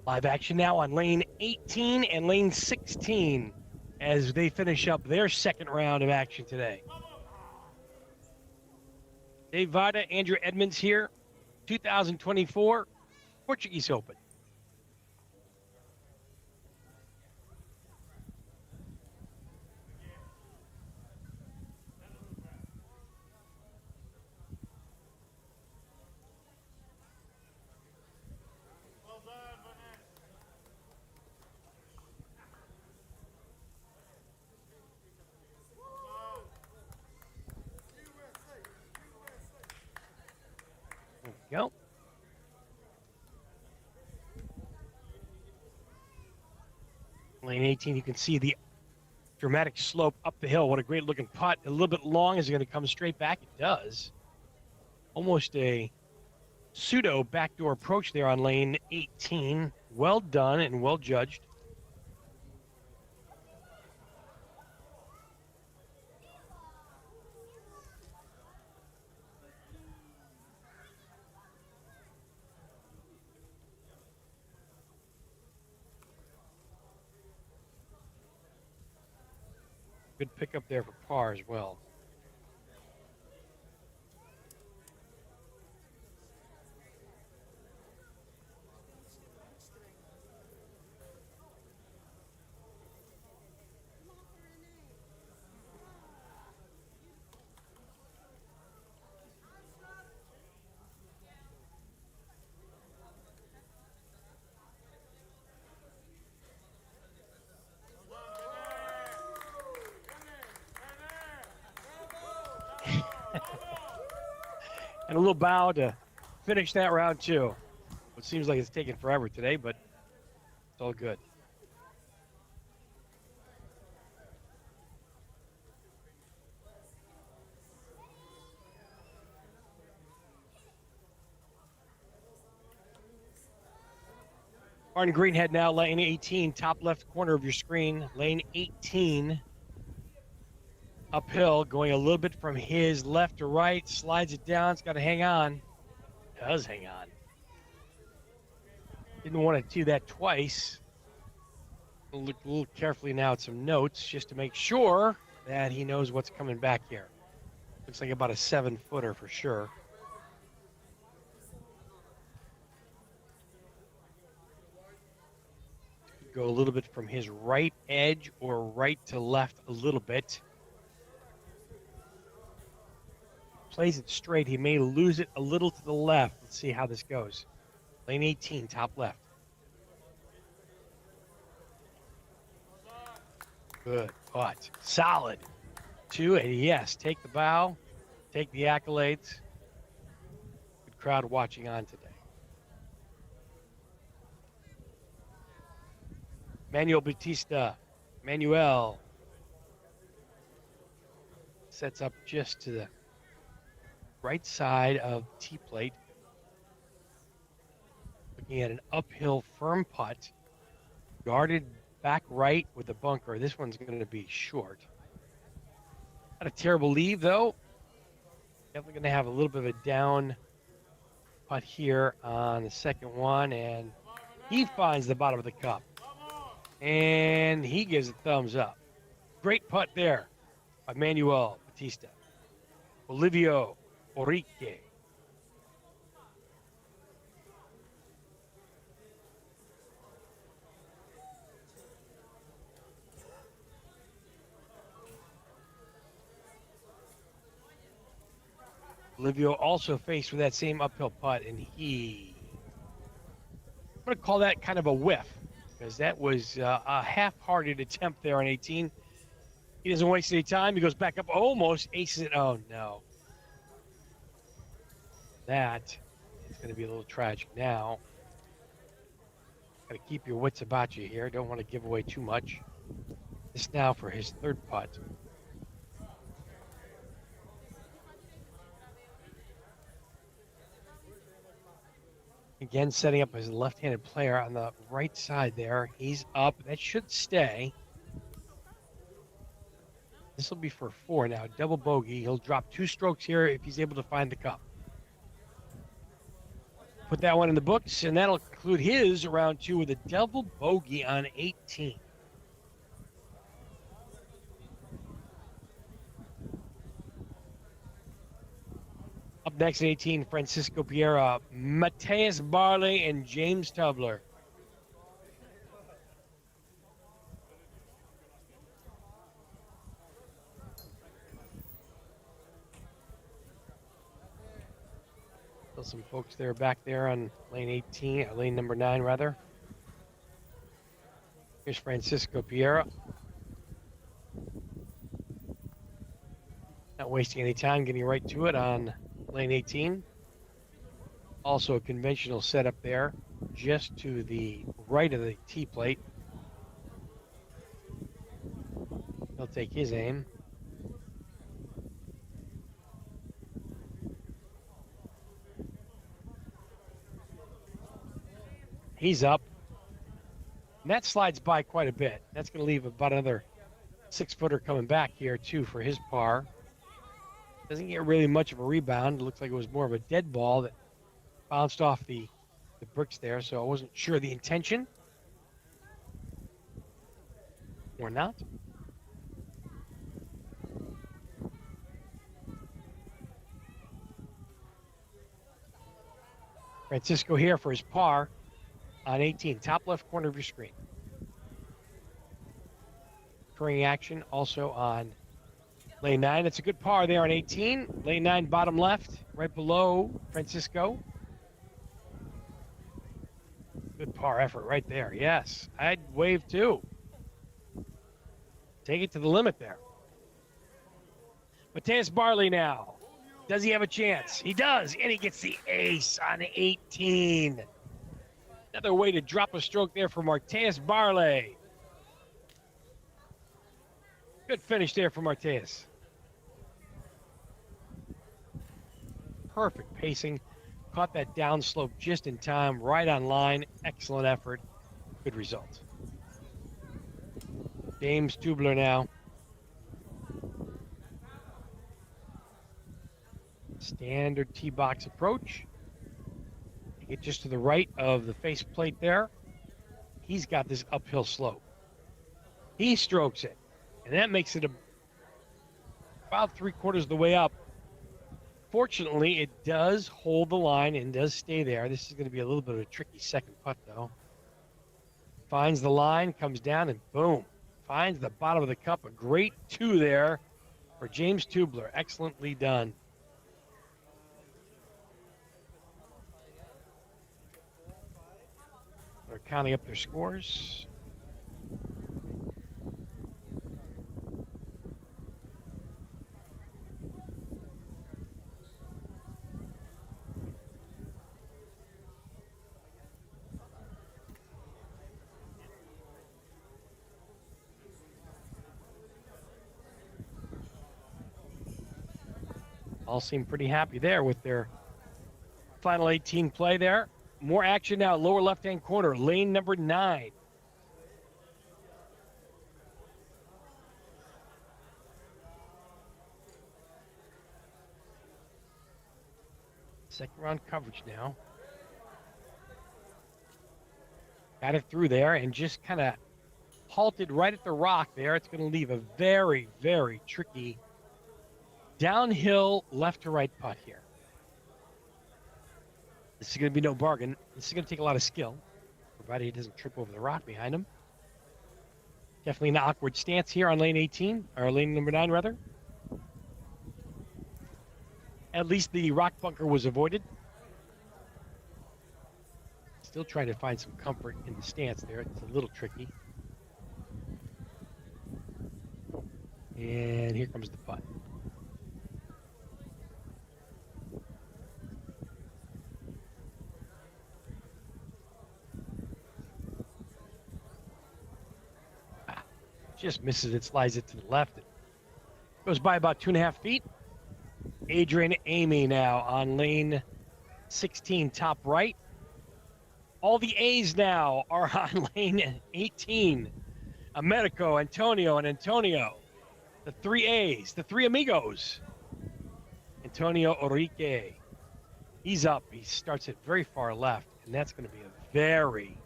Live action now on lane 18 and lane 16 as they finish up their second round of action today. Dave Vada, Andrew Edmonds here, 2024 Portuguese Open. There we go. Lane 18, you can see the dramatic slope up the hill. What a great looking putt. A little bit long. Is it going to come straight back? It does. Almost a pseudo backdoor approach there on lane 18. Well done and well judged. Good pickup there for par as well. And a little bow to finish that round too. It seems like it's taken forever today, but it's all good. Martin Greenhead now, lane 18, top left corner of your screen. Lane 18, uphill, going a little bit from his left to right, slides it down. It's got to hang on. Does hang on. Didn't want to do that twice. We'll look a little carefully now at some notes just to make sure that he knows what's coming back here. Looks like about a 7-footer for sure. Go a little bit from his right edge or right to left a little bit. Plays it straight. He may lose it a little to the left. Let's see how this goes. Lane 18, top left. Good putt. Solid. 2, and yes, take the bow, take the accolades. Good crowd watching on today. Manuel sets up just to the right side of tee plate. Looking at an uphill firm putt, guarded back right with a bunker. This one's going to be short. Not a terrible leave though. Definitely going to have a little bit of a down putt here on the second one, and he finds the bottom of the cup. And he gives a thumbs up. Great putt there by Manuel Batista. Olivio Orique. Olivio also faced with that same uphill putt, and I'm going to call that kind of a whiff, because that was a half-hearted attempt there on 18. He doesn't waste any time. He goes back up, almost aces it. Oh, no. That is going to be a little tragic now. Got to keep your wits about you here. Don't want to give away too much. This now for his third putt. Again, setting up as a left-handed player on the right side there. He's up. That should stay. This will be for 4 now. Double bogey. He'll drop 2 strokes here if he's able to find the cup. Put that one in the books, and that'll conclude his round 2 with a double bogey on 18. Up next at 18, Francisco Piera, Mateus Barley, and James Tubler. Still some folks there back there on lane 18, lane number 9 rather. Here's Francisco Piera. Not wasting any time, getting right to it on lane 18. Also a conventional setup there, just to the right of the tee plate. He'll take his aim. He's up. And that slides by quite a bit. That's going to leave about another 6-footer coming back here, too, for his par. Doesn't get really much of a rebound. It looks like it was more of a dead ball that bounced off the bricks there, so I wasn't sure the intention. Or not. Francisco here for his par on 18, top left corner of your screen. Occurring action also on lane 9. It's a good par there on 18. Lane 9, bottom left, right below Francisco. Good par effort right there. Yes, I'd wave too. Take it to the limit there. Mateus Barley now. Does he have a chance? He does, and he gets the ace on 18. Another way to drop a stroke there for Mateus Barley. Good finish there for Mateus. Perfect pacing. Caught that downslope just in time, right on line. Excellent effort. Good result. James Tubler now. Standard tee box approach. Get just to the right of the faceplate there. He's got this uphill slope. He strokes it, and that makes it about 3/4 of the way up. Fortunately, it does hold the line and does stay there. This is going to be a little bit of a tricky second putt, though. Finds the line, comes down, and boom. Finds the bottom of the cup. A great 2 there for James Tubler. Excellently done. They're counting up their scores. All seem pretty happy there with their final 18 play there. More action now, lower left-hand corner, lane number 9. Second round coverage now. Got it through there and just kind of halted right at the rock there. It's going to leave a very, very tricky downhill left to right putt here. This is going to be no bargain. This is going to take a lot of skill, provided he doesn't trip over the rock behind him. Definitely an awkward stance here on lane 18, or lane number 9, rather. At least the rock bunker was avoided. Still trying to find some comfort in the stance there. It's a little tricky. And here comes the putt. Just misses it, slides it to the left. It goes by about 2.5 feet. Adrian Amy now on lane 16, top right. All the A's now are on lane 18. Americo, Antonio, and Antonio. The 3 A's, the 3 amigos. Antonio Orique, He's up. He starts it very far left, and that's going to be a very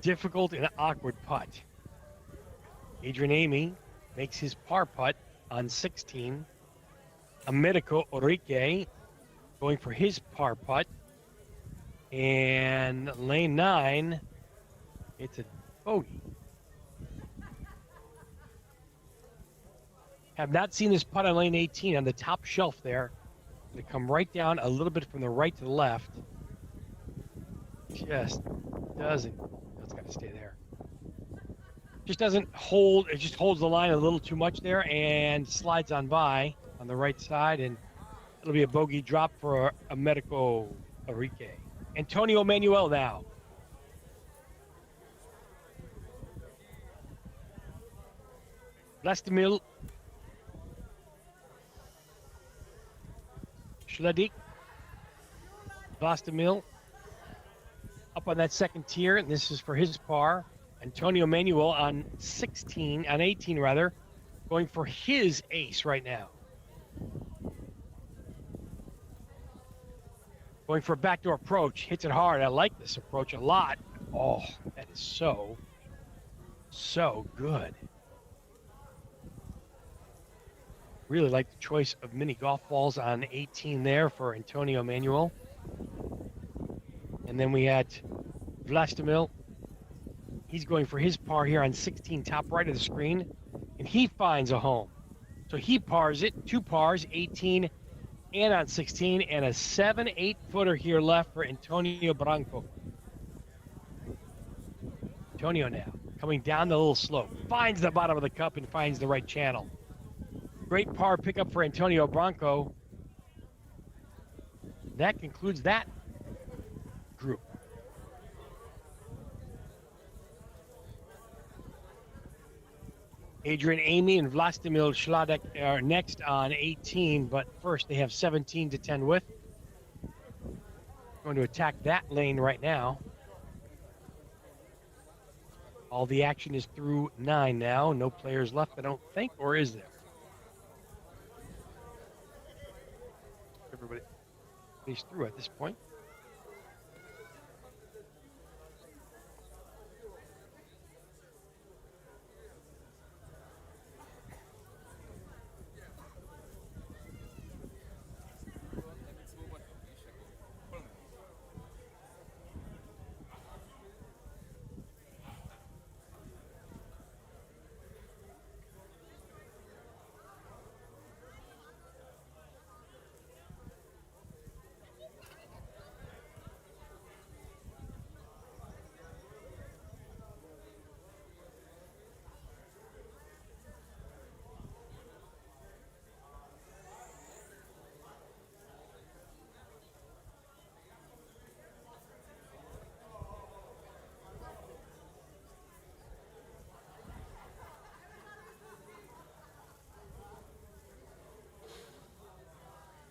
difficult and awkward putt. Adrian Amy makes his par putt on 16. Americo Orique going for his par putt. And lane 9, it's a bogey. Have not seen this putt on lane 18 on the top shelf there. Going to come right down a little bit from the right to the left. Just doesn't. It's got to stay there. Just doesn't hold. It just holds the line a little too much there and slides on by on the right side, and it'll be a bogey drop for Americo Orique. Antonio Manuel now. Vlastimil Schledik. Vlastimil up on that second tier, and this is for his par. Antonio Manuel on 18 rather, going for his ace right now. Going for a backdoor approach, hits it hard. I like this approach a lot. Oh, that is so good. Really like the choice of mini golf balls on 18 there for Antonio Manuel. And then we had Vlastimil. He's going for his par here on 16, top right of the screen, and he finds a home. So he pars it, 2 pars, 18 and on 16, and a 7-8 footer here left for Antonio Branco. Antonio now coming down the little slope, finds the bottom of the cup and finds the right channel. Great par pickup for Antonio Branco. That concludes that group. Adrian Amy and Vlastimil Schladek are next on 18, but first they have 17 to 10 with. Going to attack that lane right now. All the action is through 9 now. No players left, I don't think, or is there? Everybody's through at this point.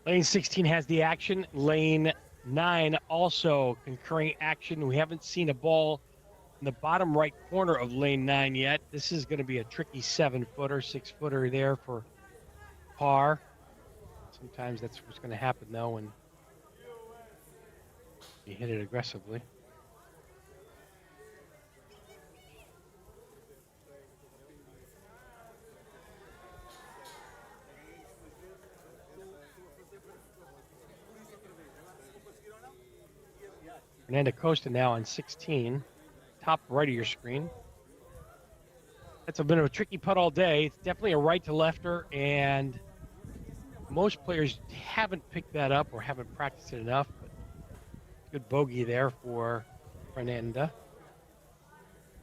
Lane 16 has the action. Lane 9 also concurring action. We haven't seen a ball in the bottom right corner of lane 9 yet. This is going to be a tricky 7-footer, 6-footer there for par. Sometimes that's what's going to happen, though, when you hit it aggressively. Fernando Costa now on 16, top right of your screen. That's a bit of a tricky putt all day. It's definitely a right to lefter, and most players haven't picked that up or haven't practiced it enough. But good bogey there for Fernanda.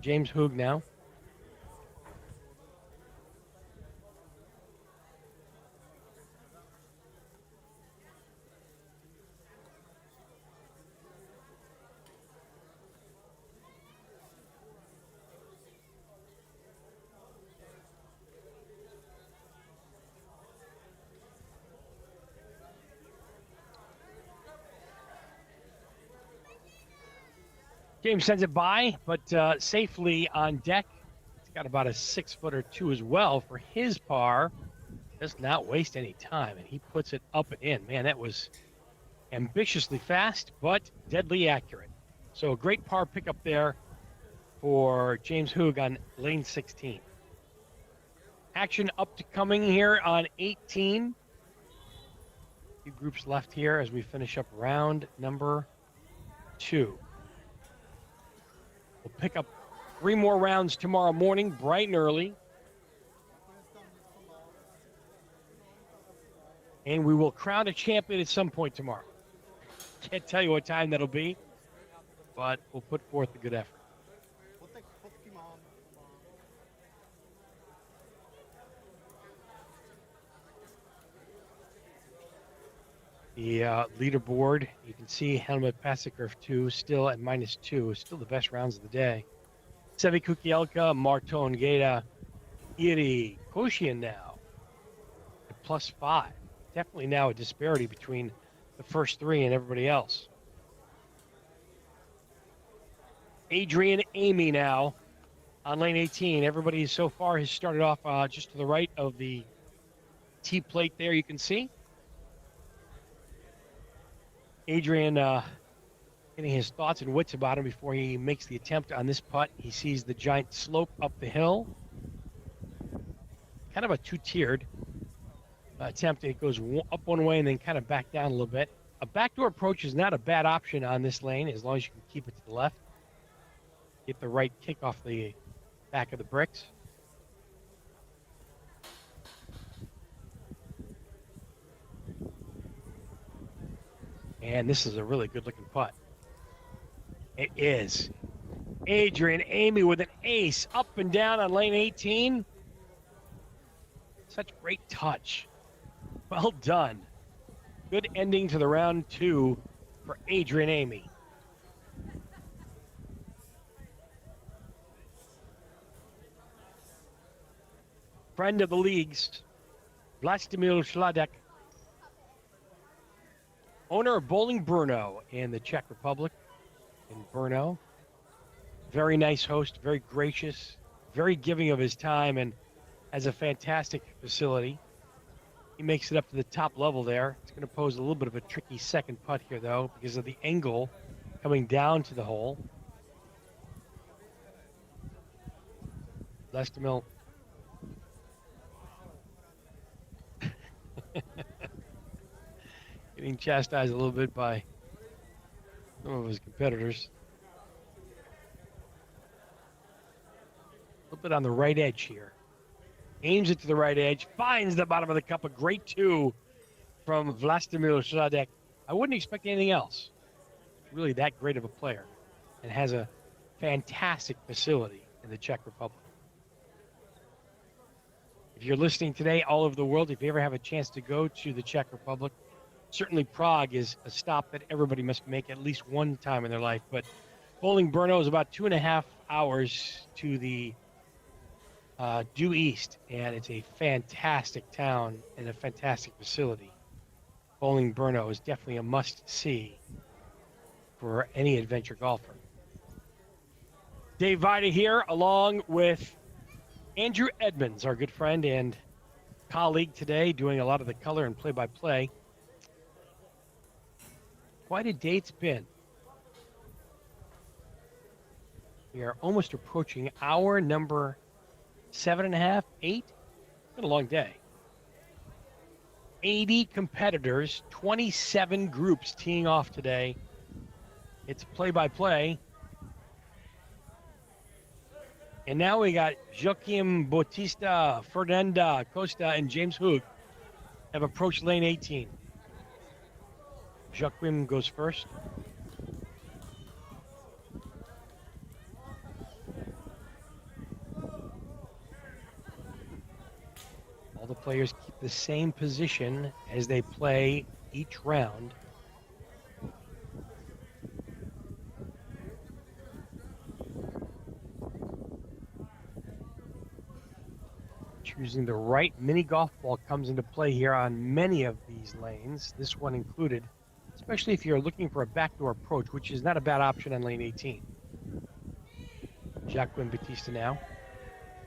James Hoog now. James sends it by, but safely on deck. He's got about a 6-footer too as well for his par. Does not waste any time, and he puts it up and in. Man, that was Ambitiously fast, but deadly accurate. So a great par pickup there for James Hoog on lane 16. Action up to coming here on 18. Few groups left here as we finish up round number 2. We'll pick up 3 more rounds tomorrow morning, bright and early. And we will crown a champion at some point tomorrow. Can't tell you what time that'll be, but we'll put forth a good effort. The leaderboard, you can see Helmut Passiker 2 still at -2, still the best rounds of the day. Sevi Kukielka, Marton Geda, Iri Koshian now at +5. Definitely now a disparity between the first 3 and everybody else. Adrian Amy now on lane 18. Everybody so far has started off just to the right of the T plate there, you can see. Adrian getting his thoughts and wits about him before he makes the attempt on this putt. He sees the giant slope up the hill. Kind of a 2-tiered attempt. It goes up one way and then kind of back down a little bit. A backdoor approach is not a bad option on this lane as long as you can keep it to the left. Get the right kick off the back of the bricks. And this is a really good looking putt. It is. Adrian Amy with an ace up and down on lane 18. Such great touch. Well done. Good ending to the round 2 for Adrian Amy. Friend of the leagues, Vlastimil Šladek, owner of Bowling Brno in the Czech Republic, in Brno. Very nice host, very gracious, very giving of his time, and has a fantastic facility. He makes it up to the top level there. It's going to pose a little bit of a tricky second putt here, though, because of the angle coming down to the hole. Vlastimil. Getting chastised a little bit by some of his competitors. A little bit on the right edge here. Aims it to the right edge, finds the bottom of the cup. A great 2 from Vlastimil Šladek. I wouldn't expect anything else. He's really that great of a player and has a fantastic facility in the Czech Republic. If you're listening today all over the world, if you ever have a chance to go to the Czech Republic, certainly Prague is a stop that everybody must make at least one time in their life. But Bowling Brno is about 2.5 hours to the due east, and it's a fantastic town and a fantastic facility. Bowling Brno is definitely a must-see for any adventure golfer. Dave Vida here, along with Andrew Edmonds, our good friend and colleague today, doing a lot of the color and play-by-play. Quite a day it's been. We are almost approaching hour number 7.5, 8. Been a long day. 80 competitors, 27 groups teeing off today. It's play-by-play. And now we got Joaquim Bautista, Fernanda Costa, and James Hoog have approached lane 18. Joaquim goes first. All the players keep the same position as they play each round. Choosing the right mini golf ball comes into play here on many of these lanes, this one included, especially if you're looking for a backdoor approach, which is not a bad option on lane 18. Joaquim Bautista now.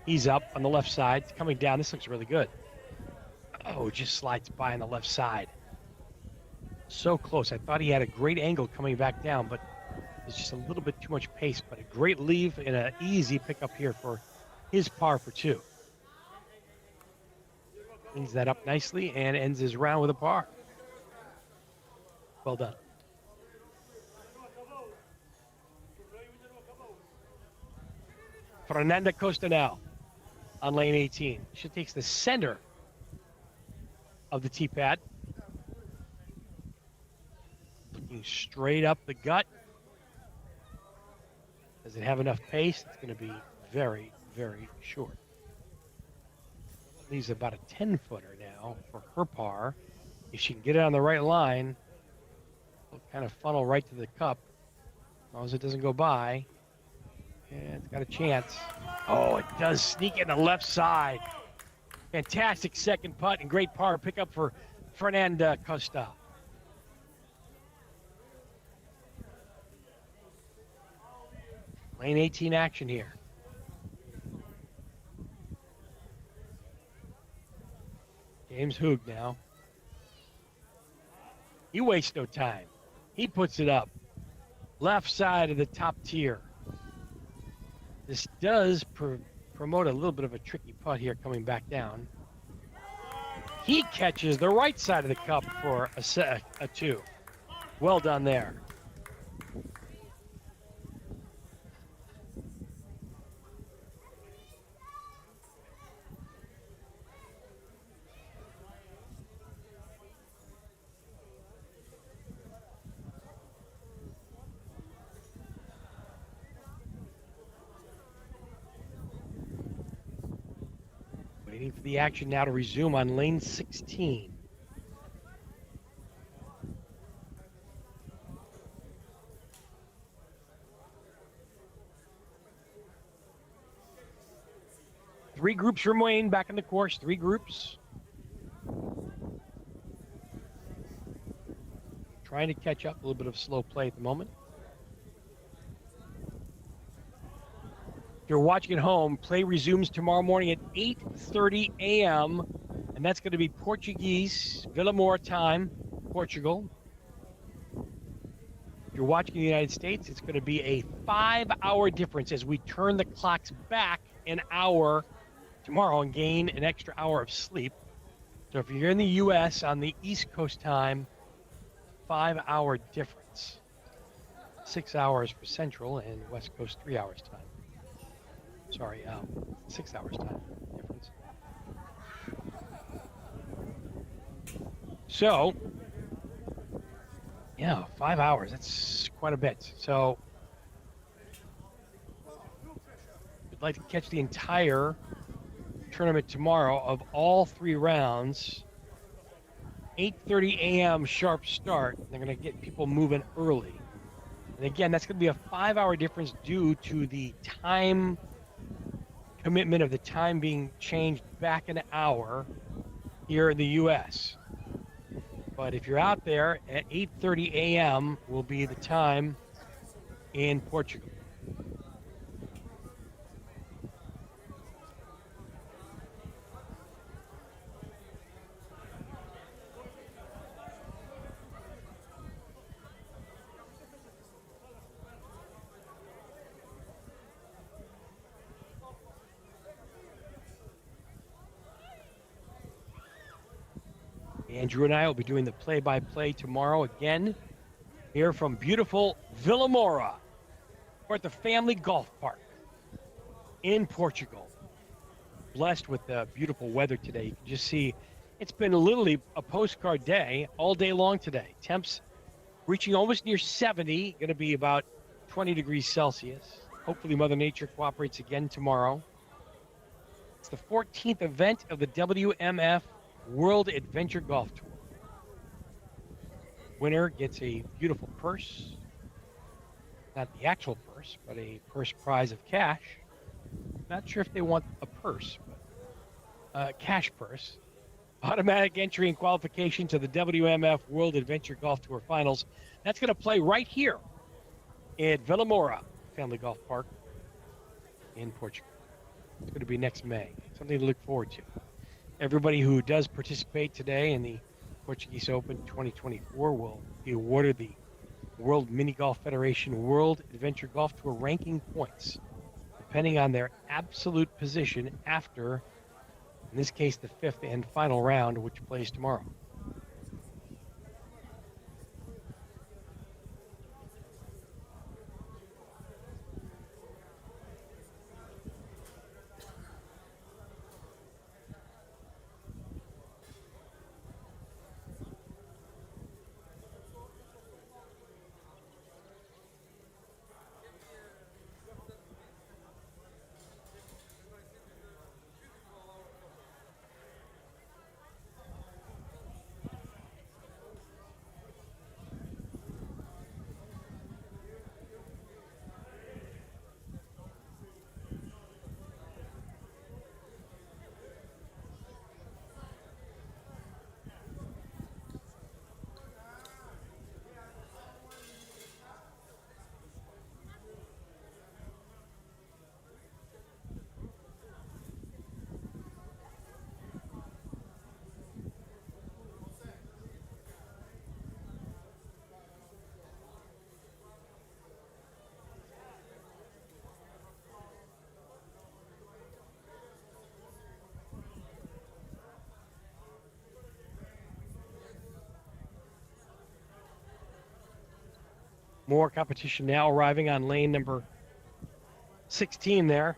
He's up on the left side, coming down. This looks really good. Oh, just slides by on the left side. So close. I thought he had a great angle coming back down, but it's just a little bit too much pace. But a great leave and an easy pickup here for his par for 2. Cleans that up nicely and ends his round with a par. Well done. Fernanda Costa now on lane 18. She takes the center of the tee pad. Looking straight up the gut. Does it have enough pace? It's going to be very, very short. Leaves about a 10-footer now for her par. If she can get it on the right line, it'll kind of funnel right to the cup. As long as it doesn't go by. And it's got a chance. Oh, it does sneak in the left side. Fantastic second putt and great par pickup for Fernanda Costa. Lane 18 action here. James Hoog now. He wastes no time. He puts it up. Left side of the top tier. This does promote a little bit of a tricky putt here coming back down. He catches the right side of the cup for a 2. Well done there. Waiting for the action now to resume on lane 16. Three groups remain back in the course. 3 groups. Trying to catch up. A little bit of slow play at the moment. If you're watching at home, play resumes tomorrow morning at 8:30 a.m. And that's going to be Portuguese, Vila Moura time, Portugal. If you're watching in the United States, it's going to be a 5-hour difference as we turn the clocks back an hour tomorrow and gain an extra hour of sleep. So if you're in the U.S. on the East Coast time, 5-hour difference. 6 hours for Central and West Coast 3 hours time. Sorry, 6 hours time difference. So, yeah, 5 hours. That's quite a bit. So, we'd like to catch the entire tournament tomorrow of all 3 rounds. 8:30 a.m. sharp start. They're going to get people moving early. And again, that's going to be a 5-hour difference due to the time commitment of the time being changed back an hour here in the U.S. But if you're out there at 8:30 a.m. will be the time in Portugal. Andrew and I will be doing the play-by-play tomorrow again here from beautiful Vila Moura. We're at the Family Golf Park in Portugal. Blessed with the beautiful weather today. You can just see it's been literally a postcard day all day long today. Temps reaching almost near 70, going to be about 20 degrees Celsius. Hopefully Mother Nature cooperates again tomorrow. It's the 14th event of the WMF World Adventure Golf Tour. Winner gets a beautiful purse. Not the actual purse, but a purse prize of cash. Not sure if they want a purse, but a cash purse. Automatic entry and qualification to the WMF World Adventure Golf Tour Finals. That's going to play right here at Vila Moura Family Golf Park in Portugal. It's going to be next May. Something to look forward to. Everybody who does participate today in the Portuguese Open 2024 will be awarded the World Mini Golf Federation World Adventure Golf Tour ranking points, depending on their absolute position after, in this case, the fifth and final round, which plays tomorrow. More competition now arriving on lane number 16 there.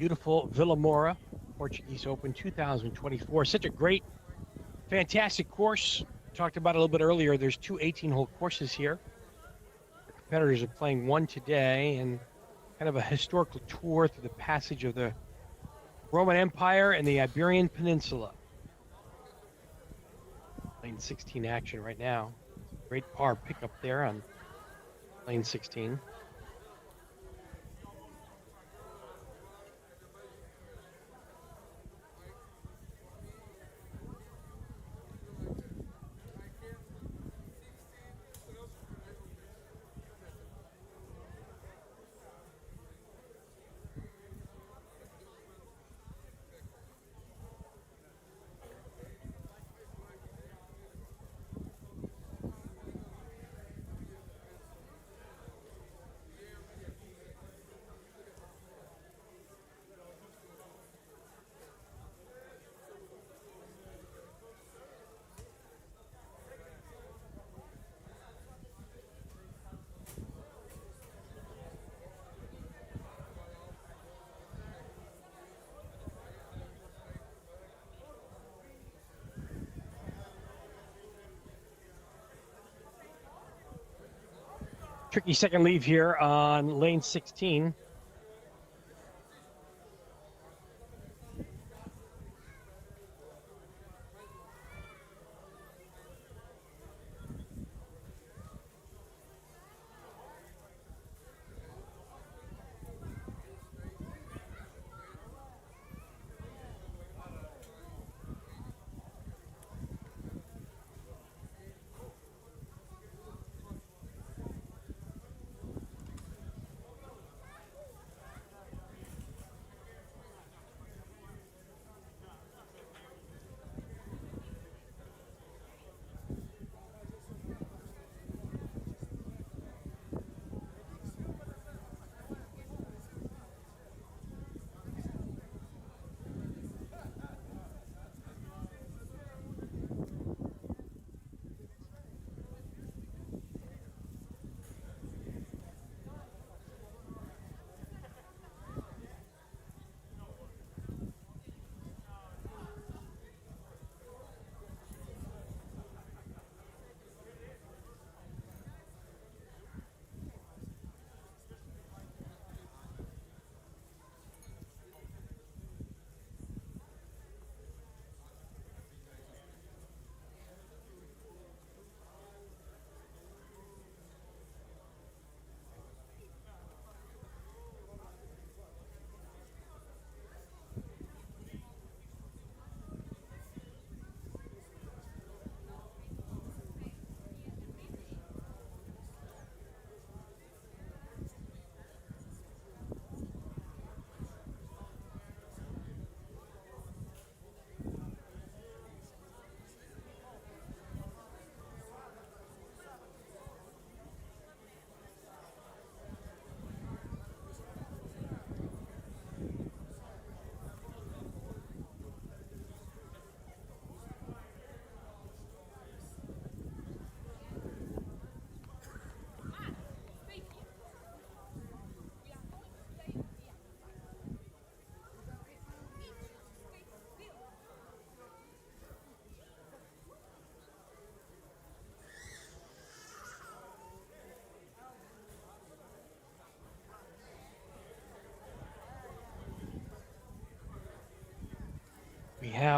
Beautiful Villa Moura Portuguese Open 2024. Such a great, fantastic course. Talked about it a little bit earlier. There's two 18-hole courses here. The competitors are playing one today, and kind of a historical tour through the passage of the Roman Empire and the Iberian Peninsula. Lane 16 action right now. Great par pickup there on lane 16. Tricky second leave here on lane 16.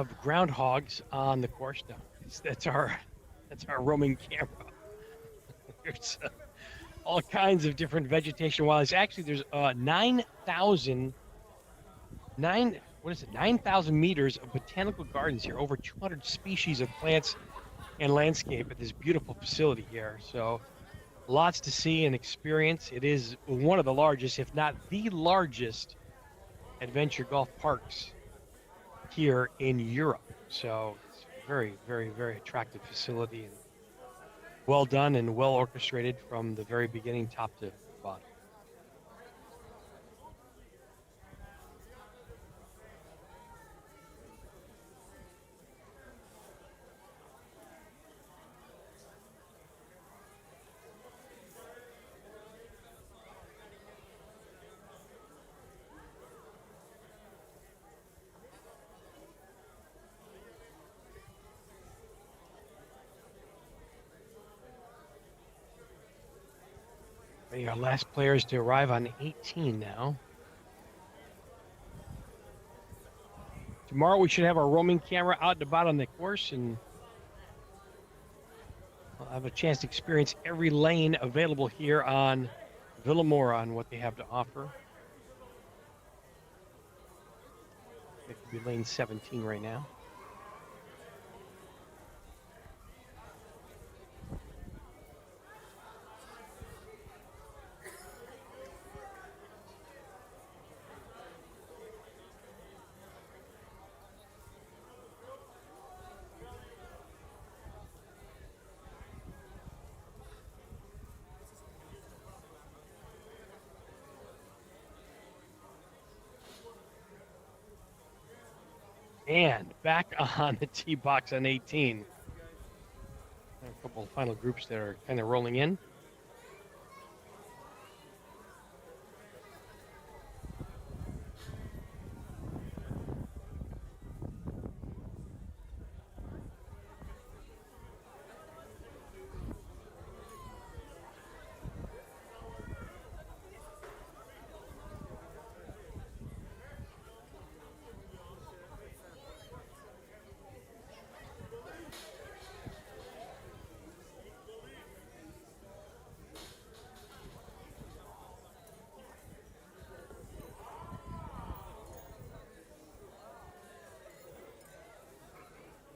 have groundhogs on the course now. That's our roaming camera. There's all kinds of different vegetation. While there's 9,000 meters of botanical gardens here, over 200 species of plants and landscape at this beautiful facility here. So lots to see and experience. It is one of the largest, if not the largest, adventure golf parks here in Europe. So it's very, very, very attractive facility and well done and well orchestrated from the very beginning, top to bottom. Our last players to arrive on 18 now. Tomorrow we should have our roaming camera out and about on the course, and I'll have a chance to experience every lane available here on Villamora and what they have to offer. It could be lane 17 right now. And back on the tee box on 18. A couple of final groups that are kind of rolling in.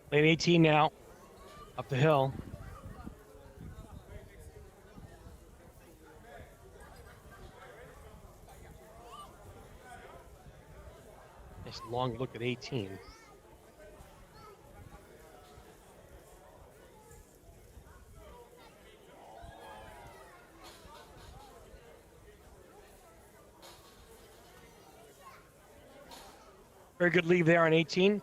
Lane 18 now, up the hill. Nice long look at 18. Very good lead there on 18.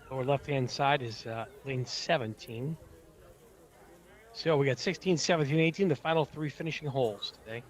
Lower left-hand side is lane 17. So we got 16, 17, 18, the final three finishing holes today.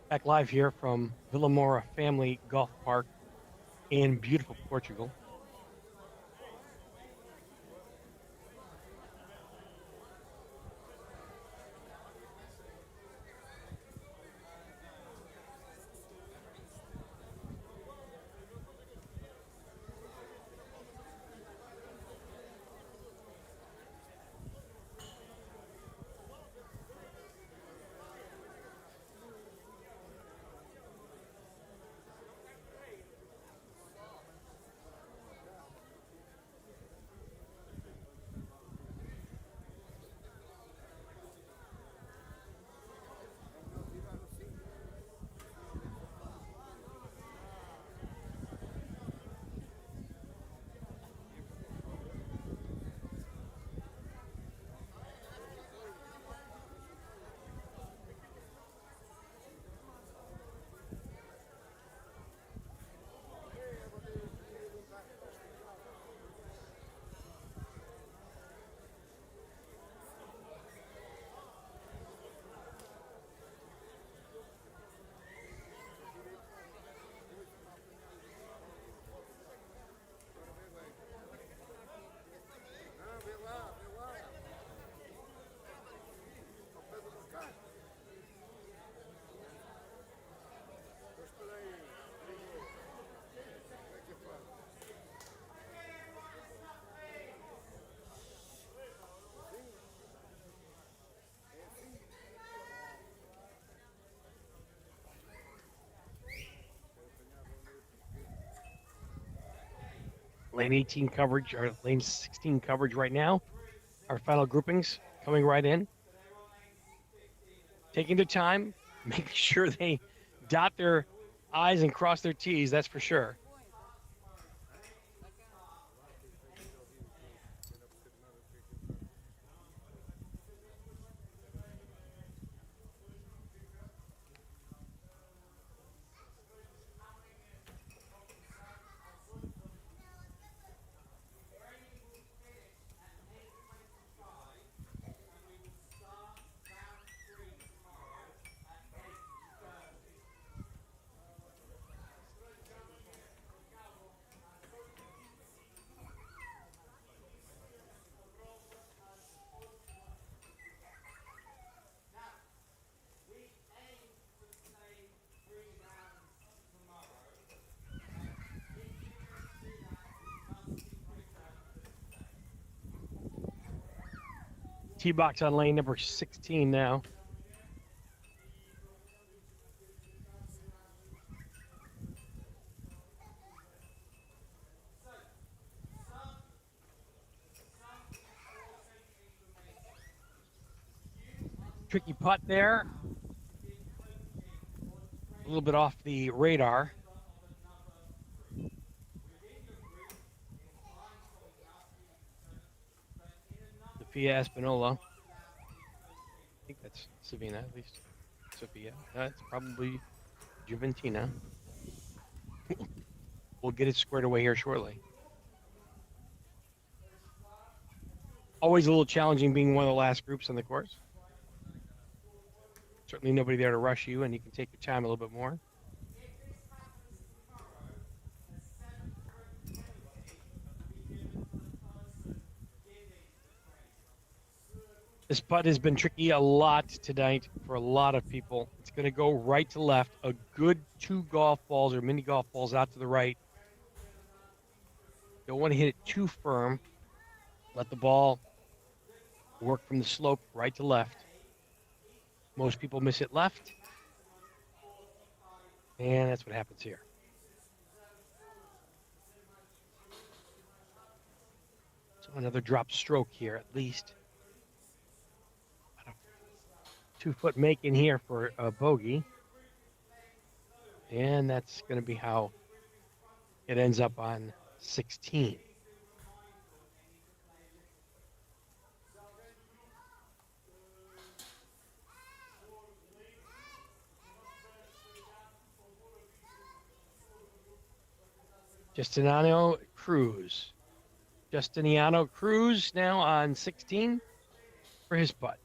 Back live here from Villamora Family Golf Park in beautiful Portugal. Lane 18 coverage, or lane 16 coverage right now. Our final groupings coming right in. Taking their time, making sure they dot their I's and cross their T's, that's for sure. Tee box on lane number 16 now. Tricky putt there. A little bit off the radar. Sophia Espinola. I think that's Savina, at least. Sophia. That's probably Juventina. We'll get it squared away here shortly. Always a little challenging being one of the last groups on the course. Certainly nobody there to rush you, and you can take your time a little bit more. This putt has been tricky a lot tonight for a lot of people. It's going to go right to left. A good 2 golf balls or mini golf balls out to the right. Don't want to hit it too firm. Let the ball work from the slope right to left. Most people miss it left. And that's what happens here. So another drop stroke here at least. 2-foot make in here for a bogey. And that's going to be how it ends up on 16. Justiniano Cruz now on 16 for his putt.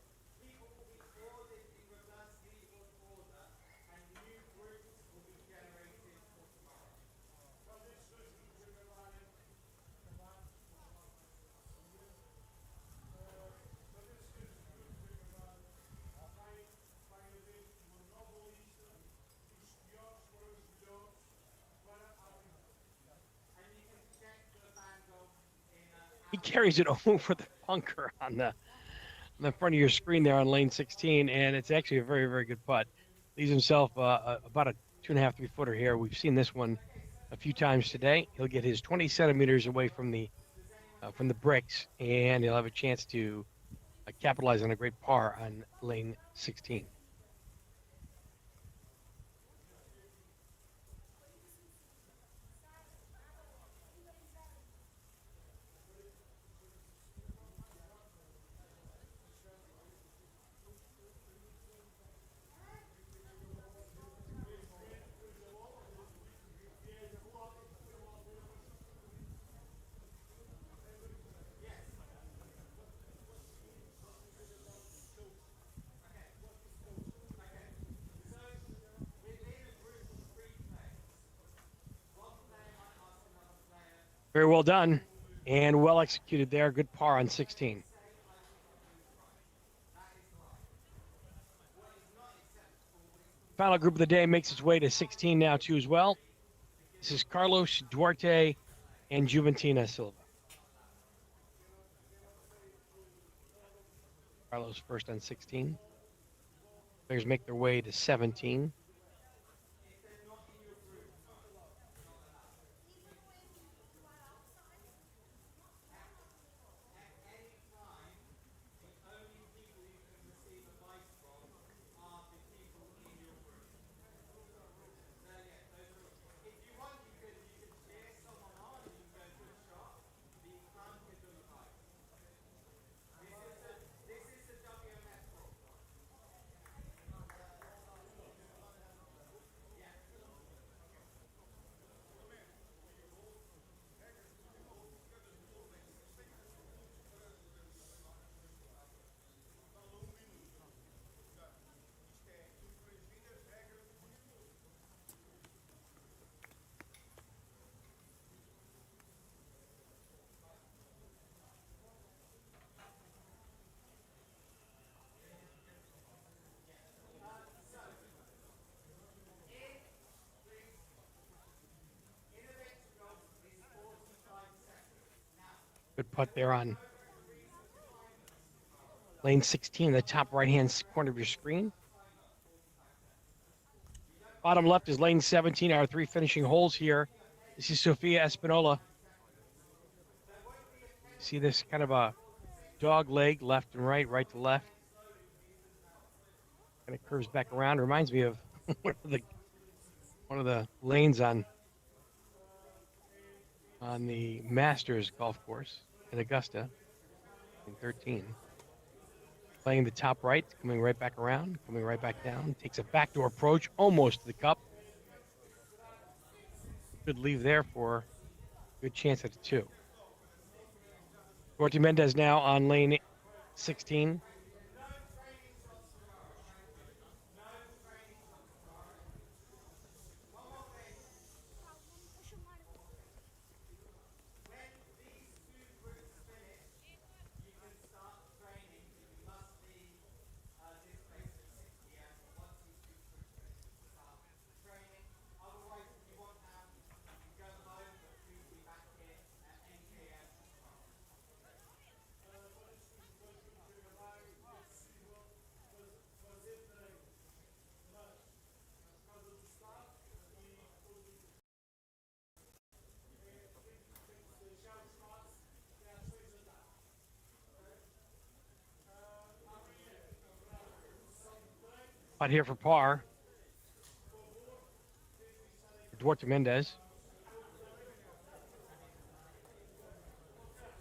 He carries it over the bunker on the front of your screen there on lane 16, and it's actually a very, very good putt. Leaves himself about a 2.5, 3 footer here. We've seen this one a few times today. He'll get his 20 centimeters away from the bricks, and he'll have a chance to capitalize on a great par on lane 16. Very well done and well executed there. Good par on 16. Final group of the day makes its way to 16 now, too, as well. This is Carlos Duarte and Juventina Silva. Carlos first on 16. Players make their way to 17. Good putt there on lane 16, the top right-hand corner of your screen. Bottom left is lane 17, our 3 finishing holes here. This is Sofia Espinola. See this kind of a dog leg, left and right, right to left. Kind of curves back around. Reminds me of one of the lanes on the Masters golf course in Augusta in 13. Playing the top right, coming right back around, coming right back down. Takes a backdoor approach, almost to the cup. Good leave there for a good chance at a 2. Duarte Mendez now on lane 16. Out here for par. Duarte Mendez.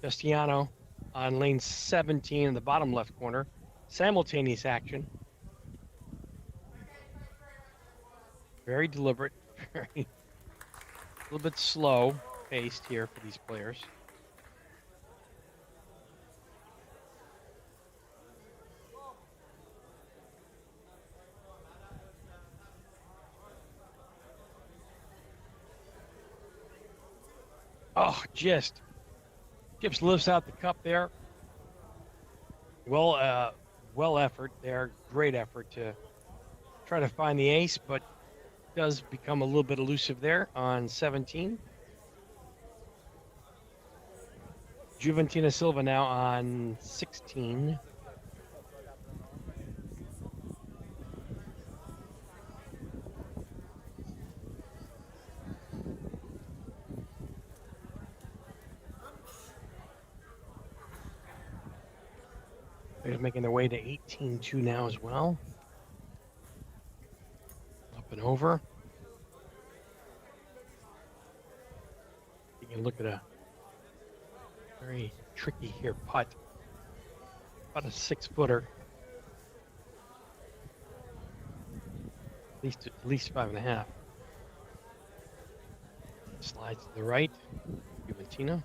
Justiano on lane 17 in the bottom left corner. Simultaneous action. Very deliberate, very a little bit slow paced here for these players. Oh, just Gibbs lifts out the cup there. Well effort there. Great effort to try to find the ace, but does become a little bit elusive there on 17. Juventina Silva now on 16. They're making their way to 18-2 now as well. Up and over. You can look at a very tricky here putt. About a 6-footer. At least 5.5. Slides to the right. Juventina.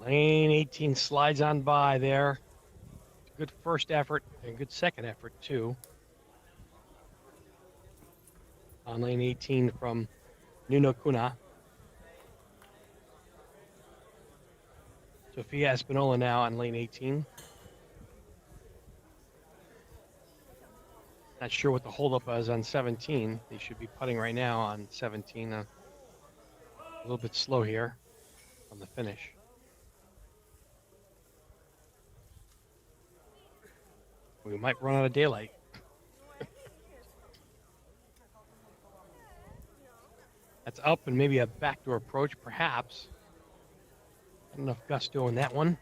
Lane 18 slides on by there. Good first effort and good second effort, too. On lane 18 from Nuno Cunha. Sofia Espinola now on lane 18. Not sure what the holdup is on 17. They should be putting right now on 17. A little bit slow here on the finish. We might run out of daylight. That's up and maybe a backdoor approach, perhaps. Not enough gusto in that one.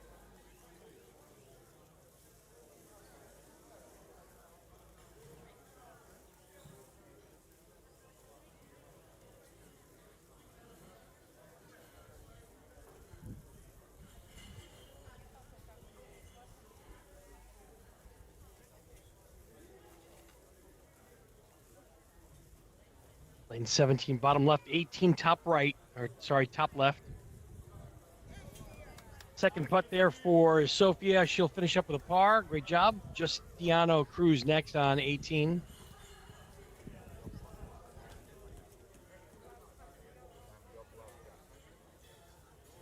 Lane 17, bottom left, 18, top right, or sorry, top left. Second putt there for Sofia. She'll finish up with a par. Great job. Justiano Cruz next on 18.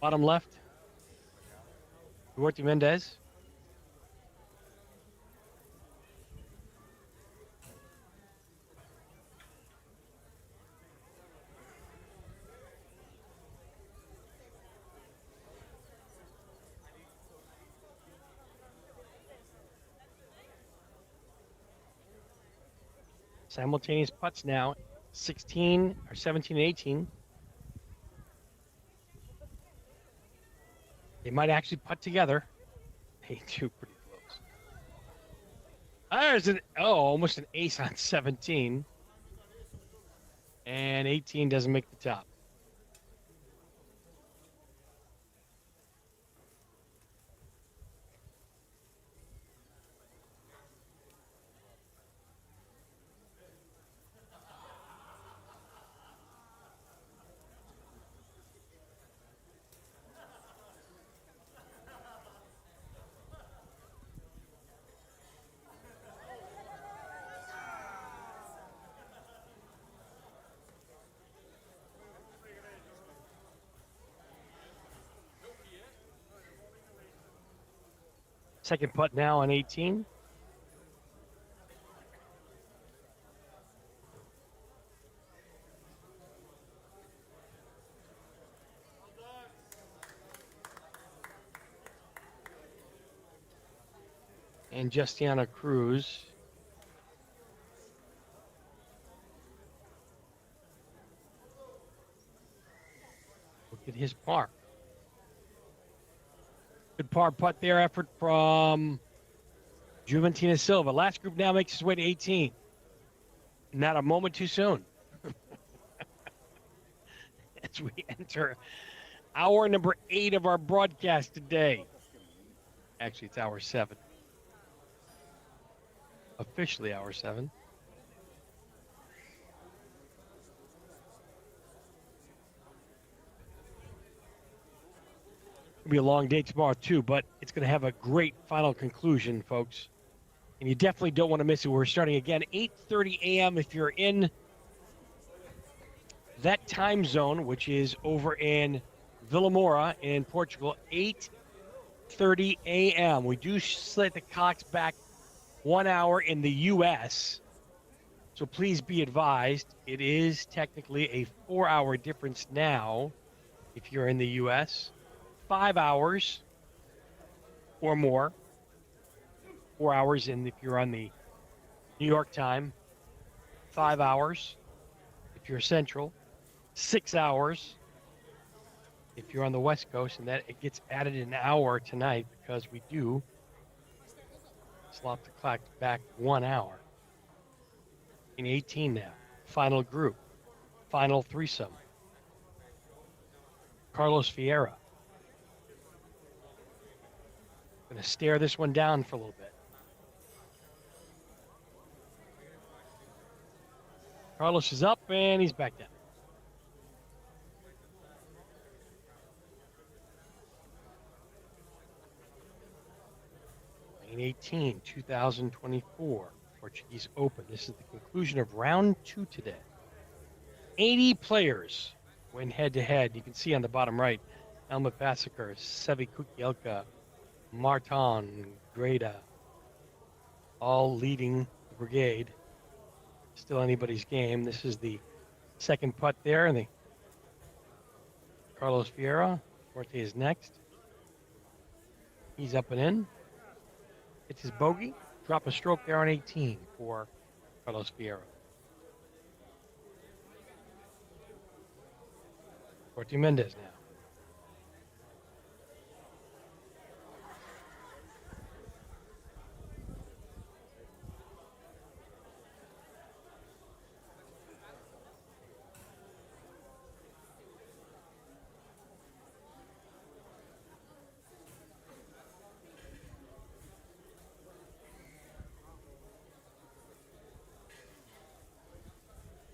Bottom left, Duarte Mendez. Simultaneous putts now, 16 or 17 and 18. They might actually putt together. They do pretty close. There's almost an ace on 17. And 18 doesn't make the top. Second putt now on 18. And Justiana Cruz. Look at his par. Good par putt there, effort from Juventina Silva. Last group now makes its way to 18. Not a moment too soon. As we enter hour number 8 of our broadcast today. Actually, it's hour 7. Officially hour 7. It'll be a long day tomorrow too, but it's going to have a great final conclusion, folks. And you definitely don't want to miss it. We're starting again 8:30 a.m. if you're in that time zone, which is over in Vila Moura in Portugal, 8:30 a.m. We do set the clocks back 1 hour in the U.S., so please be advised, it is technically a 4-hour difference now if you're in the U.S., 5 hours or more, 4 hours if you're on the New York time, 5 hours if you're Central, 6 hours if you're on the West Coast, and that it gets added an hour tonight because we do slot the clock back 1 hour. In 18 now, final group, final threesome. Carlos Vieira. Going to stare this one down for a little bit. Carlos is up and he's back down. Lane 18, 2024, Portuguese Open. This is the conclusion of round 2 today. 80 players went head-to-head. You can see on the bottom right, Elma Pasaker, Sevi Kukielka, Martin, Greda, all leading the brigade. Still anybody's game. This is the second putt there, and the Carlos Vieira. Forte is next. He's up and in. It's his bogey. Drop a stroke there on 18 for Carlos Vieira. Forte Mendez now.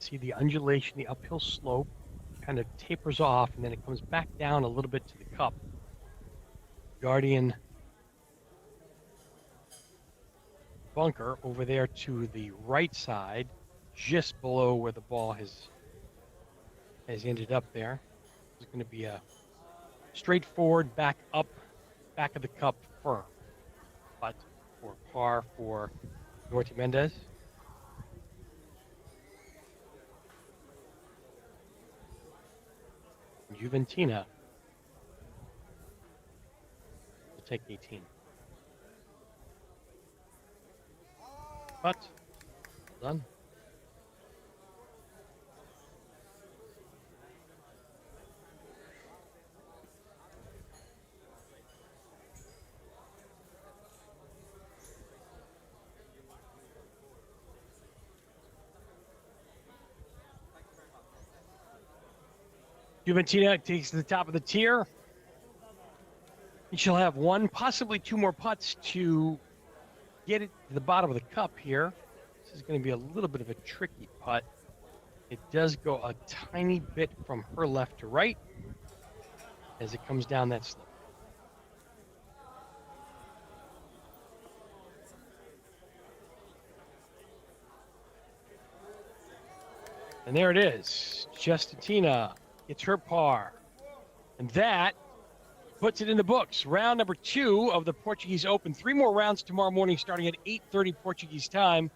See the undulation, the uphill slope kind of tapers off, and then it comes back down a little bit to the cup. Guardian bunker over there to the right side, just below where the ball has ended up there. It's going to be a straightforward back up, back of the cup firm. But for par for Norte Mendez. Juventina will take 18. But done. Juventina takes to the top of the tier. And she'll have one, possibly two more putts to get it to the bottom of the cup here. This is going to be a little bit of a tricky putt. It does go a tiny bit from her left to right as it comes down that slope. And there it is. Justitina gets her par. And that puts it in the books. Round number 2 of the Portuguese Open. 3 more rounds tomorrow morning starting at 8:30 Portuguese time.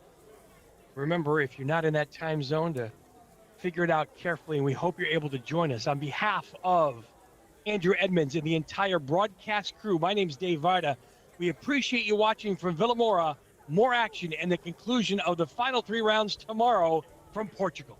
Remember, if you're not in that time zone, to figure it out carefully, and we hope you're able to join us. On behalf of Andrew Edmonds and the entire broadcast crew, my name's Dave Varda. We appreciate you watching from Vila Moura. More action and the conclusion of the final 3 rounds tomorrow from Portugal.